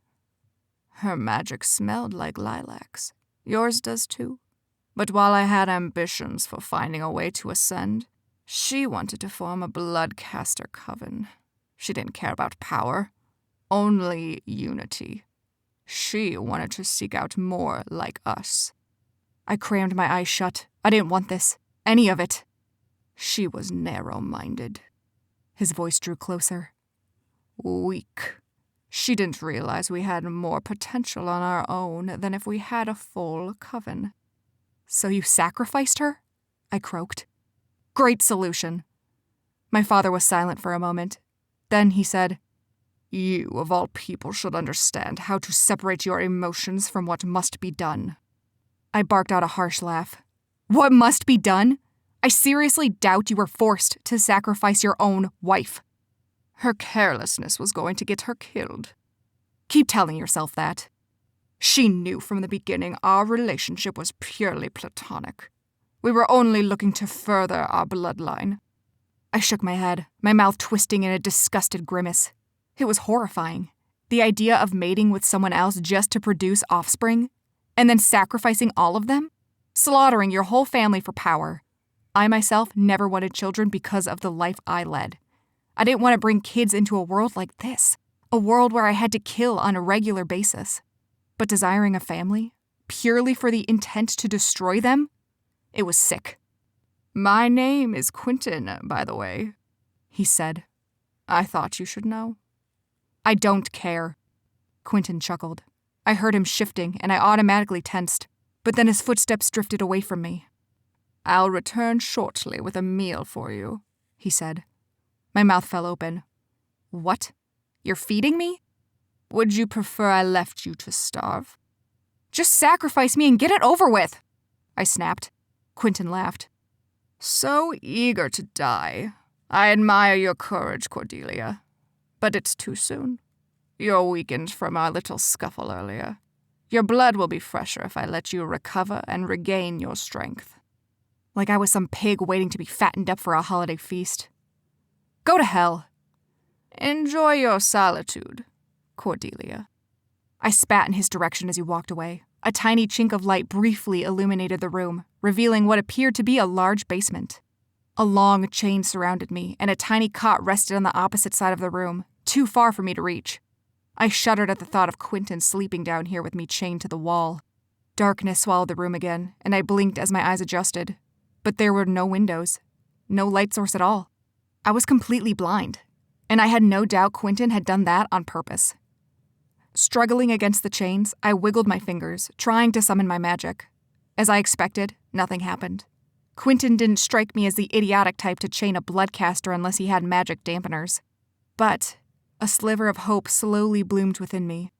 "Her magic smelled like lilacs. Yours does too. But while I had ambitions for finding a way to ascend, she wanted to form a bloodcaster coven. She didn't care about power, only unity. She wanted to seek out more like us." I crammed my eyes shut. I didn't want this. Any of it. "She was narrow-minded." His voice drew closer. "Weak. She didn't realize we had more potential on our own than if we had a full coven." "So you sacrificed her?" I croaked. "Great solution." My father was silent for a moment. Then he said, You, of all people, should understand how to separate your emotions from what must be done. I barked out a harsh laugh. What must be done? I seriously doubt you were forced to sacrifice your own wife. Her carelessness was going to get her killed. Keep telling yourself that. She knew from the beginning our relationship was purely platonic. We were only looking to further our bloodline. I shook my head, my mouth twisting in a disgusted grimace. It was horrifying. The idea of mating with someone else just to produce offspring, and then sacrificing all of them? Slaughtering your whole family for power. I myself never wanted children because of the life I led. I didn't want to bring kids into a world like this, a world where I had to kill on a regular basis. But desiring a family, purely for the intent to destroy them? It was sick. My name is Quentin, by the way, he said. I thought you should know. I don't care. Quentin chuckled. I heard him shifting, and I automatically tensed, but then his footsteps drifted away from me. I'll return shortly with a meal for you, he said. My mouth fell open. What? You're feeding me? Would you prefer I left you to starve? Just sacrifice me and get it over with, I snapped. Quentin laughed. So eager to die. I admire your courage, Cordelia. But it's too soon. You're weakened from our little scuffle earlier. Your blood will be fresher if I let you recover and regain your strength. Like I was some pig waiting to be fattened up for a holiday feast. Go to hell. Enjoy your solitude, Cordelia. I spat in his direction as he walked away. A tiny chink of light briefly illuminated the room, revealing what appeared to be a large basement. A long chain surrounded me, and a tiny cot rested on the opposite side of the room, too far for me to reach. I shuddered at the thought of Quentin sleeping down here with me chained to the wall. Darkness swallowed the room again, and I blinked as my eyes adjusted. But there were no windows, no light source at all. I was completely blind, and I had no doubt Quentin had done that on purpose. Struggling against the chains, I wiggled my fingers, trying to summon my magic. As I expected, nothing happened. Quentin didn't strike me as the idiotic type to chain a bloodcaster unless he had magic dampeners. But a sliver of hope slowly bloomed within me.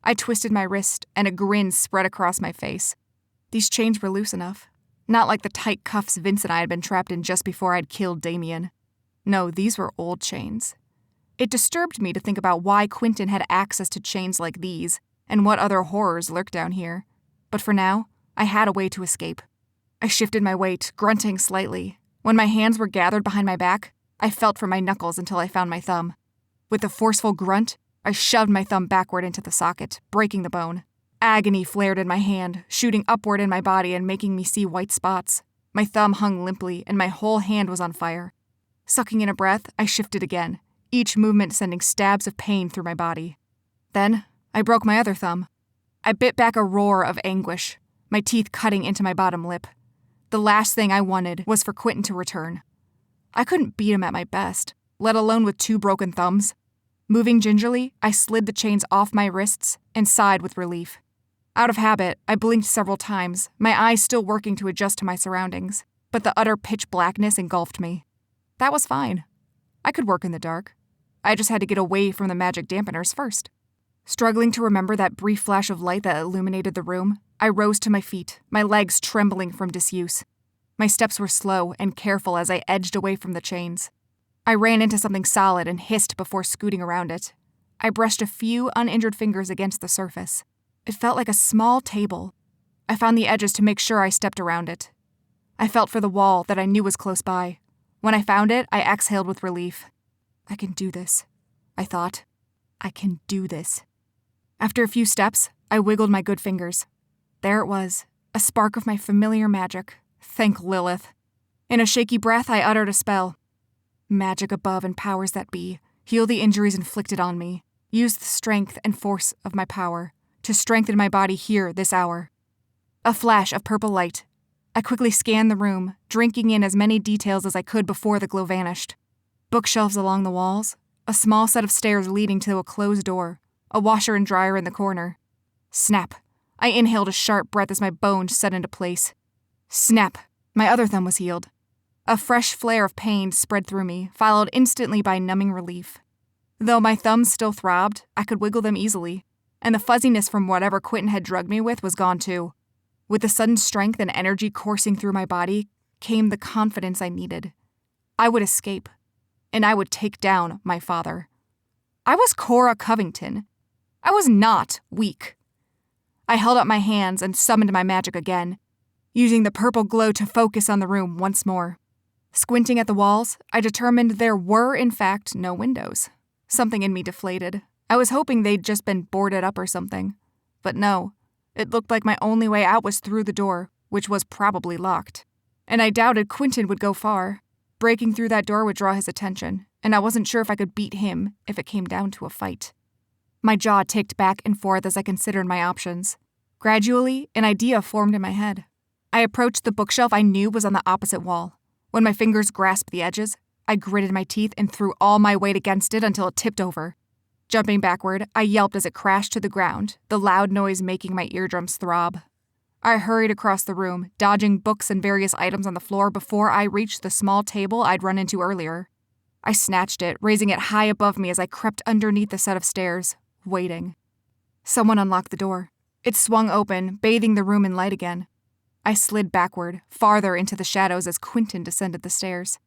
I twisted my wrist, and a grin spread across my face. These chains were loose enough. Not like the tight cuffs Vince and I had been trapped in just before I'd killed Damien. No, these were old chains. It disturbed me to think about why Quentin had access to chains like these, and what other horrors lurked down here. But for now, I had a way to escape. I shifted my weight, grunting slightly. When my hands were gathered behind my back, I felt for my knuckles until I found my thumb. With a forceful grunt, I shoved my thumb backward into the socket, breaking the bone. Agony flared in my hand, shooting upward in my body and making me see white spots. My thumb hung limply, and my whole hand was on fire. Sucking in a breath, I shifted again, each movement sending stabs of pain through my body. Then, I broke my other thumb. I bit back a roar of anguish, my teeth cutting into my bottom lip. The last thing I wanted was for Quentin to return. I couldn't beat him at my best, let alone with 2 broken thumbs. Moving gingerly, I slid the chains off my wrists and sighed with relief. Out of habit, I blinked several times, my eyes still working to adjust to my surroundings, but the utter pitch blackness engulfed me. That was fine. I could work in the dark. I just had to get away from the magic dampeners first. Struggling to remember that brief flash of light that illuminated the room, I rose to my feet, my legs trembling from disuse. My steps were slow and careful as I edged away from the chains. I ran into something solid and hissed before scooting around it. I brushed a few uninjured fingers against the surface. It felt like a small table. I found the edges to make sure I stepped around it. I felt for the wall that I knew was close by. When I found it, I exhaled with relief. I can do this, I thought. I can do this. After a few steps, I wiggled my good fingers. There it was, a spark of my familiar magic. Thank Lilith. In a shaky breath, I uttered a spell. Magic above and powers that be, heal the injuries inflicted on me. Use the strength and force of my power to strengthen my body here, this hour. A flash of purple light. I quickly scanned the room, drinking in as many details as I could before the glow vanished. Bookshelves along the walls, a small set of stairs leading to a closed door, a washer and dryer in the corner. Snap. I inhaled a sharp breath as my bones set into place. Snap. My other thumb was healed. A fresh flare of pain spread through me, followed instantly by numbing relief. Though my thumbs still throbbed, I could wiggle them easily, and the fuzziness from whatever Quentin had drugged me with was gone too. With the sudden strength and energy coursing through my body came the confidence I needed. I would escape, and I would take down my father. I was Cora Covington. I was not weak. I held up my hands and summoned my magic again, using the purple glow to focus on the room once more. Squinting at the walls, I determined there were, in fact, no windows. Something in me deflated. I was hoping they'd just been boarded up or something. But no, it looked like my only way out was through the door, which was probably locked. And I doubted Quentin would go far. Breaking through that door would draw his attention, and I wasn't sure if I could beat him if it came down to a fight. My jaw ticked back and forth as I considered my options. Gradually, an idea formed in my head. I approached the bookshelf I knew was on the opposite wall. When my fingers grasped the edges, I gritted my teeth and threw all my weight against it until it tipped over. Jumping backward, I yelped as it crashed to the ground, the loud noise making my eardrums throb. I hurried across the room, dodging books and various items on the floor before I reached the small table I'd run into earlier. I snatched it, raising it high above me as I crept underneath the set of stairs, waiting. Someone unlocked the door. It swung open, bathing the room in light again. I slid backward, farther into the shadows as Quentin descended the stairs.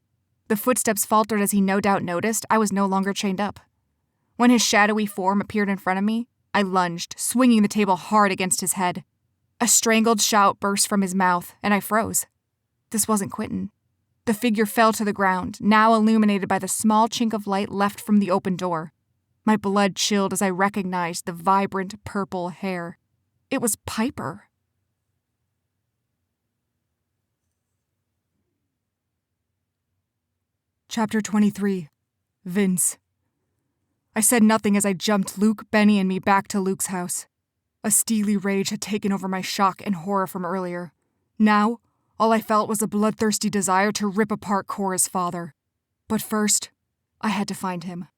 The footsteps faltered as he no doubt noticed I was no longer chained up. When his shadowy form appeared in front of me, I lunged, swinging the table hard against his head. A strangled shout burst from his mouth, and I froze. This wasn't Quentin. The figure fell to the ground, now illuminated by the small chink of light left from the open door. My blood chilled as I recognized the vibrant purple hair. It was Piper. Chapter 23. Vince. I said nothing as I jumped Luke, Benny, and me back to Luke's house. A steely rage had taken over my shock and horror from earlier. Now, all I felt was a bloodthirsty desire to rip apart Cora's father. But first, I had to find him.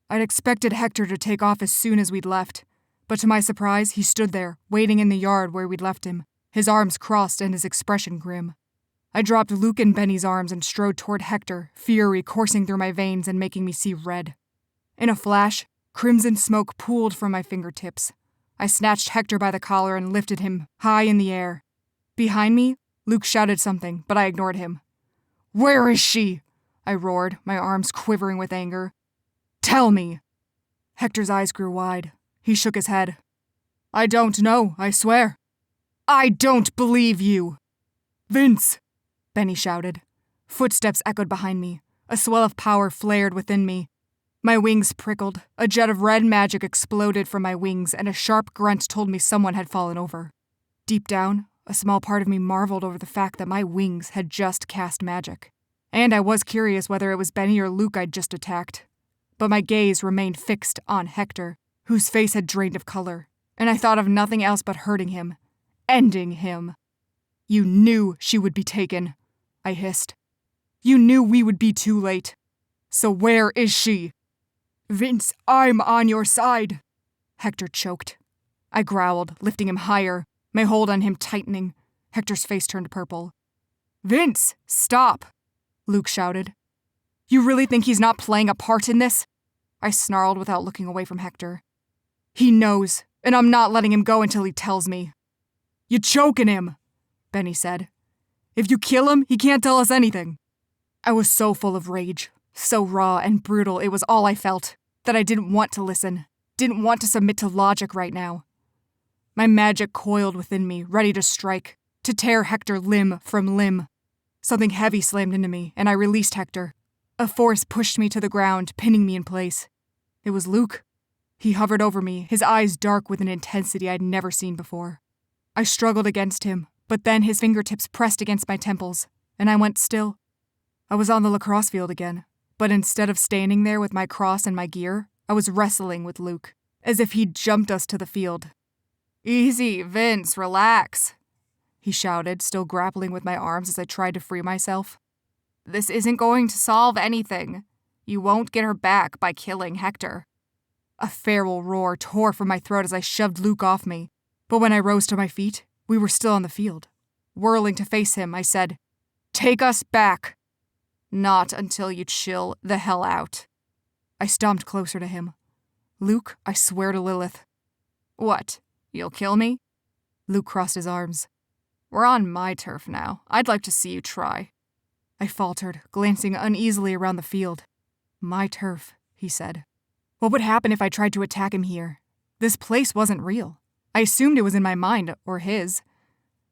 I'd expected Hector to take off as soon as we'd left, but to my surprise, he stood there, waiting in the yard where we'd left him, his arms crossed and his expression grim. I dropped Luke and Benny's arms and strode toward Hector, fury coursing through my veins and making me see red. In a flash, crimson smoke pooled from my fingertips. I snatched Hector by the collar and lifted him high in the air. Behind me, Luke shouted something, but I ignored him. "Where is she?" I roared, my arms quivering with anger. "Tell me!" Hector's eyes grew wide. He shook his head. "I don't know, I swear." "I don't believe you!" "Vince!" Benny shouted. Footsteps echoed behind me. A swell of power flared within me. My wings prickled. A jet of red magic exploded from my wings, and a sharp grunt told me someone had fallen over. Deep down, a small part of me marveled over the fact that my wings had just cast magic. And I was curious whether it was Benny or Luke I'd just attacked. But my gaze remained fixed on Hector, whose face had drained of color, and I thought of nothing else but hurting him. Ending him. "You knew she would be taken," I hissed. "You knew we would be too late. So where is she?" "Vince, I'm on your side," Hector choked. I growled, lifting him higher, my hold on him tightening. Hector's face turned purple. "Vince, stop!" Luke shouted. "You really think he's not playing a part in this?" I snarled without looking away from Hector. "He knows, and I'm not letting him go until he tells me." "You're choking him," Benny said. "If you kill him, he can't tell us anything." I was so full of rage, so raw and brutal it was all I felt, that I didn't want to listen, didn't want to submit to logic right now. My magic coiled within me, ready to strike, to tear Hector limb from limb. Something heavy slammed into me, and I released Hector. A force pushed me to the ground, pinning me in place. It was Luke. He hovered over me, his eyes dark with an intensity I'd never seen before. I struggled against him, but then his fingertips pressed against my temples, and I went still. I was on the lacrosse field again, but instead of standing there with my cross and my gear, I was wrestling with Luke, as if he'd jumped us to the field. "Easy, Vince, relax," he shouted, still grappling with my arms as I tried to free myself. "This isn't going to solve anything. You won't get her back by killing Hector." A feral roar tore from my throat as I shoved Luke off me, but when I rose to my feet, we were still on the field. Whirling to face him, I said, "Take us back." "Not until you chill the hell out." I stomped closer to him. Luke, I swear to Lilith. What? You'll kill me? Luke crossed his arms. We're on my turf now. I'd like to see you try. I faltered, glancing uneasily around the field. My turf, he said. What would happen if I tried to attack him here? This place wasn't real. I assumed it was in my mind, or his.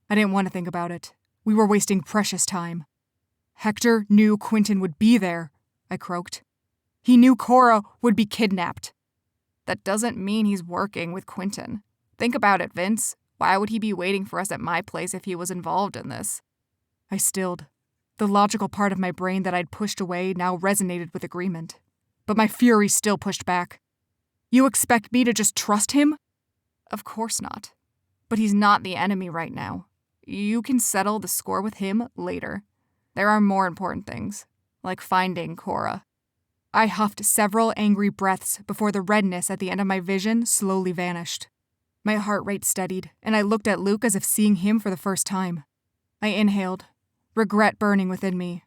I didn't want to think about it. We were wasting precious time. Hector knew Quentin would be there, I croaked. He knew Cora would be kidnapped. That doesn't mean he's working with Quentin. Think about it, Vince. Why would he be waiting for us at my place if he was involved in this? I stilled. The logical part of my brain that I'd pushed away now resonated with agreement. But my fury still pushed back. You expect me to just trust him? Of course not. But he's not the enemy right now. You can settle the score with him later. There are more important things, like finding Cora. I huffed several angry breaths before the redness at the end of my vision slowly vanished. My heart rate steadied, and I looked at Luke as if seeing him for the first time. I inhaled, regret burning within me.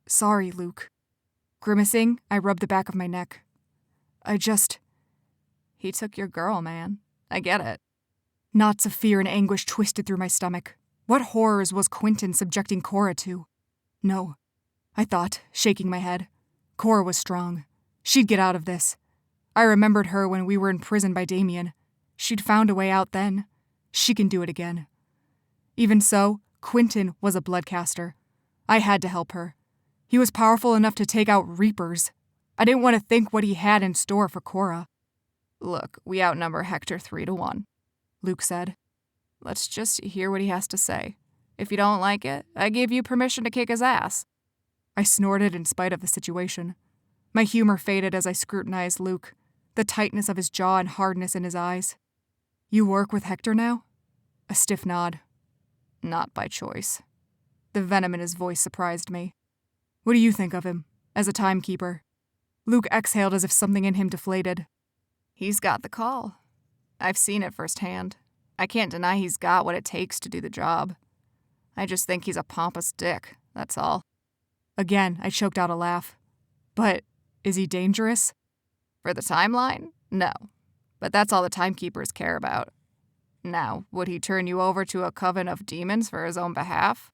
Sorry, Luke. Grimacing, I rubbed the back of my neck. He took your girl, man. I get it. Knots of fear and anguish twisted through my stomach. What horrors was Quentin subjecting Cora to? No, I thought, shaking my head. Cora was strong. She'd get out of this. I remembered her when we were in prison by Damien. She'd found a way out then. She can do it again. Even so, Quentin was a bloodcaster. I had to help her. He was powerful enough to take out Reapers. I didn't want to think what he had in store for Cora. Look, we outnumber Hector 3-1, Luke said. Let's just hear what he has to say. If you don't like it, I give you permission to kick his ass. I snorted in spite of the situation. My humor faded as I scrutinized Luke, the tightness of his jaw and hardness in his eyes. You work with Hector now? A stiff nod. Not by choice. The venom in his voice surprised me. What do you think of him, as a timekeeper? Luke exhaled as if something in him deflated. He's got the call. I've seen it firsthand. I can't deny he's got what it takes to do the job. I just think he's a pompous dick, that's all. Again, I choked out a laugh. But is he dangerous? For the timeline? No. But that's all the timekeepers care about. Now, would he turn you over to a coven of demons for his own behalf?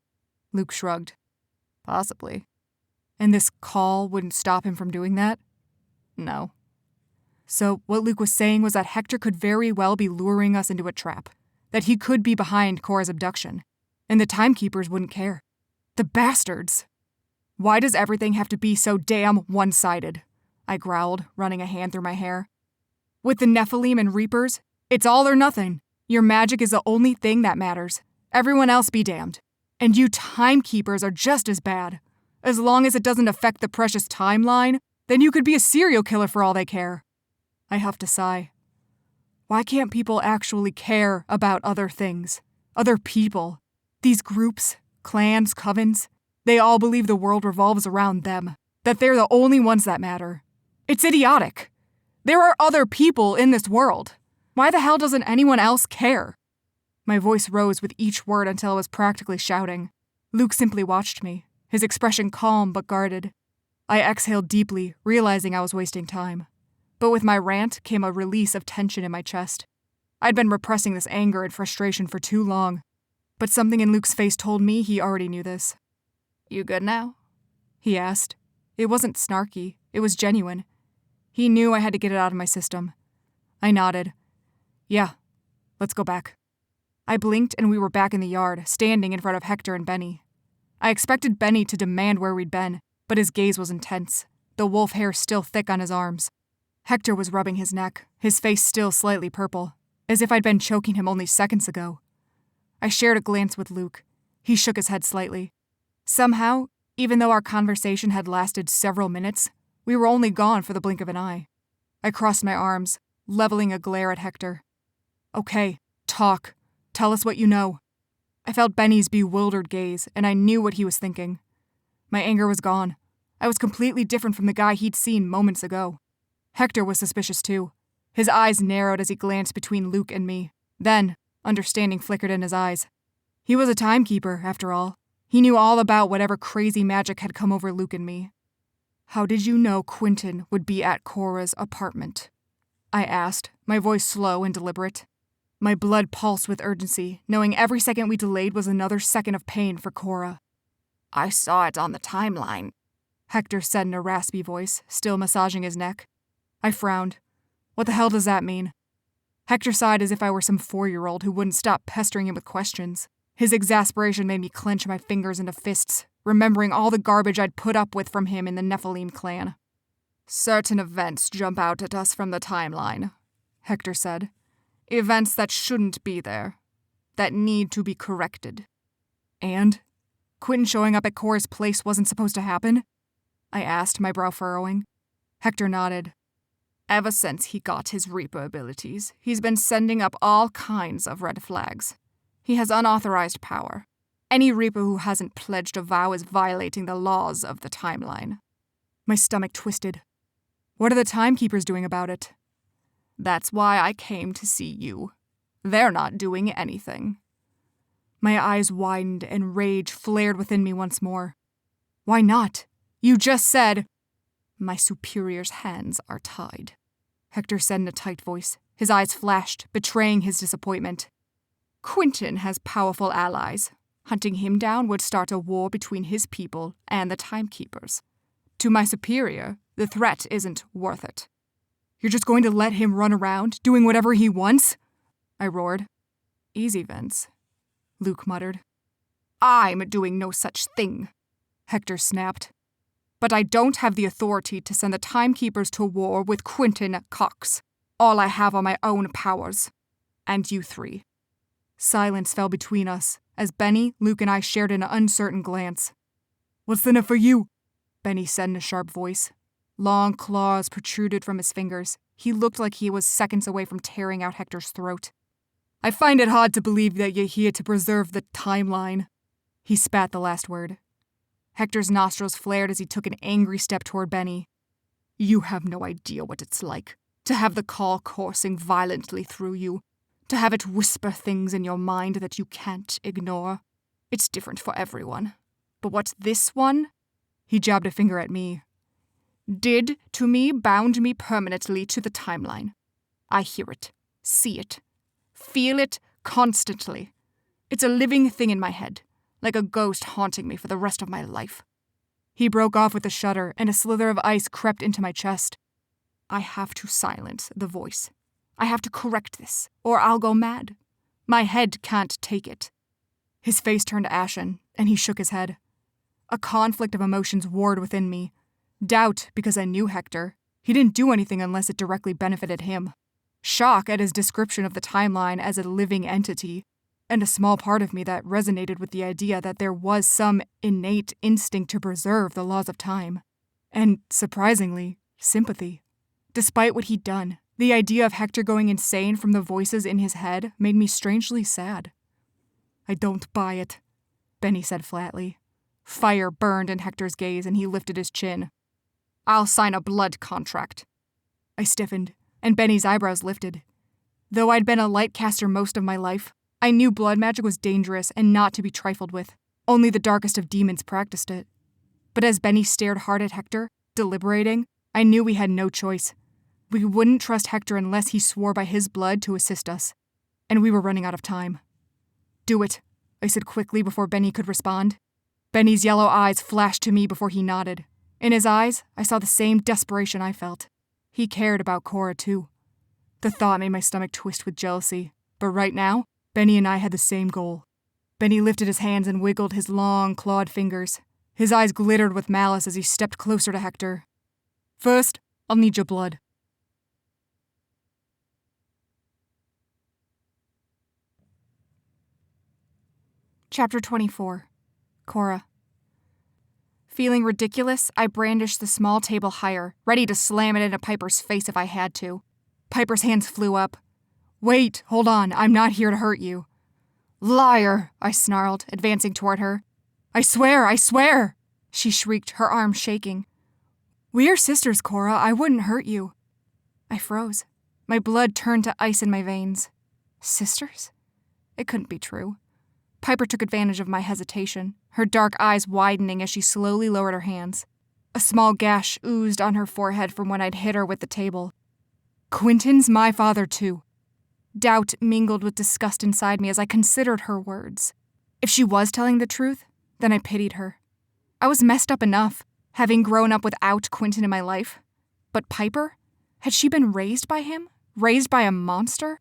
Luke shrugged. Possibly. And this call wouldn't stop him from doing that? No. So what Luke was saying was that Hector could very well be luring us into a trap. That he could be behind Cora's abduction. And the timekeepers wouldn't care. The bastards! Why does everything have to be so damn one-sided? I growled, running a hand through my hair. With the Nephilim and Reapers, it's all or nothing. Your magic is the only thing that matters. Everyone else be damned. And you timekeepers are just as bad. As long as it doesn't affect the precious timeline, then you could be a serial killer for all they care. I huffed a sigh. Why can't people actually care about other things? Other people? These groups, clans, covens, they all believe the world revolves around them. That they're the only ones that matter. It's idiotic. There are other people in this world. Why the hell doesn't anyone else care? My voice rose with each word until I was practically shouting. Luke simply watched me, his expression calm but guarded. I exhaled deeply, realizing I was wasting time. But with my rant came a release of tension in my chest. I'd been repressing this anger and frustration for too long. But something in Luke's face told me he already knew this. You good now? He asked. It wasn't snarky. It was genuine. He knew I had to get it out of my system. I nodded. Yeah, let's go back. I blinked and we were back in the yard, standing in front of Hector and Benny. I expected Benny to demand where we'd been, but his gaze was intense, the wolf hair still thick on his arms. Hector was rubbing his neck, his face still slightly purple, as if I'd been choking him only seconds ago. I shared a glance with Luke. He shook his head slightly. Somehow, even though our conversation had lasted several minutes, we were only gone for the blink of an eye. I crossed my arms, leveling a glare at Hector. Okay, talk. Tell us what you know. I felt Benny's bewildered gaze, and I knew what he was thinking. My anger was gone. I was completely different from the guy he'd seen moments ago. Hector was suspicious too. His eyes narrowed as he glanced between Luke and me. Then, understanding flickered in his eyes. He was a timekeeper, after all. He knew all about whatever crazy magic had come over Luke and me. How did you know Quentin would be at Cora's apartment? I asked, my voice slow and deliberate. My blood pulsed with urgency, knowing every second we delayed was another second of pain for Cora. I saw it on the timeline, Hector said in a raspy voice, still massaging his neck. I frowned. What the hell does that mean? Hector sighed as if I were some 4-year-old who wouldn't stop pestering him with questions. His exasperation made me clench my fingers into fists, remembering all the garbage I'd put up with from him in the Nephilim clan. Certain events jump out at us from the timeline, Hector said. Events that shouldn't be there, that need to be corrected. And? Quentin showing up at Cora's place wasn't supposed to happen? I asked, my brow furrowing. Hector nodded. Ever since he got his Reaper abilities, he's been sending up all kinds of red flags. He has unauthorized power. Any Reaper who hasn't pledged a vow is violating the laws of the timeline. My stomach twisted. What are the Timekeepers doing about it? That's why I came to see you. They're not doing anything. My eyes widened and rage flared within me once more. Why not? You just said... My superior's hands are tied, Hector said in a tight voice. His eyes flashed, betraying his disappointment. Quentin has powerful allies. Hunting him down would start a war between his people and the Timekeepers. To my superior, the threat isn't worth it. You're just going to let him run around, doing whatever he wants? I roared. Easy, Vince, Luke muttered. I'm doing no such thing, Hector snapped. But I don't have the authority to send the Timekeepers to war with Quentin Cox. All I have are my own powers. And you three. Silence fell between us, as Benny, Luke, and I shared an uncertain glance. What's in it for you? Benny said in a sharp voice. Long claws protruded from his fingers. He looked like he was seconds away from tearing out Hector's throat. I find it hard to believe that you're here to preserve the timeline. He spat the last word. Hector's nostrils flared as he took an angry step toward Benny. You have no idea what it's like, to have the call coursing violently through you, to have it whisper things in your mind that you can't ignore. It's different for everyone. But what this one, he jabbed a finger at me, did to me bound me permanently to the timeline. I hear it, see it, feel it constantly. It's a living thing in my head, like a ghost haunting me for the rest of my life. He broke off with a shudder, and a slither of ice crept into my chest. I have to silence the voice. I have to correct this, or I'll go mad. My head can't take it. His face turned ashen, and he shook his head. A conflict of emotions warred within me. Doubt, because I knew Hector. He didn't do anything unless it directly benefited him. Shock at his description of the timeline as a living entity, and a small part of me that resonated with the idea that there was some innate instinct to preserve the laws of time. And, surprisingly, sympathy. Despite what he'd done, the idea of Hector going insane from the voices in his head made me strangely sad. I don't buy it, Benny said flatly. Fire burned in Hector's gaze, and he lifted his chin. I'll sign a blood contract. I stiffened, and Benny's eyebrows lifted. Though I'd been a lightcaster most of my life, I knew blood magic was dangerous and not to be trifled with. Only the darkest of demons practiced it. But as Benny stared hard at Hector, deliberating, I knew we had no choice. We wouldn't trust Hector unless he swore by his blood to assist us. And we were running out of time. Do it, I said quickly before Benny could respond. Benny's yellow eyes flashed to me before he nodded. In his eyes, I saw the same desperation I felt. He cared about Cora, too. The thought made my stomach twist with jealousy. But right now, Benny and I had the same goal. Benny lifted his hands and wiggled his long, clawed fingers. His eyes glittered with malice as he stepped closer to Hector. First, I'll need your blood. Chapter 24. Cora. Feeling ridiculous, I brandished the small table higher, ready to slam it into Piper's face if I had to. Piper's hands flew up. Wait, hold on, I'm not here to hurt you. Liar, I snarled, advancing toward her. I swear, she shrieked, her arms shaking. We are sisters, Cora, I wouldn't hurt you. I froze. My blood turned to ice in my veins. Sisters? It couldn't be true. Piper took advantage of my hesitation, her dark eyes widening as she slowly lowered her hands. A small gash oozed on her forehead from when I'd hit her with the table. Quentin's my father, too. Doubt mingled with disgust inside me as I considered her words. If she was telling the truth, then I pitied her. I was messed up enough, having grown up without Quentin in my life. But Piper? Had she been raised by him? Raised by a monster?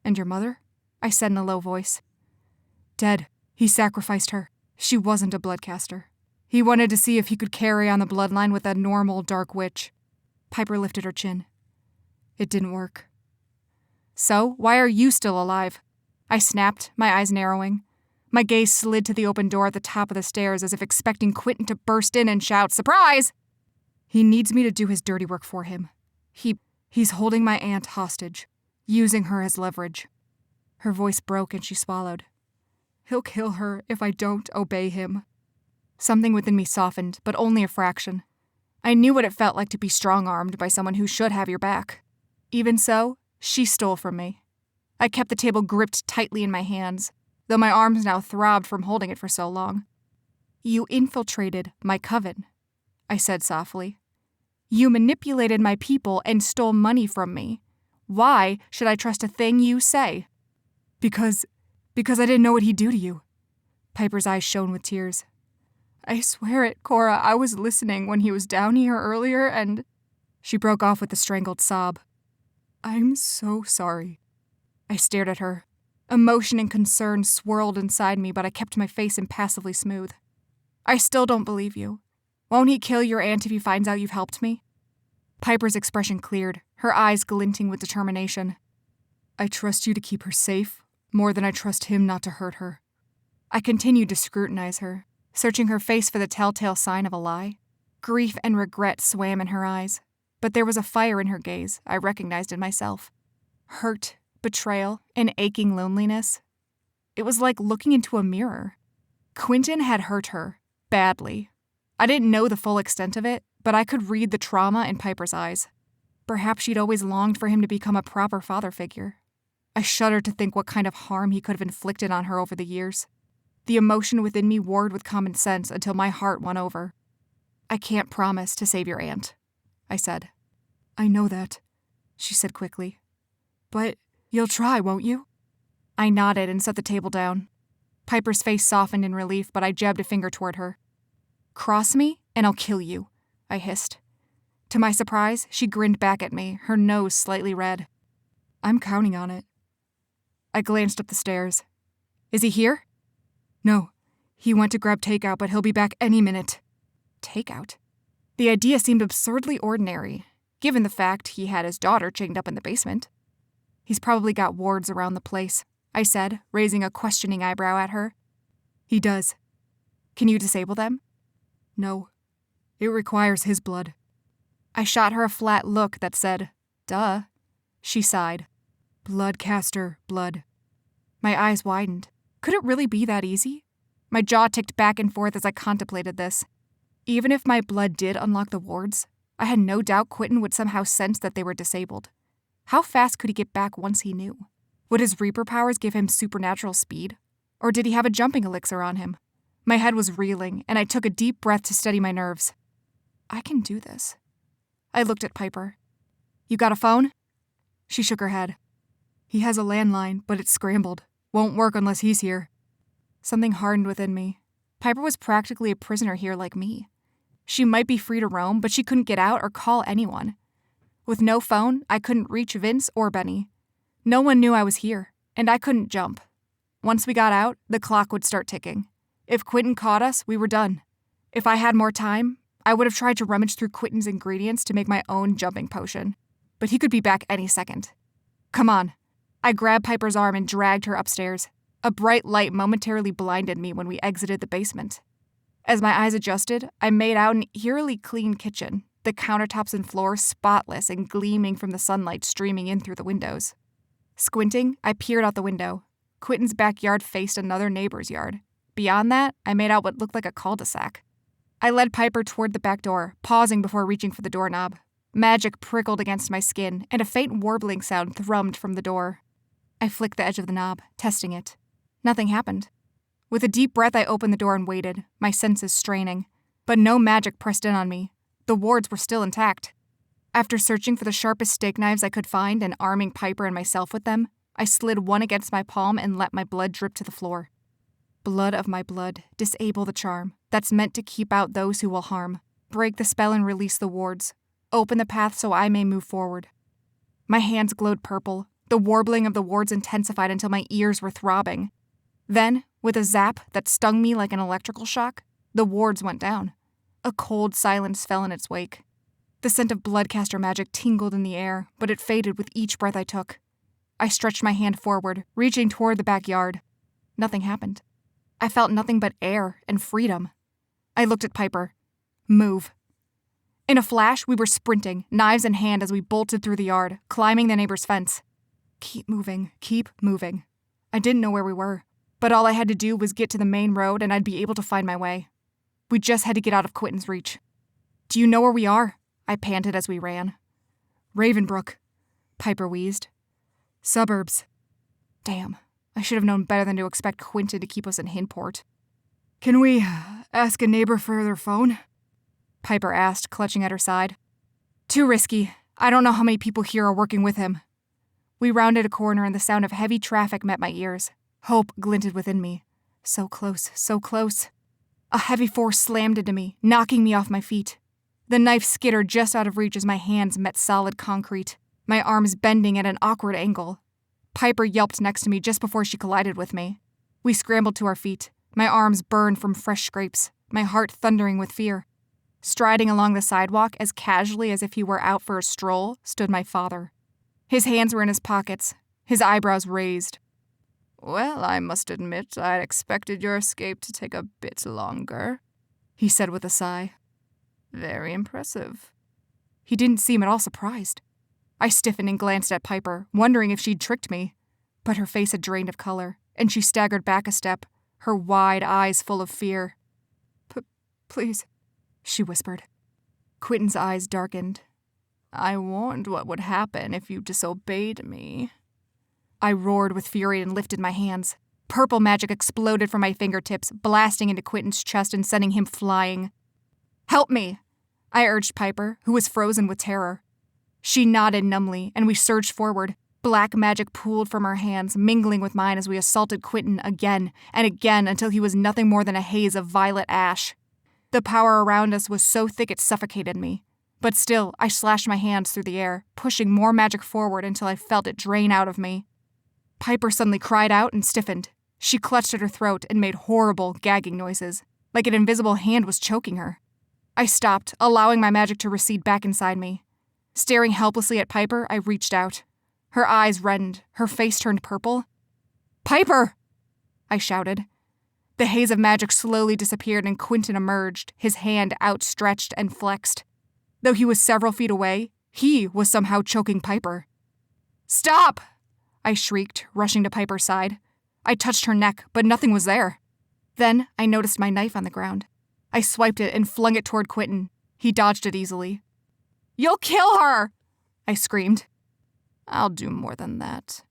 And your mother? I said in a low voice. Dead. He sacrificed her. She wasn't a bloodcaster. He wanted to see if he could carry on the bloodline with a normal dark witch. Piper lifted her chin. It didn't work. So, why are you still alive? I snapped, my eyes narrowing. My gaze slid to the open door at the top of the stairs as if expecting Quentin to burst in and shout, "Surprise!" He needs me to do his dirty work for him. He's holding my aunt hostage, using her as leverage. Her voice broke and she swallowed. He'll kill her if I don't obey him. Something within me softened, but only a fraction. I knew what it felt like to be strong-armed by someone who should have your back. Even so, she stole from me. I kept the table gripped tightly in my hands, though my arms now throbbed from holding it for so long. You infiltrated my coven, I said softly. You manipulated my people and stole money from me. Why should I trust a thing you say? Because I didn't know what he'd do to you. Piper's eyes shone with tears. I swear it, Cora, I was listening when he was down here earlier and... She broke off with a strangled sob. I'm so sorry. I stared at her. Emotion and concern swirled inside me, but I kept my face impassively smooth. I still don't believe you. Won't he kill your aunt if he finds out you've helped me? Piper's expression cleared, her eyes glinting with determination. I trust you to keep her safe, more than I trust him not to hurt her. I continued to scrutinize her, searching her face for the telltale sign of a lie. Grief and regret swam in her eyes, but there was a fire in her gaze I recognized in myself. Hurt, betrayal, and aching loneliness. It was like looking into a mirror. Quentin had hurt her, badly. I didn't know the full extent of it, but I could read the trauma in Piper's eyes. Perhaps she'd always longed for him to become a proper father figure. I shuddered to think what kind of harm he could have inflicted on her over the years. The emotion within me warred with common sense until my heart won over. I can't promise to save your aunt, I said. I know that, she said quickly. But you'll try, won't you? I nodded and set the table down. Piper's face softened in relief, but I jabbed a finger toward her. Cross me, and I'll kill you, I hissed. To my surprise, she grinned back at me, her nose slightly red. I'm counting on it. I glanced up the stairs. Is he here? No. He went to grab takeout, but he'll be back any minute. Takeout? The idea seemed absurdly ordinary, given the fact he had his daughter chained up in the basement. He's probably got wards around the place, I said, raising a questioning eyebrow at her. He does. Can you disable them? No. It requires his blood. I shot her a flat look that said, duh. She sighed. Bloodcaster blood. My eyes widened. Could it really be that easy? My jaw ticked back and forth as I contemplated this. Even if my blood did unlock the wards, I had no doubt Quentin would somehow sense that they were disabled. How fast could he get back once he knew? Would his Reaper powers give him supernatural speed? Or did he have a jumping elixir on him? My head was reeling, and I took a deep breath to steady my nerves. I can do this. I looked at Piper. You got a phone? She shook her head. He has a landline, but it's scrambled. Won't work unless he's here. Something hardened within me. Piper was practically a prisoner here like me. She might be free to roam, but she couldn't get out or call anyone. With no phone, I couldn't reach Vince or Benny. No one knew I was here, and I couldn't jump. Once we got out, the clock would start ticking. If Quentin caught us, we were done. If I had more time, I would have tried to rummage through Quentin's ingredients to make my own jumping potion. But he could be back any second. Come on. I grabbed Piper's arm and dragged her upstairs. A bright light momentarily blinded me when we exited the basement. As my eyes adjusted, I made out an eerily clean kitchen, the countertops and floor spotless and gleaming from the sunlight streaming in through the windows. Squinting, I peered out the window. Quentin's backyard faced another neighbor's yard. Beyond that, I made out what looked like a cul-de-sac. I led Piper toward the back door, pausing before reaching for the doorknob. Magic prickled against my skin, and a faint warbling sound thrummed from the door. I flicked the edge of the knob, testing it. Nothing happened. With a deep breath, I opened the door and waited, my senses straining. But no magic pressed in on me. The wards were still intact. After searching for the sharpest steak knives I could find and arming Piper and myself with them, I slid one against my palm and let my blood drip to the floor. Blood of my blood, disable the charm that's meant to keep out those who will harm. Break the spell and release the wards. Open the path so I may move forward. My hands glowed purple. The warbling of the wards intensified until my ears were throbbing. Then, with a zap that stung me like an electrical shock, the wards went down. A cold silence fell in its wake. The scent of bloodcaster magic tingled in the air, but it faded with each breath I took. I stretched my hand forward, reaching toward the backyard. Nothing happened. I felt nothing but air and freedom. I looked at Piper. Move. In a flash, we were sprinting, knives in hand as we bolted through the yard, climbing the neighbor's fence. Keep moving, keep moving. I didn't know where we were, but all I had to do was get to the main road and I'd be able to find my way. We just had to get out of Quentin's reach. Do you know where we are? I panted as we ran. Ravenbrook, Piper wheezed. Suburbs. Damn, I should have known better than to expect Quentin to keep us in Hintport. Can we ask a neighbor for their phone? Piper asked, clutching at her side. Too risky. I don't know how many people here are working with him. We rounded a corner and the sound of heavy traffic met my ears. Hope glinted within me. So close, so close. A heavy force slammed into me, knocking me off my feet. The knife skittered just out of reach as my hands met solid concrete, my arms bending at an awkward angle. Piper yelped next to me just before she collided with me. We scrambled to our feet. My arms burned from fresh scrapes, my heart thundering with fear. Striding along the sidewalk as casually as if he were out for a stroll stood my father. His hands were in his pockets, his eyebrows raised. "Well, I must admit I'd expected your escape to take a bit longer," he said with a sigh. "Very impressive." He didn't seem at all surprised. I stiffened and glanced at Piper, wondering if she'd tricked me, but her face had drained of color, and she staggered back a step, her wide eyes full of fear. Please," she whispered. Quentin's eyes darkened. "I warned what would happen if you disobeyed me." I roared with fury and lifted my hands. Purple magic exploded from my fingertips, blasting into Quentin's chest and sending him flying. "Help me!" I urged Piper, who was frozen with terror. She nodded numbly, and we surged forward. Black magic pooled from our hands, mingling with mine as we assaulted Quentin again and again until he was nothing more than a haze of violet ash. The power around us was so thick it suffocated me. But still, I slashed my hands through the air, pushing more magic forward until I felt it drain out of me. Piper suddenly cried out and stiffened. She clutched at her throat and made horrible, gagging noises, like an invisible hand was choking her. I stopped, allowing my magic to recede back inside me. Staring helplessly at Piper, I reached out. Her eyes reddened, her face turned purple. "Piper!" I shouted. The haze of magic slowly disappeared and Quentin emerged, his hand outstretched and flexed. Though he was several feet away, he was somehow choking Piper. "Stop!" I shrieked, rushing to Piper's side. I touched her neck, but nothing was there. Then I noticed my knife on the ground. I swiped it and flung it toward Quentin. He dodged it easily. "You'll kill her!" I screamed. "I'll do more than that,"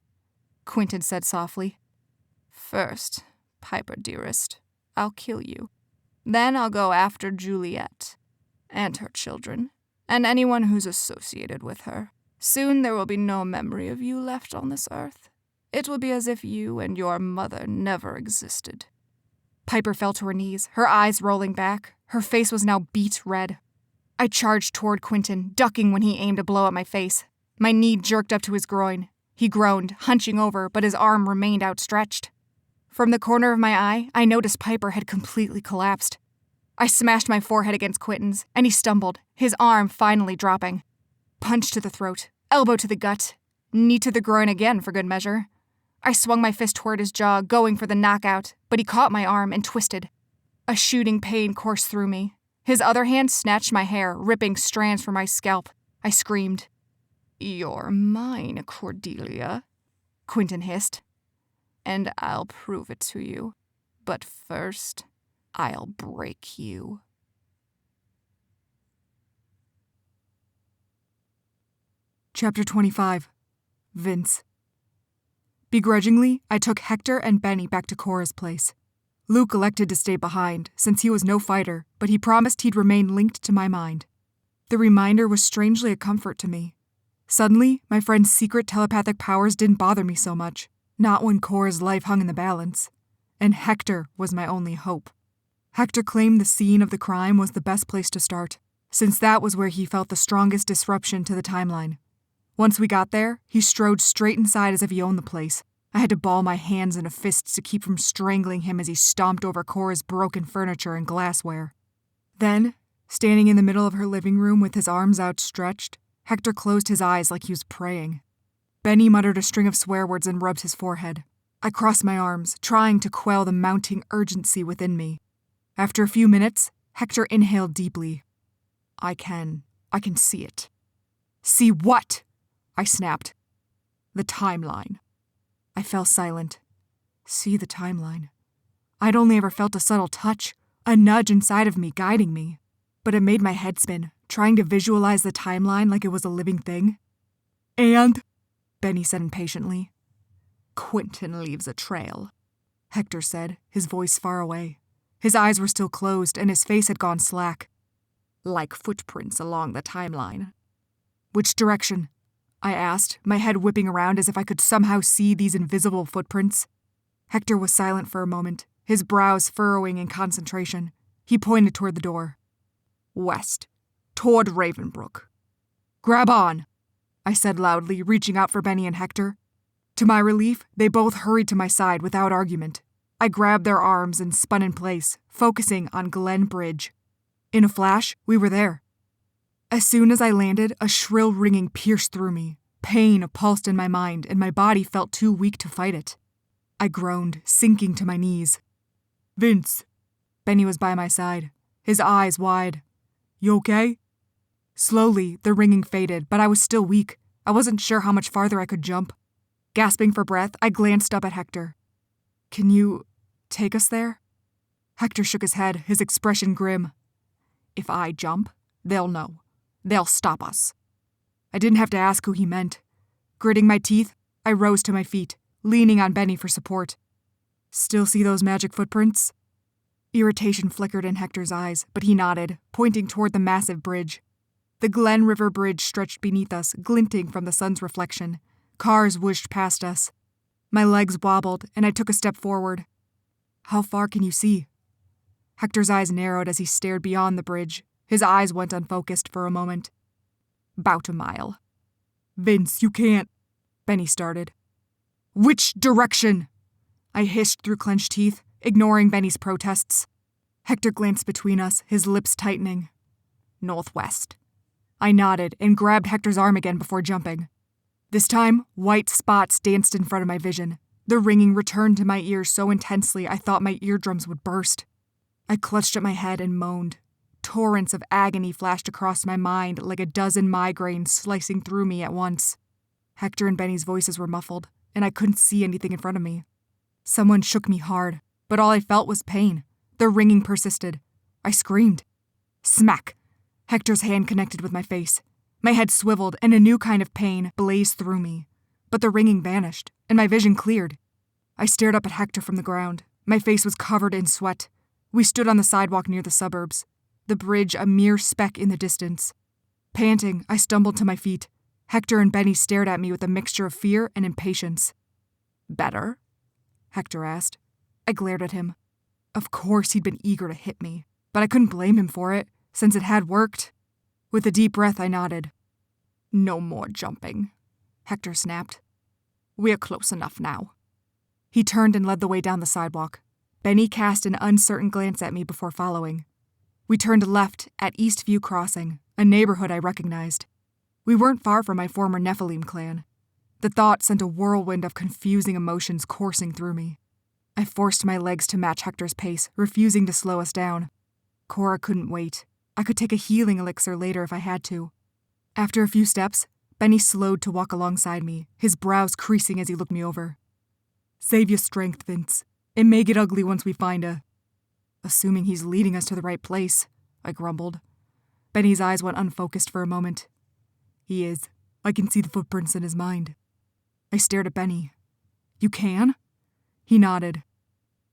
Quentin said softly. "First, Piper dearest, I'll kill you. Then I'll go after Juliet and her children, and anyone who's associated with her. Soon there will be no memory of you left on this earth. It will be as if you and your mother never existed." Piper fell to her knees, her eyes rolling back. Her face was now beet red. I charged toward Quentin, ducking when he aimed a blow at my face. My knee jerked up to his groin. He groaned, hunching over, but his arm remained outstretched. From the corner of my eye, I noticed Piper had completely collapsed. I smashed my forehead against Quentin's, and he stumbled, his arm finally dropping. Punch to the throat, elbow to the gut, knee to the groin again for good measure. I swung my fist toward his jaw, going for the knockout, but he caught my arm and twisted. A shooting pain coursed through me. His other hand snatched my hair, ripping strands from my scalp. I screamed. "You're mine, Cordelia," Quentin hissed. "And I'll prove it to you. But first, I'll break you." Chapter 25. Vince. Begrudgingly, I took Hector and Benny back to Cora's place. Luke elected to stay behind, since he was no fighter, but he promised he'd remain linked to my mind. The reminder was strangely a comfort to me. Suddenly, my friend's secret telepathic powers didn't bother me so much, not when Cora's life hung in the balance. And Hector was my only hope. Hector claimed the scene of the crime was the best place to start, since that was where he felt the strongest disruption to the timeline. Once we got there, he strode straight inside as if he owned the place. I had to ball my hands into fists to keep from strangling him as he stomped over Cora's broken furniture and glassware. Then, standing in the middle of her living room with his arms outstretched, Hector closed his eyes like he was praying. Benny muttered a string of swear words and rubbed his forehead. I crossed my arms, trying to quell the mounting urgency within me. After a few minutes, Hector inhaled deeply. I can see it. See what? I snapped. The timeline. I fell silent. See the timeline. I'd only ever felt a subtle touch, a nudge inside of me guiding me. But it made my head spin, trying to visualize the timeline like it was a living thing. And, Benny said impatiently, Quentin leaves a trail, Hector said, his voice far away. His eyes were still closed and his face had gone slack. Like footprints along the timeline. Which direction? I asked, my head whipping around as if I could somehow see these invisible footprints. Hector was silent for a moment, his brows furrowing in concentration. He pointed toward the door. West, toward Ravenbrook. Grab on, I said loudly, reaching out for Benny and Hector. To my relief, they both hurried to my side without argument. I grabbed their arms and spun in place, focusing on Glen Bridge. In a flash, we were there. As soon as I landed, a shrill ringing pierced through me. Pain pulsed in my mind, and my body felt too weak to fight it. I groaned, sinking to my knees. Vince. Benny was by my side, his eyes wide. You okay? Slowly, the ringing faded, but I was still weak. I wasn't sure how much farther I could jump. Gasping for breath, I glanced up at Hector. Can you take us there? Hector shook his head, his expression grim. If I jump, they'll know. They'll stop us. I didn't have to ask who he meant. Gritting my teeth, I rose to my feet, leaning on Benny for support. Still see those magic footprints? Irritation flickered in Hector's eyes, but he nodded, pointing toward the massive bridge. The Glen River Bridge stretched beneath us, glinting from the sun's reflection. Cars whooshed past us. My legs wobbled, and I took a step forward. How far can you see? Hector's eyes narrowed as he stared beyond the bridge. His eyes went unfocused for a moment. 'Bout a mile. Vince, you can't, Benny started. Which direction? I hissed through clenched teeth, ignoring Benny's protests. Hector glanced between us, his lips tightening. Northwest. I nodded and grabbed Hector's arm again before jumping. This time, white spots danced in front of my vision. The ringing returned to my ears so intensely I thought my eardrums would burst. I clutched at my head and moaned. Torrents of agony flashed across my mind like a dozen migraines slicing through me at once. Hector and Benny's voices were muffled, and I couldn't see anything in front of me. Someone shook me hard, but all I felt was pain. The ringing persisted. I screamed. Smack! Hector's hand connected with my face. My head swiveled, and a new kind of pain blazed through me. But the ringing vanished, and my vision cleared. I stared up at Hector from the ground. My face was covered in sweat. We stood on the sidewalk near the suburbs, the bridge a mere speck in the distance. Panting, I stumbled to my feet. Hector and Benny stared at me with a mixture of fear and impatience. Better? Hector asked. I glared at him. Of course he'd been eager to hit me, but I couldn't blame him for it, since it had worked. With a deep breath, I nodded. No more jumping, Hector snapped. We're close enough now. He turned and led the way down the sidewalk. Benny cast an uncertain glance at me before following. We turned left at Eastview Crossing, a neighborhood I recognized. We weren't far from my former Nephilim clan. The thought sent a whirlwind of confusing emotions coursing through me. I forced my legs to match Hector's pace, refusing to slow us down. Cora couldn't wait. I could take a healing elixir later if I had to. After a few steps, Benny slowed to walk alongside me, his brows creasing as he looked me over. Save your strength, Vince. It may get ugly once we find a... Assuming he's leading us to the right place, I grumbled. Benny's eyes went unfocused for a moment. He is. I can see the footprints in his mind. I stared at Benny. You can? He nodded.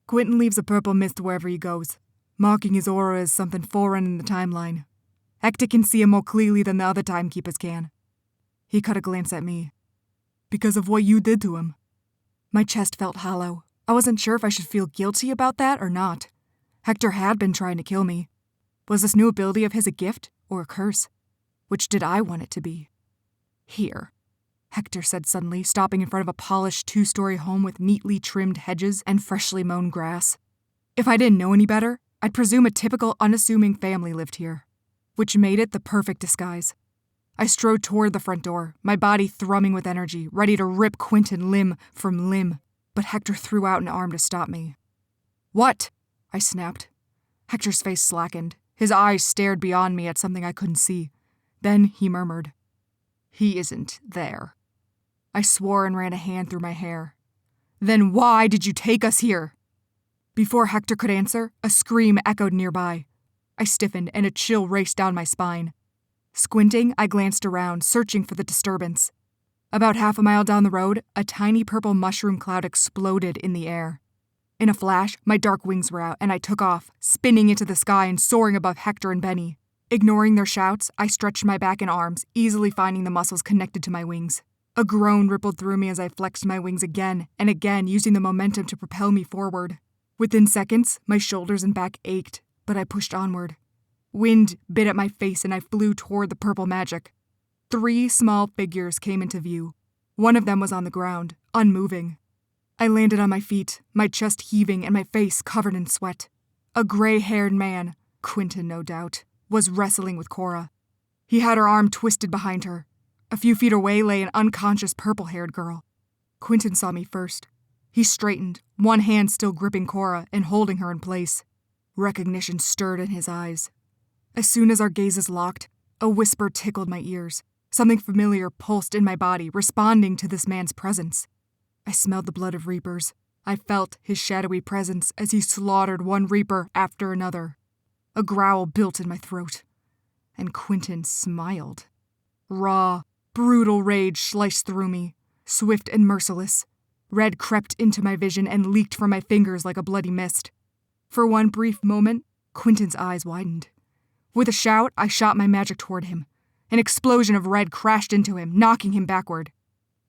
Quentin leaves a purple mist wherever he goes, marking his aura as something foreign in the timeline. Hector can see him more clearly than the other timekeepers can. He caught a glance at me. Because of what you did to him. My chest felt hollow. I wasn't sure if I should feel guilty about that or not. Hector had been trying to kill me. Was this new ability of his a gift or a curse? Which did I want it to be? Here, Hector said suddenly, stopping in front of a polished 2-story home with neatly trimmed hedges and freshly mown grass. If I didn't know any better, I'd presume a typical unassuming family lived here, which made it the perfect disguise. I strode toward the front door, my body thrumming with energy, ready to rip Quentin limb from limb, but Hector threw out an arm to stop me. What? I snapped. Hector's face slackened. His eyes stared beyond me at something I couldn't see. Then he murmured, "He isn't there." I swore and ran a hand through my hair. "Then why did you take us here?" Before Hector could answer, a scream echoed nearby. I stiffened and a chill raced down my spine. Squinting, I glanced around, searching for the disturbance. About half a mile down the road, a tiny purple mushroom cloud exploded in the air. In a flash, my dark wings were out, and I took off, spinning into the sky and soaring above Hector and Benny. Ignoring their shouts, I stretched my back and arms, easily finding the muscles connected to my wings. A groan rippled through me as I flexed my wings again and again, using the momentum to propel me forward. Within seconds, my shoulders and back ached, but I pushed onward. Wind bit at my face and I flew toward the purple magic. 3 small figures came into view. One of them was on the ground, unmoving. I landed on my feet, my chest heaving and my face covered in sweat. A gray-haired man, Quentin no doubt, was wrestling with Cora. He had her arm twisted behind her. A few feet away lay an unconscious purple-haired girl. Quentin saw me first. He straightened, one hand still gripping Cora and holding her in place. Recognition stirred in his eyes. As soon as our gazes locked, a whisper tickled my ears. Something familiar pulsed in my body, responding to this man's presence. I smelled the blood of reapers. I felt his shadowy presence as he slaughtered one reaper after another. A growl built in my throat. And Quentin smiled. Raw, brutal rage sliced through me, swift and merciless. Red crept into my vision and leaked from my fingers like a bloody mist. For one brief moment, Quentin's eyes widened. With a shout, I shot my magic toward him. An explosion of red crashed into him, knocking him backward.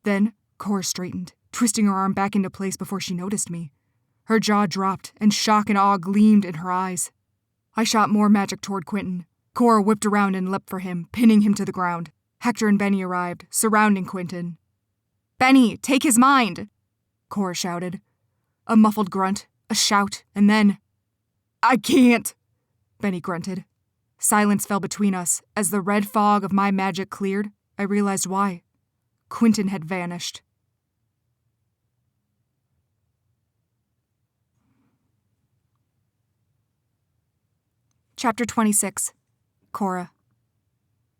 Then, Cora straightened, twisting her arm back into place before she noticed me. Her jaw dropped, and shock and awe gleamed in her eyes. I shot more magic toward Quentin. Cora whipped around and leapt for him, pinning him to the ground. Hector and Benny arrived, surrounding Quentin. "Benny, take his mind!" Cora shouted. A muffled grunt, a shout, and then, "I can't!" Benny grunted. Silence fell between us. As the red fog of my magic cleared, I realized why. Quentin had vanished. Chapter 26. Cora.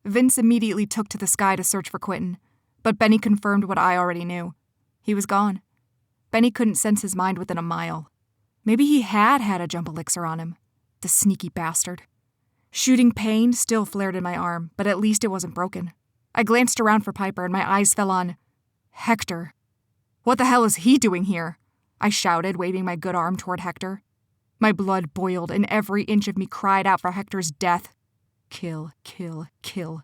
Vince immediately took to the sky to search for Quentin, but Benny confirmed what I already knew. He was gone. Benny couldn't sense his mind within a mile. Maybe he had a jump elixir on him. The sneaky bastard. Shooting pain still flared in my arm, but at least it wasn't broken. I glanced around for Piper and my eyes fell on Hector. "What the hell is he doing here?" I shouted, waving my good arm toward Hector. My blood boiled and every inch of me cried out for Hector's death. Kill, kill, kill.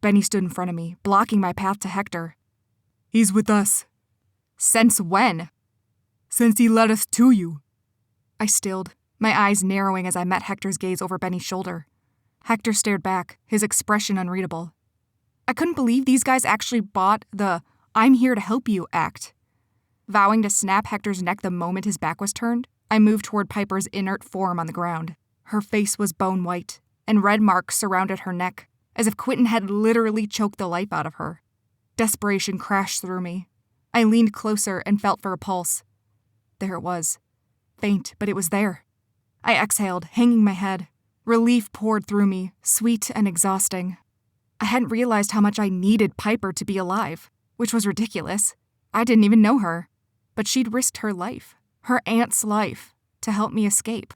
Benny stood in front of me, blocking my path to Hector. "He's with us." "Since when?" "Since he led us to you." I stilled, my eyes narrowing as I met Hector's gaze over Benny's shoulder. Hector stared back, his expression unreadable. I couldn't believe these guys actually bought the "I'm here to help you" act. Vowing to snap Hector's neck the moment his back was turned, I moved toward Piper's inert form on the ground. Her face was bone white, and red marks surrounded her neck, as if Quentin had literally choked the life out of her. Desperation crashed through me. I leaned closer and felt for a pulse. There it was. Faint, but it was there. I exhaled, hanging my head. Relief poured through me, sweet and exhausting. I hadn't realized how much I needed Piper to be alive, which was ridiculous. I didn't even know her. But she'd risked her life, her aunt's life, to help me escape.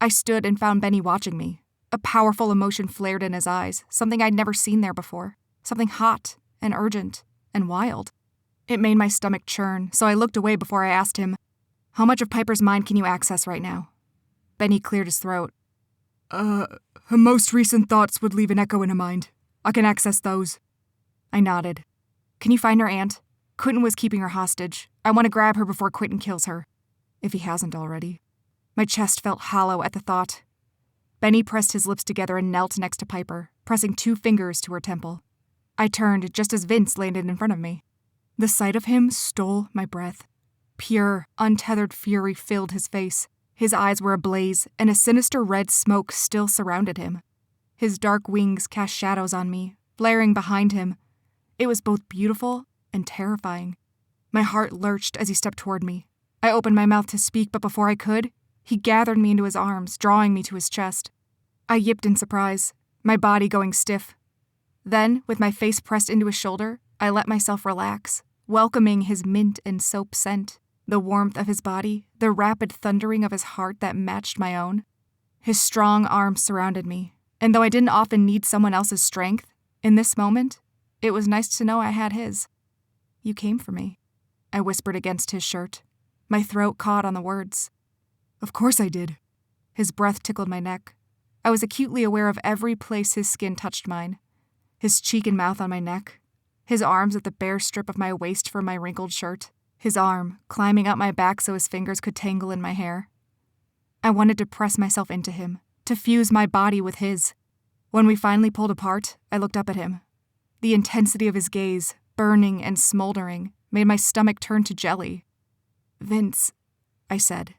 I stood and found Benny watching me. A powerful emotion flared in his eyes, something I'd never seen there before. Something hot and urgent and wild. It made my stomach churn, so I looked away before I asked him, "How much of Piper's mind can you access right now?" Benny cleared his throat. Her most recent thoughts would leave an echo in her mind. I can access those. I nodded. Can you find her aunt? Quentin was keeping her hostage. I want to grab her before Quentin kills her. If he hasn't already. My chest felt hollow at the thought. Benny pressed his lips together and knelt next to Piper, pressing 2 fingers to her temple. I turned just as Vince landed in front of me. The sight of him stole my breath. Pure, untethered fury filled his face. His eyes were ablaze, and a sinister red smoke still surrounded him. His dark wings cast shadows on me, flaring behind him. It was both beautiful and terrifying. My heart lurched as he stepped toward me. I opened my mouth to speak, but before I could, he gathered me into his arms, drawing me to his chest. I yipped in surprise, my body going stiff. Then, with my face pressed into his shoulder, I let myself relax, welcoming his mint and soap scent, the warmth of his body, the rapid thundering of his heart that matched my own. His strong arms surrounded me, and though I didn't often need someone else's strength, in this moment, it was nice to know I had his. You came for me, I whispered against his shirt. My throat caught on the words. Of course I did. His breath tickled my neck. I was acutely aware of every place his skin touched mine. His cheek and mouth on my neck. His arms at the bare strip of my waist for my wrinkled shirt. His arm climbing up my back so his fingers could tangle in my hair. I wanted to press myself into him, to fuse my body with his. When we finally pulled apart, I looked up at him. The intensity of his gaze, burning and smoldering, made my stomach turn to jelly. Vince, I said.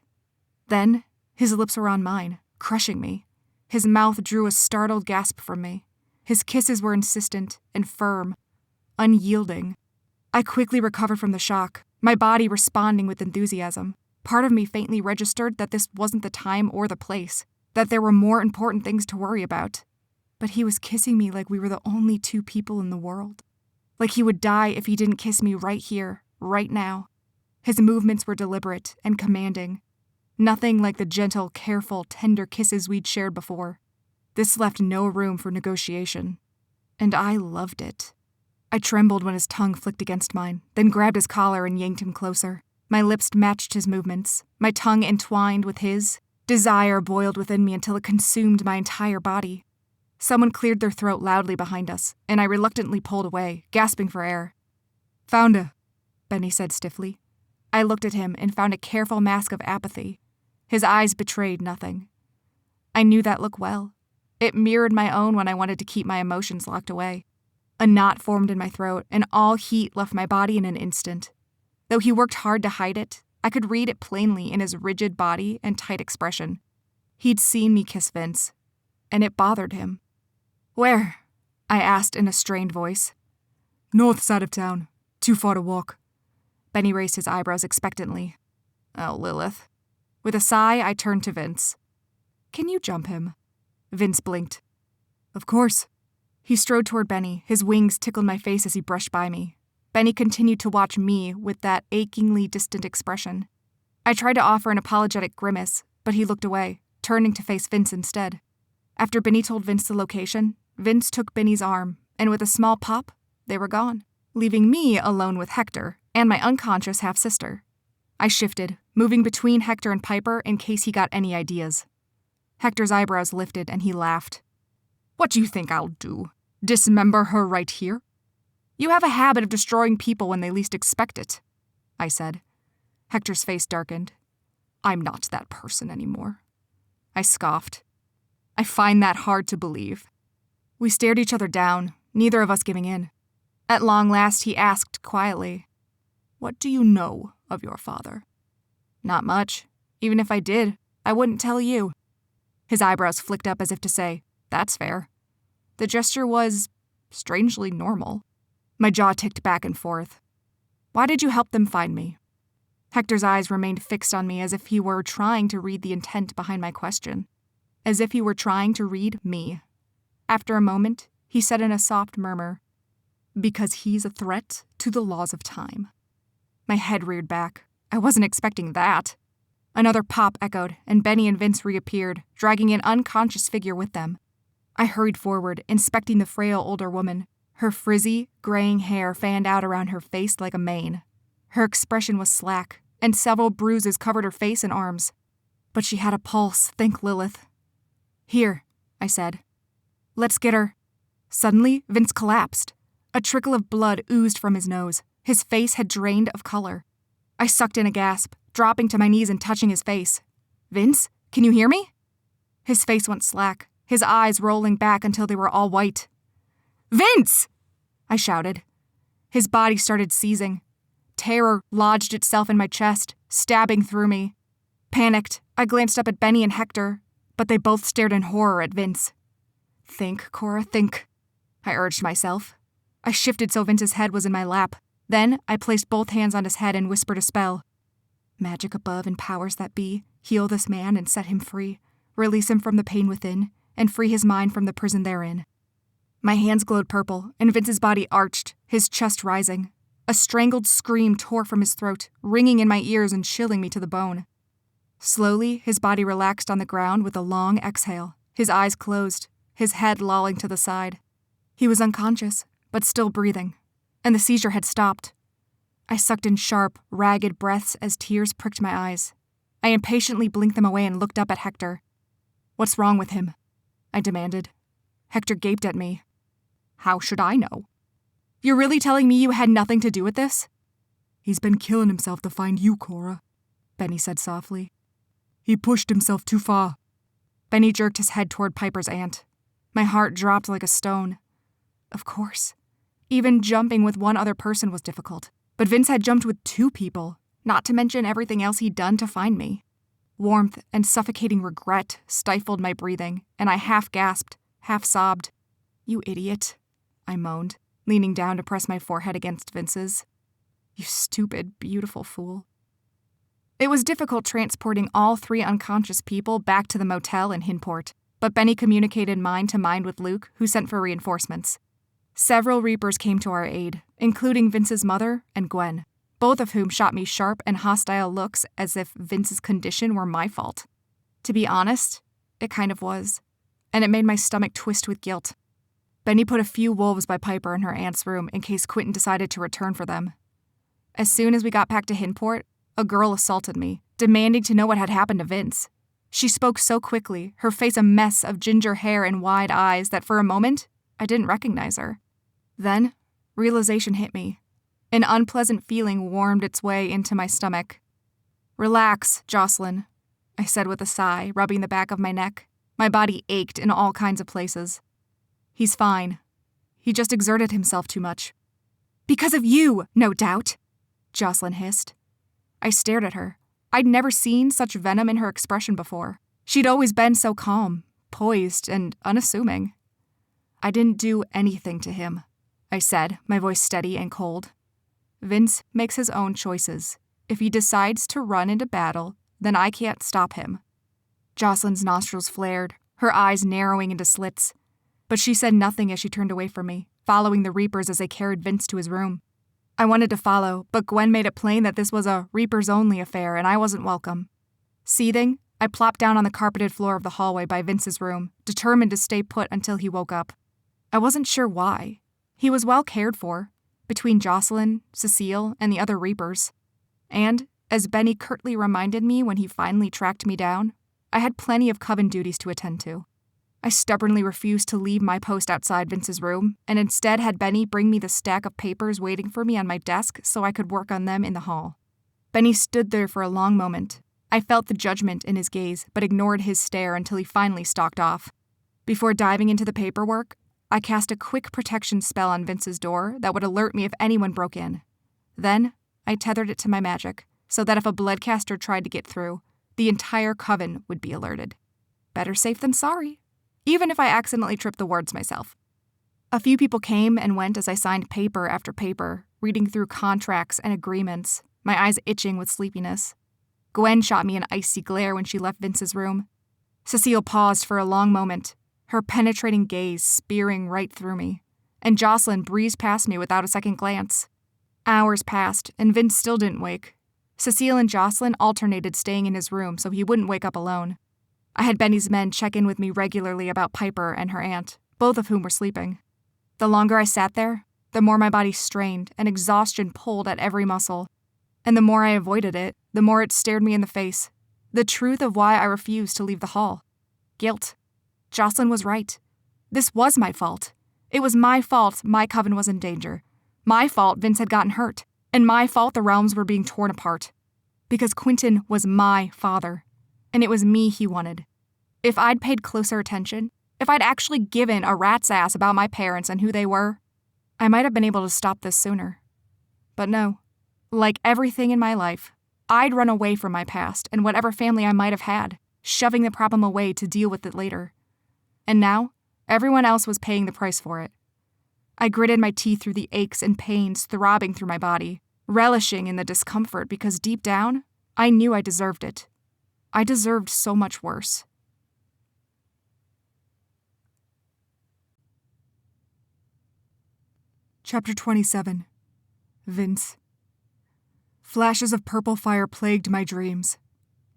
Then, his lips were on mine, crushing me. His mouth drew a startled gasp from me. His kisses were insistent and firm, unyielding. I quickly recovered from the shock, my body responding with enthusiasm. Part of me faintly registered that this wasn't the time or the place, that there were more important things to worry about. But he was kissing me like we were the only 2 people in the world. Like he would die if he didn't kiss me right here, right now. His movements were deliberate and commanding. Nothing like the gentle, careful, tender kisses we'd shared before. This left no room for negotiation. And I loved it. I trembled when his tongue flicked against mine, then grabbed his collar and yanked him closer. My lips matched his movements, my tongue entwined with his. Desire boiled within me until it consumed my entire body. Someone cleared their throat loudly behind us, and I reluctantly pulled away, gasping for air. Found her, Benny said stiffly. I looked at him and found a careful mask of apathy. His eyes betrayed nothing. I knew that look well. It mirrored my own when I wanted to keep my emotions locked away. A knot formed in my throat, and all heat left my body in an instant. Though he worked hard to hide it, I could read it plainly in his rigid body and tight expression. He'd seen me kiss Vince, and it bothered him. Where? I asked in a strained voice. North side of town. Too far to walk. Benny raised his eyebrows expectantly. Oh, Lilith. With a sigh, I turned to Vince. Can you jump him? Vince blinked. Of course. He strode toward Benny. His wings tickled my face as he brushed by me. Benny continued to watch me with that achingly distant expression. I tried to offer an apologetic grimace, but he looked away, turning to face Vince instead. After Benny told Vince the location, Vince took Benny's arm, and with a small pop, they were gone, leaving me alone with Hector and my unconscious half-sister. I shifted, moving between Hector and Piper in case he got any ideas. Hector's eyebrows lifted and he laughed. What do you think I'll do? Dismember her right here? You have a habit of destroying people when they least expect it, I said. Hector's face darkened. I'm not that person anymore. I scoffed. I find that hard to believe. We stared each other down, neither of us giving in. At long last, he asked quietly, What do you know of your father? Not much. Even if I did, I wouldn't tell you. His eyebrows flicked up as if to say, That's fair. The gesture was strangely normal. My jaw ticked back and forth. Why did you help them find me? Hector's eyes remained fixed on me as if he were trying to read the intent behind my question. As if he were trying to read me. After a moment, he said in a soft murmur, Because he's a threat to the laws of time. My head reared back. I wasn't expecting that. Another pop echoed, and Benny and Vince reappeared, dragging an unconscious figure with them. I hurried forward, inspecting the frail older woman. Her frizzy, graying hair fanned out around her face like a mane. Her expression was slack, and several bruises covered her face and arms. But she had a pulse, think Lilith. Here, I said. Let's get her. Suddenly, Vince collapsed. A trickle of blood oozed from his nose. His face had drained of color. I sucked in a gasp, dropping to my knees and touching his face. Vince, can you hear me? His face went slack, his eyes rolling back until they were all white. Vince! I shouted. His body started seizing. Terror lodged itself in my chest, stabbing through me. Panicked, I glanced up at Benny and Hector, but they both stared in horror at Vince. Think, Cora, think, I urged myself. I shifted so Vince's head was in my lap. Then I placed both hands on his head and whispered a spell. Magic above and powers that be, heal this man and set him free, release him from the pain within, and free his mind from the prison therein. My hands glowed purple, and Vince's body arched, his chest rising. A strangled scream tore from his throat, ringing in my ears and chilling me to the bone. Slowly, his body relaxed on the ground with a long exhale, his eyes closed, his head lolling to the side. He was unconscious, but still breathing, and the seizure had stopped. I sucked in sharp, ragged breaths as tears pricked my eyes. I impatiently blinked them away and looked up at Hector. What's wrong with him? I demanded. Hector gaped at me. How should I know? You're really telling me you had nothing to do with this? He's been killing himself to find you, Cora, Benny said softly. He pushed himself too far. Benny jerked his head toward Piper's aunt. My heart dropped like a stone. Of course. Even jumping with one other person was difficult. But Vince had jumped with 2 people, not to mention everything else he'd done to find me. Warmth and suffocating regret stifled my breathing, and I half gasped, half sobbed. You idiot, I moaned, leaning down to press my forehead against Vince's. You stupid, beautiful fool. It was difficult transporting all 3 unconscious people back to the motel in Hinport, but Benny communicated mind to mind with Luke, who sent for reinforcements. Several Reapers came to our aid, including Vince's mother and Gwen, both of whom shot me sharp and hostile looks as if Vince's condition were my fault. To be honest, it kind of was, and it made my stomach twist with guilt. Benny put a few wolves by Piper in her aunt's room in case Quentin decided to return for them. As soon as we got back to Hinport, a girl assaulted me, demanding to know what had happened to Vince. She spoke so quickly, her face a mess of ginger hair and wide eyes, that for a moment, I didn't recognize her. Then, realization hit me. An unpleasant feeling warmed its way into my stomach. Relax, Jocelyn, I said with a sigh, rubbing the back of my neck. My body ached in all kinds of places. He's fine. He just exerted himself too much. Because of you, no doubt, Jocelyn hissed. I stared at her. I'd never seen such venom in her expression before. She'd always been so calm, poised, and unassuming. I didn't do anything to him, I said, my voice steady and cold. Vince makes his own choices. If he decides to run into battle, then I can't stop him. Jocelyn's nostrils flared, her eyes narrowing into slits. But she said nothing as she turned away from me, following the Reapers as they carried Vince to his room. I wanted to follow, but Gwen made it plain that this was a Reapers-only affair and I wasn't welcome. Seething, I plopped down on the carpeted floor of the hallway by Vince's room, determined to stay put until he woke up. I wasn't sure why. He was well cared for, between Jocelyn, Cecile, and the other Reapers. And, as Benny curtly reminded me when he finally tracked me down, I had plenty of coven duties to attend to. I stubbornly refused to leave my post outside Vince's room, and instead had Benny bring me the stack of papers waiting for me on my desk so I could work on them in the hall. Benny stood there for a long moment. I felt the judgment in his gaze, but ignored his stare until he finally stalked off. Before diving into the paperwork, I cast a quick protection spell on Vince's door that would alert me if anyone broke in. Then, I tethered it to my magic, so that if a bloodcaster tried to get through, the entire coven would be alerted. Better safe than sorry, even if I accidentally tripped the words myself. A few people came and went as I signed paper after paper, reading through contracts and agreements, my eyes itching with sleepiness. Gwen shot me an icy glare when she left Vince's room. Cecile paused for a long moment, her penetrating gaze spearing right through me, and Jocelyn breezed past me without a second glance. Hours passed, and Vince still didn't wake. Cecile and Jocelyn alternated staying in his room so he wouldn't wake up alone. I had Benny's men check in with me regularly about Piper and her aunt, both of whom were sleeping. The longer I sat there, the more my body strained and exhaustion pulled at every muscle. And the more I avoided it, the more it stared me in the face. The truth of why I refused to leave the hall. Guilt. Jocelyn was right. This was my fault. It was my fault my coven was in danger. My fault Vince had gotten hurt. And my fault the realms were being torn apart. Because Quentin was my father. And it was me he wanted. If I'd paid closer attention, if I'd actually given a rat's ass about my parents and who they were, I might have been able to stop this sooner. But no. Like everything in my life, I'd run away from my past and whatever family I might have had, shoving the problem away to deal with it later. And now, everyone else was paying the price for it. I gritted my teeth through the aches and pains throbbing through my body, relishing in the discomfort because deep down, I knew I deserved it. I deserved so much worse. Chapter 27. Vince. Flashes of purple fire plagued my dreams.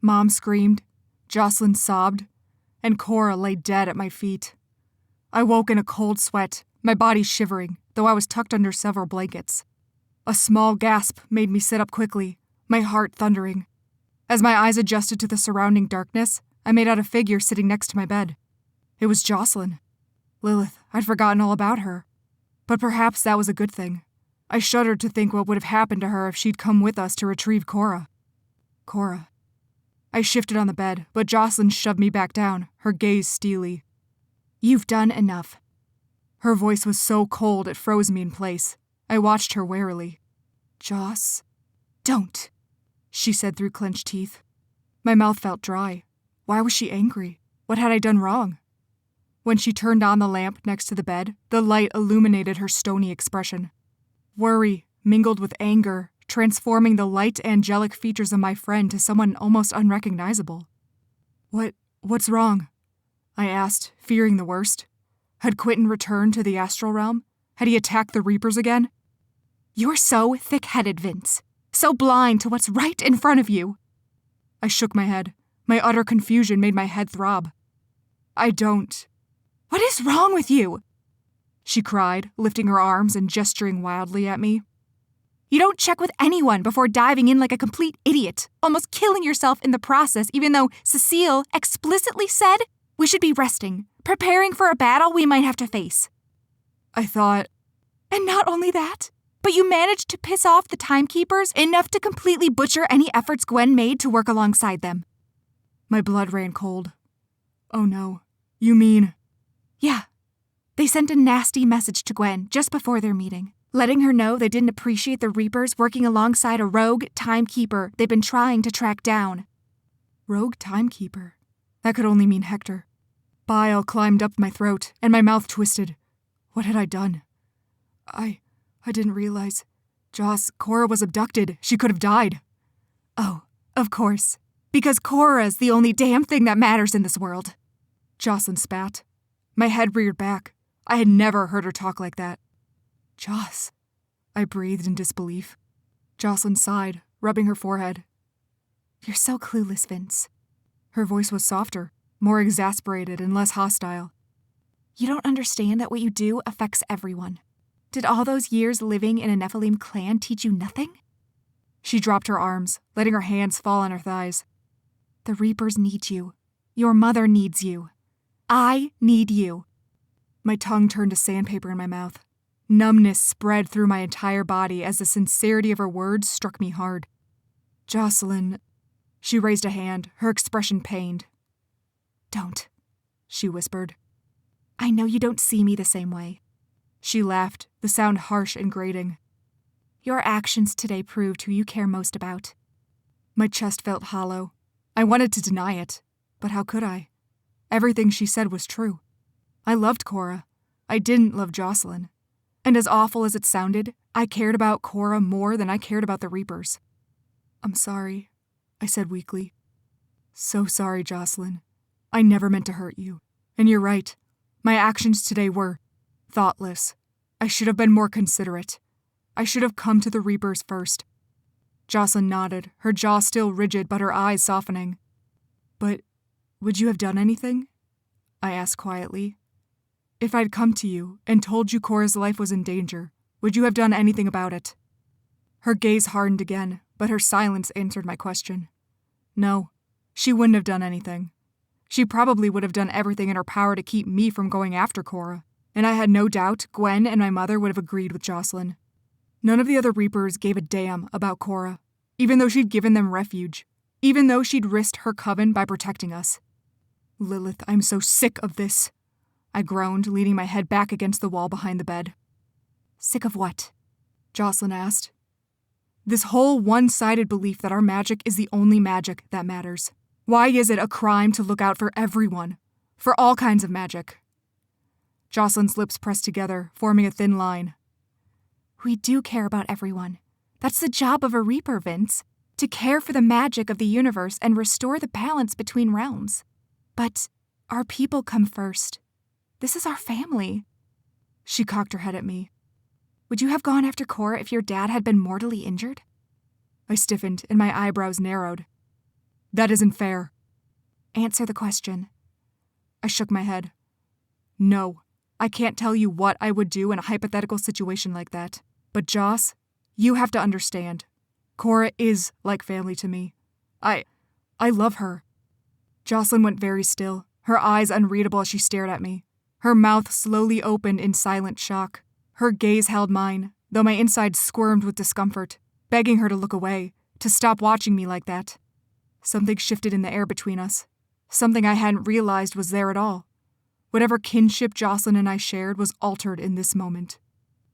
Mom screamed, Jocelyn sobbed, and Cora lay dead at my feet. I woke in a cold sweat, my body shivering, though I was tucked under several blankets. A small gasp made me sit up quickly, my heart thundering. As my eyes adjusted to the surrounding darkness, I made out a figure sitting next to my bed. It was Jocelyn. Lilith, I'd forgotten all about her. But perhaps that was a good thing. I shuddered to think what would have happened to her if she'd come with us to retrieve Cora. Cora. I shifted on the bed, but Jocelyn shoved me back down, her gaze steely. You've done enough. Her voice was so cold it froze me in place. I watched her warily. Joss. Don't, she said through clenched teeth. My mouth felt dry. Why was she angry? What had I done wrong? When she turned on the lamp next to the bed, the light illuminated her stony expression. Worry mingled with anger, transforming the light angelic features of my friend to someone almost unrecognizable. What's wrong? I asked, fearing the worst. Had Quentin returned to the astral realm? Had he attacked the Reapers again? You're so thick-headed, Vince. So blind to what's right in front of you. I shook my head. My utter confusion made my head throb. I don't. What is wrong with you? She cried, lifting her arms and gesturing wildly at me. You don't check with anyone before diving in like a complete idiot, almost killing yourself in the process, even though Cecile explicitly said we should be resting, preparing for a battle we might have to face. I thought... And not only that, but you managed to piss off the Timekeepers enough to completely butcher any efforts Gwen made to work alongside them. My blood ran cold. Oh no, you mean... Yeah. They sent a nasty message to Gwen just before their meeting, letting her know they didn't appreciate the Reapers working alongside a rogue Timekeeper they've been trying to track down. Rogue Timekeeper? That could only mean Hector. Bile climbed up my throat, and my mouth twisted. What had I done? I didn't realize. Cora was abducted. She could have died. Oh, of course. Because Cora's the only damn thing that matters in this world. Jocelyn spat. My head reared back. I had never heard her talk like that. Joss, I breathed in disbelief. Jocelyn sighed, rubbing her forehead. You're so clueless, Vince. Her voice was softer, more exasperated and less hostile. You don't understand that what you do affects everyone. Did all those years living in a Nephilim clan teach you nothing? She dropped her arms, letting her hands fall on her thighs. The Reapers need you. Your mother needs you. I need you. My tongue turned to sandpaper in my mouth. Numbness spread through my entire body as the sincerity of her words struck me hard. Jocelyn... She raised a hand, her expression pained. Don't, she whispered. I know you don't see me the same way. She laughed, the sound harsh and grating. Your actions today proved who you care most about. My chest felt hollow. I wanted to deny it, but how could I? Everything she said was true. I loved Cora. I didn't love Jocelyn. And as awful as it sounded, I cared about Cora more than I cared about the Reapers. I'm sorry, I said weakly. So sorry, Jocelyn. I never meant to hurt you. And you're right. My actions today were thoughtless. I should have been more considerate. I should have come to the Reapers first. Jocelyn nodded, her jaw still rigid but her eyes softening. But would you have done anything? I asked quietly. If I'd come to you and told you Cora's life was in danger, would you have done anything about it? Her gaze hardened again, but her silence answered my question. No, she wouldn't have done anything. She probably would have done everything in her power to keep me from going after Cora, and I had no doubt Gwen and my mother would have agreed with Jocelyn. None of the other Reapers gave a damn about Cora, even though she'd given them refuge, even though she'd risked her coven by protecting us. Lilith, I'm so sick of this, I groaned, leaning my head back against the wall behind the bed. Sick of what? Jocelyn asked. This whole one-sided belief that our magic is the only magic that matters. Why is it a crime to look out for everyone? For all kinds of magic? Jocelyn's lips pressed together, forming a thin line. We do care about everyone. That's the job of a Reaper, Vince. To care for the magic of the universe and restore the balance between realms. But our people come first. This is our family. She cocked her head at me. Would you have gone after Cora if your dad had been mortally injured? I stiffened and my eyebrows narrowed. That isn't fair. Answer the question. I shook my head. No, I can't tell you what I would do in a hypothetical situation like that. But Joss, you have to understand. Cora is like family to me. I love her. Jocelyn went very still, her eyes unreadable as she stared at me. Her mouth slowly opened in silent shock. Her gaze held mine, though my insides squirmed with discomfort, begging her to look away, to stop watching me like that. Something shifted in the air between us. Something I hadn't realized was there at all. Whatever kinship Jocelyn and I shared was altered in this moment.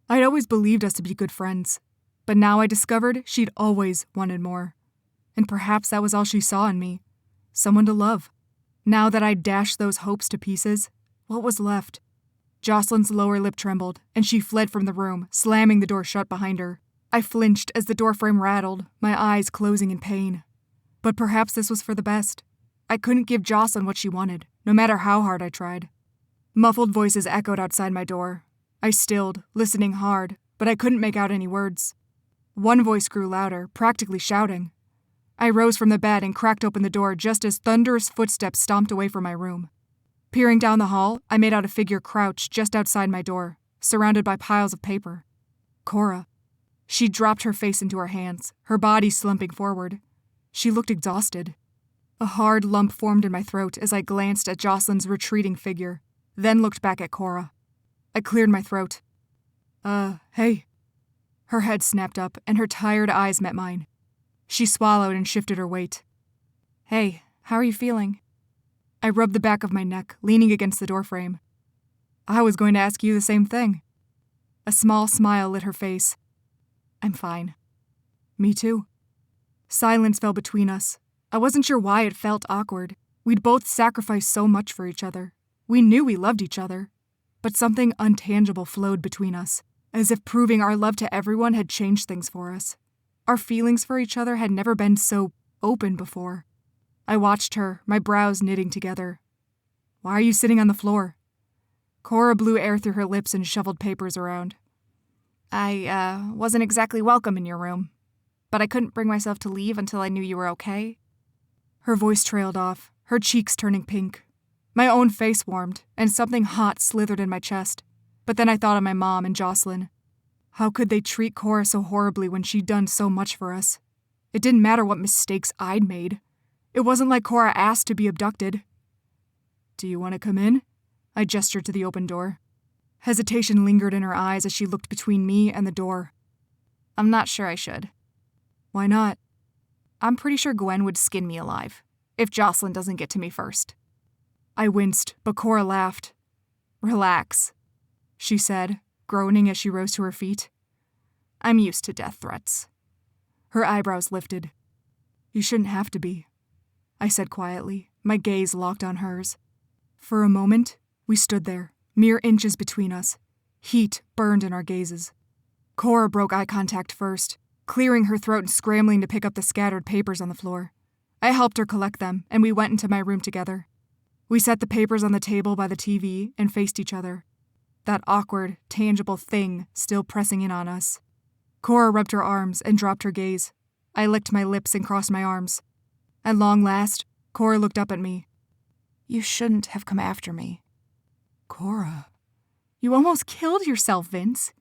I'd always believed us to be good friends, but now I discovered she'd always wanted more. And perhaps that was all she saw in me. Someone to love. Now that I'd dashed those hopes to pieces, what was left? Jocelyn's lower lip trembled, and she fled from the room, slamming the door shut behind her. I flinched as the doorframe rattled, my eyes closing in pain. But perhaps this was for the best. I couldn't give Jocelyn what she wanted, no matter how hard I tried. Muffled voices echoed outside my door. I stilled, listening hard, but I couldn't make out any words. One voice grew louder, practically shouting. I rose from the bed and cracked open the door just as thunderous footsteps stomped away from my room. Peering down the hall, I made out a figure crouched just outside my door, surrounded by piles of paper. Cora. She dropped her face into her hands, her body slumping forward. She looked exhausted. A hard lump formed in my throat as I glanced at Jocelyn's retreating figure, then looked back at Cora. I cleared my throat. Hey. Her head snapped up, and her tired eyes met mine. She swallowed and shifted her weight. Hey, how are you feeling? I rubbed the back of my neck, leaning against the doorframe. I was going to ask you the same thing. A small smile lit her face. I'm fine. Me too. Silence fell between us. I wasn't sure why it felt awkward. We'd both sacrificed so much for each other. We knew we loved each other. But something untangible flowed between us, as if proving our love to everyone had changed things for us. Our feelings for each other had never been so open before. I watched her, my brows knitting together. Why are you sitting on the floor? Cora blew air through her lips and shuffled papers around. I wasn't exactly welcome in your room, but I couldn't bring myself to leave until I knew you were okay. Her voice trailed off, her cheeks turning pink. My own face warmed, and something hot slithered in my chest. But then I thought of my mom and Jocelyn. How could they treat Cora so horribly when she'd done so much for us? It didn't matter what mistakes I'd made. It wasn't like Cora asked to be abducted. Do you want to come in? I gestured to the open door. Hesitation lingered in her eyes as she looked between me and the door. I'm not sure I should. Why not? I'm pretty sure Gwen would skin me alive, if Jocelyn doesn't get to me first. I winced, but Cora laughed. Relax, she said, groaning as she rose to her feet. I'm used to death threats. Her eyebrows lifted. You shouldn't have to be, I said quietly, my gaze locked on hers. For a moment, we stood there, mere inches between us. Heat burned in our gazes. Cora broke eye contact first, clearing her throat and scrambling to pick up the scattered papers on the floor. I helped her collect them, and we went into my room together. We set the papers on the table by the TV and faced each other. That awkward, tangible thing still pressing in on us. Cora rubbed her arms and dropped her gaze. I licked my lips and crossed my arms. At long last, Cora looked up at me. You shouldn't have come after me. Cora. You almost killed yourself, Vince.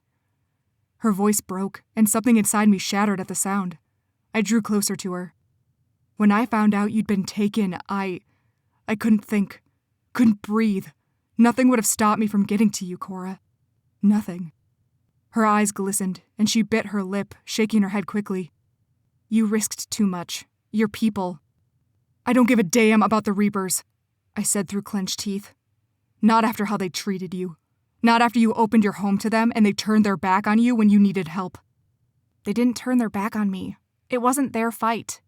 Her voice broke, and something inside me shattered at the sound. I drew closer to her. When I found out you'd been taken, I I couldn't think, couldn't breathe. Nothing would have stopped me from getting to you, Cora. Nothing. Her eyes glistened, and she bit her lip, shaking her head quickly. You risked too much. Your people. I don't give a damn about the Reapers, I said through clenched teeth. Not after how they treated you. Not after you opened your home to them and they turned their back on you when you needed help. They didn't turn their back on me. It wasn't their fight.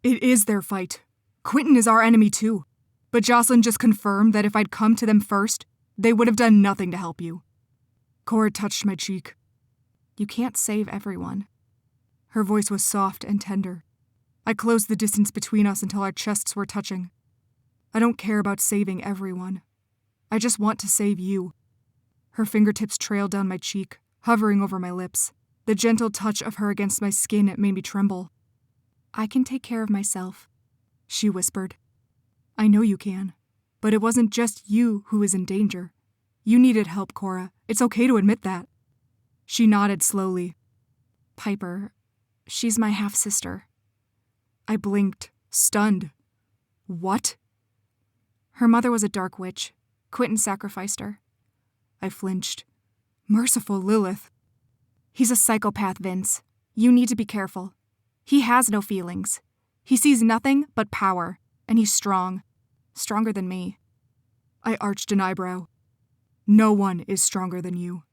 It is their fight. Quentin is our enemy too. But Jocelyn just confirmed that if I'd come to them first, they would have done nothing to help you. Cora touched my cheek. You can't save everyone. Her voice was soft and tender. I closed the distance between us until our chests were touching. I don't care about saving everyone. I just want to save you. Her fingertips trailed down my cheek, hovering over my lips. The gentle touch of her against my skin made me tremble. I can take care of myself, she whispered. I know you can, but it wasn't just you who was in danger. You needed help, Cora. It's okay to admit that. She nodded slowly. Piper, she's my half-sister. I blinked, stunned. What? Her mother was a dark witch. Quentin sacrificed her. I flinched. Merciful Lilith. He's a psychopath, Vince. You need to be careful. He has no feelings. He sees nothing but power, and he's strong. Stronger than me. I arched an eyebrow. No one is stronger than you.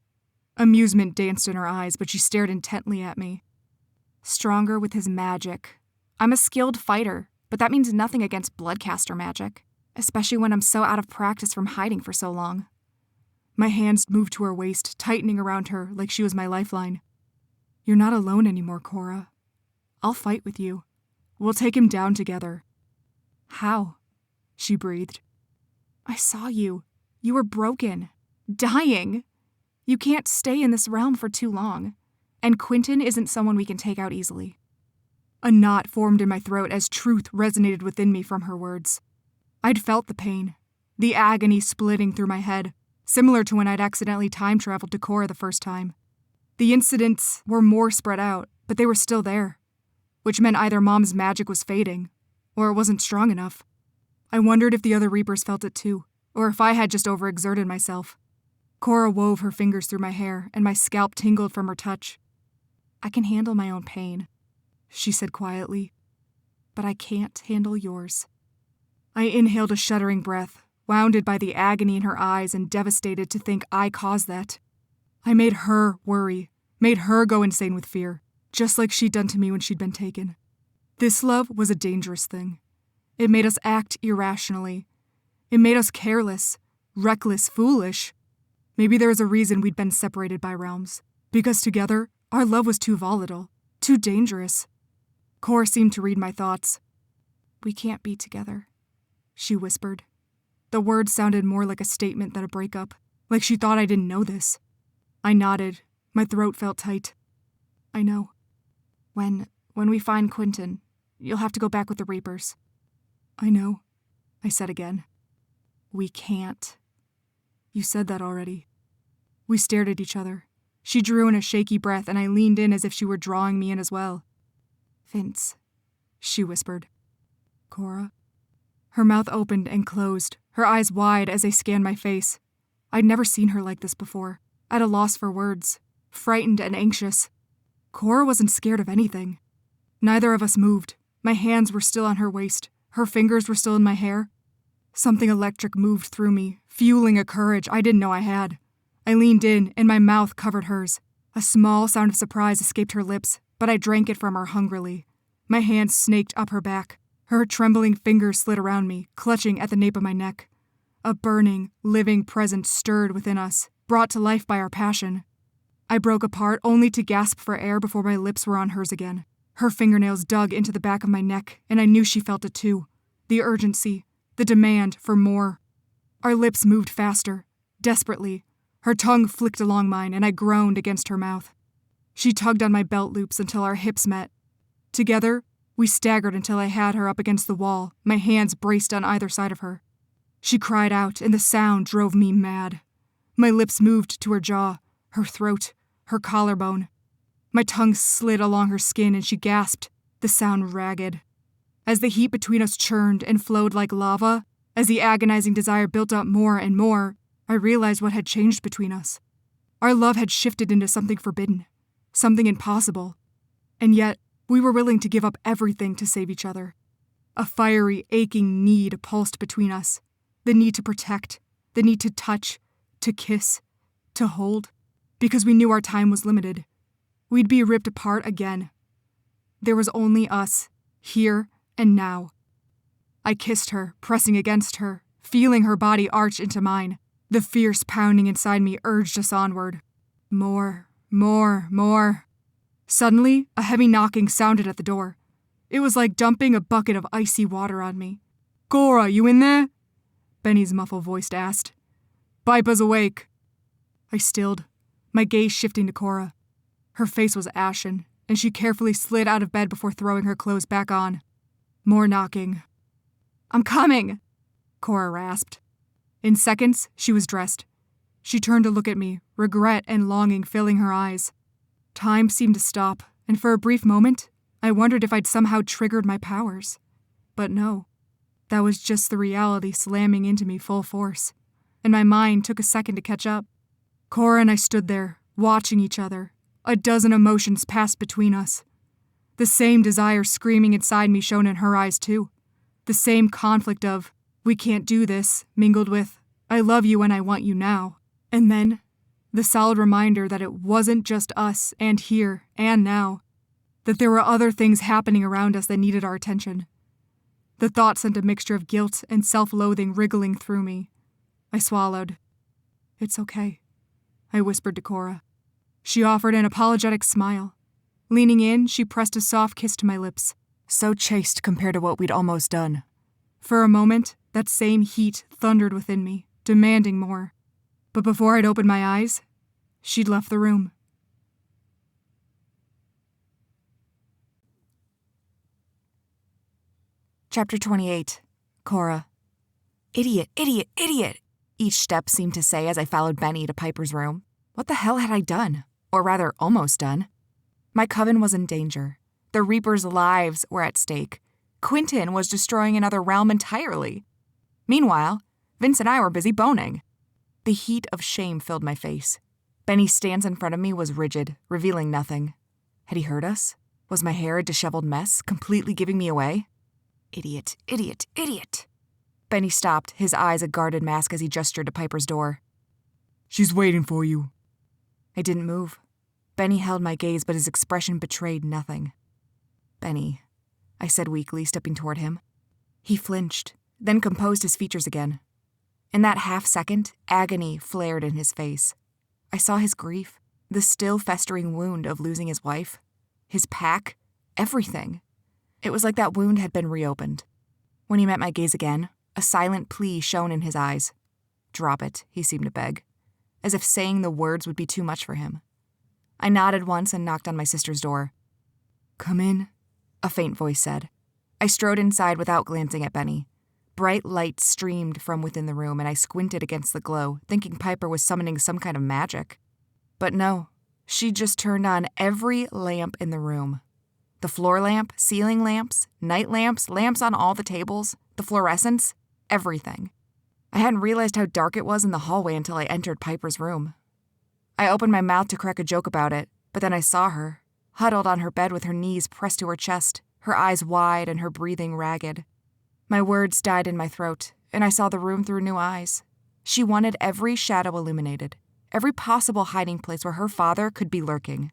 Amusement danced in her eyes, but she stared intently at me. Stronger with his magic. I'm a skilled fighter, but that means nothing against bloodcaster magic, especially when I'm so out of practice from hiding for so long. My hands moved to her waist, tightening around her like she was my lifeline. You're not alone anymore, Cora. I'll fight with you. We'll take him down together. How? She breathed. I saw you. You were broken. Dying. You can't stay in this realm for too long. And Quentin isn't someone we can take out easily. A knot formed in my throat as truth resonated within me from her words. I'd felt the pain, the agony splitting through my head, similar to when I'd accidentally time-traveled to Cora the first time. The incidents were more spread out, but they were still there, which meant either Mom's magic was fading, or it wasn't strong enough. I wondered if the other Reapers felt it too, or if I had just overexerted myself. Cora wove her fingers through my hair, and my scalp tingled from her touch. I can handle my own pain, she said quietly, but I can't handle yours. I inhaled a shuddering breath, wounded by the agony in her eyes and devastated to think I caused that. I made her worry, made her go insane with fear, just like she'd done to me when she'd been taken. This love was a dangerous thing. It made us act irrationally. It made us careless, reckless, foolish. Maybe there was a reason we'd been separated by realms, because together, our love was too volatile, too dangerous. Cora seemed to read my thoughts. We can't be together, she whispered. The words sounded more like a statement than a breakup, like she thought I didn't know this. I nodded. My throat felt tight. I know. When we find Quentin, you'll have to go back with the Reapers. I know, I said again. We can't. You said that already. We stared at each other. She drew in a shaky breath, and I leaned in as if she were drawing me in as well. Vince, she whispered. Cora? Her mouth opened and closed, her eyes wide as they scanned my face. I'd never seen her like this before, at a loss for words, frightened and anxious. Cora wasn't scared of anything. Neither of us moved. My hands were still on her waist. Her fingers were still in my hair. Something electric moved through me, fueling a courage I didn't know I had. I leaned in, and my mouth covered hers. A small sound of surprise escaped her lips, but I drank it from her hungrily. My hands snaked up her back. Her trembling fingers slid around me, clutching at the nape of my neck. A burning, living presence stirred within us, brought to life by our passion. I broke apart only to gasp for air before my lips were on hers again. Her fingernails dug into the back of my neck, and I knew she felt it too. The urgency, the demand for more. Our lips moved faster, desperately. Her tongue flicked along mine, and I groaned against her mouth. She tugged on my belt loops until our hips met. Together, we staggered until I had her up against the wall, my hands braced on either side of her. She cried out, and the sound drove me mad. My lips moved to her jaw, her throat, her collarbone. My tongue slid along her skin, and she gasped, the sound ragged. As the heat between us churned and flowed like lava, As the agonizing desire built up more and more, I realized what had changed between us. Our love had shifted into something forbidden, something impossible. And yet, we were willing to give up everything to save each other. A fiery, aching need pulsed between us. The need to protect, the need to touch, to kiss, to hold, because we knew our time was limited. We'd be ripped apart again. There was only us, here and now. I kissed her, pressing against her, feeling her body arch into mine. The fierce pounding inside me urged us onward. More, more, more. Suddenly, a heavy knocking sounded at the door. It was like dumping a bucket of icy water on me. "Cora, you in there?" Benny's muffled voice asked. "Piper's awake." I stilled, my gaze shifting to Cora. Her face was ashen, and she carefully slid out of bed before throwing her clothes back on. More knocking. "I'm coming," Cora rasped. In seconds, she was dressed. She turned to look at me, regret and longing filling her eyes. Time seemed to stop, and for a brief moment, I wondered if I'd somehow triggered my powers. But no, that was just the reality slamming into me full force, and my mind took a second to catch up. Cora and I stood there, watching each other. A dozen emotions passed between us. The same desire screaming inside me shone in her eyes too. The same conflict of, "We can't do this," mingled with, "I love you and I want you now." And then, the solid reminder that it wasn't just us and here and now, that there were other things happening around us that needed our attention. The thought sent a mixture of guilt and self-loathing wriggling through me. I swallowed. "It's okay," I whispered to Cora. She offered an apologetic smile. Leaning in, she pressed a soft kiss to my lips. So chaste compared to what we'd almost done. For a moment, that same heat thundered within me, demanding more. But before I'd opened my eyes, she'd left the room. Chapter 28. Cora. "Idiot, idiot, idiot," each step seemed to say as I followed Benny to Piper's room. What the hell had I done? Or rather, almost done. My coven was in danger. The Reapers' lives were at stake. Quentin was destroying another realm entirely. Meanwhile, Vince and I were busy boning. The heat of shame filled my face. Benny's stance in front of me was rigid, revealing nothing. Had he heard us? Was my hair a disheveled mess, completely giving me away? Idiot, idiot, idiot. Benny stopped, his eyes a guarded mask as he gestured to Piper's door. "She's waiting for you." I didn't move. Benny held my gaze, but his expression betrayed nothing. "Benny," I said weakly, stepping toward him. He flinched, then composed his features again. In that half-second, agony flared in his face. I saw his grief, the still festering wound of losing his wife, his pack, everything. It was like that wound had been reopened. When he met my gaze again, a silent plea shone in his eyes. "Drop it," he seemed to beg, as if saying the words would be too much for him. I nodded once and knocked on my sister's door. "Come in," a faint voice said. I strode inside without glancing at Benny. Bright light streamed from within the room, and I squinted against the glow, thinking Piper was summoning some kind of magic. But no, she just turned on every lamp in the room. The floor lamp, ceiling lamps, night lamps, lamps on all the tables, the fluorescents, everything. I hadn't realized how dark it was in the hallway until I entered Piper's room. I opened my mouth to crack a joke about it, but then I saw her, huddled on her bed with her knees pressed to her chest, her eyes wide and her breathing ragged. My words died in my throat, and I saw the room through new eyes. She wanted every shadow illuminated, every possible hiding place where her father could be lurking.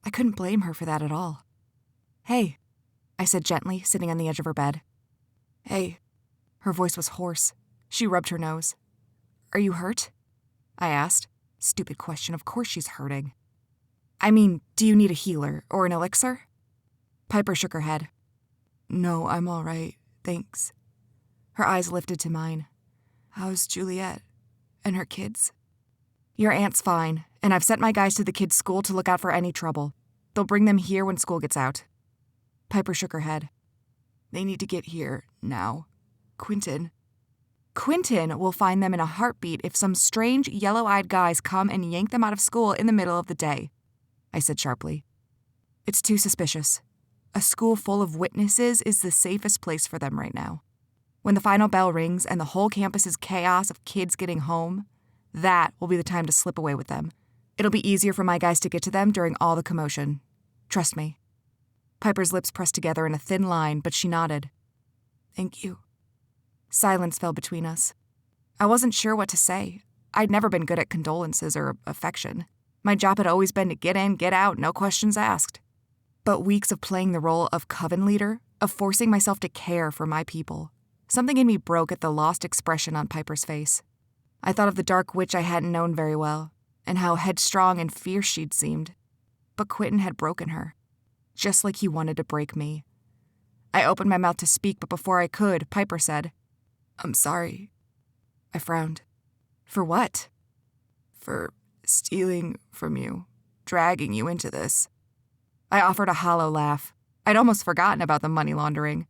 I couldn't blame her for that at all. "Hey," I said gently, sitting on the edge of her bed. "Hey." Her voice was hoarse. She rubbed her nose. "Are you hurt?" I asked. Stupid question, of course she's hurting. "I mean, do you need a healer or an elixir?" Piper shook her head. "No, I'm all right, thanks." Her eyes lifted to mine. "How's Juliet? And her kids?" "Your aunt's fine, and I've sent my guys to the kids' school to look out for any trouble. They'll bring them here when school gets out." Piper shook her head. "They need to get here, now. Quentin will find them in a heartbeat if some strange, yellow-eyed guys come and yank them out of school in the middle of the day," I said sharply. "It's too suspicious. A school full of witnesses is the safest place for them right now." When the final bell rings and the whole campus is chaos of kids getting home, that will be the time to slip away with them. It'll be easier for my guys to get to them during all the commotion. Trust me. Piper's lips pressed together in a thin line, but she nodded. Thank you. Silence fell between us. I wasn't sure what to say. I'd never been good at condolences or affection. My job had always been to get in, get out, no questions asked. But weeks of playing the role of coven leader, of forcing myself to care for my people, something in me broke at the lost expression on Piper's face. I thought of the dark witch I hadn't known very well, and how headstrong and fierce she'd seemed. But Quentin had broken her, just like he wanted to break me. I opened my mouth to speak, but before I could, Piper said, I'm sorry. I frowned. For what? For stealing from you, dragging you into this. I offered a hollow laugh. I'd almost forgotten about the money laundering.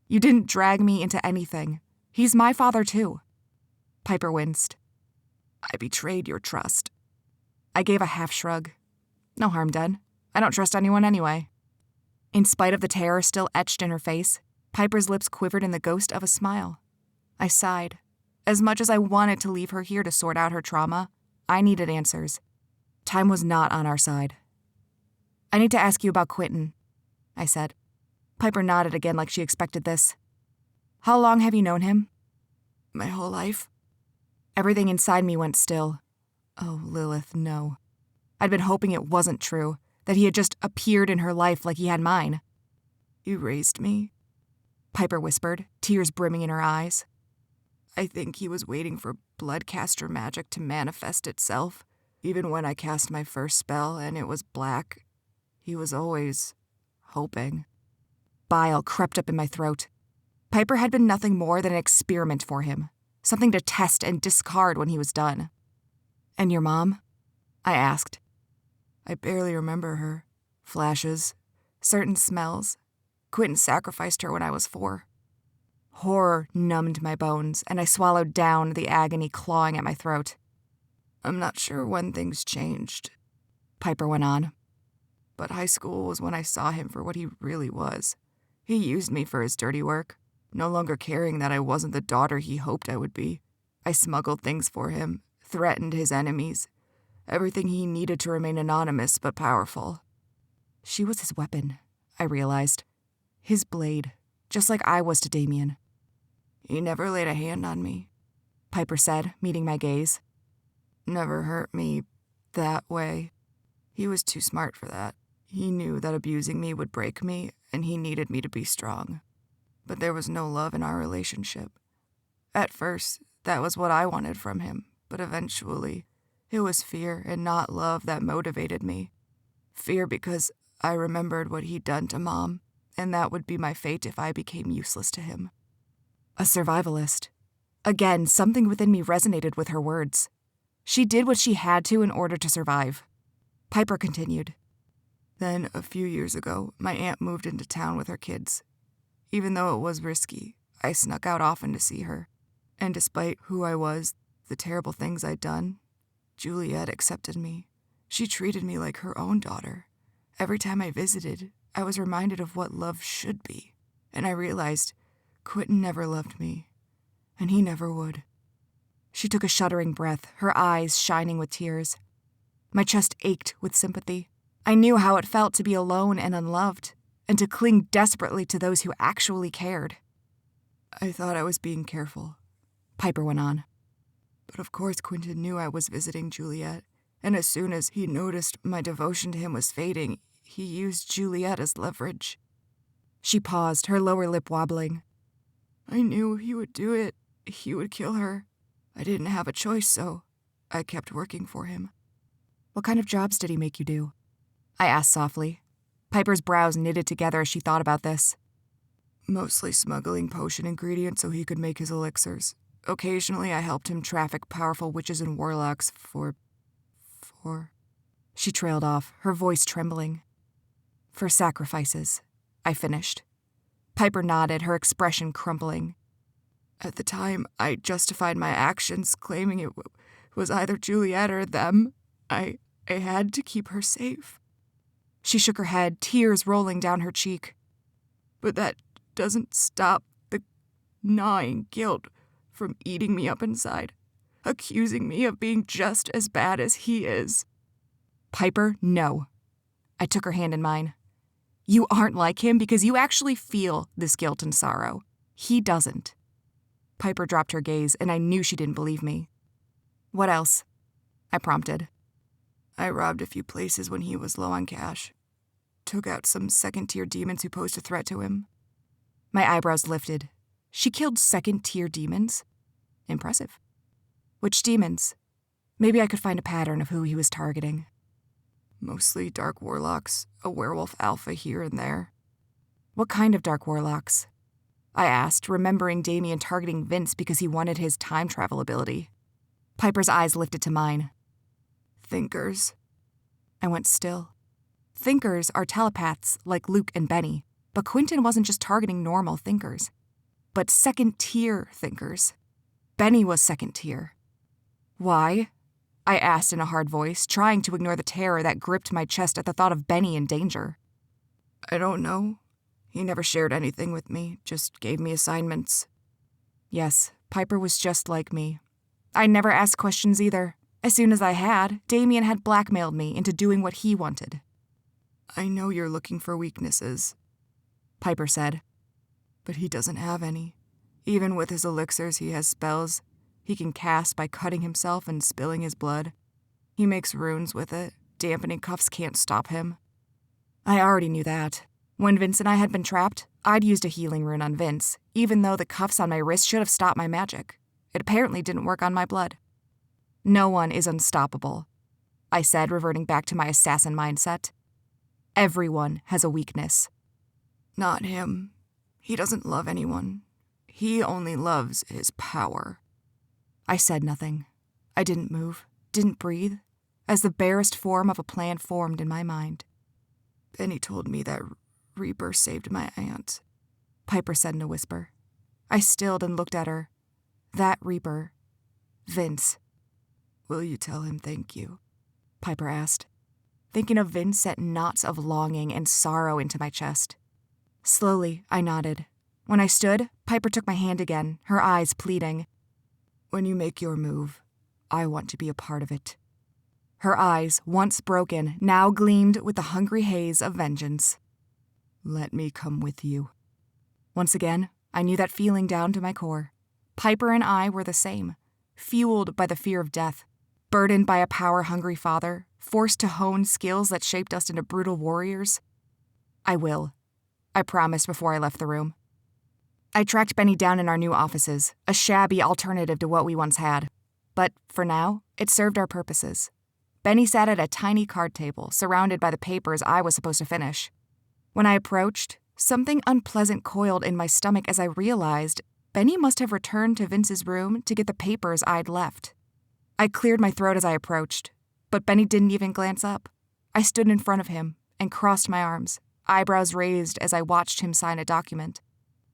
You didn't drag me into anything. He's my father, too. Piper winced. I betrayed your trust. I gave a half shrug. No harm done. I don't trust anyone anyway. In spite of the terror still etched in her face, Piper's lips quivered in the ghost of a smile. I sighed. As much as I wanted to leave her here to sort out her trauma, I needed answers. Time was not on our side. I need to ask you about Quentin, I said. Piper nodded again like she expected this. How long have you known him? My whole life. Everything inside me went still. Oh, Lilith, no. I'd been hoping it wasn't true, that he had just appeared in her life like he had mine. You raised me, Piper whispered, tears brimming in her eyes. I think he was waiting for bloodcaster magic to manifest itself. Even when I cast my first spell and it was black, he was always hoping. Bile crept up in my throat. Piper had been nothing more than an experiment for him, something to test and discard when he was done. And your mom? I asked. I barely remember her. Flashes, certain smells. Quentin sacrificed her when I was 4. Horror numbed my bones, and I swallowed down the agony clawing at my throat. I'm not sure when things changed, Piper went on. But high school was when I saw him for what he really was. He used me for his dirty work, no longer caring that I wasn't the daughter he hoped I would be. I smuggled things for him, threatened his enemies, everything he needed to remain anonymous but powerful. She was his weapon, I realized. His blade, just like I was to Damien. He never laid a hand on me, Piper said, meeting my gaze. Never hurt me that way. He was too smart for that. He knew that abusing me would break me, and he needed me to be strong. But there was no love in our relationship. At first, that was what I wanted from him, but eventually, it was fear and not love that motivated me. Fear because I remembered what he'd done to Mom, and that would be my fate if I became useless to him. A survivalist. Again, something within me resonated with her words. She did what she had to in order to survive. Piper continued. Then, a few years ago, my aunt moved into town with her kids. Even though it was risky, I snuck out often to see her. And despite who I was, the terrible things I'd done, Juliet accepted me. She treated me like her own daughter. Every time I visited, I was reminded of what love should be. And I realized Quentin never loved me, and he never would. She took a shuddering breath, her eyes shining with tears. My chest ached with sympathy. I knew how it felt to be alone and unloved, and to cling desperately to those who actually cared. I thought I was being careful, Piper went on. But of course Quentin knew I was visiting Juliet, and as soon as he noticed my devotion to him was fading, he used Juliet as leverage. She paused, her lower lip wobbling. I knew he would do it. He would kill her. I didn't have a choice, so I kept working for him. What kind of jobs did he make you do? I asked softly. Piper's brows knitted together as she thought about this. Mostly smuggling potion ingredients so he could make his elixirs. Occasionally I helped him traffic powerful witches and warlocks for... She trailed off, her voice trembling. For sacrifices, I finished. Piper nodded, her expression crumpling. At the time, I justified my actions, claiming it was either Juliet or them. I had to keep her safe. She shook her head, tears rolling down her cheek. But that doesn't stop the gnawing guilt from eating me up inside, accusing me of being just as bad as he is. Piper, no. I took her hand in mine. You aren't like him because you actually feel this guilt and sorrow. He doesn't. Piper dropped her gaze, and I knew she didn't believe me. What else? I prompted. I robbed a few places when he was low on cash. Took out some second-tier demons who posed a threat to him. My eyebrows lifted. She killed second-tier demons? Impressive. Which demons? Maybe I could find a pattern of who he was targeting. Mostly dark warlocks, a werewolf alpha here and there. What kind of dark warlocks? I asked, remembering Damien targeting Vince because he wanted his time travel ability. Piper's eyes lifted to mine. Thinkers. I went still. Thinkers are telepaths like Luke and Benny, but Quentin wasn't just targeting normal thinkers, but second-tier thinkers. Benny was second-tier. Why? I asked in a hard voice, trying to ignore the terror that gripped my chest at the thought of Benny in danger. I don't know. He never shared anything with me, just gave me assignments. Yes, Piper was just like me. I never asked questions either. As soon as I had, Damien had blackmailed me into doing what he wanted. I know you're looking for weaknesses, Piper said. But he doesn't have any. Even with his elixirs, he has spells he can cast by cutting himself and spilling his blood. He makes runes with it. Dampening cuffs can't stop him. I already knew that. When Vince and I had been trapped, I'd used a healing rune on Vince, even though the cuffs on my wrist should have stopped my magic. It apparently didn't work on my blood. No one is unstoppable, I said, reverting back to my assassin mindset. Everyone has a weakness. Not him. He doesn't love anyone. He only loves his power. I said nothing. I didn't move, didn't breathe, as the barest form of a plan formed in my mind. Benny told me that Reaper saved my aunt, Piper said in a whisper. I stilled and looked at her. That Reaper. Vince. Will you tell him thank you? Piper asked. Thinking of Vince set knots of longing and sorrow into my chest. Slowly, I nodded. When I stood, Piper took my hand again, her eyes pleading. When you make your move, I want to be a part of it. Her eyes, once broken, now gleamed with the hungry haze of vengeance. Let me come with you. Once again, I knew that feeling down to my core. Piper and I were the same, fueled by the fear of death, burdened by a power-hungry father, forced to hone skills that shaped us into brutal warriors. I will, I promised before I left the room. I tracked Benny down in our new offices, a shabby alternative to what we once had. But for now, it served our purposes. Benny sat at a tiny card table, surrounded by the papers I was supposed to finish. When I approached, something unpleasant coiled in my stomach as I realized Benny must have returned to Vince's room to get the papers I'd left. I cleared my throat as I approached, but Benny didn't even glance up. I stood in front of him and crossed my arms, eyebrows raised as I watched him sign a document.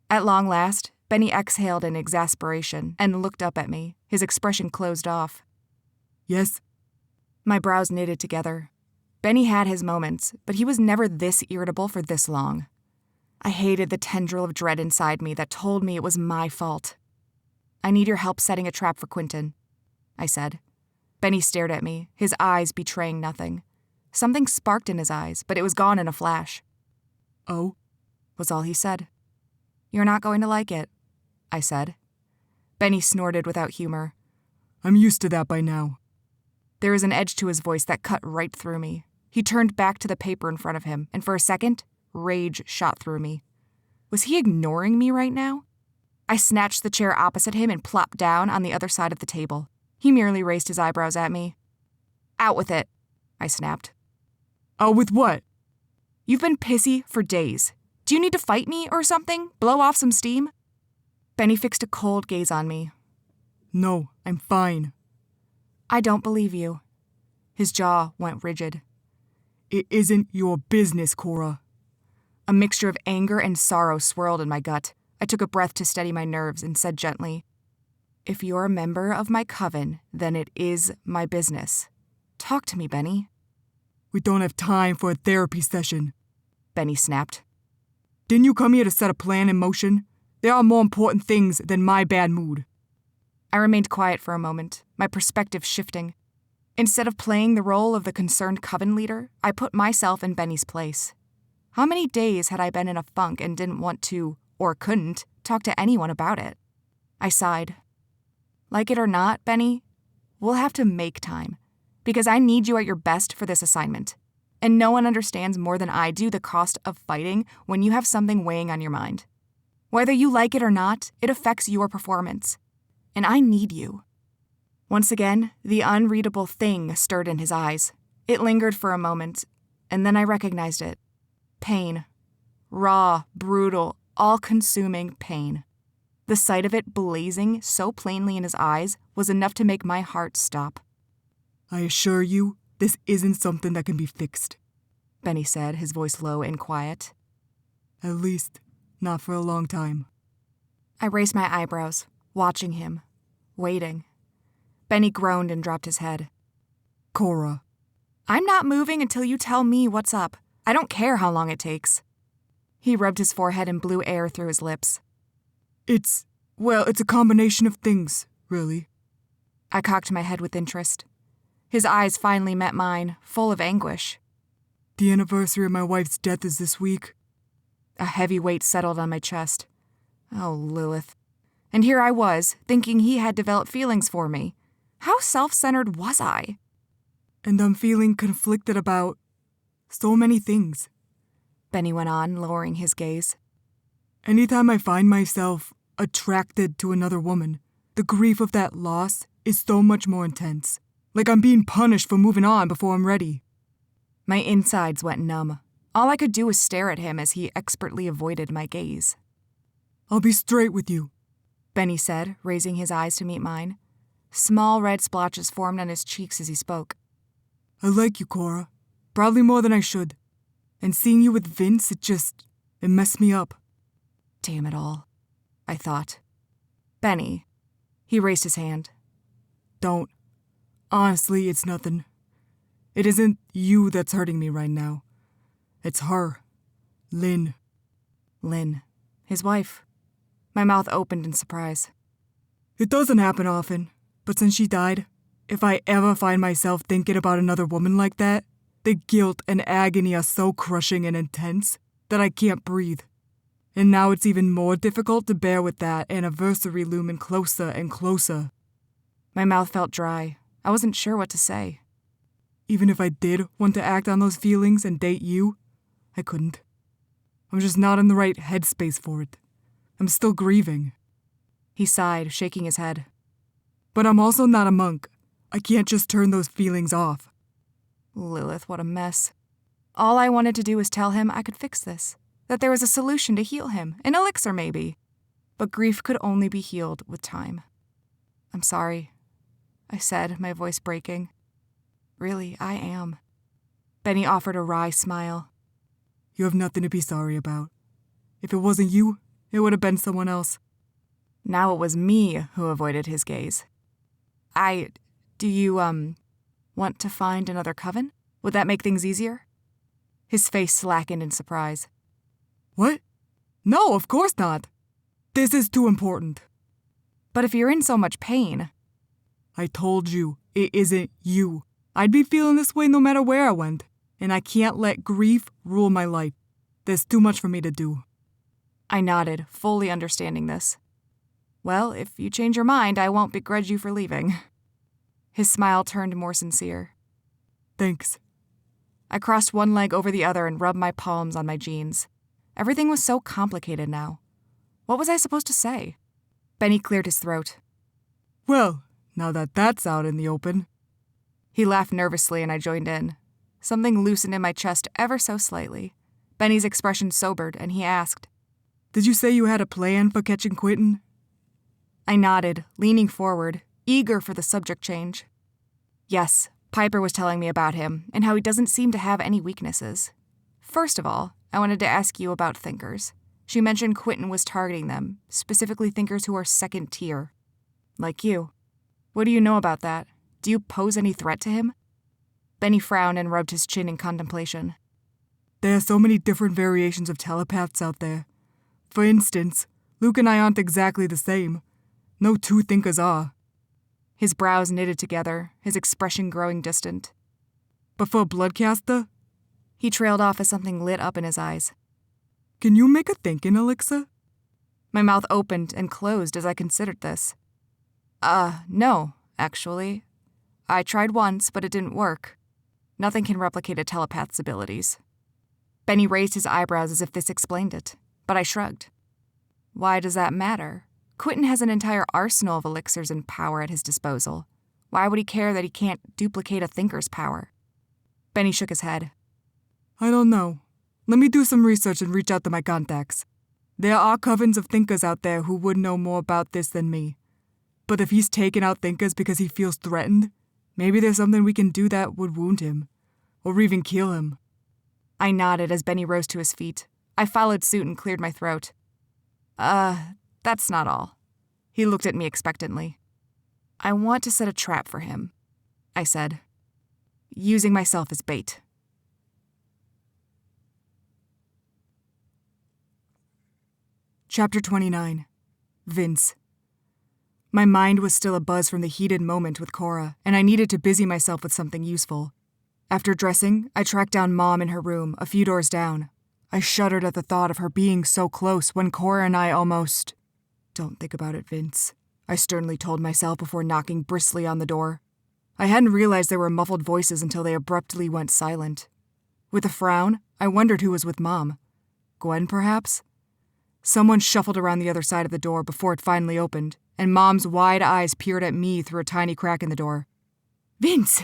At long last, Benny exhaled in exasperation and looked up at me, his expression closed off. Yes? My brows knitted together. Benny had his moments, but he was never this irritable for this long. I hated the tendril of dread inside me that told me it was my fault. I need your help setting a trap for Quentin, I said. Benny stared at me, his eyes betraying nothing. Something sparked in his eyes, but it was gone in a flash. Oh, was all he said. You're not going to like it, I said. Benny snorted without humor. I'm used to that by now. There was an edge to his voice that cut right through me. He turned back to the paper in front of him, and for a second, rage shot through me. Was he ignoring me right now? I snatched the chair opposite him and plopped down on the other side of the table. He merely raised his eyebrows at me. Out with it, I snapped. Out with what? You've been pissy for days. Do you need to fight me or something? Blow off some steam? Benny fixed a cold gaze on me. No, I'm fine. I don't believe you. His jaw went rigid. It isn't your business, Cora. A mixture of anger and sorrow swirled in my gut. I took a breath to steady my nerves and said gently, If you're a member of my coven, then it is my business. Talk to me, Benny. We don't have time for a therapy session, Benny snapped. Didn't you come here to set a plan in motion? There are more important things than my bad mood. I remained quiet for a moment, my perspective shifting. Instead of playing the role of the concerned coven leader, I put myself in Benny's place. How many days had I been in a funk and didn't want to, or couldn't, talk to anyone about it? I sighed. Like it or not, Benny, we'll have to make time, because I need you at your best for this assignment. And no one understands more than I do the cost of fighting when you have something weighing on your mind. Whether you like it or not, it affects your performance. And I need you. Once again, the unreadable thing stirred in his eyes. It lingered for a moment, and then I recognized it. Pain. Raw, brutal, all-consuming pain. The sight of it blazing so plainly in his eyes was enough to make my heart stop. I assure you, this isn't something that can be fixed, Benny said, his voice low and quiet. At least, not for a long time. I raised my eyebrows, watching him, waiting. Benny groaned and dropped his head. Cora. I'm not moving until you tell me what's up. I don't care how long it takes. He rubbed his forehead and blew air through his lips. It's a combination of things, really. I cocked my head with interest. His eyes finally met mine, full of anguish. The anniversary of my wife's death is this week. A heavy weight settled on my chest. Oh, Lilith. And here I was, thinking he had developed feelings for me. How self-centered was I? And I'm feeling conflicted about so many things, Benny went on, lowering his gaze. Anytime I find myself attracted to another woman, the grief of that loss is so much more intense. Like I'm being punished for moving on before I'm ready. My insides went numb. All I could do was stare at him as he expertly avoided my gaze. I'll be straight with you, Benny said, raising his eyes to meet mine. Small red splotches formed on his cheeks as he spoke. I like you, Cora. Probably more than I should. And seeing you with Vince, it messed me up. Damn it all, I thought. Benny. He raised his hand. Don't. Honestly, it's nothing. It isn't you that's hurting me right now. It's her. Lynn. Lynn. His wife. My mouth opened in surprise. It doesn't happen often, but since she died, if I ever find myself thinking about another woman like that, the guilt and agony are so crushing and intense that I can't breathe. And now it's even more difficult to bear with that anniversary looming closer and closer. My mouth felt dry. I wasn't sure what to say. Even if I did want to act on those feelings and date you, I couldn't. I'm just not in the right headspace for it. I'm still grieving. He sighed, shaking his head. But I'm also not a monk. I can't just turn those feelings off. Lilith, what a mess. All I wanted to do was tell him I could fix this, that there was a solution to heal him, an elixir maybe. But grief could only be healed with time. I'm sorry, I said, my voice breaking. Really, I am. Benny offered a wry smile. You have nothing to be sorry about. If it wasn't you, it would have been someone else. Now it was me who avoided his gaze. Do you, want to find another coven? Would that make things easier? His face slackened in surprise. What? No, of course not. This is too important. But if you're in so much pain... I told you, it isn't you. I'd be feeling this way no matter where I went, and I can't let grief rule my life. There's too much for me to do. I nodded, fully understanding this. Well, if you change your mind, I won't begrudge you for leaving. His smile turned more sincere. Thanks. I crossed one leg over the other and rubbed my palms on my jeans. Everything was so complicated now. What was I supposed to say? Benny cleared his throat. Well, now that that's out in the open. He laughed nervously and I joined in. Something loosened in my chest ever so slightly. Benny's expression sobered and he asked, Did you say you had a plan for catching Quentin? I nodded, leaning forward, eager for the subject change. Yes, Piper was telling me about him and how he doesn't seem to have any weaknesses. First of all, I wanted to ask you about thinkers. She mentioned Quentin was targeting them, specifically thinkers who are second tier. Like you. What do you know about that? Do you pose any threat to him? Benny frowned and rubbed his chin in contemplation. There are so many different variations of telepaths out there. For instance, Luke and I aren't exactly the same. No two thinkers are. His brows knitted together, his expression growing distant. But for a bloodcaster? He trailed off as something lit up in his eyes. Can you make a thinking elixir? My mouth opened and closed as I considered this. No, actually. I tried once, but it didn't work. Nothing can replicate a telepath's abilities. Benny raised his eyebrows as if this explained it, but I shrugged. Why does that matter? Quentin has an entire arsenal of elixirs and power at his disposal. Why would he care that he can't duplicate a thinker's power? Benny shook his head. I don't know. Let me do some research and reach out to my contacts. There are covens of thinkers out there who would know more about this than me. But if he's taking out thinkers because he feels threatened, maybe there's something we can do that would wound him, or even kill him. I nodded as Benny rose to his feet. I followed suit and cleared my throat. That's not all. He looked at me expectantly. I want to set a trap for him, I said, using myself as bait. Chapter 29. Vince. My mind was still abuzz from the heated moment with Cora, and I needed to busy myself with something useful. After dressing, I tracked down Mom in her room, a few doors down. I shuddered at the thought of her being so close when Cora and I almost... Don't think about it, Vince, I sternly told myself before knocking briskly on the door. I hadn't realized there were muffled voices until they abruptly went silent. With a frown, I wondered who was with Mom. Gwen, perhaps? Someone shuffled around the other side of the door before it finally opened, and Mom's wide eyes peered at me through a tiny crack in the door. Vince!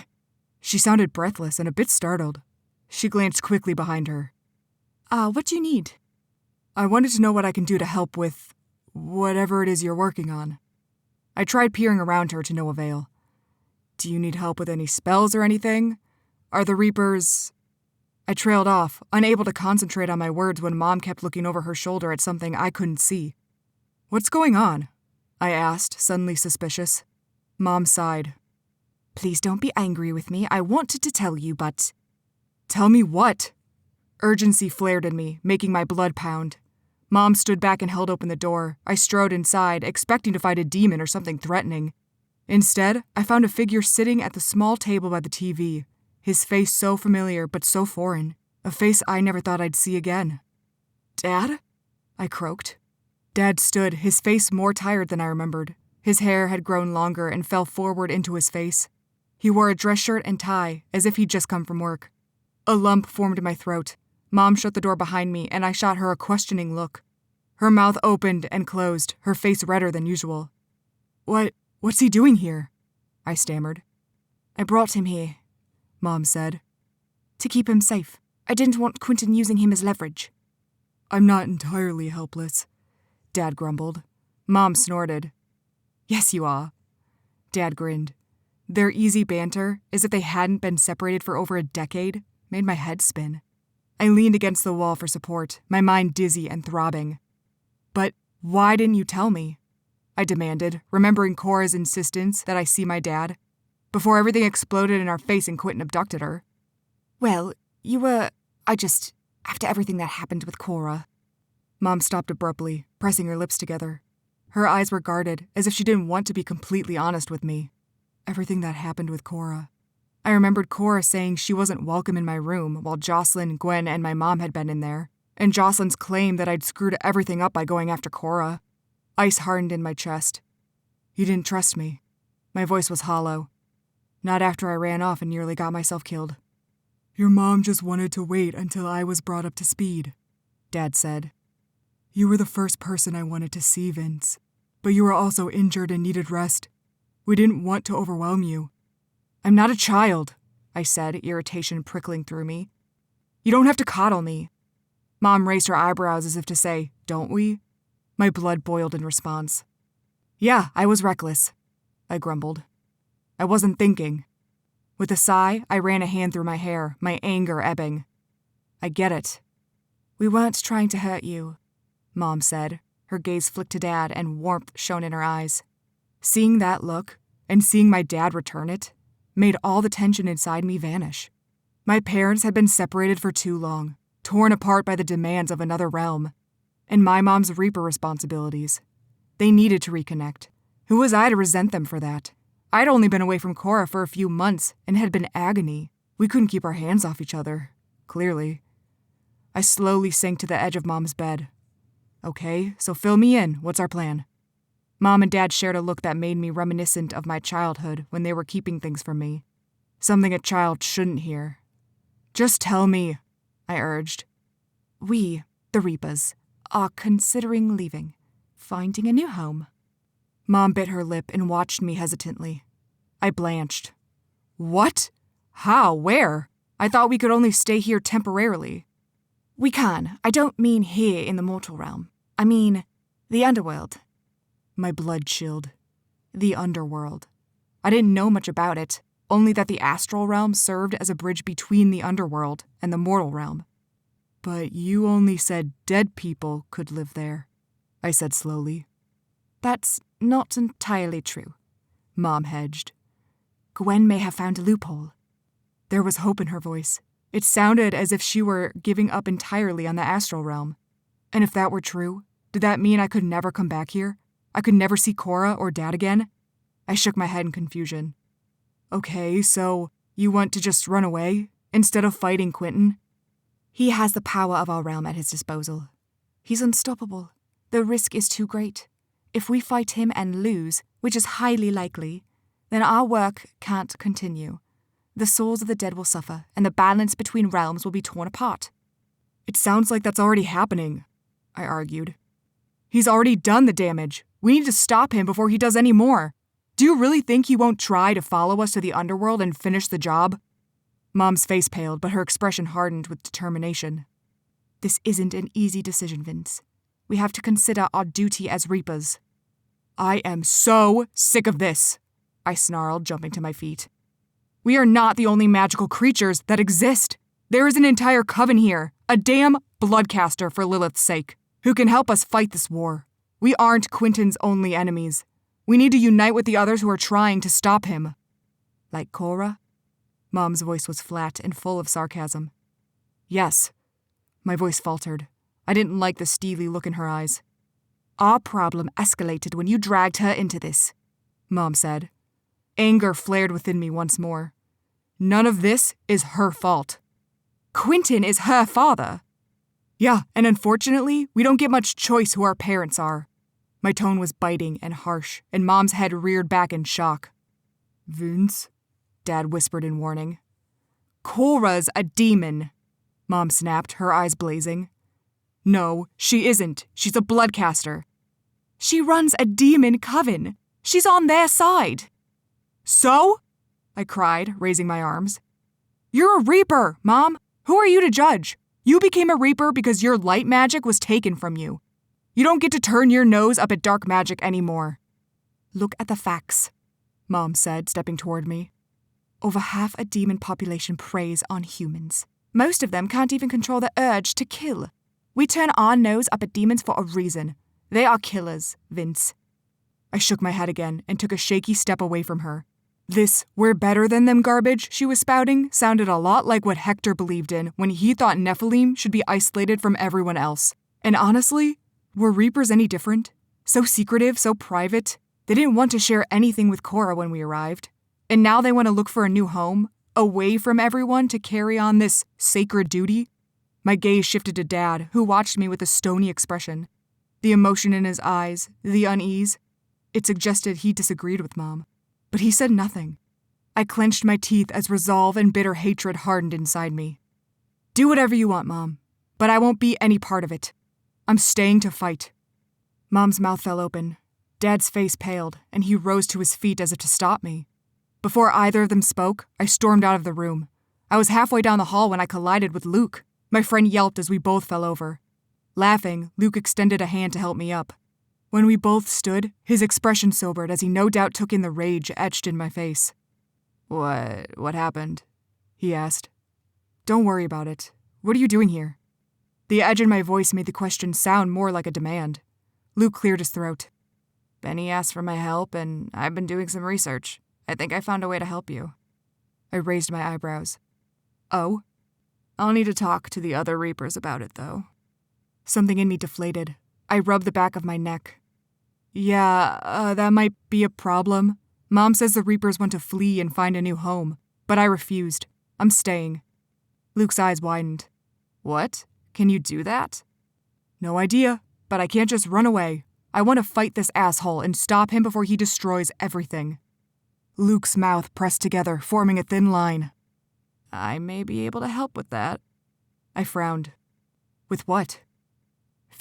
She sounded breathless and a bit startled. She glanced quickly behind her. What do you need? I wanted to know what I can do to help with whatever it is you're working on. I tried peering around her to no avail. Do you need help with any spells or anything? Are the Reapers... I trailed off, unable to concentrate on my words when Mom kept looking over her shoulder at something I couldn't see. What's going on? I asked, suddenly suspicious. Mom sighed. Please don't be angry with me. I wanted to tell you, but... Tell me what? Urgency flared in me, making my blood pound. Mom stood back and held open the door. I strode inside, expecting to find a demon or something threatening. Instead, I found a figure sitting at the small table by the TV. His face so familiar but so foreign. A face I never thought I'd see again. Dad? I croaked. Dad stood, his face more tired than I remembered. His hair had grown longer and fell forward into his face. He wore a dress shirt and tie, as if he'd just come from work. A lump formed in my throat. Mom shut the door behind me, and I shot her a questioning look. Her mouth opened and closed, her face redder than usual. What's he doing here? I stammered. I brought him here, Mom said. To keep him safe. I didn't want Quentin using him as leverage. I'm not entirely helpless, Dad grumbled. Mom snorted. Yes, you are. Dad grinned. Their easy banter, as if they hadn't been separated for over a decade, made my head spin. I leaned against the wall for support, my mind dizzy and throbbing. But why didn't you tell me? I demanded, remembering Cora's insistence that I see my dad, before everything exploded in our face and Quentin abducted her. Well, after everything that happened with Cora. Mom stopped abruptly, pressing her lips together. Her eyes were guarded, as if she didn't want to be completely honest with me. Everything that happened with Cora. I remembered Cora saying she wasn't welcome in my room while Jocelyn, Gwen, and my mom had been in there, and Jocelyn's claim that I'd screwed everything up by going after Cora. Ice hardened in my chest. You didn't trust me. My voice was hollow. Not after I ran off and nearly got myself killed. Your mom just wanted to wait until I was brought up to speed, Dad said. You were the first person I wanted to see, Vince. But you were also injured and needed rest. We didn't want to overwhelm you. I'm not a child, I said, irritation prickling through me. You don't have to coddle me. Mom raised her eyebrows as if to say, don't we? My blood boiled in response. Yeah, I was reckless, I grumbled. I wasn't thinking. With a sigh, I ran a hand through my hair, my anger ebbing. I get it. We weren't trying to hurt you, Mom said. Her gaze flicked to Dad and warmth shone in her eyes. Seeing that look, and seeing my dad return it, made all the tension inside me vanish. My parents had been separated for too long, torn apart by the demands of another realm. and my mom's Reaper responsibilities. They needed to reconnect. Who was I to resent them for that? I'd only been away from Cora for a few months and had been agony. We couldn't keep our hands off each other, clearly. I slowly sank to the edge of Mom's bed. Okay, so fill me in. What's our plan? Mom and Dad shared a look that made me reminiscent of my childhood when they were keeping things from me. Something a child shouldn't hear. Just tell me, I urged. We, the Reapers, are considering leaving, finding a new home. Mom bit her lip and watched me hesitantly. I blanched. What? How? Where? I thought we could only stay here temporarily. We can. I don't mean here in the mortal realm. I mean the underworld. My blood chilled. The underworld. I didn't know much about it, only that the astral realm served as a bridge between the underworld and the mortal realm. But you only said dead people could live there, I said slowly. That's not entirely true, Mom hedged. Gwen may have found a loophole. There was hope in her voice. It sounded as if she were giving up entirely on the astral realm. And if that were true, did that mean I could never come back here? I could never see Cora or Dad again? I shook my head in confusion. Okay, so you want to just run away instead of fighting Quentin? He has the power of our realm at his disposal. He's unstoppable. The risk is too great. If we fight him and lose, which is highly likely, then our work can't continue. The souls of the dead will suffer, and the balance between realms will be torn apart. It sounds like that's already happening, I argued. He's already done the damage. We need to stop him before he does any more. Do you really think he won't try to follow us to the underworld and finish the job? Mom's face paled, but her expression hardened with determination. This isn't an easy decision, Vince. We have to consider our duty as Reapers. I am so sick of this, I snarled, jumping to my feet. We are not the only magical creatures that exist. There is an entire coven here, a damn bloodcaster for Lilith's sake, who can help us fight this war. We aren't Quentin's only enemies. We need to unite with the others who are trying to stop him. Like Cora? Mom's voice was flat and full of sarcasm. Yes. My voice faltered. I didn't like the steely look in her eyes. Our problem escalated when you dragged her into this, Mom said. Anger flared within me once more. None of this is her fault. Quentin is her father. Yeah, and unfortunately, we don't get much choice who our parents are. My tone was biting and harsh, and Mom's head reared back in shock. Vince, Dad whispered in warning. Cora's a demon, Mom snapped, her eyes blazing. No, she isn't. She's a bloodcaster. She runs a demon coven. She's on their side. So? I cried, raising my arms. You're a Reaper, Mom. Who are you to judge? You became a Reaper because your light magic was taken from you. You don't get to turn your nose up at dark magic anymore. Look at the facts, Mom said, stepping toward me. Over half a demon population preys on humans. Most of them can't even control the urge to kill. We turn our nose up at demons for a reason. They are killers, Vince. I shook my head again and took a shaky step away from her. This "we're better than them" garbage she was spouting sounded a lot like what Hector believed in when he thought Nephilim should be isolated from everyone else. And honestly, were Reapers any different? So secretive, so private. They didn't want to share anything with Cora when we arrived. And now they want to look for a new home, away from everyone to carry on this sacred duty? My gaze shifted to Dad, who watched me with a stony expression. The emotion in his eyes, the unease. It suggested he disagreed with Mom. But he said nothing. I clenched my teeth as resolve and bitter hatred hardened inside me. Do whatever you want, Mom, but I won't be any part of it. I'm staying to fight. Mom's mouth fell open. Dad's face paled, and he rose to his feet as if to stop me. Before either of them spoke, I stormed out of the room. I was halfway down the hall when I collided with Luke. My friend yelped as we both fell over. Laughing, Luke extended a hand to help me up. When we both stood, his expression sobered as he no doubt took in the rage etched in my face. What happened? He asked. Don't worry about it. What are you doing here? The edge in my voice made the question sound more like a demand. Luke cleared his throat. Benny asked for my help, and I've been doing some research. I think I found a way to help you. I raised my eyebrows. Oh? I'll need to talk to the other Reapers about it, though. Something in me deflated. I rubbed the back of my neck. Yeah, that might be a problem. Mom says the Reapers want to flee and find a new home, but I refused. I'm staying. Luke's eyes widened. What? Can you do that? No idea, but I can't just run away. I want to fight this asshole and stop him before he destroys everything. Luke's mouth pressed together, forming a thin line. I may be able to help with that. I frowned. With what?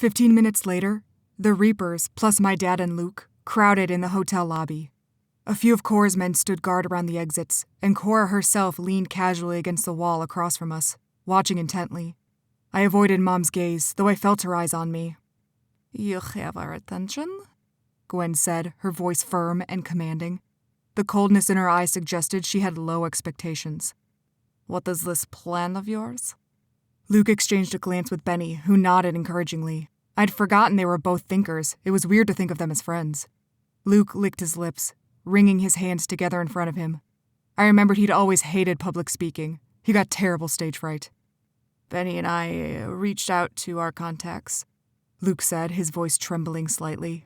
15 minutes later, the Reapers, plus my dad and Luke, crowded in the hotel lobby. A few of Cora's men stood guard around the exits, and Cora herself leaned casually against the wall across from us, watching intently. I avoided Mom's gaze, though I felt her eyes on me. You have our attention? Gwen said, her voice firm and commanding. The coldness in her eyes suggested she had low expectations. What is this plan of yours? Luke exchanged a glance with Benny, who nodded encouragingly. I'd forgotten they were both thinkers. It was weird to think of them as friends. Luke licked his lips, wringing his hands together in front of him. I remembered he'd always hated public speaking. He got terrible stage fright. Benny and I reached out to our contacts, Luke said, his voice trembling slightly.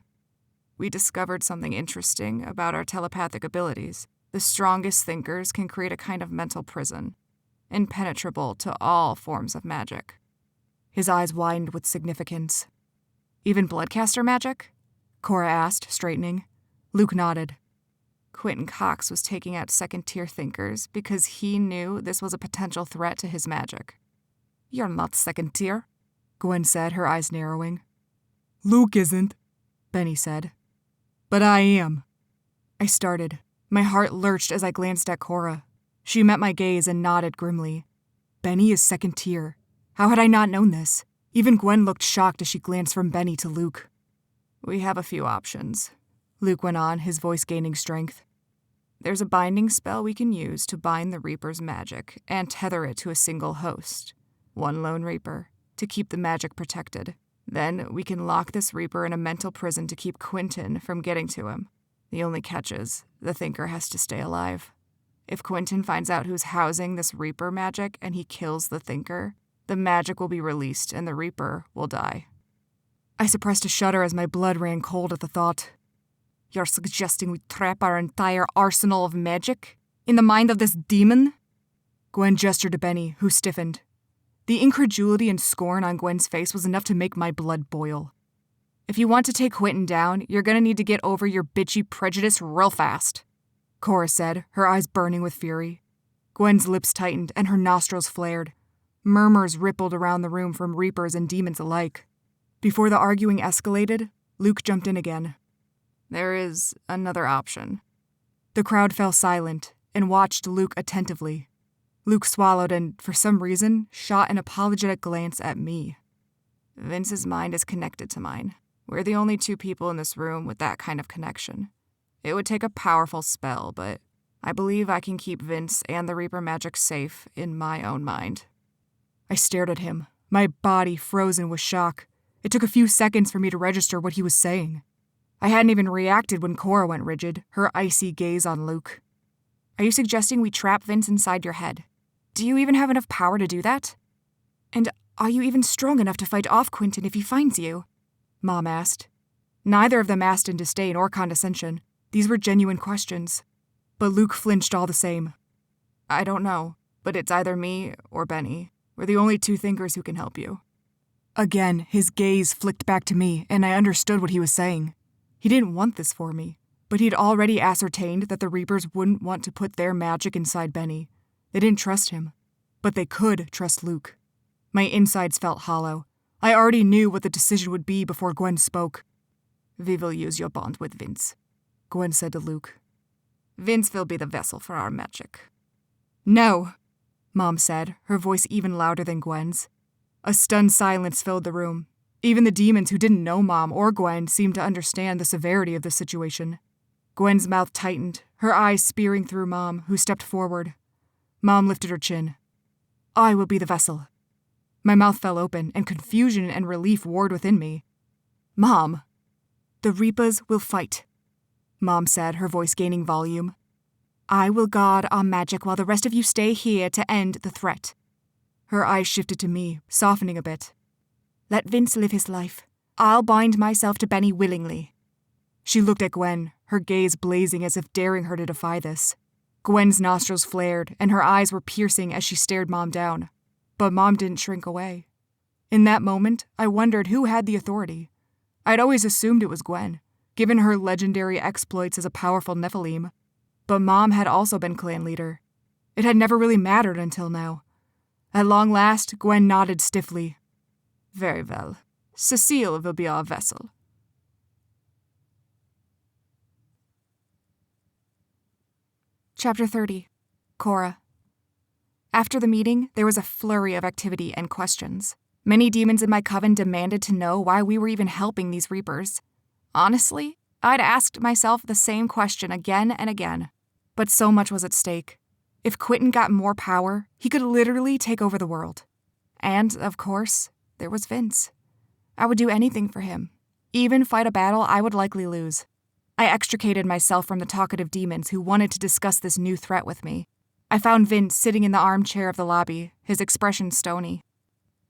We discovered something interesting about our telepathic abilities. The strongest thinkers can create a kind of mental prison, impenetrable to all forms of magic. His eyes widened with significance. Even bloodcaster magic? Cora asked, straightening. Luke nodded. Quentin Cox was taking out second-tier thinkers because he knew this was a potential threat to his magic. You're not second-tier, Gwen said, her eyes narrowing. Luke isn't, Benny said. But I am. I started. My heart lurched as I glanced at Cora. She met my gaze and nodded grimly. Benny is second-tier. How had I not known this? Even Gwen looked shocked as she glanced from Benny to Luke. We have a few options, Luke went on, his voice gaining strength. There's a binding spell we can use to bind the Reaper's magic and tether it to a single host, one lone Reaper, to keep the magic protected. Then we can lock this Reaper in a mental prison to keep Quentin from getting to him. The only catch is, the Thinker has to stay alive. If Quentin finds out who's housing this Reaper magic and he kills the Thinker, the magic will be released and the Reaper will die. I suppressed a shudder as my blood ran cold at the thought. You're suggesting we trap our entire arsenal of magic in the mind of this demon? Gwen gestured to Benny, who stiffened. The incredulity and scorn on Gwen's face was enough to make my blood boil. If you want to take Quentin down, you're gonna need to get over your bitchy prejudice real fast, Cora said, her eyes burning with fury. Gwen's lips tightened and her nostrils flared. Murmurs rippled around the room from Reapers and demons alike. Before the arguing escalated, Luke jumped in again. There is another option. The crowd fell silent and watched Luke attentively. Luke swallowed and, for some reason, shot an apologetic glance at me. Vince's mind is connected to mine. We're the only two people in this room with that kind of connection. It would take a powerful spell, but I believe I can keep Vince and the Reaper magic safe in my own mind. I stared at him, my body frozen with shock. It took a few seconds for me to register what he was saying. I hadn't even reacted when Cora went rigid, her icy gaze on Luke. Are you suggesting we trap Vince inside your head? Do you even have enough power to do that? And are you even strong enough to fight off Quentin if he finds you? Mom asked. Neither of them asked in disdain or condescension. These were genuine questions. But Luke flinched all the same. I don't know, but it's either me or Benny. We're the only two thinkers who can help you. Again, his gaze flicked back to me, and I understood what he was saying. He didn't want this for me, but he'd already ascertained that the Reapers wouldn't want to put their magic inside Benny. They didn't trust him, but they could trust Luke. My insides felt hollow. I already knew what the decision would be before Gwen spoke. We will use your bond with Vince, Gwen said to Luke. Vince will be the vessel for our magic. No, Mom said, her voice even louder than Gwen's. A stunned silence filled the room. Even the demons who didn't know Mom or Gwen seemed to understand the severity of the situation. Gwen's mouth tightened, her eyes spearing through Mom, who stepped forward. Mom lifted her chin. I will be the vessel. My mouth fell open, and confusion and relief warred within me. Mom. The Reapers will fight, Mom said, her voice gaining volume. I will guard our magic while the rest of you stay here to end the threat. Her eyes shifted to me, softening a bit. Let Vince live his life. I'll bind myself to Benny willingly." She looked at Gwen, her gaze blazing as if daring her to defy this. Gwen's nostrils flared, and her eyes were piercing as she stared Mom down. But Mom didn't shrink away. In that moment, I wondered who had the authority. I'd always assumed it was Gwen, given her legendary exploits as a powerful Nephilim. But Mom had also been clan leader. It had never really mattered until now. At long last, Gwen nodded stiffly. "Very well. Cecile will be our vessel." Chapter 30. Cora. After the meeting, there was a flurry of activity and questions. Many demons in my coven demanded to know why we were even helping these reapers. Honestly, I'd asked myself the same question again and again. But so much was at stake. If Quentin got more power, he could literally take over the world. And, of course, there was Vince. I would do anything for him, even fight a battle I would likely lose. I extricated myself from the talkative demons who wanted to discuss this new threat with me. I found Vince sitting in the armchair of the lobby, his expression stony.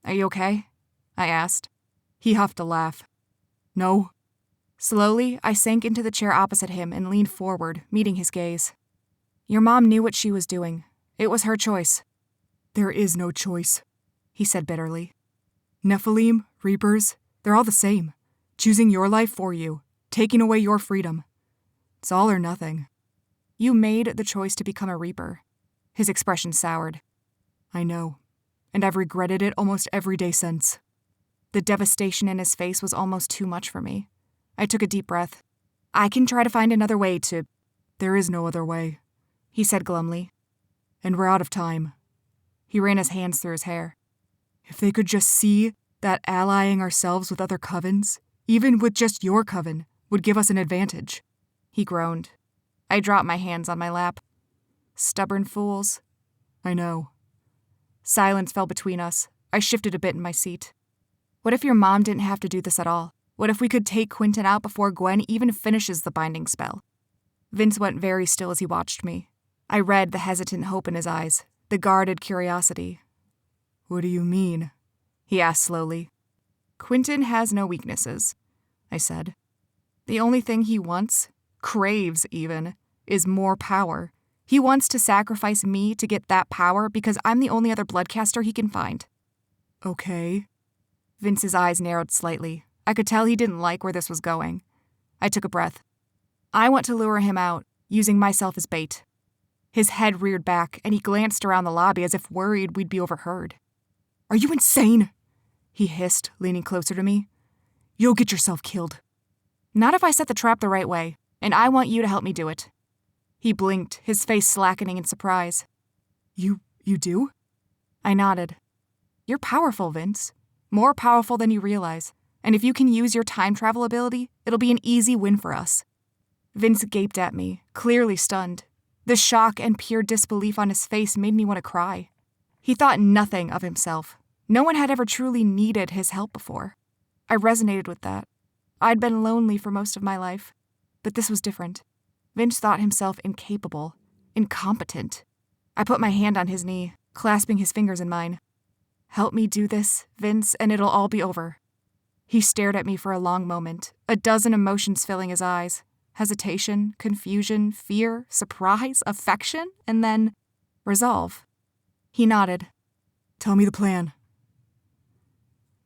"Are you okay?" I asked. He huffed a laugh. "No." Slowly, I sank into the chair opposite him and leaned forward, meeting his gaze. "Your mom knew what she was doing. It was her choice." "There is no choice," he said bitterly. "Nephilim, Reapers, they're all the same. Choosing your life for you, taking away your freedom. It's all or nothing." "You made the choice to become a Reaper." His expression soured. "I know, and I've regretted it almost every day since." The devastation in his face was almost too much for me. I took a deep breath. "I can try to find another way to—" "There is no other way," he said glumly. "And we're out of time." He ran his hands through his hair. "If they could just see that allying ourselves with other covens, even with just your coven, would give us an advantage." He groaned. I dropped my hands on my lap. "Stubborn fools." "I know." Silence fell between us. I shifted a bit in my seat. What if your mom didn't have to do this at all? What if we could take Quentin out before Gwen even finishes the binding spell? Vince went very still as he watched me. I read the hesitant hope in his eyes, the guarded curiosity. "What do you mean?" he asked slowly. "Quentin has no weaknesses," I said. "The only thing he wants, craves even, is more power. He wants to sacrifice me to get that power because I'm the only other bloodcaster he can find." "Okay." Vince's eyes narrowed slightly. I could tell he didn't like where this was going. I took a breath. "I want to lure him out, using myself as bait." His head reared back, and he glanced around the lobby as if worried we'd be overheard. "Are you insane?" he hissed, leaning closer to me. "You'll get yourself killed." "Not if I set the trap the right way, and I want you to help me do it." He blinked, his face slackening in surprise. You do?" I nodded. "You're powerful, Vince. More powerful than you realize. And if you can use your time travel ability, it'll be an easy win for us." Vince gaped at me, clearly stunned. The shock and pure disbelief on his face made me want to cry. He thought nothing of himself. No one had ever truly needed his help before. I resonated with that. I'd been lonely for most of my life. But this was different. Vince thought himself incapable, incompetent. I put my hand on his knee, clasping his fingers in mine. "Help me do this, Vince, and it'll all be over." He stared at me for a long moment, a dozen emotions filling his eyes. Hesitation, confusion, fear, surprise, affection, and then resolve. He nodded. "Tell me the plan."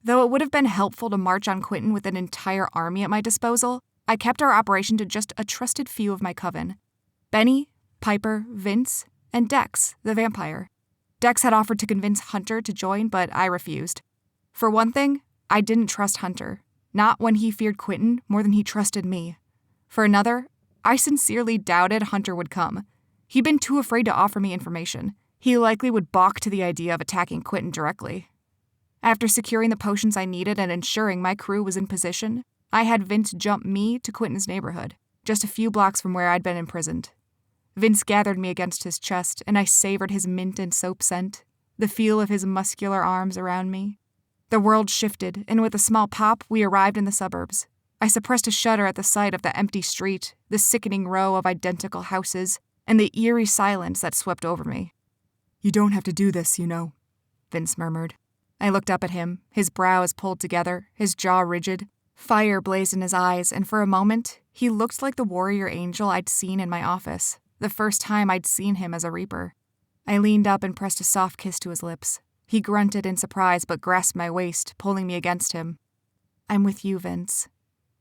Though it would have been helpful to march on Quentin with an entire army at my disposal, I kept our operation to just a trusted few of my coven. Benny, Piper, Vince, and Dex, the vampire. Dex had offered to convince Hunter to join, but I refused. For one thing, I didn't trust Hunter, not when he feared Quentin more than he trusted me. For another, I sincerely doubted Hunter would come. He'd been too afraid to offer me information. He likely would balk to the idea of attacking Quentin directly. After securing the potions I needed and ensuring my crew was in position, I had Vince jump me to Quentin's neighborhood, just a few blocks from where I'd been imprisoned. Vince gathered me against his chest, and I savored his mint and soap scent, the feel of his muscular arms around me. The world shifted, and with a small pop, we arrived in the suburbs. I suppressed a shudder at the sight of the empty street, the sickening row of identical houses, and the eerie silence that swept over me. "You don't have to do this, you know," Vince murmured. I looked up at him, his brows pulled together, his jaw rigid. Fire blazed in his eyes, and for a moment, he looked like the warrior angel I'd seen in my office, the first time I'd seen him as a Reaper. I leaned up and pressed a soft kiss to his lips. He grunted in surprise but grasped my waist, pulling me against him. "I'm with you, Vince,"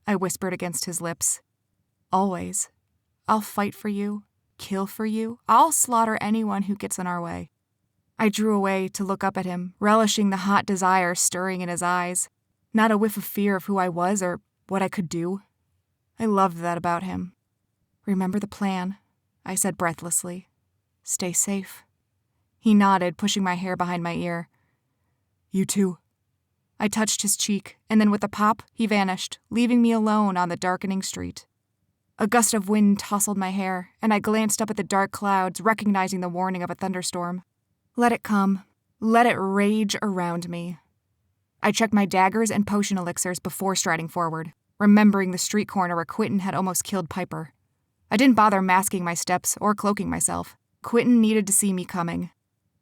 I whispered against his lips. "Always. I'll fight for you, kill for you. I'll slaughter anyone who gets in our way." I drew away to look up at him, relishing the hot desire stirring in his eyes. Not a whiff of fear of who I was or what I could do. I loved that about him. "Remember the plan," I said breathlessly. "Stay safe." He nodded, pushing my hair behind my ear. "You too." I touched his cheek, and then with a pop, he vanished, leaving me alone on the darkening street. A gust of wind tousled my hair, and I glanced up at the dark clouds, recognizing the warning of a thunderstorm. Let it come. Let it rage around me. I checked my daggers and potion elixirs before striding forward, remembering the street corner where Quentin had almost killed Piper. I didn't bother masking my steps or cloaking myself. Quentin needed to see me coming.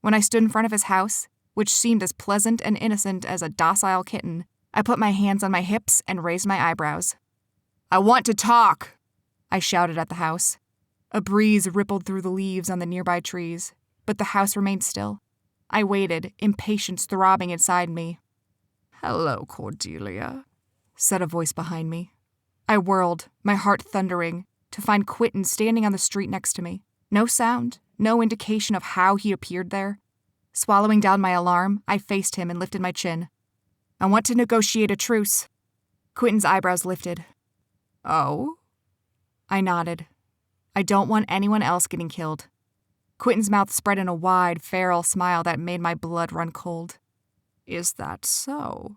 When I stood in front of his house, which seemed as pleasant and innocent as a docile kitten, I put my hands on my hips and raised my eyebrows. "I want to talk," I shouted at the house. A breeze rippled through the leaves on the nearby trees, but the house remained still. I waited, impatience throbbing inside me. "Hello, Cordelia," said a voice behind me. I whirled, my heart thundering, to find Quentin standing on the street next to me. No sound, no indication of how he appeared there. Swallowing down my alarm, I faced him and lifted my chin. "I want to negotiate a truce." Quentin's eyebrows lifted. "Oh?" I nodded. "I don't want anyone else getting killed." Quentin's mouth spread in a wide, feral smile that made my blood run cold. "Is that so?"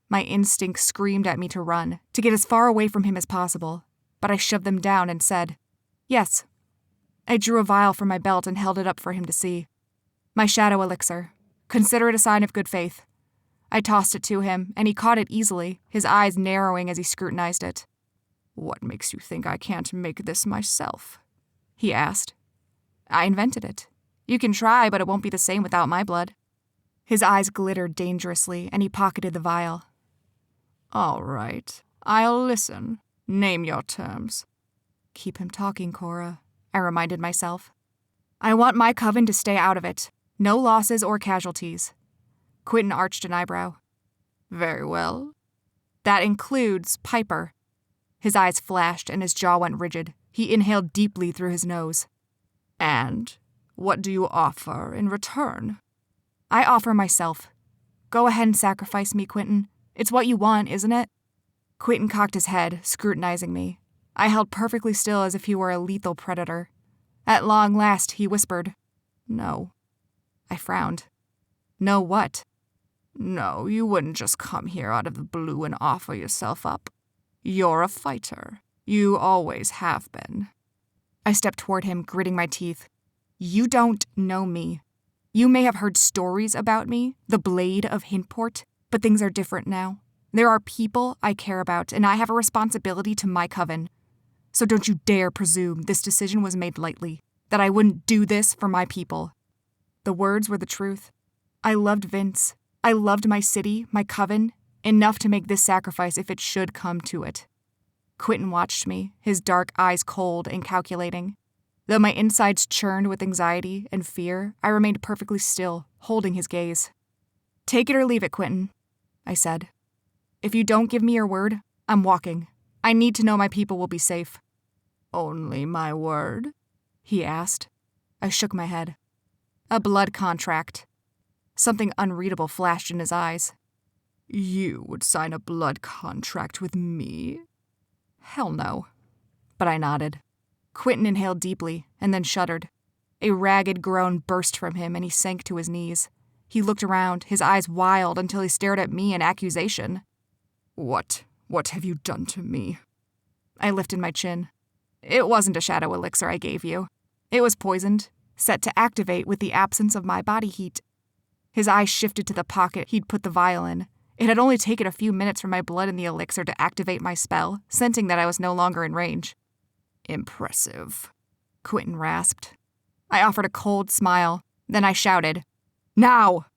My instinct screamed at me to run, to get as far away from him as possible, but I shoved them down and said, "Yes." I drew a vial from my belt and held it up for him to see. "My shadow elixir. Consider it a sign of good faith." I tossed it to him, and he caught it easily, his eyes narrowing as he scrutinized it. "What makes you think I can't make this myself?" he asked. "I invented it. You can try, but it won't be the same without my blood." His eyes glittered dangerously, and he pocketed the vial. "All right. I'll listen. Name your terms." "Keep him talking, Cora," I reminded myself. "I want my coven to stay out of it. No losses or casualties." Quentin arched an eyebrow. "Very well. That includes Piper." His eyes flashed and his jaw went rigid. He inhaled deeply through his nose. "And what do you offer in return?" "I offer myself. Go ahead and sacrifice me, Quentin. It's what you want, isn't it?" Quentin cocked his head, scrutinizing me. I held perfectly still as if he were a lethal predator. At long last, he whispered, "No." I frowned. "No what?" "No, you wouldn't just come here out of the blue and offer yourself up. You're a fighter. You always have been." I stepped toward him, gritting my teeth. "You don't know me. You may have heard stories about me, the Blade of Hintport, but things are different now. There are people I care about, and I have a responsibility to my coven. So don't you dare presume this decision was made lightly, that I wouldn't do this for my people." The words were the truth. I loved Vince. I loved my city, my coven, enough to make this sacrifice if it should come to it. Quentin watched me, his dark eyes cold and calculating. Though my insides churned with anxiety and fear, I remained perfectly still, holding his gaze. "Take it or leave it, Quentin," I said. "If you don't give me your word, I'm walking. I need to know my people will be safe." "Only my word?" he asked. I shook my head. "A blood contract." Something unreadable flashed in his eyes. "You would sign a blood contract with me?" "Hell no." But I nodded. Quentin inhaled deeply, and then shuddered. A ragged groan burst from him, and he sank to his knees. He looked around, his eyes wild until he stared at me in accusation. What have you done to me?" I lifted my chin. "It wasn't a shadow elixir I gave you. It was poisoned, set to activate with the absence of my body heat." His eyes shifted to the pocket he'd put the vial in. It had only taken a few minutes for my blood in the elixir to activate my spell, sensing that I was no longer in range. "Impressive," Quentin rasped. I offered a cold smile. Then I shouted, "Now!"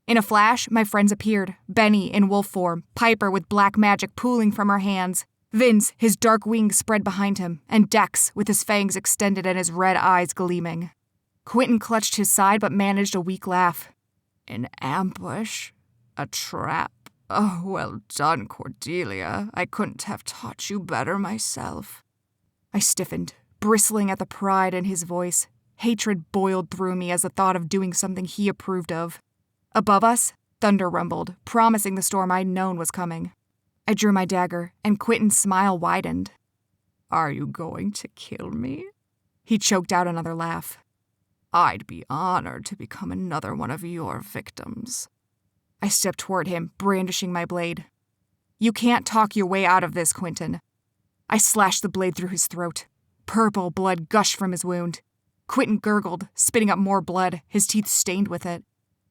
In a flash, my friends appeared, Benny in wolf form, Piper with black magic pooling from her hands, Vince, his dark wings spread behind him, and Dex with his fangs extended and his red eyes gleaming. Quentin clutched his side but managed a weak laugh. An ambush? A trap? Oh, well done, Cordelia. I couldn't have taught you better myself. I stiffened, bristling at the pride in his voice. Hatred boiled through me as the thought of doing something he approved of. Above us, thunder rumbled, promising the storm I'd known was coming. I drew my dagger, and Quentin's smile widened. Are you going to kill me? He choked out another laugh. I'd be honored to become another one of your victims. I stepped toward him, brandishing my blade. You can't talk your way out of this, Quentin. I slashed the blade through his throat. Purple blood gushed from his wound. Quentin gurgled, spitting up more blood, his teeth stained with it.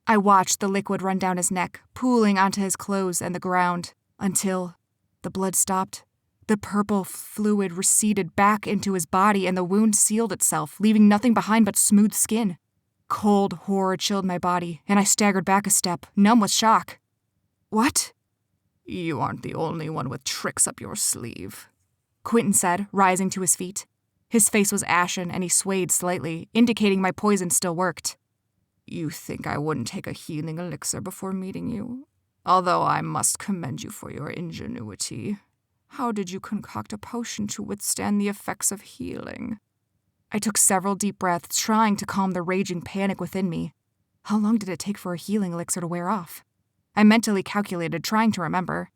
I watched the liquid run down his neck, pooling onto his clothes and the ground, until the blood stopped. The purple fluid receded back into his body and the wound sealed itself, leaving nothing behind but smooth skin. Cold horror chilled my body, and I staggered back a step, numb with shock. What? You aren't the only one with tricks up your sleeve, Quentin said, rising to his feet. His face was ashen and he swayed slightly, indicating my poison still worked. You think I wouldn't take a healing elixir before meeting you? Although I must commend you for your ingenuity. How did you concoct a potion to withstand the effects of healing? I took several deep breaths, trying to calm the raging panic within me. How long did it take for a healing elixir to wear off? I mentally calculated, trying to remember.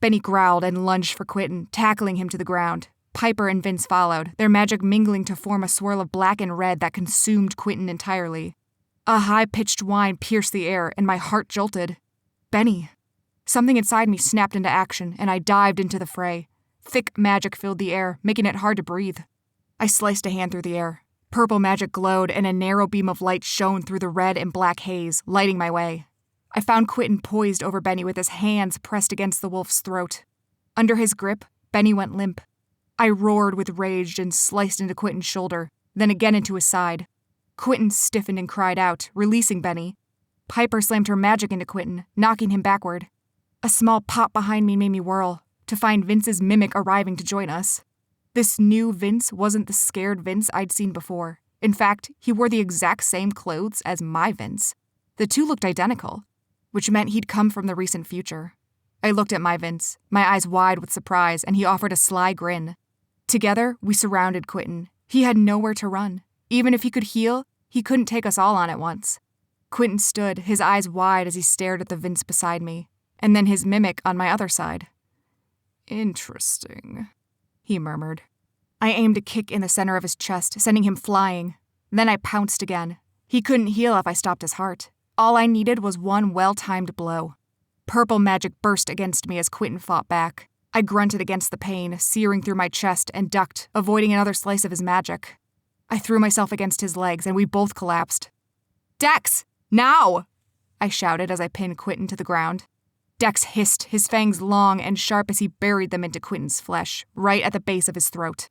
Benny growled and lunged for Quentin, tackling him to the ground. Piper and Vince followed, their magic mingling to form a swirl of black and red that consumed Quentin entirely. A high-pitched whine pierced the air, and my heart jolted. Benny. Something inside me snapped into action, and I dived into the fray. Thick magic filled the air, making it hard to breathe. I sliced a hand through the air. Purple magic glowed, and a narrow beam of light shone through the red and black haze, lighting my way. I found Quentin poised over Benny with his hands pressed against the wolf's throat. Under his grip, Benny went limp. I roared with rage and sliced into Quentin's shoulder, then again into his side. Quentin stiffened and cried out, releasing Benny. Piper slammed her magic into Quentin, knocking him backward. A small pop behind me made me whirl, to find Vince's mimic arriving to join us. This new Vince wasn't the scared Vince I'd seen before. In fact, he wore the exact same clothes as my Vince. The two looked identical, which meant he'd come from the recent future. I looked at my Vince, my eyes wide with surprise, and he offered a sly grin. Together, we surrounded Quentin. He had nowhere to run. Even if he could heal, he couldn't take us all on at once. Quentin stood, his eyes wide as he stared at the Vince beside me, and then his mimic on my other side. Interesting, he murmured. I aimed a kick in the center of his chest, sending him flying. Then I pounced again. He couldn't heal if I stopped his heart. All I needed was one well-timed blow. Purple magic burst against me as Quentin fought back. I grunted against the pain, searing through my chest, and ducked, avoiding another slice of his magic. I threw myself against his legs, and we both collapsed. Dex! Now! I shouted as I pinned Quentin to the ground. Dex hissed, his fangs long and sharp as he buried them into Quentin's flesh, right at the base of his throat.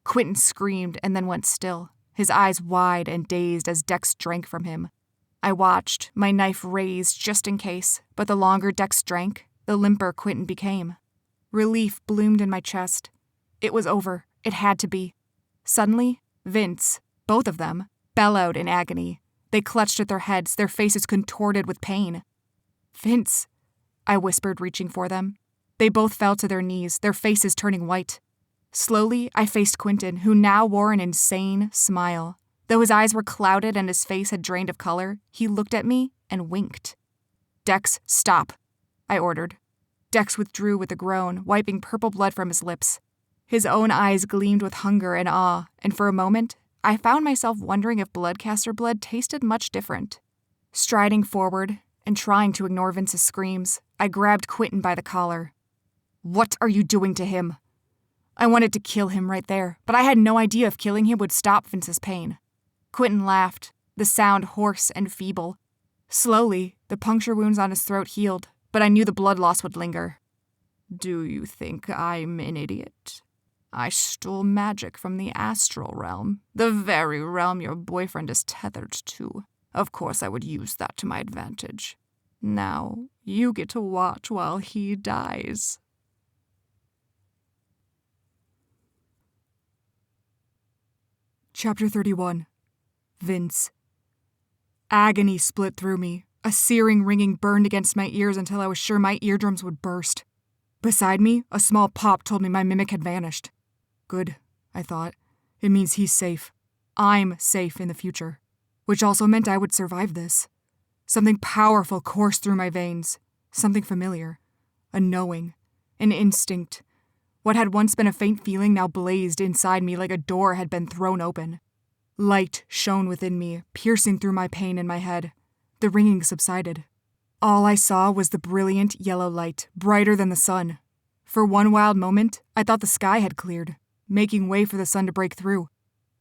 Quentin screamed and then went still, his eyes wide and dazed as Dex drank from him. I watched, my knife raised just in case, but the longer Dex drank, the limper Quentin became. Relief bloomed in my chest. It was over. It had to be. Suddenly, Vince, both of them, bellowed in agony. They clutched at their heads, their faces contorted with pain. Vince, I whispered, reaching for them. They both fell to their knees, their faces turning white. Slowly, I faced Quentin, who now wore an insane smile. Though his eyes were clouded and his face had drained of color, he looked at me and winked. Dex, stop, I ordered. Dex withdrew with a groan, wiping purple blood from his lips. His own eyes gleamed with hunger and awe, and for a moment, I found myself wondering if bloodcaster blood tasted much different. Striding forward and trying to ignore Vince's screams, I grabbed Quentin by the collar. What are you doing to him? I wanted to kill him right there, but I had no idea if killing him would stop Vince's pain. Quentin laughed, the sound hoarse and feeble. Slowly, the puncture wounds on his throat healed, but I knew the blood loss would linger. Do you think I'm an idiot? I stole magic from the astral realm, the very realm your boyfriend is tethered to. Of course I would use that to my advantage. Now, you get to watch while he dies. Chapter 31. Vince. Agony split through me. A searing ringing burned against my ears until I was sure my eardrums would burst. Beside me, a small pop told me my mimic had vanished. Good, I thought. It means he's safe. I'm safe in the future. Which also meant I would survive this. Something powerful coursed through my veins. Something familiar. A knowing. An instinct. What had once been a faint feeling now blazed inside me like a door had been thrown open. Light shone within me, piercing through my pain in my head. The ringing subsided. All I saw was the brilliant yellow light, brighter than the sun. For one wild moment, I thought the sky had cleared, making way for the sun to break through.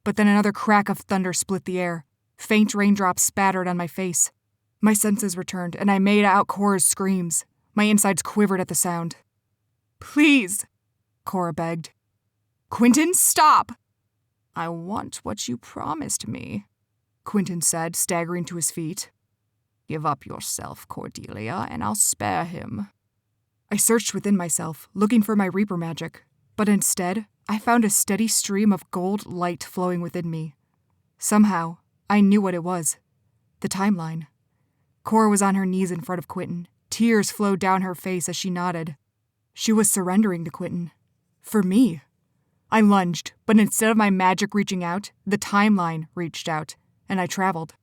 But then another crack of thunder split the air. Faint raindrops spattered on my face. My senses returned, and I made out Cora's screams. My insides quivered at the sound. "Please," Cora begged. "Quentin, stop!" "I want what you promised me," Quentin said, staggering to his feet. "Give up yourself, Cordelia, and I'll spare him." I searched within myself, looking for my Reaper magic, but instead, I found a steady stream of gold light flowing within me. Somehow, I knew what it was. The timeline. Cora was on her knees in front of Quentin. Tears flowed down her face as she nodded. She was surrendering to Quentin. For me. I lunged, but instead of my magic reaching out, the timeline reached out, and I traveled.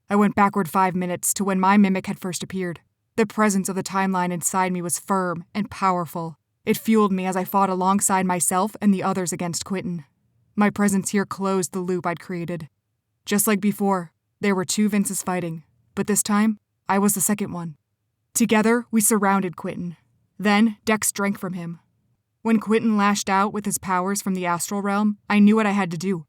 I went backward 5 minutes to when my mimic had first appeared. The presence of the timeline inside me was firm and powerful. It fueled me as I fought alongside myself and the others against Quentin. My presence here closed the loop I'd created. Just like before, there were 2 Vinces fighting, but this time, I was the second one. Together, we surrounded Quentin. Then, Dex drank from him. When Quentin lashed out with his powers from the astral realm, I knew what I had to do.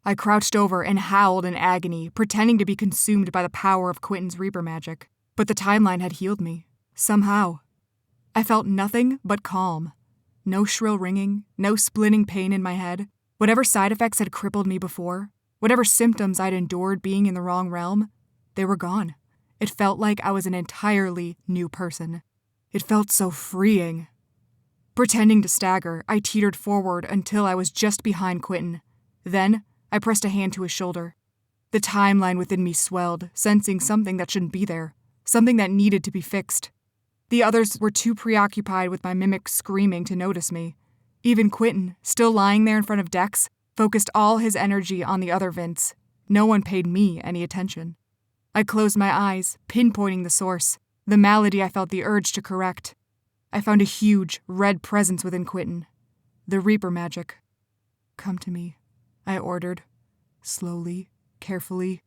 I crouched over and howled in agony, pretending to be consumed by the power of Quentin's Reaper magic. But the timeline had healed me. Somehow. I felt nothing but calm. No shrill ringing, no splitting pain in my head. Whatever side effects had crippled me before, whatever symptoms I'd endured being in the wrong realm, they were gone. It felt like I was an entirely new person. It felt so freeing. Pretending to stagger, I teetered forward until I was just behind Quentin. Then, I pressed a hand to his shoulder. The timeline within me swelled, sensing something that shouldn't be there, something that needed to be fixed. The others were too preoccupied with my mimic screaming to notice me. Even Quentin, still lying there in front of Dex, focused all his energy on the other Vince. No one paid me any attention. I closed my eyes, pinpointing the source, the malady I felt the urge to correct. I found a huge, red presence within Quentin. The Reaper magic. "Come to me," I ordered. Slowly, carefully.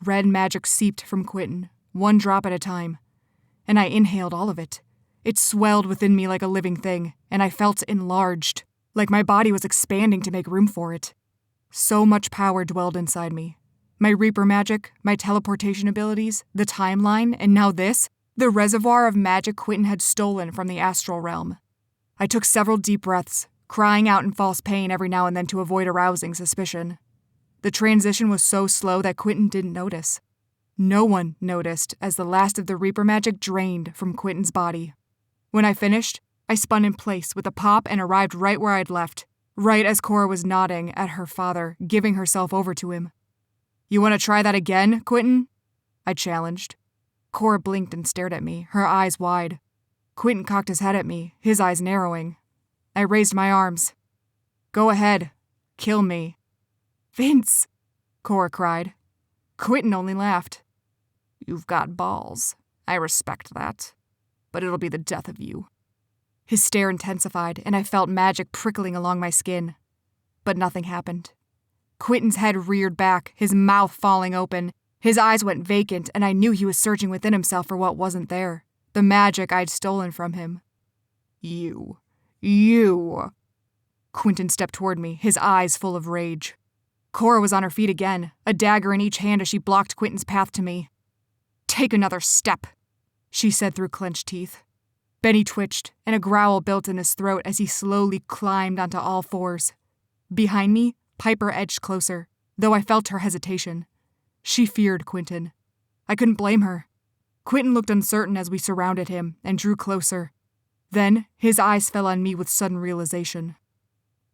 Red magic seeped from Quentin, 1 drop at a time. And I inhaled all of it. It swelled within me like a living thing, and I felt enlarged, like my body was expanding to make room for it. So much power dwelled inside me. My Reaper magic, my teleportation abilities, the timeline, and now this, the reservoir of magic Quentin had stolen from the astral realm. I took several deep breaths, crying out in false pain every now and then to avoid arousing suspicion. The transition was so slow that Quentin didn't notice. No one noticed as the last of the Reaper magic drained from Quentin's body. When I finished, I spun in place with a pop and arrived right where I'd left, right as Cora was nodding at her father, giving herself over to him. "You want to try that again, Quentin?" I challenged. Cora blinked and stared at me, her eyes wide. Quentin cocked his head at me, his eyes narrowing. I raised my arms. "Go ahead. Kill me." "Vince!" Cora cried. Quentin only laughed. "You've got balls. I respect that. But it'll be the death of you." His stare intensified, and I felt magic prickling along my skin. But nothing happened. Quentin's head reared back, his mouth falling open. His eyes went vacant, and I knew he was searching within himself for what wasn't there. The magic I'd stolen from him. You. Quentin stepped toward me, his eyes full of rage. Cora was on her feet again, a dagger in each hand as she blocked Quentin's path to me. "Take another step," she said through clenched teeth. Benny twitched, and a growl built in his throat as he slowly climbed onto all fours. Behind me, Piper edged closer, though I felt her hesitation. She feared Quentin. I couldn't blame her. Quentin looked uncertain as we surrounded him and drew closer. Then, his eyes fell on me with sudden realization.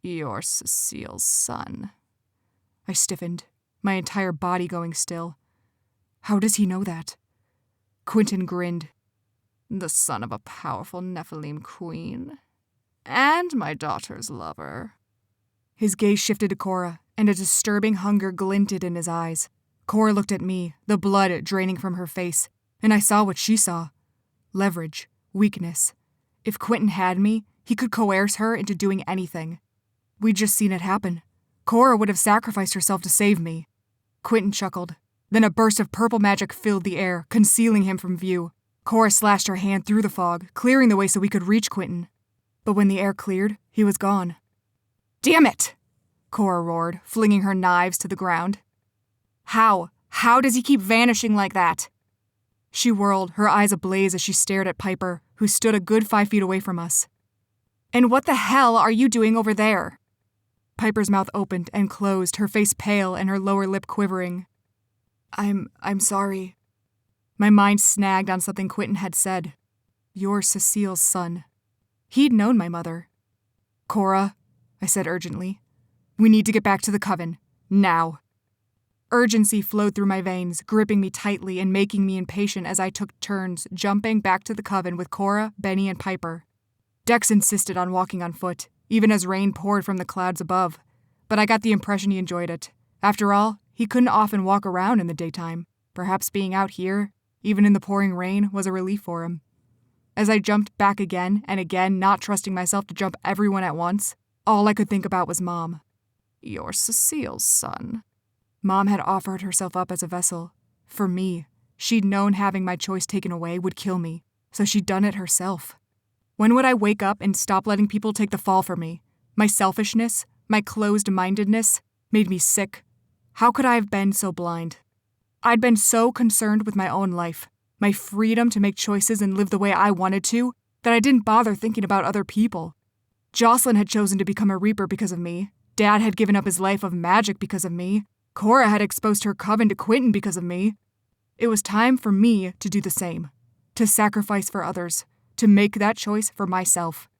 "You're Cecile's son." I stiffened, my entire body going still. How does he know that? Quentin grinned. "The son of a powerful Nephilim queen. And my daughter's lover." His gaze shifted to Cora, and a disturbing hunger glinted in his eyes. Cora looked at me, the blood draining from her face, and I saw what she saw. Leverage, weakness. If Quentin had me, he could coerce her into doing anything. We'd just seen it happen. Cora would have sacrificed herself to save me. Quentin chuckled. Then a burst of purple magic filled the air, concealing him from view. Cora slashed her hand through the fog, clearing the way so we could reach Quentin. But when the air cleared, he was gone. "Damn it!" Cora roared, flinging her knives to the ground. How? How does he keep vanishing like that? She whirled, her eyes ablaze as she stared at Piper, who stood a good 5 feet away from us. "And what the hell are you doing over there?" Piper's mouth opened and closed, her face pale and her lower lip quivering. I'm sorry." My mind snagged on something Quentin had said. "You're Cecile's son." He'd known my mother. "Cora," I said urgently, "we need to get back to the coven. Now." Urgency flowed through my veins, gripping me tightly and making me impatient as I took turns jumping back to the coven with Cora, Benny, and Piper. Dex insisted on walking on foot, even as rain poured from the clouds above, but I got the impression he enjoyed it. After all, he couldn't often walk around in the daytime. Perhaps being out here, even in the pouring rain, was a relief for him. As I jumped back again and again, not trusting myself to jump everyone at once, all I could think about was Mom. "You're Cecile's son." Mom had offered herself up as a vessel. For me. She'd known having my choice taken away would kill me, so she'd done it herself. When would I wake up and stop letting people take the fall for me? My selfishness, my closed-mindedness, made me sick. How could I have been so blind? I'd been so concerned with my own life, my freedom to make choices and live the way I wanted to, that I didn't bother thinking about other people. Jocelyn had chosen to become a Reaper because of me. Dad had given up his life of magic because of me. Cora had exposed her coven to Quentin because of me. It was time for me to do the same, to sacrifice for others, to make that choice for myself.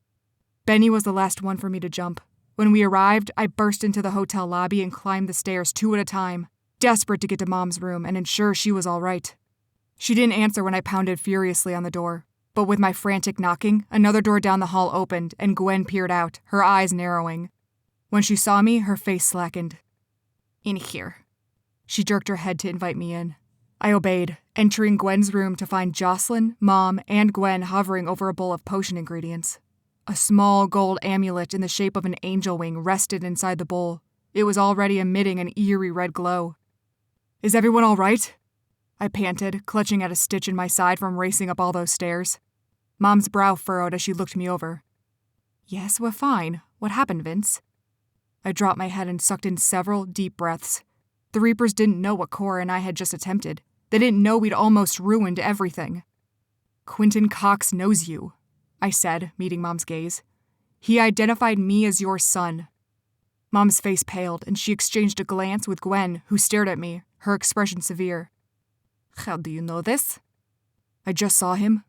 Benny was the last one for me to jump. When we arrived, I burst into the hotel lobby and climbed the stairs 2 at a time, desperate to get to Mom's room and ensure she was all right. She didn't answer when I pounded furiously on the door, but with my frantic knocking, another door down the hall opened and Gwen peered out, her eyes narrowing. When she saw me, her face slackened. "In here." She jerked her head to invite me in. I obeyed, entering Gwen's room to find Jocelyn, Mom, and Gwen hovering over a bowl of potion ingredients. A small gold amulet in the shape of an angel wing rested inside the bowl. It was already emitting an eerie red glow. "Is everyone all right?" I panted, clutching at a stitch in my side from racing up all those stairs. Mom's brow furrowed as she looked me over. "Yes, we're fine. What happened, Vince?" I dropped my head and sucked in several deep breaths. The Reapers didn't know what Cora and I had just attempted. They didn't know we'd almost ruined everything. "Quentin Cox knows you," I said, meeting Mom's gaze. "He identified me as your son." Mom's face paled, and she exchanged a glance with Gwen, who stared at me, her expression severe. "How do you know this?" "I just saw him.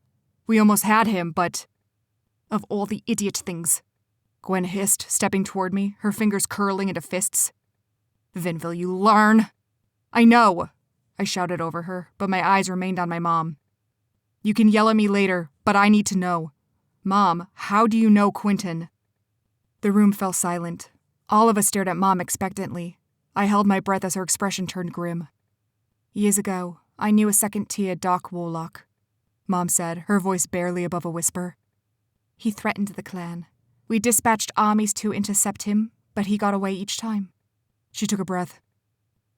We almost had him, but—" "Of all the idiot things," Gwen hissed, stepping toward me, her fingers curling into fists. "Vin, will you learn?" "I know," I shouted over her, but my eyes remained on my mom. "You can yell at me later, but I need to know. Mom, how do you know Quentin?" The room fell silent. All of us stared at Mom expectantly. I held my breath as her expression turned grim. "Years ago, I knew a second-tier dark warlock," Mom said, her voice barely above a whisper. "He threatened the clan. We dispatched armies to intercept him, but he got away each time." She took a breath.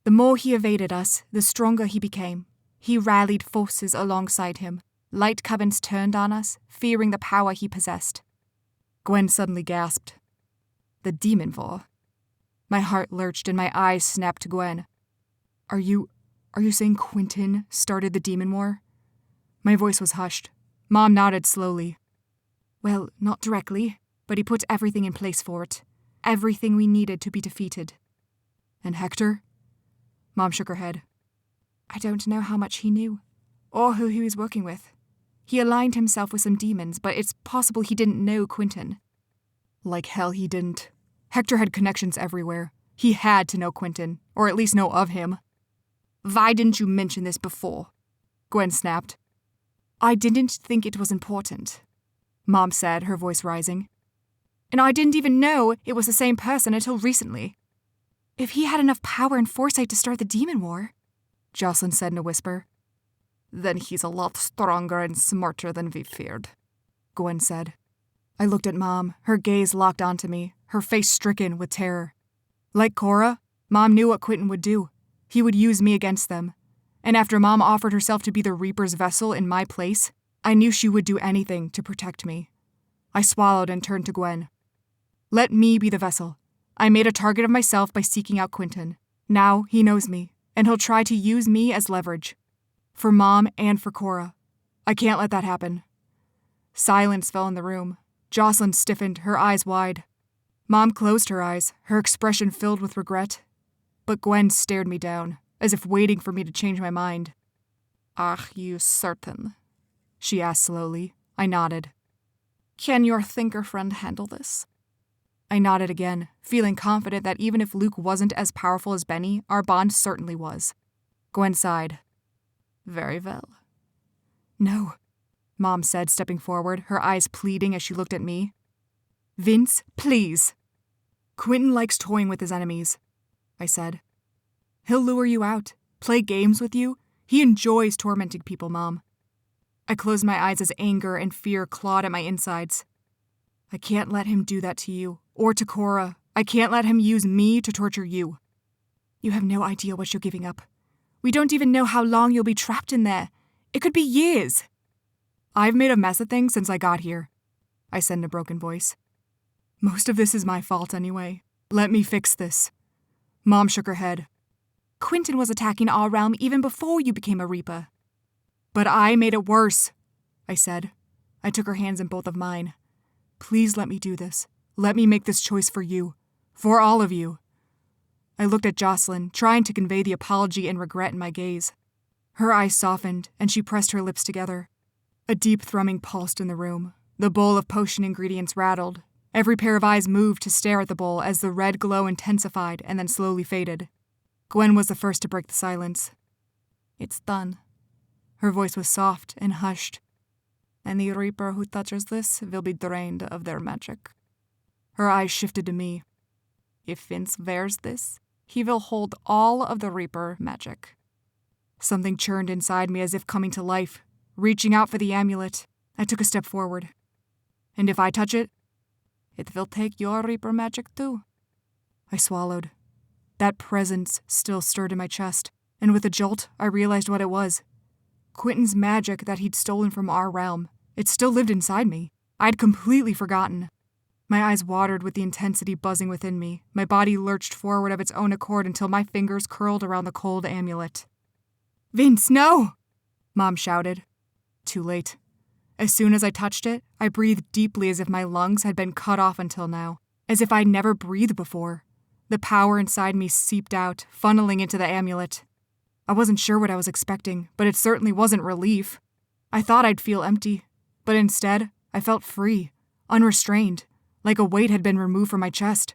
"The more he evaded us, the stronger he became. He rallied forces alongside him. Light covens turned on us, fearing the power he possessed." Gwen suddenly gasped. "The demon war." My heart lurched and my eyes snapped to Gwen. Are you saying Quentin started the demon war?" My voice was hushed. Mom nodded slowly. "Well, not directly, but he put everything in place for it. Everything we needed to be defeated." "And Hector?" Mom shook her head. "I don't know how much he knew, or who he was working with. He aligned himself with some demons, but it's possible he didn't know Quentin. Like hell he didn't. Hector had connections everywhere. He had to know Quentin, or at least know of him. Why didn't you mention this before? Gwen snapped. I didn't think it was important, Mom said, her voice rising. And I didn't even know it was the same person until recently. If he had enough power and foresight to start the demon war, Jocelyn said in a whisper. Then he's a lot stronger and smarter than we feared, Gwen said. I looked at Mom, her gaze locked onto me, her face stricken with terror. Like Cora, Mom knew what Quentin would do. He would use me against them. And after Mom offered herself to be the Reaper's vessel in my place, I knew she would do anything to protect me. I swallowed and turned to Gwen. Let me be the vessel. I made a target of myself by seeking out Quentin. Now he knows me, and he'll try to use me as leverage. For Mom and for Cora. I can't let that happen. Silence fell in the room. Jocelyn stiffened, her eyes wide. Mom closed her eyes, her expression filled with regret. But Gwen stared me down, as if waiting for me to change my mind. Are you certain? She asked slowly. I nodded. Can your thinker friend handle this? I nodded again, feeling confident that even if Luke wasn't as powerful as Benny, our bond certainly was. Gwen sighed. Very well. No, Mom said, stepping forward, her eyes pleading as she looked at me. Vince, please. Quentin likes toying with his enemies, I said. He'll lure you out, play games with you. He enjoys tormenting people, Mom. I closed my eyes as anger and fear clawed at my insides. I can't let him do that to you, or to Cora. I can't let him use me to torture you. You have no idea what you're giving up. We don't even know how long you'll be trapped in there. It could be years. I've made a mess of things since I got here, I said in a broken voice. Most of this is my fault anyway. Let me fix this. Mom shook her head. Quentin was attacking our realm even before you became a Reaper. But I made it worse, I said. I took her hands in both of mine. Please let me do this. Let me make this choice for you. For all of you. I looked at Jocelyn, trying to convey the apology and regret in my gaze. Her eyes softened, and she pressed her lips together. A deep thrumming pulsed in the room. The bowl of potion ingredients rattled. Every pair of eyes moved to stare at the bowl as the red glow intensified and then slowly faded. Gwen was the first to break the silence. It's done. Her voice was soft and hushed. Any Reaper who touches this will be drained of their magic. Her eyes shifted to me. If Vince wears this, he will hold all of the Reaper magic. Something churned inside me as if coming to life. Reaching out for the amulet, I took a step forward. And if I touch it? It will take your Reaper magic too. I swallowed. That presence still stirred in my chest, and with a jolt, I realized what it was. Quentin's magic that he'd stolen from our realm. It still lived inside me. I'd completely forgotten. My eyes watered with the intensity buzzing within me. My body lurched forward of its own accord until my fingers curled around the cold amulet. Vince, no! Mom shouted. Too late. As soon as I touched it, I breathed deeply as if my lungs had been cut off until now, as if I'd never breathed before. The power inside me seeped out, funneling into the amulet. I wasn't sure what I was expecting, but it certainly wasn't relief. I thought I'd feel empty, but instead, I felt free, unrestrained, like a weight had been removed from my chest.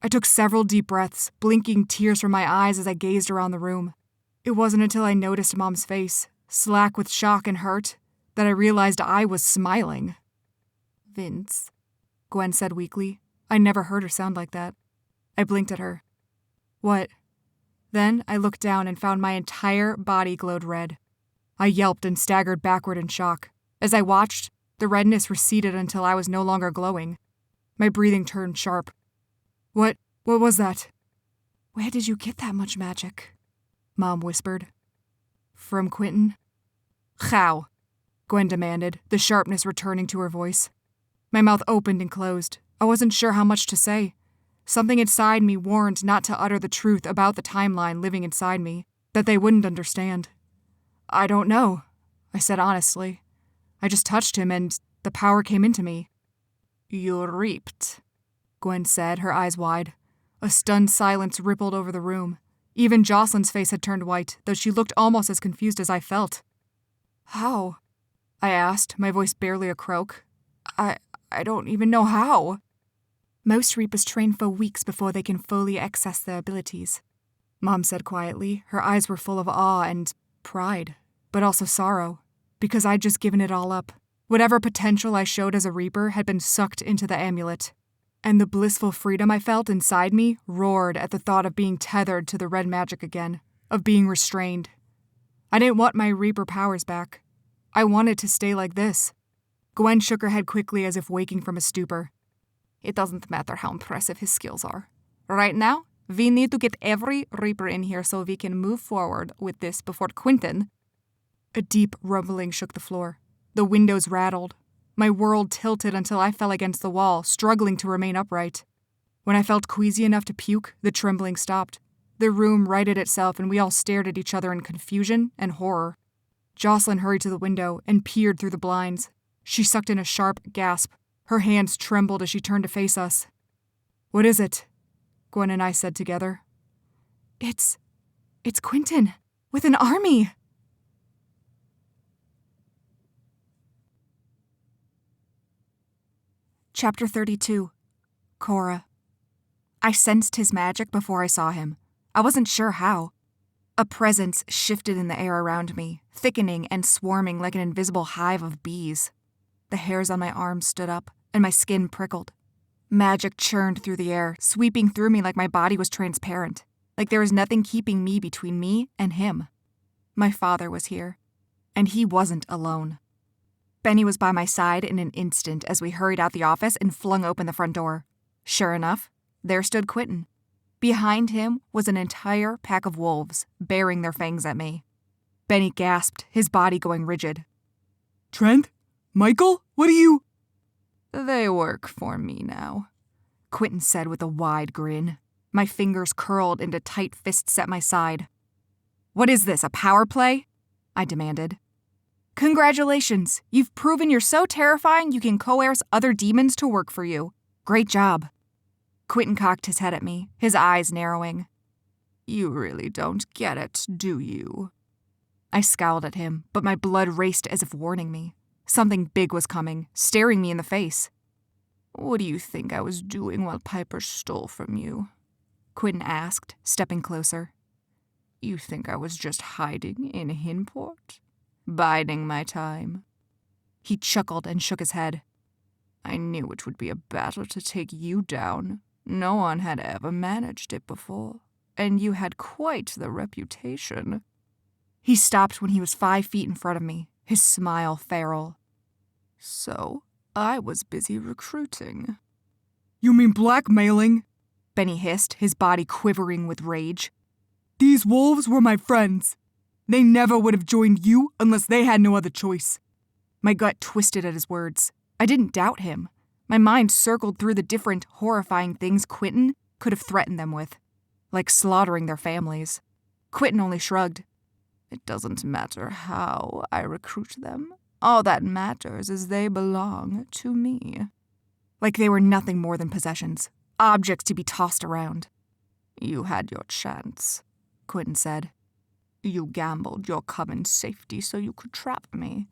I took several deep breaths, blinking tears from my eyes as I gazed around the room. It wasn't until I noticed Mom's face, slack with shock and hurt, that I realized I was smiling. Vince, Gwen said weakly. I never heard her sound like that. I blinked at her. What? Then I looked down and found my entire body glowed red. I yelped and staggered backward in shock. As I watched, the redness receded until I was no longer glowing. My breathing turned sharp. What was that? Where did you get that much magic? Mom whispered. From Quentin. How? Gwen demanded, the sharpness returning to her voice. My mouth opened and closed. I wasn't sure how much to say. Something inside me warned not to utter the truth about the timeline living inside me, that they wouldn't understand. I don't know, I said honestly. I just touched him and the power came into me. You reaped, Gwen said, her eyes wide. A stunned silence rippled over the room. Even Jocelyn's face had turned white, though she looked almost as confused as I felt. How? I asked, my voice barely a croak. I don't even know how. Most Reapers train for weeks before they can fully access their abilities, Mom said quietly. Her eyes were full of awe and pride, but also sorrow, because I'd just given it all up. Whatever potential I showed as a Reaper had been sucked into the amulet, and the blissful freedom I felt inside me roared at the thought of being tethered to the red magic again, of being restrained. I didn't want my Reaper powers back. I wanted to stay like this. Gwen shook her head quickly as if waking from a stupor. It doesn't matter how impressive his skills are. Right now, we need to get every Reaper in here so we can move forward with this before Quentin. A deep rumbling shook the floor. The windows rattled. My world tilted until I fell against the wall, struggling to remain upright. When I felt queasy enough to puke, the trembling stopped. The room righted itself and we all stared at each other in confusion and horror. Jocelyn hurried to the window and peered through the blinds. She sucked in a sharp gasp. Her hands trembled as she turned to face us. "What is it?" Gwen and I said together. It's Quentin, with an army." Chapter 32. Cora. I sensed his magic before I saw him. I wasn't sure how. A presence shifted in the air around me, thickening and swarming like an invisible hive of bees. The hairs on my arms stood up, and my skin prickled. Magic churned through the air, sweeping through me like my body was transparent, like there was nothing keeping me between me and him. My father was here, and he wasn't alone. Benny was by my side in an instant as we hurried out the office and flung open the front door. Sure enough, there stood Quentin. Behind him was an entire pack of wolves, baring their fangs at me. Benny gasped, his body going rigid. "Trent? Michael? What are you—" "They work for me now," Quentin said with a wide grin. My fingers curled into tight fists at my side. "What is this, a power play?" I demanded. "Congratulations! You've proven you're so terrifying you can coerce other demons to work for you. Great job." Quentin cocked his head at me, his eyes narrowing. "You really don't get it, do you?" I scowled at him, but my blood raced as if warning me. Something big was coming, staring me in the face. "What do you think I was doing while Piper stole from you?" Quentin asked, stepping closer. "You think I was just hiding in Hinport? Biding my time?" He chuckled and shook his head. "I knew it would be a battle to take you down. No one had ever managed it before, and you had quite the reputation." He stopped when he was 5 feet in front of me, his smile feral. "So, I was busy recruiting." "You mean blackmailing?" Benny hissed, his body quivering with rage. "These wolves were my friends. They never would have joined you unless they had no other choice." My gut twisted at his words. I didn't doubt him. My mind circled through the different, horrifying things Quentin could have threatened them with, like slaughtering their families. Quentin only shrugged. "It doesn't matter how I recruit them. All that matters is they belong to me." Like they were nothing more than possessions, objects to be tossed around. "You had your chance," Quentin said. "You gambled your coven's safety so you could trap me.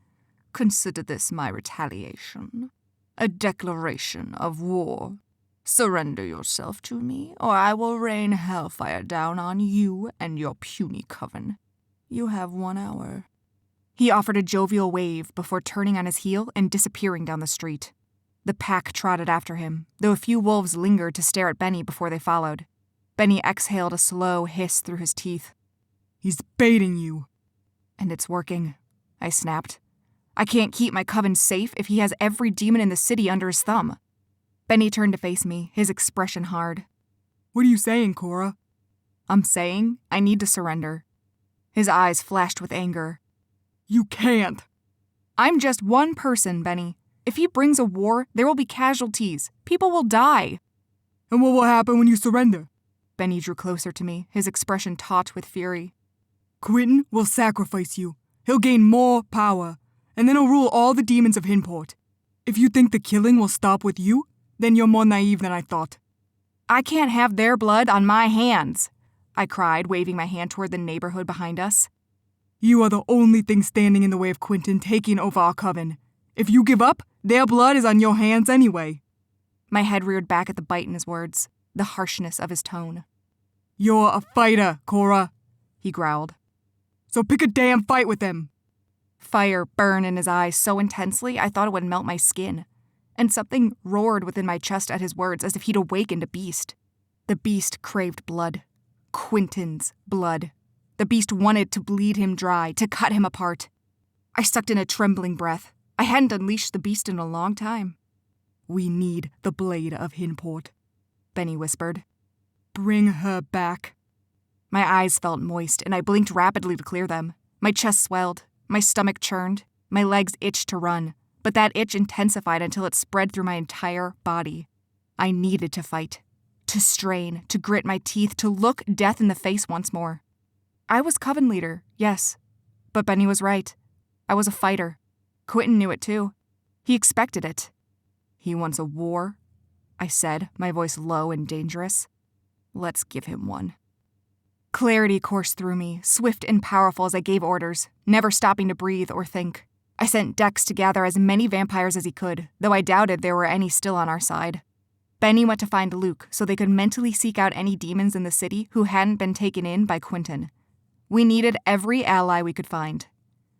Consider this my retaliation. A declaration of war. Surrender yourself to me, or I will rain hellfire down on you and your puny coven. You have 1 hour." He offered a jovial wave before turning on his heel and disappearing down the street. The pack trotted after him, though a few wolves lingered to stare at Benny before they followed. Benny exhaled a slow hiss through his teeth. "He's baiting you." "And it's working," I snapped. "I can't keep my coven safe if he has every demon in the city under his thumb." Benny turned to face me, his expression hard. "What are you saying, Cora?" "I'm saying I need to surrender." His eyes flashed with anger. "You can't." "I'm just one person, Benny. If he brings a war, there will be casualties. People will die." "And what will happen when you surrender?" Benny drew closer to me, his expression taut with fury. "Quentin will sacrifice you. He'll gain more power, and then he'll rule all the demons of Hinport. If you think the killing will stop with you, then you're more naive than I thought." "I can't have their blood on my hands," I cried, waving my hand toward the neighborhood behind us. You are the only thing standing in the way of Quentin taking over our coven. If you give up, their blood is on your hands anyway. My head reared back at the bite in his words, the harshness of his tone. You're a fighter, Cora, he growled. So pick a damn fight with them. Fire burned in his eyes so intensely I thought it would melt my skin, and something roared within my chest at his words as if he'd awakened a beast. The beast craved blood. Quentin's blood. The beast wanted to bleed him dry, to cut him apart. I sucked in a trembling breath. I hadn't unleashed the beast in a long time. We need the blade of Hinport, Benny whispered. Bring her back. My eyes felt moist, and I blinked rapidly to clear them. My chest swelled. My stomach churned. My legs itched to run, but that itch intensified until it spread through my entire body. I needed to fight. To strain, to grit my teeth, to look death in the face once more. I was coven leader, yes. But Benny was right. I was a fighter. Quentin knew it too. He expected it. He wants a war, I said, my voice low and dangerous. Let's give him one. Clarity coursed through me, swift and powerful as I gave orders, never stopping to breathe or think. I sent Dex to gather as many vampires as he could, though I doubted there were any still on our side. Benny went to find Luke so they could mentally seek out any demons in the city who hadn't been taken in by Quentin. We needed every ally we could find.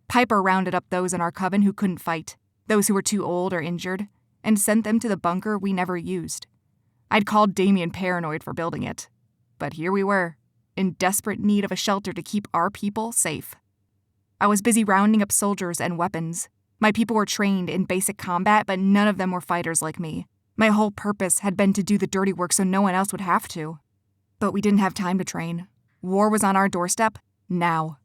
Piper rounded up those in our coven who couldn't fight, those who were too old or injured, and sent them to the bunker we never used. I'd called Damien paranoid for building it. But here we were, in desperate need of a shelter to keep our people safe. I was busy rounding up soldiers and weapons. My people were trained in basic combat, but none of them were fighters like me. My whole purpose had been to do the dirty work so no one else would have to. But we didn't have time to train. War was on our doorstep, now.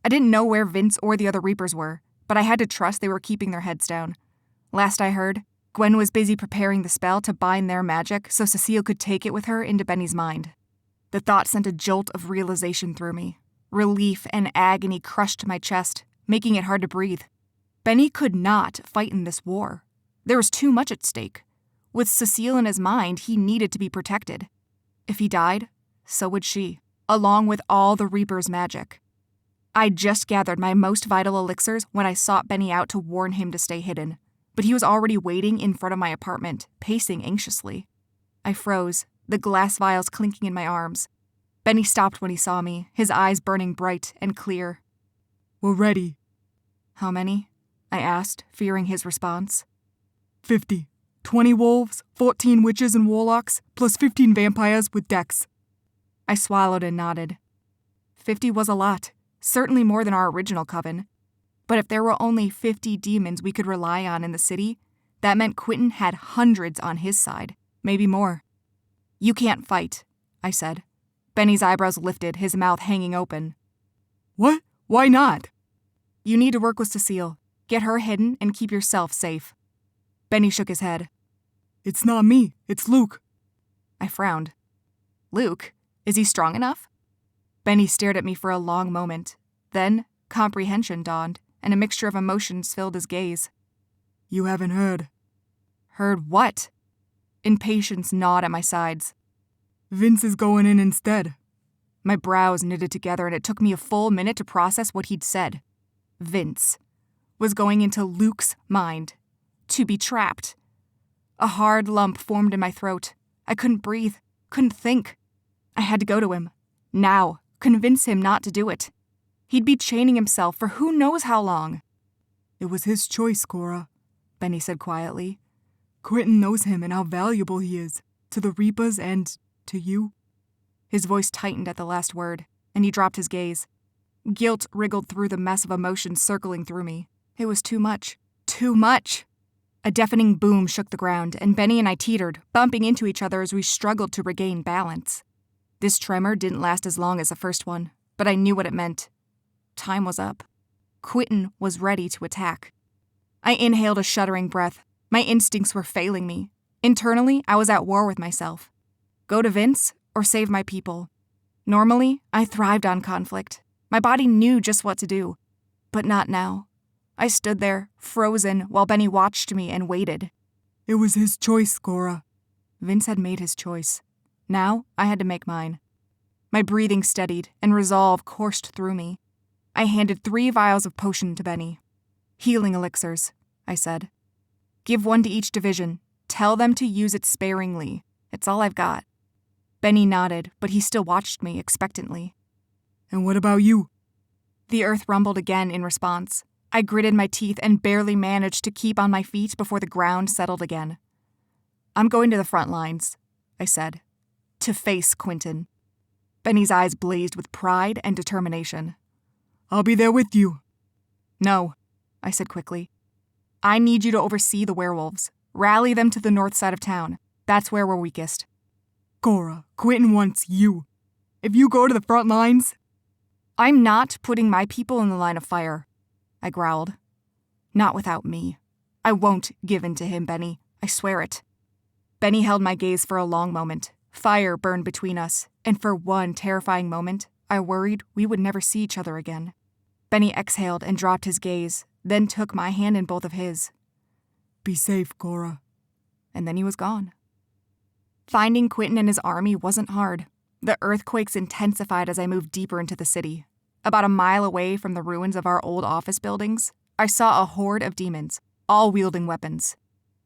I didn't know where Vince or the other Reapers were, but I had to trust they were keeping their heads down. Last I heard, Gwen was busy preparing the spell to bind their magic so Cecile could take it with her into Benny's mind. The thought sent a jolt of realization through me. Relief and agony crushed my chest, making it hard to breathe. Benny could not fight in this war. There was too much at stake. With Cecile in his mind, he needed to be protected. If he died, so would she, along with all the Reaper's magic. I'd just gathered my most vital elixirs when I sought Benny out to warn him to stay hidden, but he was already waiting in front of my apartment, pacing anxiously. I froze, the glass vials clinking in my arms. Benny stopped when he saw me, his eyes burning bright and clear. We're ready. How many? I asked, fearing his response. 50. 20 wolves, 14 witches and warlocks, plus 15 vampires with Dex. I swallowed and nodded. 50 was a lot, certainly more than our original coven. But if there were only 50 demons we could rely on in the city, that meant Quentin had hundreds on his side, maybe more. You can't fight, I said. Benny's eyebrows lifted, his mouth hanging open. What? Why not? You need to work with Cecile. Get her hidden and keep yourself safe. Benny shook his head. It's not me, it's Luke. I frowned. Luke? Is he strong enough? Benny stared at me for a long moment. Then, comprehension dawned, and a mixture of emotions filled his gaze. You haven't heard. Heard what? Impatience gnawed at my sides. Vince is going in instead. My brows knitted together, and it took me a full minute to process what he'd said. Vince was going into Luke's mind. To be trapped. A hard lump formed in my throat. I couldn't breathe, couldn't think. I had to go to him. Now. Convince him not to do it. He'd be chaining himself for who knows how long. It was his choice, Cora, Benny said quietly. Quentin knows him and how valuable he is. To the Reapers and to you. His voice tightened at the last word, and he dropped his gaze. Guilt wriggled through the mess of emotions circling through me. It was too much. Too much! A deafening boom shook the ground, and Benny and I teetered, bumping into each other as we struggled to regain balance. This tremor didn't last as long as the first one, but I knew what it meant. Time was up. Quentin was ready to attack. I inhaled a shuddering breath. My instincts were failing me. Internally, I was at war with myself. Go to Vince or save my people. Normally, I thrived on conflict. My body knew just what to do. But not now. I stood there, frozen, while Benny watched me and waited. It was his choice, Cora. Vince had made his choice. Now, I had to make mine. My breathing steadied, and resolve coursed through me. I handed 3 vials of potion to Benny. "Healing elixirs," I said. "Give 1 to each division. Tell them to use it sparingly. It's all I've got." Benny nodded, but he still watched me expectantly. "And what about you?" The earth rumbled again in response. I gritted my teeth and barely managed to keep on my feet before the ground settled again. "I'm going to the front lines," I said, "to face Quentin." Benny's eyes blazed with pride and determination. "I'll be there with you." "No," I said quickly. "I need you to oversee the werewolves. Rally them to the north side of town. That's where we're weakest." "Cora, Quentin wants you. If you go to the front lines..." "I'm not putting my people in the line of fire," I growled. "Not without me. I won't give in to him, Benny. I swear it." Benny held my gaze for a long moment. Fire burned between us, and for one terrifying moment, I worried we would never see each other again. Benny exhaled and dropped his gaze, then took my hand in both of his. "Be safe, Cora." And then he was gone. Finding Quentin and his army wasn't hard. The earthquakes intensified as I moved deeper into the city. About a mile away from the ruins of our old office buildings, I saw a horde of demons, all wielding weapons.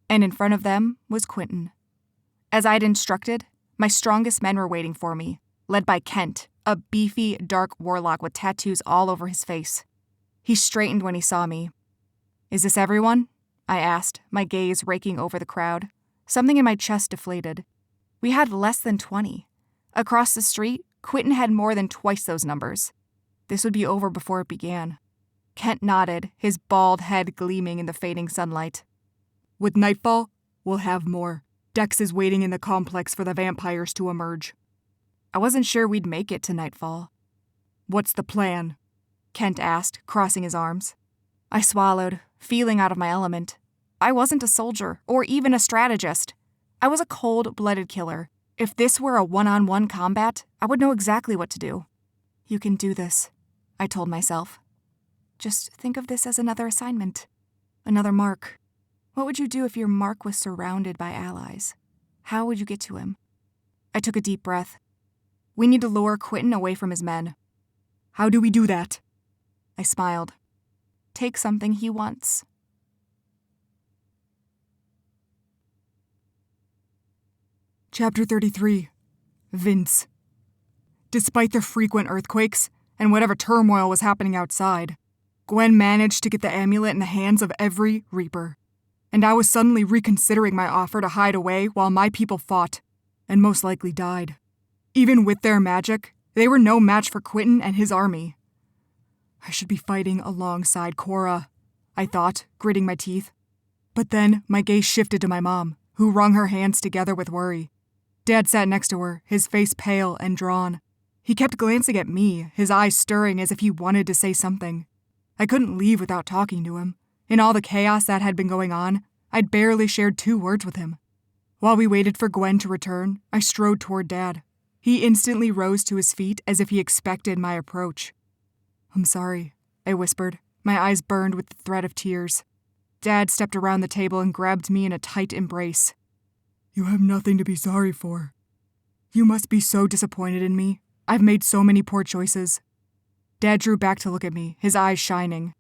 And in front of them was Quentin. As I'd instructed, my strongest men were waiting for me, led by Kent, a beefy, dark warlock with tattoos all over his face. He straightened when he saw me. "Is this everyone?" I asked, my gaze raking over the crowd. Something in my chest deflated. We had less than 20. Across the street, Quentin had more than twice those numbers. This would be over before it began. Kent nodded, his bald head gleaming in the fading sunlight. "With nightfall, we'll have more. Dex is waiting in the complex for the vampires to emerge." I wasn't sure we'd make it to nightfall. "What's the plan?" Kent asked, crossing his arms. I swallowed, feeling out of my element. I wasn't a soldier, or even a strategist. I was a cold-blooded killer. If this were a one-on-one combat, I would know exactly what to do. "You can do this," I told myself. "Just think of this as another assignment. Another mark. What would you do if your mark was surrounded by allies? How would you get to him?" I took a deep breath. "We need to lure Quentin away from his men." "How do we do that?" I smiled. "Take something he wants." Chapter 33. Vince. Despite the frequent earthquakes and whatever turmoil was happening outside, Gwen managed to get the amulet in the hands of every Reaper. And I was suddenly reconsidering my offer to hide away while my people fought, and most likely died. Even with their magic, they were no match for Quentin and his army. I should be fighting alongside Cora, I thought, gritting my teeth. But then my gaze shifted to my mom, who wrung her hands together with worry. Dad sat next to her, his face pale and drawn. He kept glancing at me, his eyes stirring as if he wanted to say something. I couldn't leave without talking to him. In all the chaos that had been going on, I'd barely shared 2 words with him. While we waited for Gwen to return, I strode toward Dad. He instantly rose to his feet as if he expected my approach. "I'm sorry," I whispered. My eyes burned with the threat of tears. Dad stepped around the table and grabbed me in a tight embrace. "You have nothing to be sorry for. You must be so disappointed in me. I've made so many poor choices." Dad drew back to look at me, his eyes shining.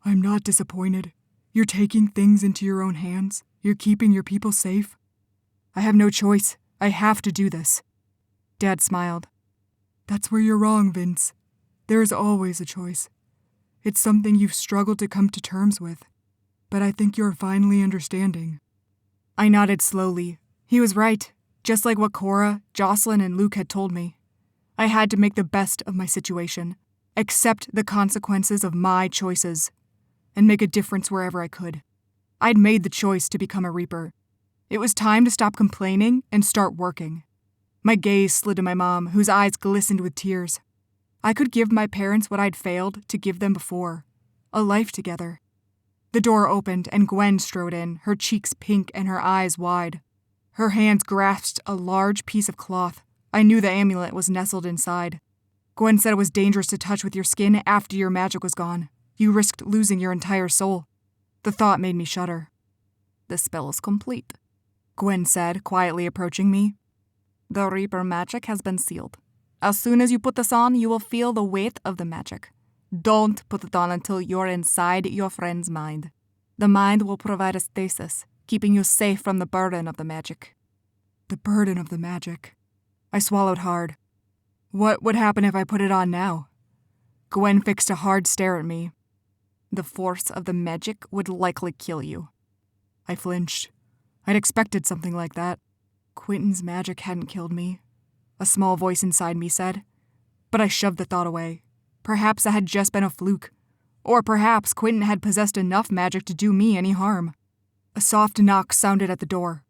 "I'm not disappointed. You're taking things into your own hands. You're keeping your people safe. I have no choice. I have to do this." Dad smiled. "That's where you're wrong, Vince. There is always a choice. It's something you've struggled to come to terms with. But I think you're finally understanding." I nodded slowly. He was right, just like what Cora, Jocelyn, and Luke had told me. I had to make the best of my situation, accept the consequences of my choices, and make a difference wherever I could. I'd made the choice to become a Reaper. It was time to stop complaining and start working. My gaze slid to my mom, whose eyes glistened with tears. I could give my parents what I'd failed to give them before, a life together. The door opened and Gwen strode in, her cheeks pink and her eyes wide. Her hands grasped a large piece of cloth. I knew the amulet was nestled inside. "Gwen said it was dangerous to touch with your skin after your magic was gone. You risked losing your entire soul." The thought made me shudder. "The spell is complete," Gwen said, quietly approaching me. "The Reaper magic has been sealed. As soon as you put this on, you will feel the weight of the magic. Don't put it on until you're inside your friend's mind. The mind will provide a stasis, keeping you safe from the burden of the magic. The burden of the magic. I swallowed hard. What would happen if I put it on now? Gwen fixed a hard stare at me. The force of the magic would likely kill you. I flinched. I'd expected something like that. Quentin's magic hadn't killed me, a small voice inside me said. But I shoved the thought away. Perhaps that had just been a fluke. Or perhaps Quentin had possessed enough magic to do me any harm. A soft knock sounded at the door.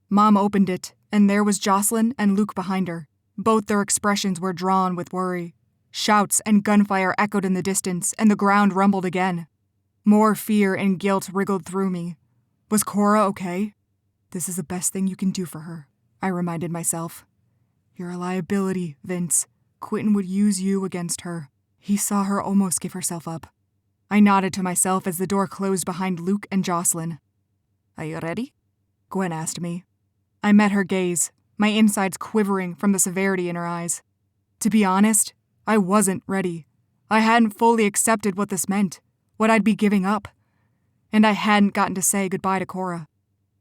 Mom opened it, and there was Jocelyn and Luke behind her. Both their expressions were drawn with worry. Shouts and gunfire echoed in the distance, and the ground rumbled again. More fear and guilt wriggled through me. Was Cora okay? This is the best thing you can do for her, I reminded myself. You're a liability, Vince. Quentin would use you against her. He saw her almost give herself up. I nodded to myself as the door closed behind Luke and Jocelyn. Are you ready? Gwen asked me. I met her gaze, my insides quivering from the severity in her eyes. To be honest, I wasn't ready. I hadn't fully accepted what this meant, what I'd be giving up. And I hadn't gotten to say goodbye to Cora.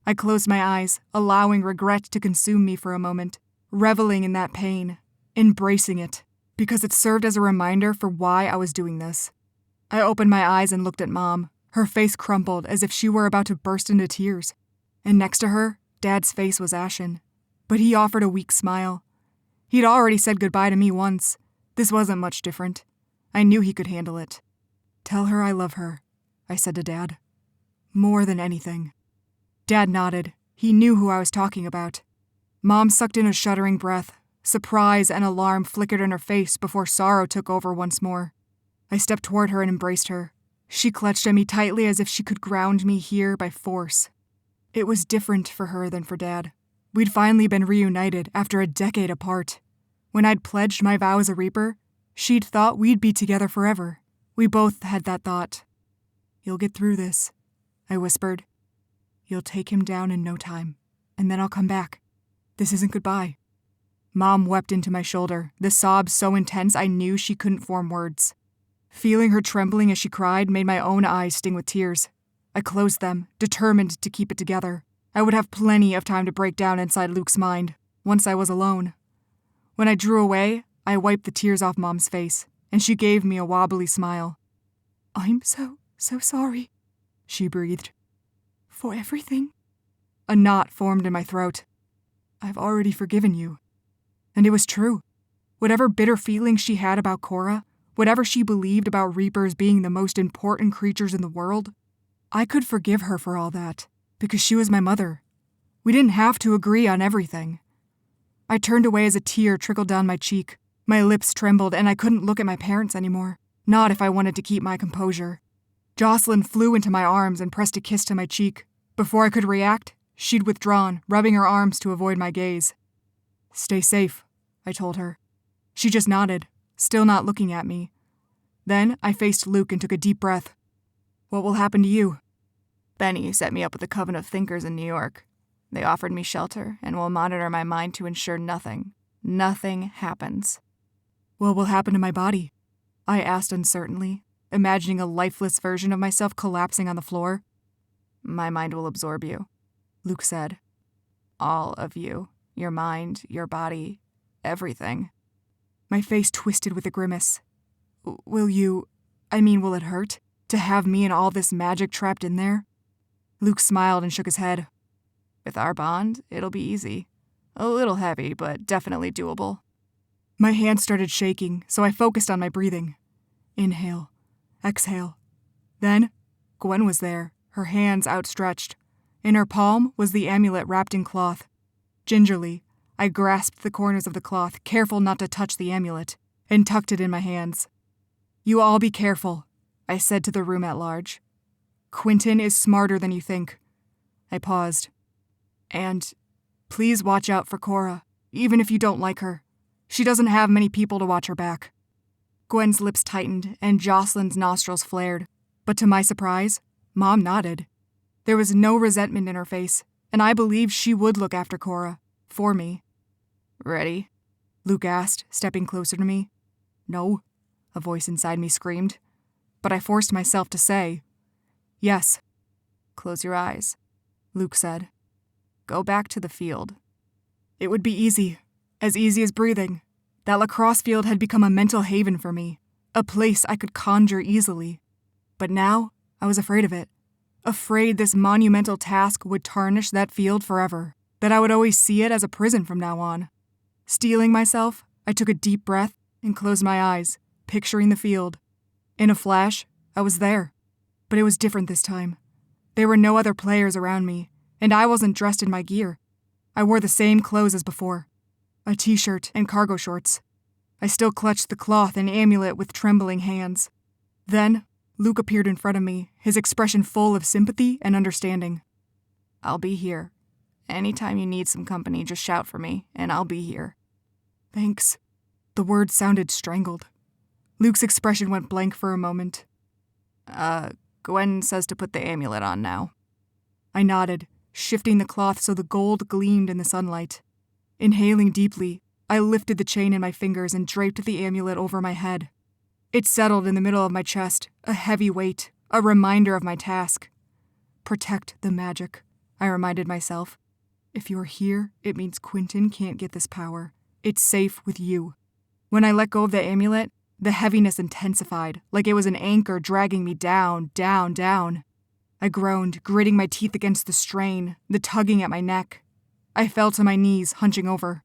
I closed my eyes, allowing regret to consume me for a moment, reveling in that pain, embracing it, because it served as a reminder for why I was doing this. I opened my eyes and looked at Mom, her face crumpled as if she were about to burst into tears. And next to her, Dad's face was ashen, but he offered a weak smile. He'd already said goodbye to me once. This wasn't much different. I knew he could handle it. Tell her I love her, I said to Dad. More than anything. Dad nodded. He knew who I was talking about. Mom sucked in a shuddering breath. Surprise and alarm flickered in her face before sorrow took over once more. I stepped toward her and embraced her. She clutched at me tightly as if she could ground me here by force. It was different for her than for Dad. We'd finally been reunited after a decade apart. When I'd pledged my vow as a Reaper, she'd thought we'd be together forever. We both had that thought. You'll get through this, I whispered. You'll take him down in no time, and then I'll come back. This isn't goodbye. Mom wept into my shoulder, the sobs so intense I knew she couldn't form words. Feeling her trembling as she cried made my own eyes sting with tears. I closed them, determined to keep it together. I would have plenty of time to break down inside Luke's mind, once I was alone. When I drew away, I wiped the tears off Mom's face, and she gave me a wobbly smile. I'm so sorry, she breathed. For everything. A knot formed in my throat. I've already forgiven you. And it was true. Whatever bitter feelings she had about Cora, whatever she believed about Reapers being the most important creatures in the world, I could forgive her for all that, because she was my mother. We didn't have to agree on everything. I turned away as a tear trickled down my cheek. My lips trembled and I couldn't look at my parents anymore, not if I wanted to keep my composure. Jocelyn flew into my arms and pressed a kiss to my cheek. Before I could react, she'd withdrawn, rubbing her arms to avoid my gaze. Stay safe, I told her. She just nodded, still not looking at me. Then I faced Luke and took a deep breath. What will happen to you? Benny set me up with a coven of thinkers in New York. They offered me shelter and will monitor my mind to ensure nothing happens. What will happen to my body? I asked uncertainly, imagining a lifeless version of myself collapsing on the floor. My mind will absorb you, Luke said. All of you. Your mind, your body, everything. My face twisted with a grimace. Will it hurt? To have me and all this magic trapped in there? Luke smiled and shook his head. With our bond, it'll be easy. A little heavy, but definitely doable. My hands started shaking, so I focused on my breathing. Inhale. Exhale. Then, Gwen was there, her hands outstretched. In her palm was the amulet wrapped in cloth. Gingerly, I grasped the corners of the cloth, careful not to touch the amulet, and tucked it in my hands. You all be careful, I said to the room at large. Quentin is smarter than you think. I paused. And please watch out for Cora, even if you don't like her. She doesn't have many people to watch her back. Gwen's lips tightened and Jocelyn's nostrils flared, but to my surprise, Mom nodded. There was no resentment in her face, and I believed she would look after Cora, for me. Ready? Luke asked, stepping closer to me. No, a voice inside me screamed. but I forced myself to say, "Yes." "Close your eyes," Luke said. "Go back to the field." It would be easy as breathing. That lacrosse field had become a mental haven for me, a place I could conjure easily. But now, I was afraid of it. Afraid this monumental task would tarnish that field forever, that I would always see it as a prison from now on. Steeling myself, I took a deep breath and closed my eyes, picturing the field. In a flash, I was there. But it was different this time. There were no other players around me, and I wasn't dressed in my gear. I wore the same clothes as before, a t-shirt and cargo shorts. I still clutched the cloth and amulet with trembling hands. Then, Luke appeared in front of me, his expression full of sympathy and understanding. "I'll be here. Anytime you need some company, just shout for me, and I'll be here." "Thanks." The words sounded strangled. Luke's expression went blank for a moment. Gwen says to put the amulet on now." I nodded, shifting the cloth so the gold gleamed in the sunlight. Inhaling deeply, I lifted the chain in my fingers and draped the amulet over my head. It settled in the middle of my chest, a heavy weight, a reminder of my task. "Protect the magic," I reminded myself. "If you're here, it means Quentin can't get this power. It's safe with you." When I let go of the amulet, the heaviness intensified, like it was an anchor dragging me down, down, down. I groaned, gritting my teeth against the strain, the tugging at my neck. I fell to my knees, hunching over.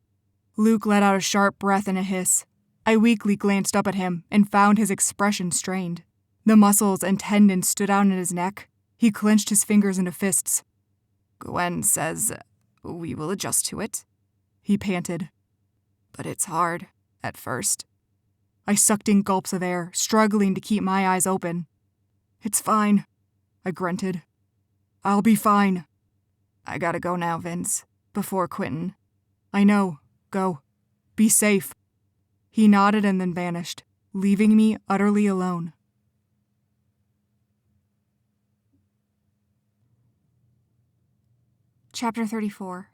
Luke let out a sharp breath and a hiss. I weakly glanced up at him and found his expression strained. The muscles and tendons stood out in his neck. He clenched his fingers into fists. "Gwen says we will adjust to it," he panted. "But it's hard, at first." I sucked in gulps of air, struggling to keep my eyes open. "It's fine," I grunted. "I'll be fine." "I gotta go now, Vince, before Quentin." "I know. Go. Be safe." He nodded and then vanished, leaving me utterly alone. Chapter 34.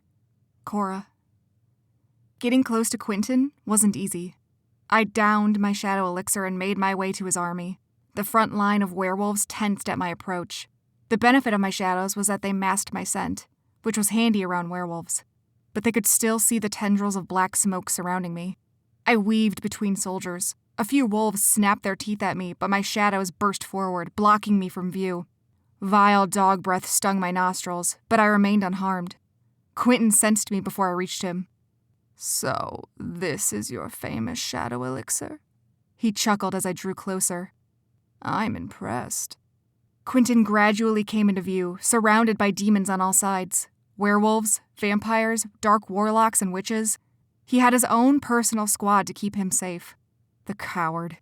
Cora. Getting close to Quentin wasn't easy. I downed my shadow elixir and made my way to his army. The front line of werewolves tensed at my approach. The benefit of my shadows was that they masked my scent, which was handy around werewolves. But they could still see the tendrils of black smoke surrounding me. I weaved between soldiers. A few wolves snapped their teeth at me, but my shadows burst forward, blocking me from view. Vile dog breath stung my nostrils, but I remained unharmed. Quentin sensed me before I reached him. "So, this is your famous shadow elixir?" He chuckled as I drew closer. "I'm impressed." Quentin gradually came into view, surrounded by demons on all sides. Werewolves, vampires, dark warlocks, and witches. He had his own personal squad to keep him safe. The coward.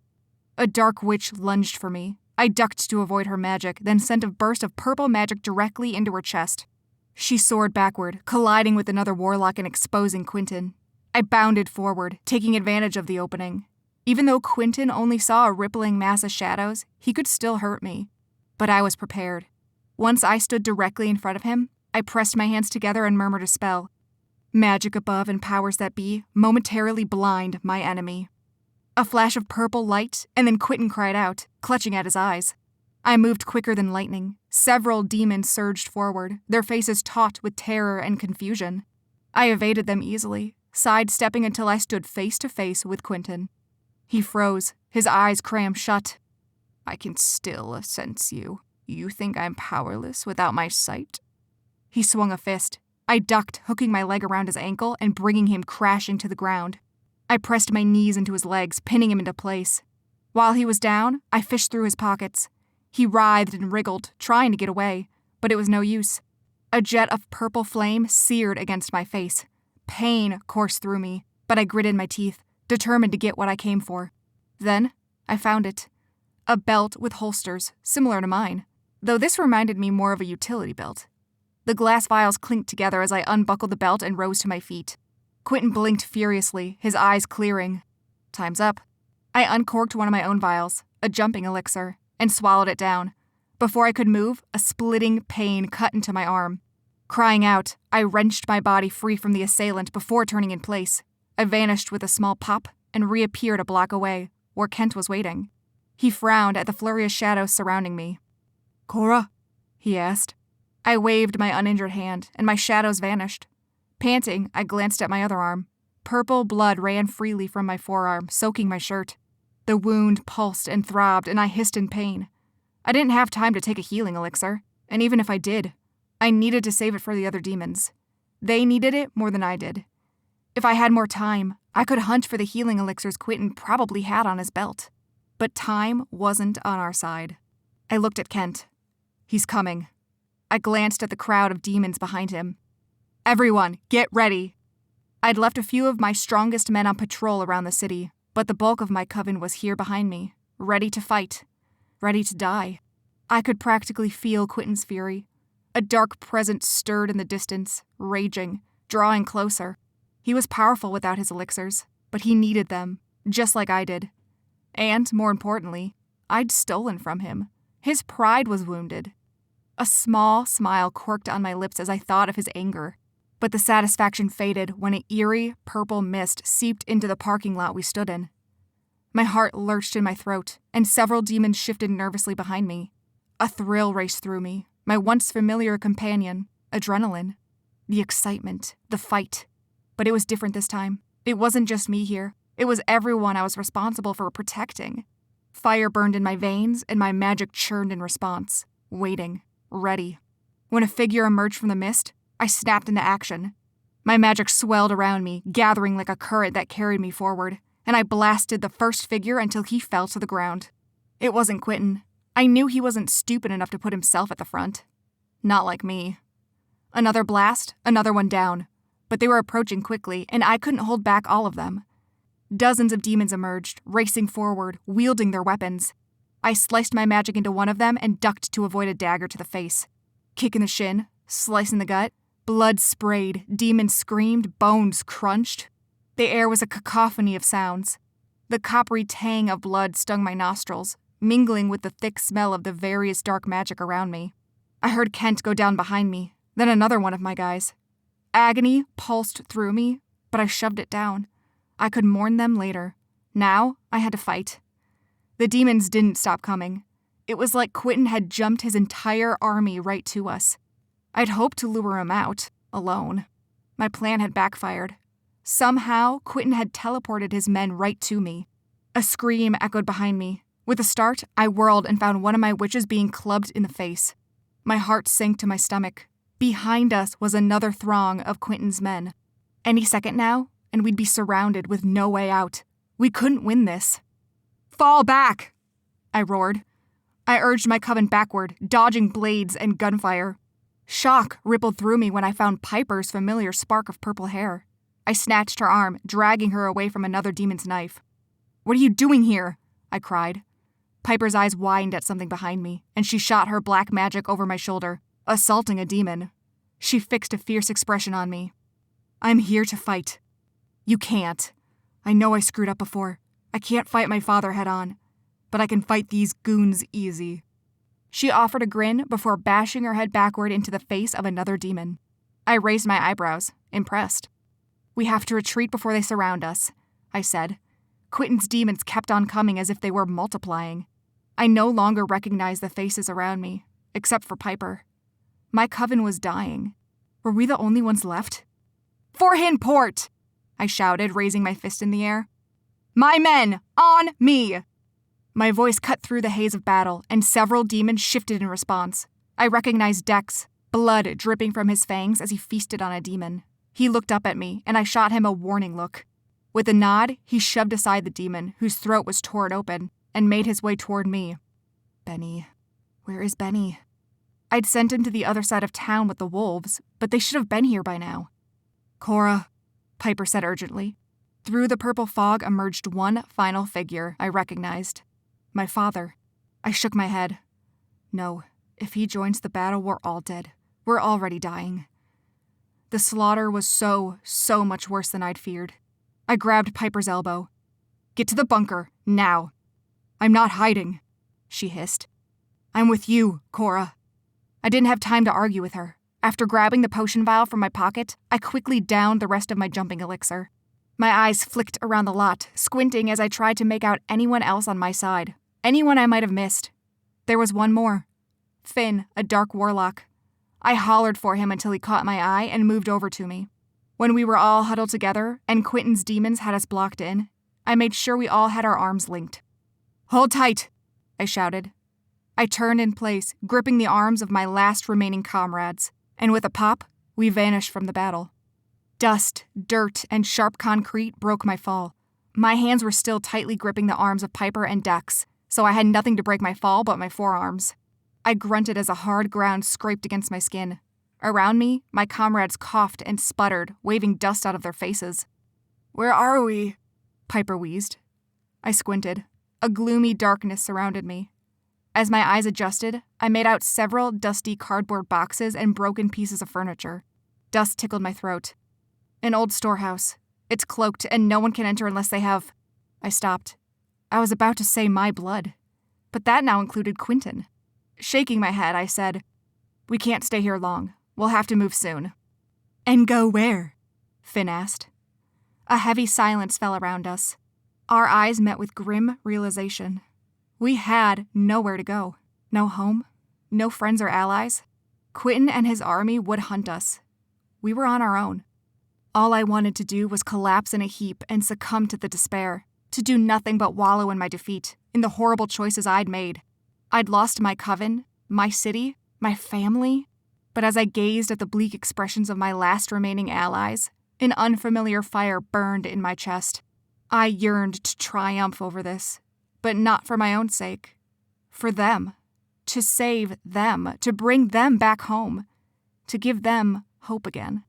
A dark witch lunged for me. I ducked to avoid her magic, then sent a burst of purple magic directly into her chest. She soared backward, colliding with another warlock and exposing Quentin. I bounded forward, taking advantage of the opening. Even though Quentin only saw a rippling mass of shadows, he could still hurt me. But I was prepared. Once I stood directly in front of him, I pressed my hands together and murmured a spell. Magic above and powers that be momentarily blind my enemy. A flash of purple light, and then Quentin cried out, clutching at his eyes. I moved quicker than lightning. Several demons surged forward, their faces taut with terror and confusion. I evaded them easily, sidestepping until I stood face to face with Quentin. He froze, his eyes crammed shut. "I can still sense you. You think I'm powerless without my sight?" He swung a fist. I ducked, hooking my leg around his ankle and bringing him crashing to the ground. I pressed my knees into his legs, pinning him into place. While he was down, I fished through his pockets. He writhed and wriggled, trying to get away, but it was no use. A jet of purple flame seared against my face. Pain coursed through me, but I gritted my teeth, determined to get what I came for. Then, I found it. A belt with holsters, similar to mine, though this reminded me more of a utility belt. The glass vials clinked together as I unbuckled the belt and rose to my feet. Quentin blinked furiously, his eyes clearing. "Time's up." I uncorked one of my own vials, a jumping elixir, and swallowed it down. Before I could move, a splitting pain cut into my arm. Crying out, I wrenched my body free from the assailant before turning in place. I vanished with a small pop and reappeared a block away, where Kent was waiting. He frowned at the flurry of shadows surrounding me. Cora? He asked. I waved my uninjured hand, and my shadows vanished. Panting, I glanced at my other arm. Purple blood ran freely from my forearm, soaking my shirt. The wound pulsed and throbbed, and I hissed in pain. I didn't have time to take a healing elixir, and even if I did, I needed to save it for the other demons. They needed it more than I did. If I had more time, I could hunt for the healing elixirs Quentin probably had on his belt. But time wasn't on our side. I looked at Kent. He's coming. I glanced at the crowd of demons behind him. Everyone, get ready. I'd left a few of my strongest men on patrol around the city, but the bulk of my coven was here behind me, ready to fight, ready to die. I could practically feel Quentin's fury. A dark presence stirred in the distance, raging, drawing closer. He was powerful without his elixirs, but he needed them, just like I did. And, more importantly, I'd stolen from him. His pride was wounded. A small smile quirked on my lips as I thought of his anger, but the satisfaction faded when an eerie, purple mist seeped into the parking lot we stood in. My heart lurched in my throat, and several demons shifted nervously behind me. A thrill raced through me, my once familiar companion, adrenaline. The excitement, the fight. But it was different this time. It wasn't just me here. It was everyone I was responsible for protecting. Fire burned in my veins, and my magic churned in response, waiting, ready. When a figure emerged from the mist, I snapped into action. My magic swelled around me, gathering like a current that carried me forward, and I blasted the first figure until he fell to the ground. It wasn't Quentin. I knew he wasn't stupid enough to put himself at the front. Not like me. Another blast, another one down. But they were approaching quickly, and I couldn't hold back all of them. Dozens of demons emerged, racing forward, wielding their weapons. I sliced my magic into one of them and ducked to avoid a dagger to the face. Kick in the shin, slice in the gut. Blood sprayed, demons screamed, bones crunched. The air was a cacophony of sounds. The coppery tang of blood stung my nostrils, mingling with the thick smell of the various dark magic around me. I heard Kent go down behind me, then another one of my guys. Agony pulsed through me, but I shoved it down. I could mourn them later. Now, I had to fight. The demons didn't stop coming. It was like Quentin had jumped his entire army right to us. I'd hoped to lure him out, alone. My plan had backfired. Somehow, Quentin had teleported his men right to me. A scream echoed behind me. With a start, I whirled and found one of my witches being clubbed in the face. My heart sank to my stomach. Behind us was another throng of Quentin's men. Any second now, and we'd be surrounded with no way out. We couldn't win this. Fall back! I roared. I urged my coven backward, dodging blades and gunfire. Shock rippled through me when I found Piper's familiar spark of purple hair. I snatched her arm, dragging her away from another demon's knife. "What are you doing here?" I cried. Piper's eyes widened at something behind me, and she shot her black magic over my shoulder, assaulting a demon. She fixed a fierce expression on me. "I'm here to fight." "You can't. I know I screwed up before. I can't fight my father head-on, but I can fight these goons easy." She offered a grin before bashing her head backward into the face of another demon. I raised my eyebrows, impressed. "We have to retreat before they surround us," I said. Quentin's demons kept on coming as if they were multiplying. I no longer recognized the faces around me, except for Piper. My coven was dying. Were we the only ones left? "For Hinport!" I shouted, raising my fist in the air. "My men, on me!" My voice cut through the haze of battle, and several demons shifted in response. I recognized Dex, blood dripping from his fangs as he feasted on a demon. He looked up at me, and I shot him a warning look. With a nod, he shoved aside the demon, whose throat was torn open, and made his way toward me. Benny. Where is Benny? I'd sent him to the other side of town with the wolves, but they should have been here by now. "Cora," Piper said urgently. Through the purple fog emerged one final figure I recognized. My father. I shook my head. No, if he joins the battle, we're all dead. We're already dying. The slaughter was so much worse than I'd feared. I grabbed Piper's elbow. "Get to the bunker, now." "I'm not hiding," she hissed. "I'm with you, Cora." I didn't have time to argue with her. After grabbing the potion vial from my pocket, I quickly downed the rest of my jumping elixir. My eyes flicked around the lot, squinting as I tried to make out anyone else on my side. Anyone I might have missed. There was one more. Finn, a dark warlock. I hollered for him until he caught my eye and moved over to me. When we were all huddled together and Quentin's demons had us blocked in, I made sure we all had our arms linked. "Hold tight," I shouted. I turned in place, gripping the arms of my last remaining comrades, and with a pop, we vanished from the battle. Dust, dirt, and sharp concrete broke my fall. My hands were still tightly gripping the arms of Piper and Dex, so I had nothing to break my fall but my forearms. I grunted as a hard ground scraped against my skin. Around me, my comrades coughed and sputtered, waving dust out of their faces. "Where are we?" Piper wheezed. I squinted. A gloomy darkness surrounded me. As my eyes adjusted, I made out several dusty cardboard boxes and broken pieces of furniture. Dust tickled my throat. An old storehouse. It's cloaked, and no one can enter unless they have... I stopped. I was about to say my blood, but that now included Quentin. Shaking my head, I said, "We can't stay here long. We'll have to move soon." "And go where?" Finn asked. A heavy silence fell around us. Our eyes met with grim realization. We had nowhere to go. No home, no friends or allies. Quentin and his army would hunt us. We were on our own. All I wanted to do was collapse in a heap and succumb to the despair, to do nothing but wallow in my defeat, in the horrible choices I'd made. I'd lost my coven, my city, my family, but as I gazed at the bleak expressions of my last remaining allies, an unfamiliar fire burned in my chest. I yearned to triumph over this, but not for my own sake. For them. To save them, to bring them back home, to give them hope again.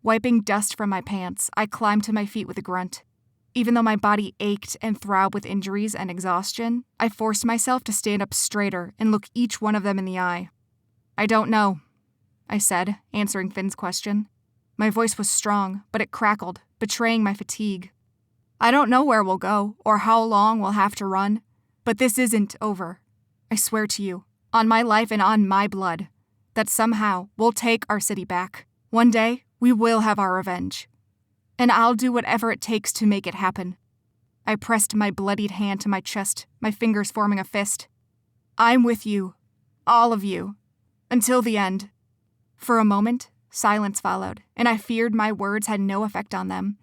Wiping dust from my pants, I climbed to my feet with a grunt. Even though my body ached and throbbed with injuries and exhaustion, I forced myself to stand up straighter and look each one of them in the eye. "I don't know," I said, answering Finn's question. My voice was strong, but it crackled, betraying my fatigue. "I don't know where we'll go, or how long we'll have to run, but this isn't over. I swear to you, on my life and on my blood, that somehow we'll take our city back. One day, we will have our revenge. And I'll do whatever it takes to make it happen." I pressed my bloodied hand to my chest, my fingers forming a fist. "I'm with you, all of you, until the end." For a moment, silence followed, and I feared my words had no effect on them.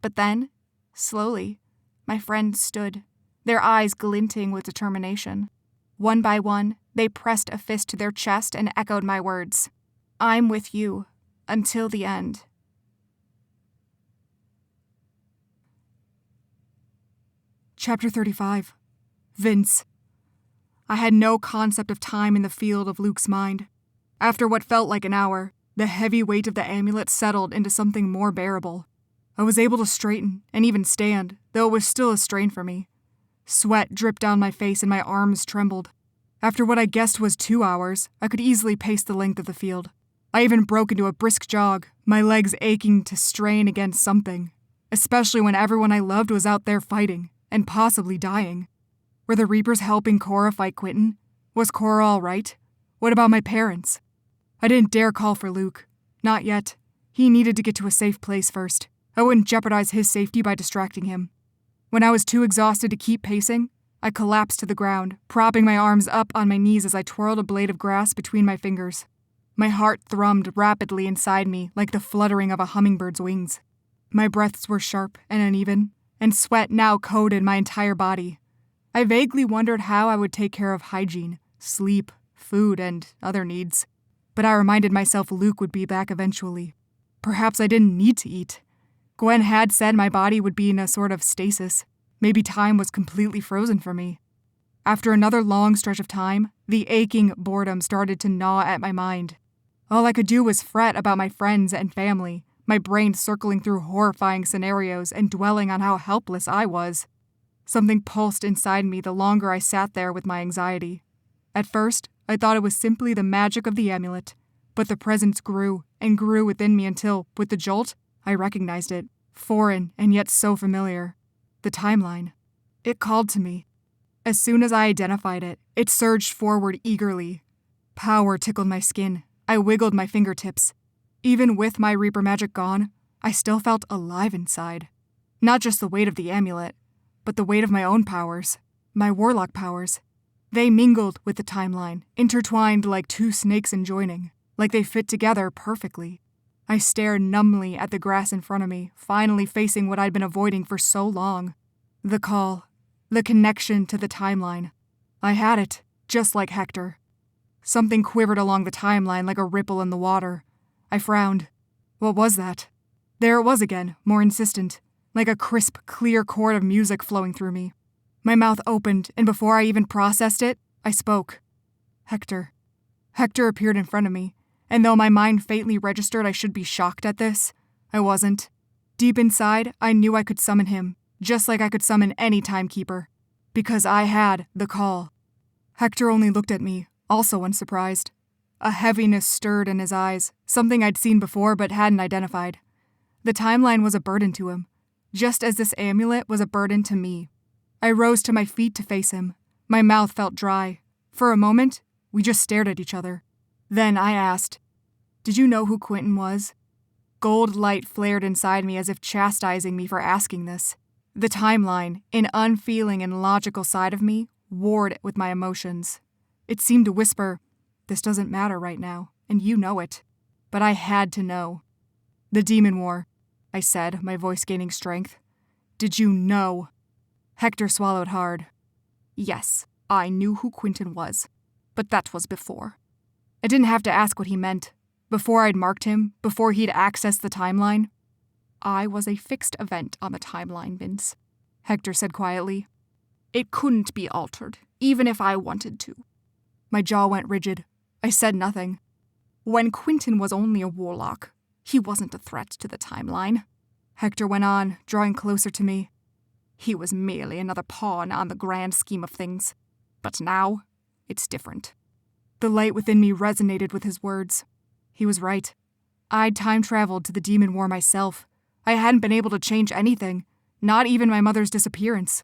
But then, slowly, my friends stood, their eyes glinting with determination. One by one, they pressed a fist to their chest and echoed my words. "I'm with you, until the end." Chapter 35. Vince. I had no concept of time in the field of Luke's mind. After what felt like an hour, the heavy weight of the amulet settled into something more bearable. I was able to straighten and even stand, though it was still a strain for me. Sweat dripped down my face and my arms trembled. After what I guessed was 2 hours, I could easily pace the length of the field. I even broke into a brisk jog, my legs aching to strain against something, especially when everyone I loved was out there fighting, and possibly dying. Were the Reapers helping Cora fight Quentin? Was Cora all right? What about my parents? I didn't dare call for Luke. Not yet. He needed to get to a safe place first. I wouldn't jeopardize his safety by distracting him. When I was too exhausted to keep pacing, I collapsed to the ground, propping my arms up on my knees as I twirled a blade of grass between my fingers. My heart thrummed rapidly inside me like the fluttering of a hummingbird's wings. My breaths were sharp and uneven, and sweat now coated my entire body. I vaguely wondered how I would take care of hygiene, sleep, food, and other needs. But I reminded myself Luke would be back eventually. Perhaps I didn't need to eat. Gwen had said my body would be in a sort of stasis. Maybe time was completely frozen for me. After another long stretch of time, the aching boredom started to gnaw at my mind. All I could do was fret about my friends and family, my brain circling through horrifying scenarios and dwelling on how helpless I was. Something pulsed inside me the longer I sat there with my anxiety. At first, I thought it was simply the magic of the amulet, but the presence grew and grew within me until, with the jolt, I recognized it, foreign and yet so familiar. The timeline. It called to me. As soon as I identified it, it surged forward eagerly. Power tickled my skin. I wiggled my fingertips. Even with my Reaper magic gone, I still felt alive inside. Not just the weight of the amulet, but the weight of my own powers. My warlock powers. They mingled with the timeline, intertwined like two snakes enjoining, like they fit together perfectly. I stared numbly at the grass in front of me, finally facing what I'd been avoiding for so long. The call. The connection to the timeline. I had it, just like Hector. Something quivered along the timeline like a ripple in the water. I frowned. What was that? There it was again, more insistent, like a crisp, clear chord of music flowing through me. My mouth opened, and before I even processed it, I spoke. Hector. Hector appeared in front of me, and though my mind faintly registered I should be shocked at this, I wasn't. Deep inside, I knew I could summon him, just like I could summon any timekeeper, because I had the call. Hector only looked at me, also unsurprised. A heaviness stirred in his eyes, something I'd seen before but hadn't identified. The timeline was a burden to him, just as this amulet was a burden to me. I rose to my feet to face him. My mouth felt dry. For a moment, we just stared at each other. Then I asked, "Did you know who Quentin was?" Gold light flared inside me as if chastising me for asking this. The timeline, an unfeeling and logical side of me, warred with my emotions. It seemed to whisper, "This doesn't matter right now, and you know it." But I had to know. "The Demon War," I said, my voice gaining strength. "Did you know?" Hector swallowed hard. "Yes, I knew who Quentin was, but that was before." I didn't have to ask what he meant. Before I'd marked him, before he'd accessed the timeline. "I was a fixed event on the timeline, Vince," Hector said quietly. "It couldn't be altered, even if I wanted to." My jaw went rigid. I said nothing. "When Quentin was only a warlock, he wasn't a threat to the timeline," Hector went on, drawing closer to me. "He was merely another pawn on the grand scheme of things. But now, it's different." The light within me resonated with his words. He was right. I'd time-traveled to the Demon War myself. I hadn't been able to change anything, not even my mother's disappearance.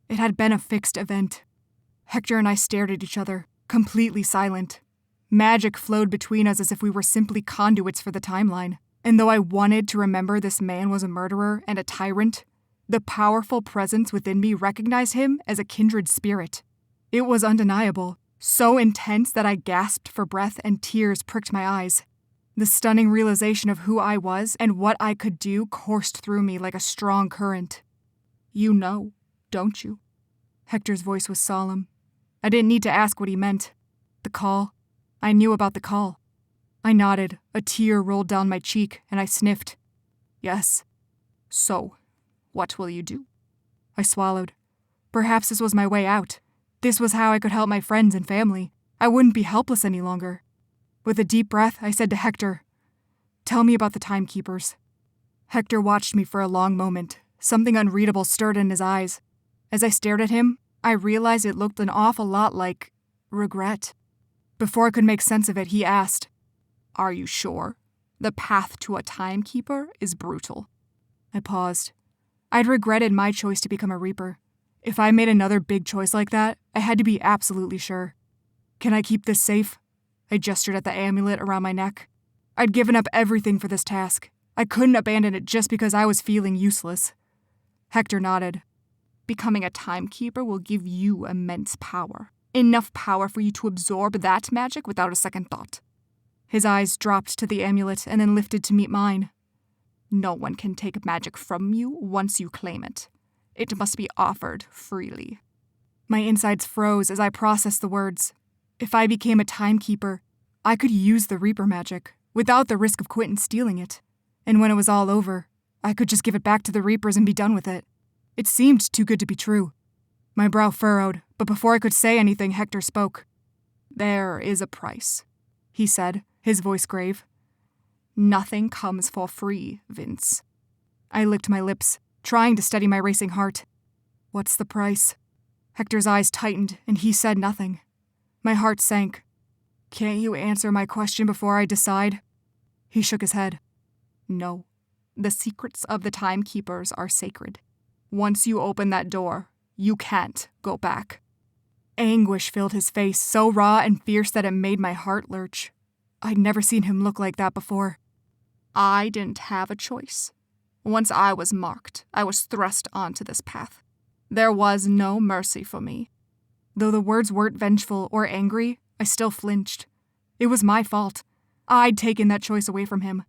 It had been a fixed event. Hector and I stared at each other, completely silent. Magic flowed between us as if we were simply conduits for the timeline. And though I wanted to remember this man was a murderer and a tyrant, the powerful presence within me recognized him as a kindred spirit. It was undeniable, so intense that I gasped for breath and tears pricked my eyes. The stunning realization of who I was and what I could do coursed through me like a strong current. "You know, don't you?" Hector's voice was solemn. I didn't need to ask what he meant. The call. I knew about the call. I nodded, a tear rolled down my cheek, and I sniffed. "Yes." "So, what will you do?" I swallowed. Perhaps this was my way out. This was how I could help my friends and family. I wouldn't be helpless any longer. With a deep breath, I said to Hector, "Tell me about the timekeepers." Hector watched me for a long moment. Something unreadable stirred in his eyes. As I stared at him, I realized it looked an awful lot like regret. Before I could make sense of it, he asked, "Are you sure? The path to a timekeeper is brutal." I paused. I'd regretted my choice to become a Reaper. If I made another big choice like that, I had to be absolutely sure. "Can I keep this safe?" I gestured at the amulet around my neck. I'd given up everything for this task. I couldn't abandon it just because I was feeling useless. Hector nodded. "Becoming a timekeeper will give you immense power. Enough power for you to absorb that magic without a second thought." His eyes dropped to the amulet and then lifted to meet mine. "No one can take magic from you once you claim it. It must be offered freely." My insides froze as I processed the words. If I became a timekeeper, I could use the Reaper magic without the risk of Quentin stealing it. And when it was all over, I could just give it back to the Reapers and be done with it. It seemed too good to be true. My brow furrowed, but before I could say anything, Hector spoke. "There is a price," he said, his voice grave. "Nothing comes for free, Vince." I licked my lips, trying to steady my racing heart. "What's the price?" Hector's eyes tightened, and he said nothing. My heart sank. "Can't you answer my question before I decide?" He shook his head. "No. The secrets of the timekeepers are sacred. Once you open that door, you can't go back." Anguish filled his face, so raw and fierce that it made my heart lurch. I'd never seen him look like that before. "I didn't have a choice. Once I was marked, I was thrust onto this path. There was no mercy for me. Though the words weren't vengeful or angry, I still flinched. It was my fault. I'd taken that choice away from him.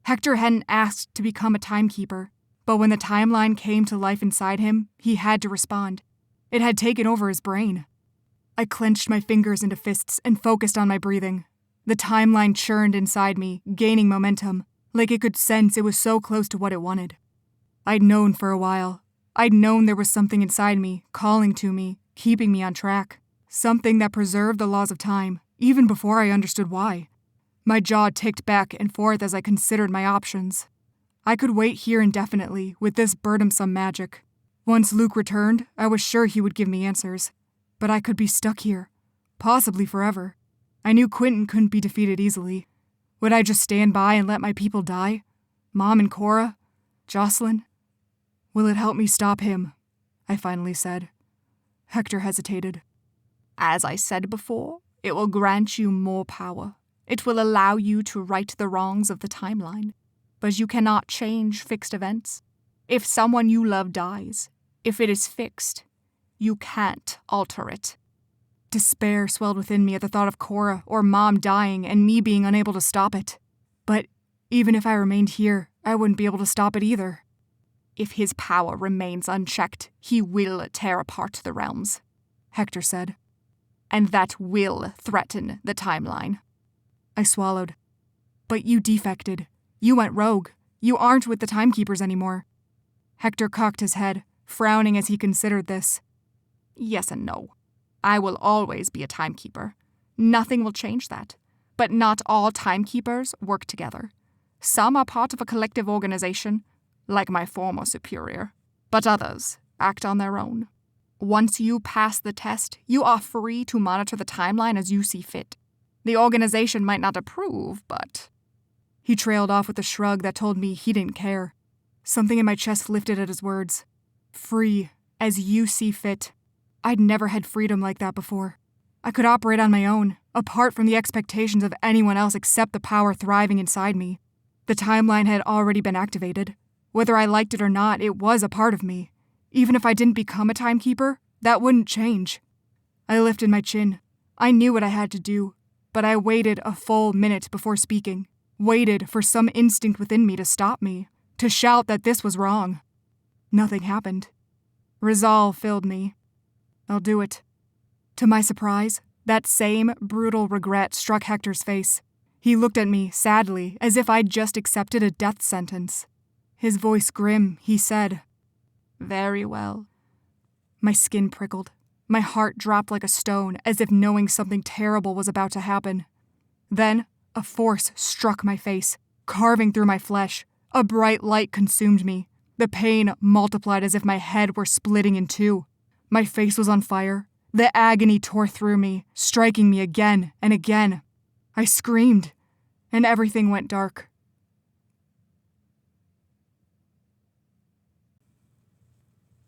Hector hadn't asked to become a timekeeper, but when the timeline came to life inside him, he had to respond. It had taken over his brain. I clenched my fingers into fists and focused on my breathing. The timeline churned inside me, gaining momentum, like it could sense it was so close to what it wanted. I'd known for a while. I'd known there was something inside me, calling to me, keeping me on track. Something that preserved the laws of time, even before I understood why. My jaw ticked back and forth as I considered my options. I could wait here indefinitely with this burdensome magic. Once Luke returned, I was sure he would give me answers. But I could be stuck here, possibly forever. I knew Quentin couldn't be defeated easily. Would I just stand by and let my people die? Mom and Cora? Jocelyn? Will it help me stop him? I finally said. Hector hesitated. As I said before, it will grant you more power. It will allow you to right the wrongs of the timeline. But you cannot change fixed events. If someone you love dies, if it is fixed, you can't alter it. Despair swelled within me at the thought of Cora or Mom dying and me being unable to stop it. But even if I remained here, I wouldn't be able to stop it either. If his power remains unchecked, he will tear apart the realms, Hector said. And that will threaten the timeline. I swallowed. But you defected. You went rogue. You aren't with the Timekeepers anymore. Hector cocked his head, frowning as he considered this. Yes and no. I will always be a timekeeper. Nothing will change that. But not all timekeepers work together. Some are part of a collective organization, like my former superior, but others act on their own. Once you pass the test, you are free to monitor the timeline as you see fit. The organization might not approve, but... He trailed off with a shrug that told me he didn't care. Something in my chest lifted at his words. Free, as you see fit. I'd never had freedom like that before. I could operate on my own, apart from the expectations of anyone else except the power thriving inside me. The timeline had already been activated. Whether I liked it or not, it was a part of me. Even if I didn't become a timekeeper, that wouldn't change. I lifted my chin. I knew what I had to do, but I waited a full minute before speaking. Waited for some instinct within me to stop me, to shout that this was wrong. Nothing happened. Resolve filled me. I'll do it. To my surprise, that same brutal regret struck Hector's face. He looked at me sadly, as if I'd just accepted a death sentence. His voice grim, he said, "Very well." My skin prickled. My heart dropped like a stone, as if knowing something terrible was about to happen. Then, a force struck my face, carving through my flesh. A bright light consumed me. The pain multiplied as if my head were splitting in two. My face was on fire. The agony tore through me, striking me again and again. I screamed, and everything went dark.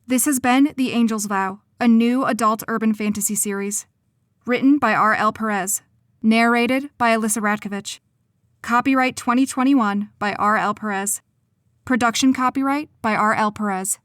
This has been The Angel's Vow, a new adult urban fantasy series. Written by R.L. Perez. Narrated by Alyssa Ratkovich. Copyright 2021 by R.L. Perez. Production copyright by R.L. Perez.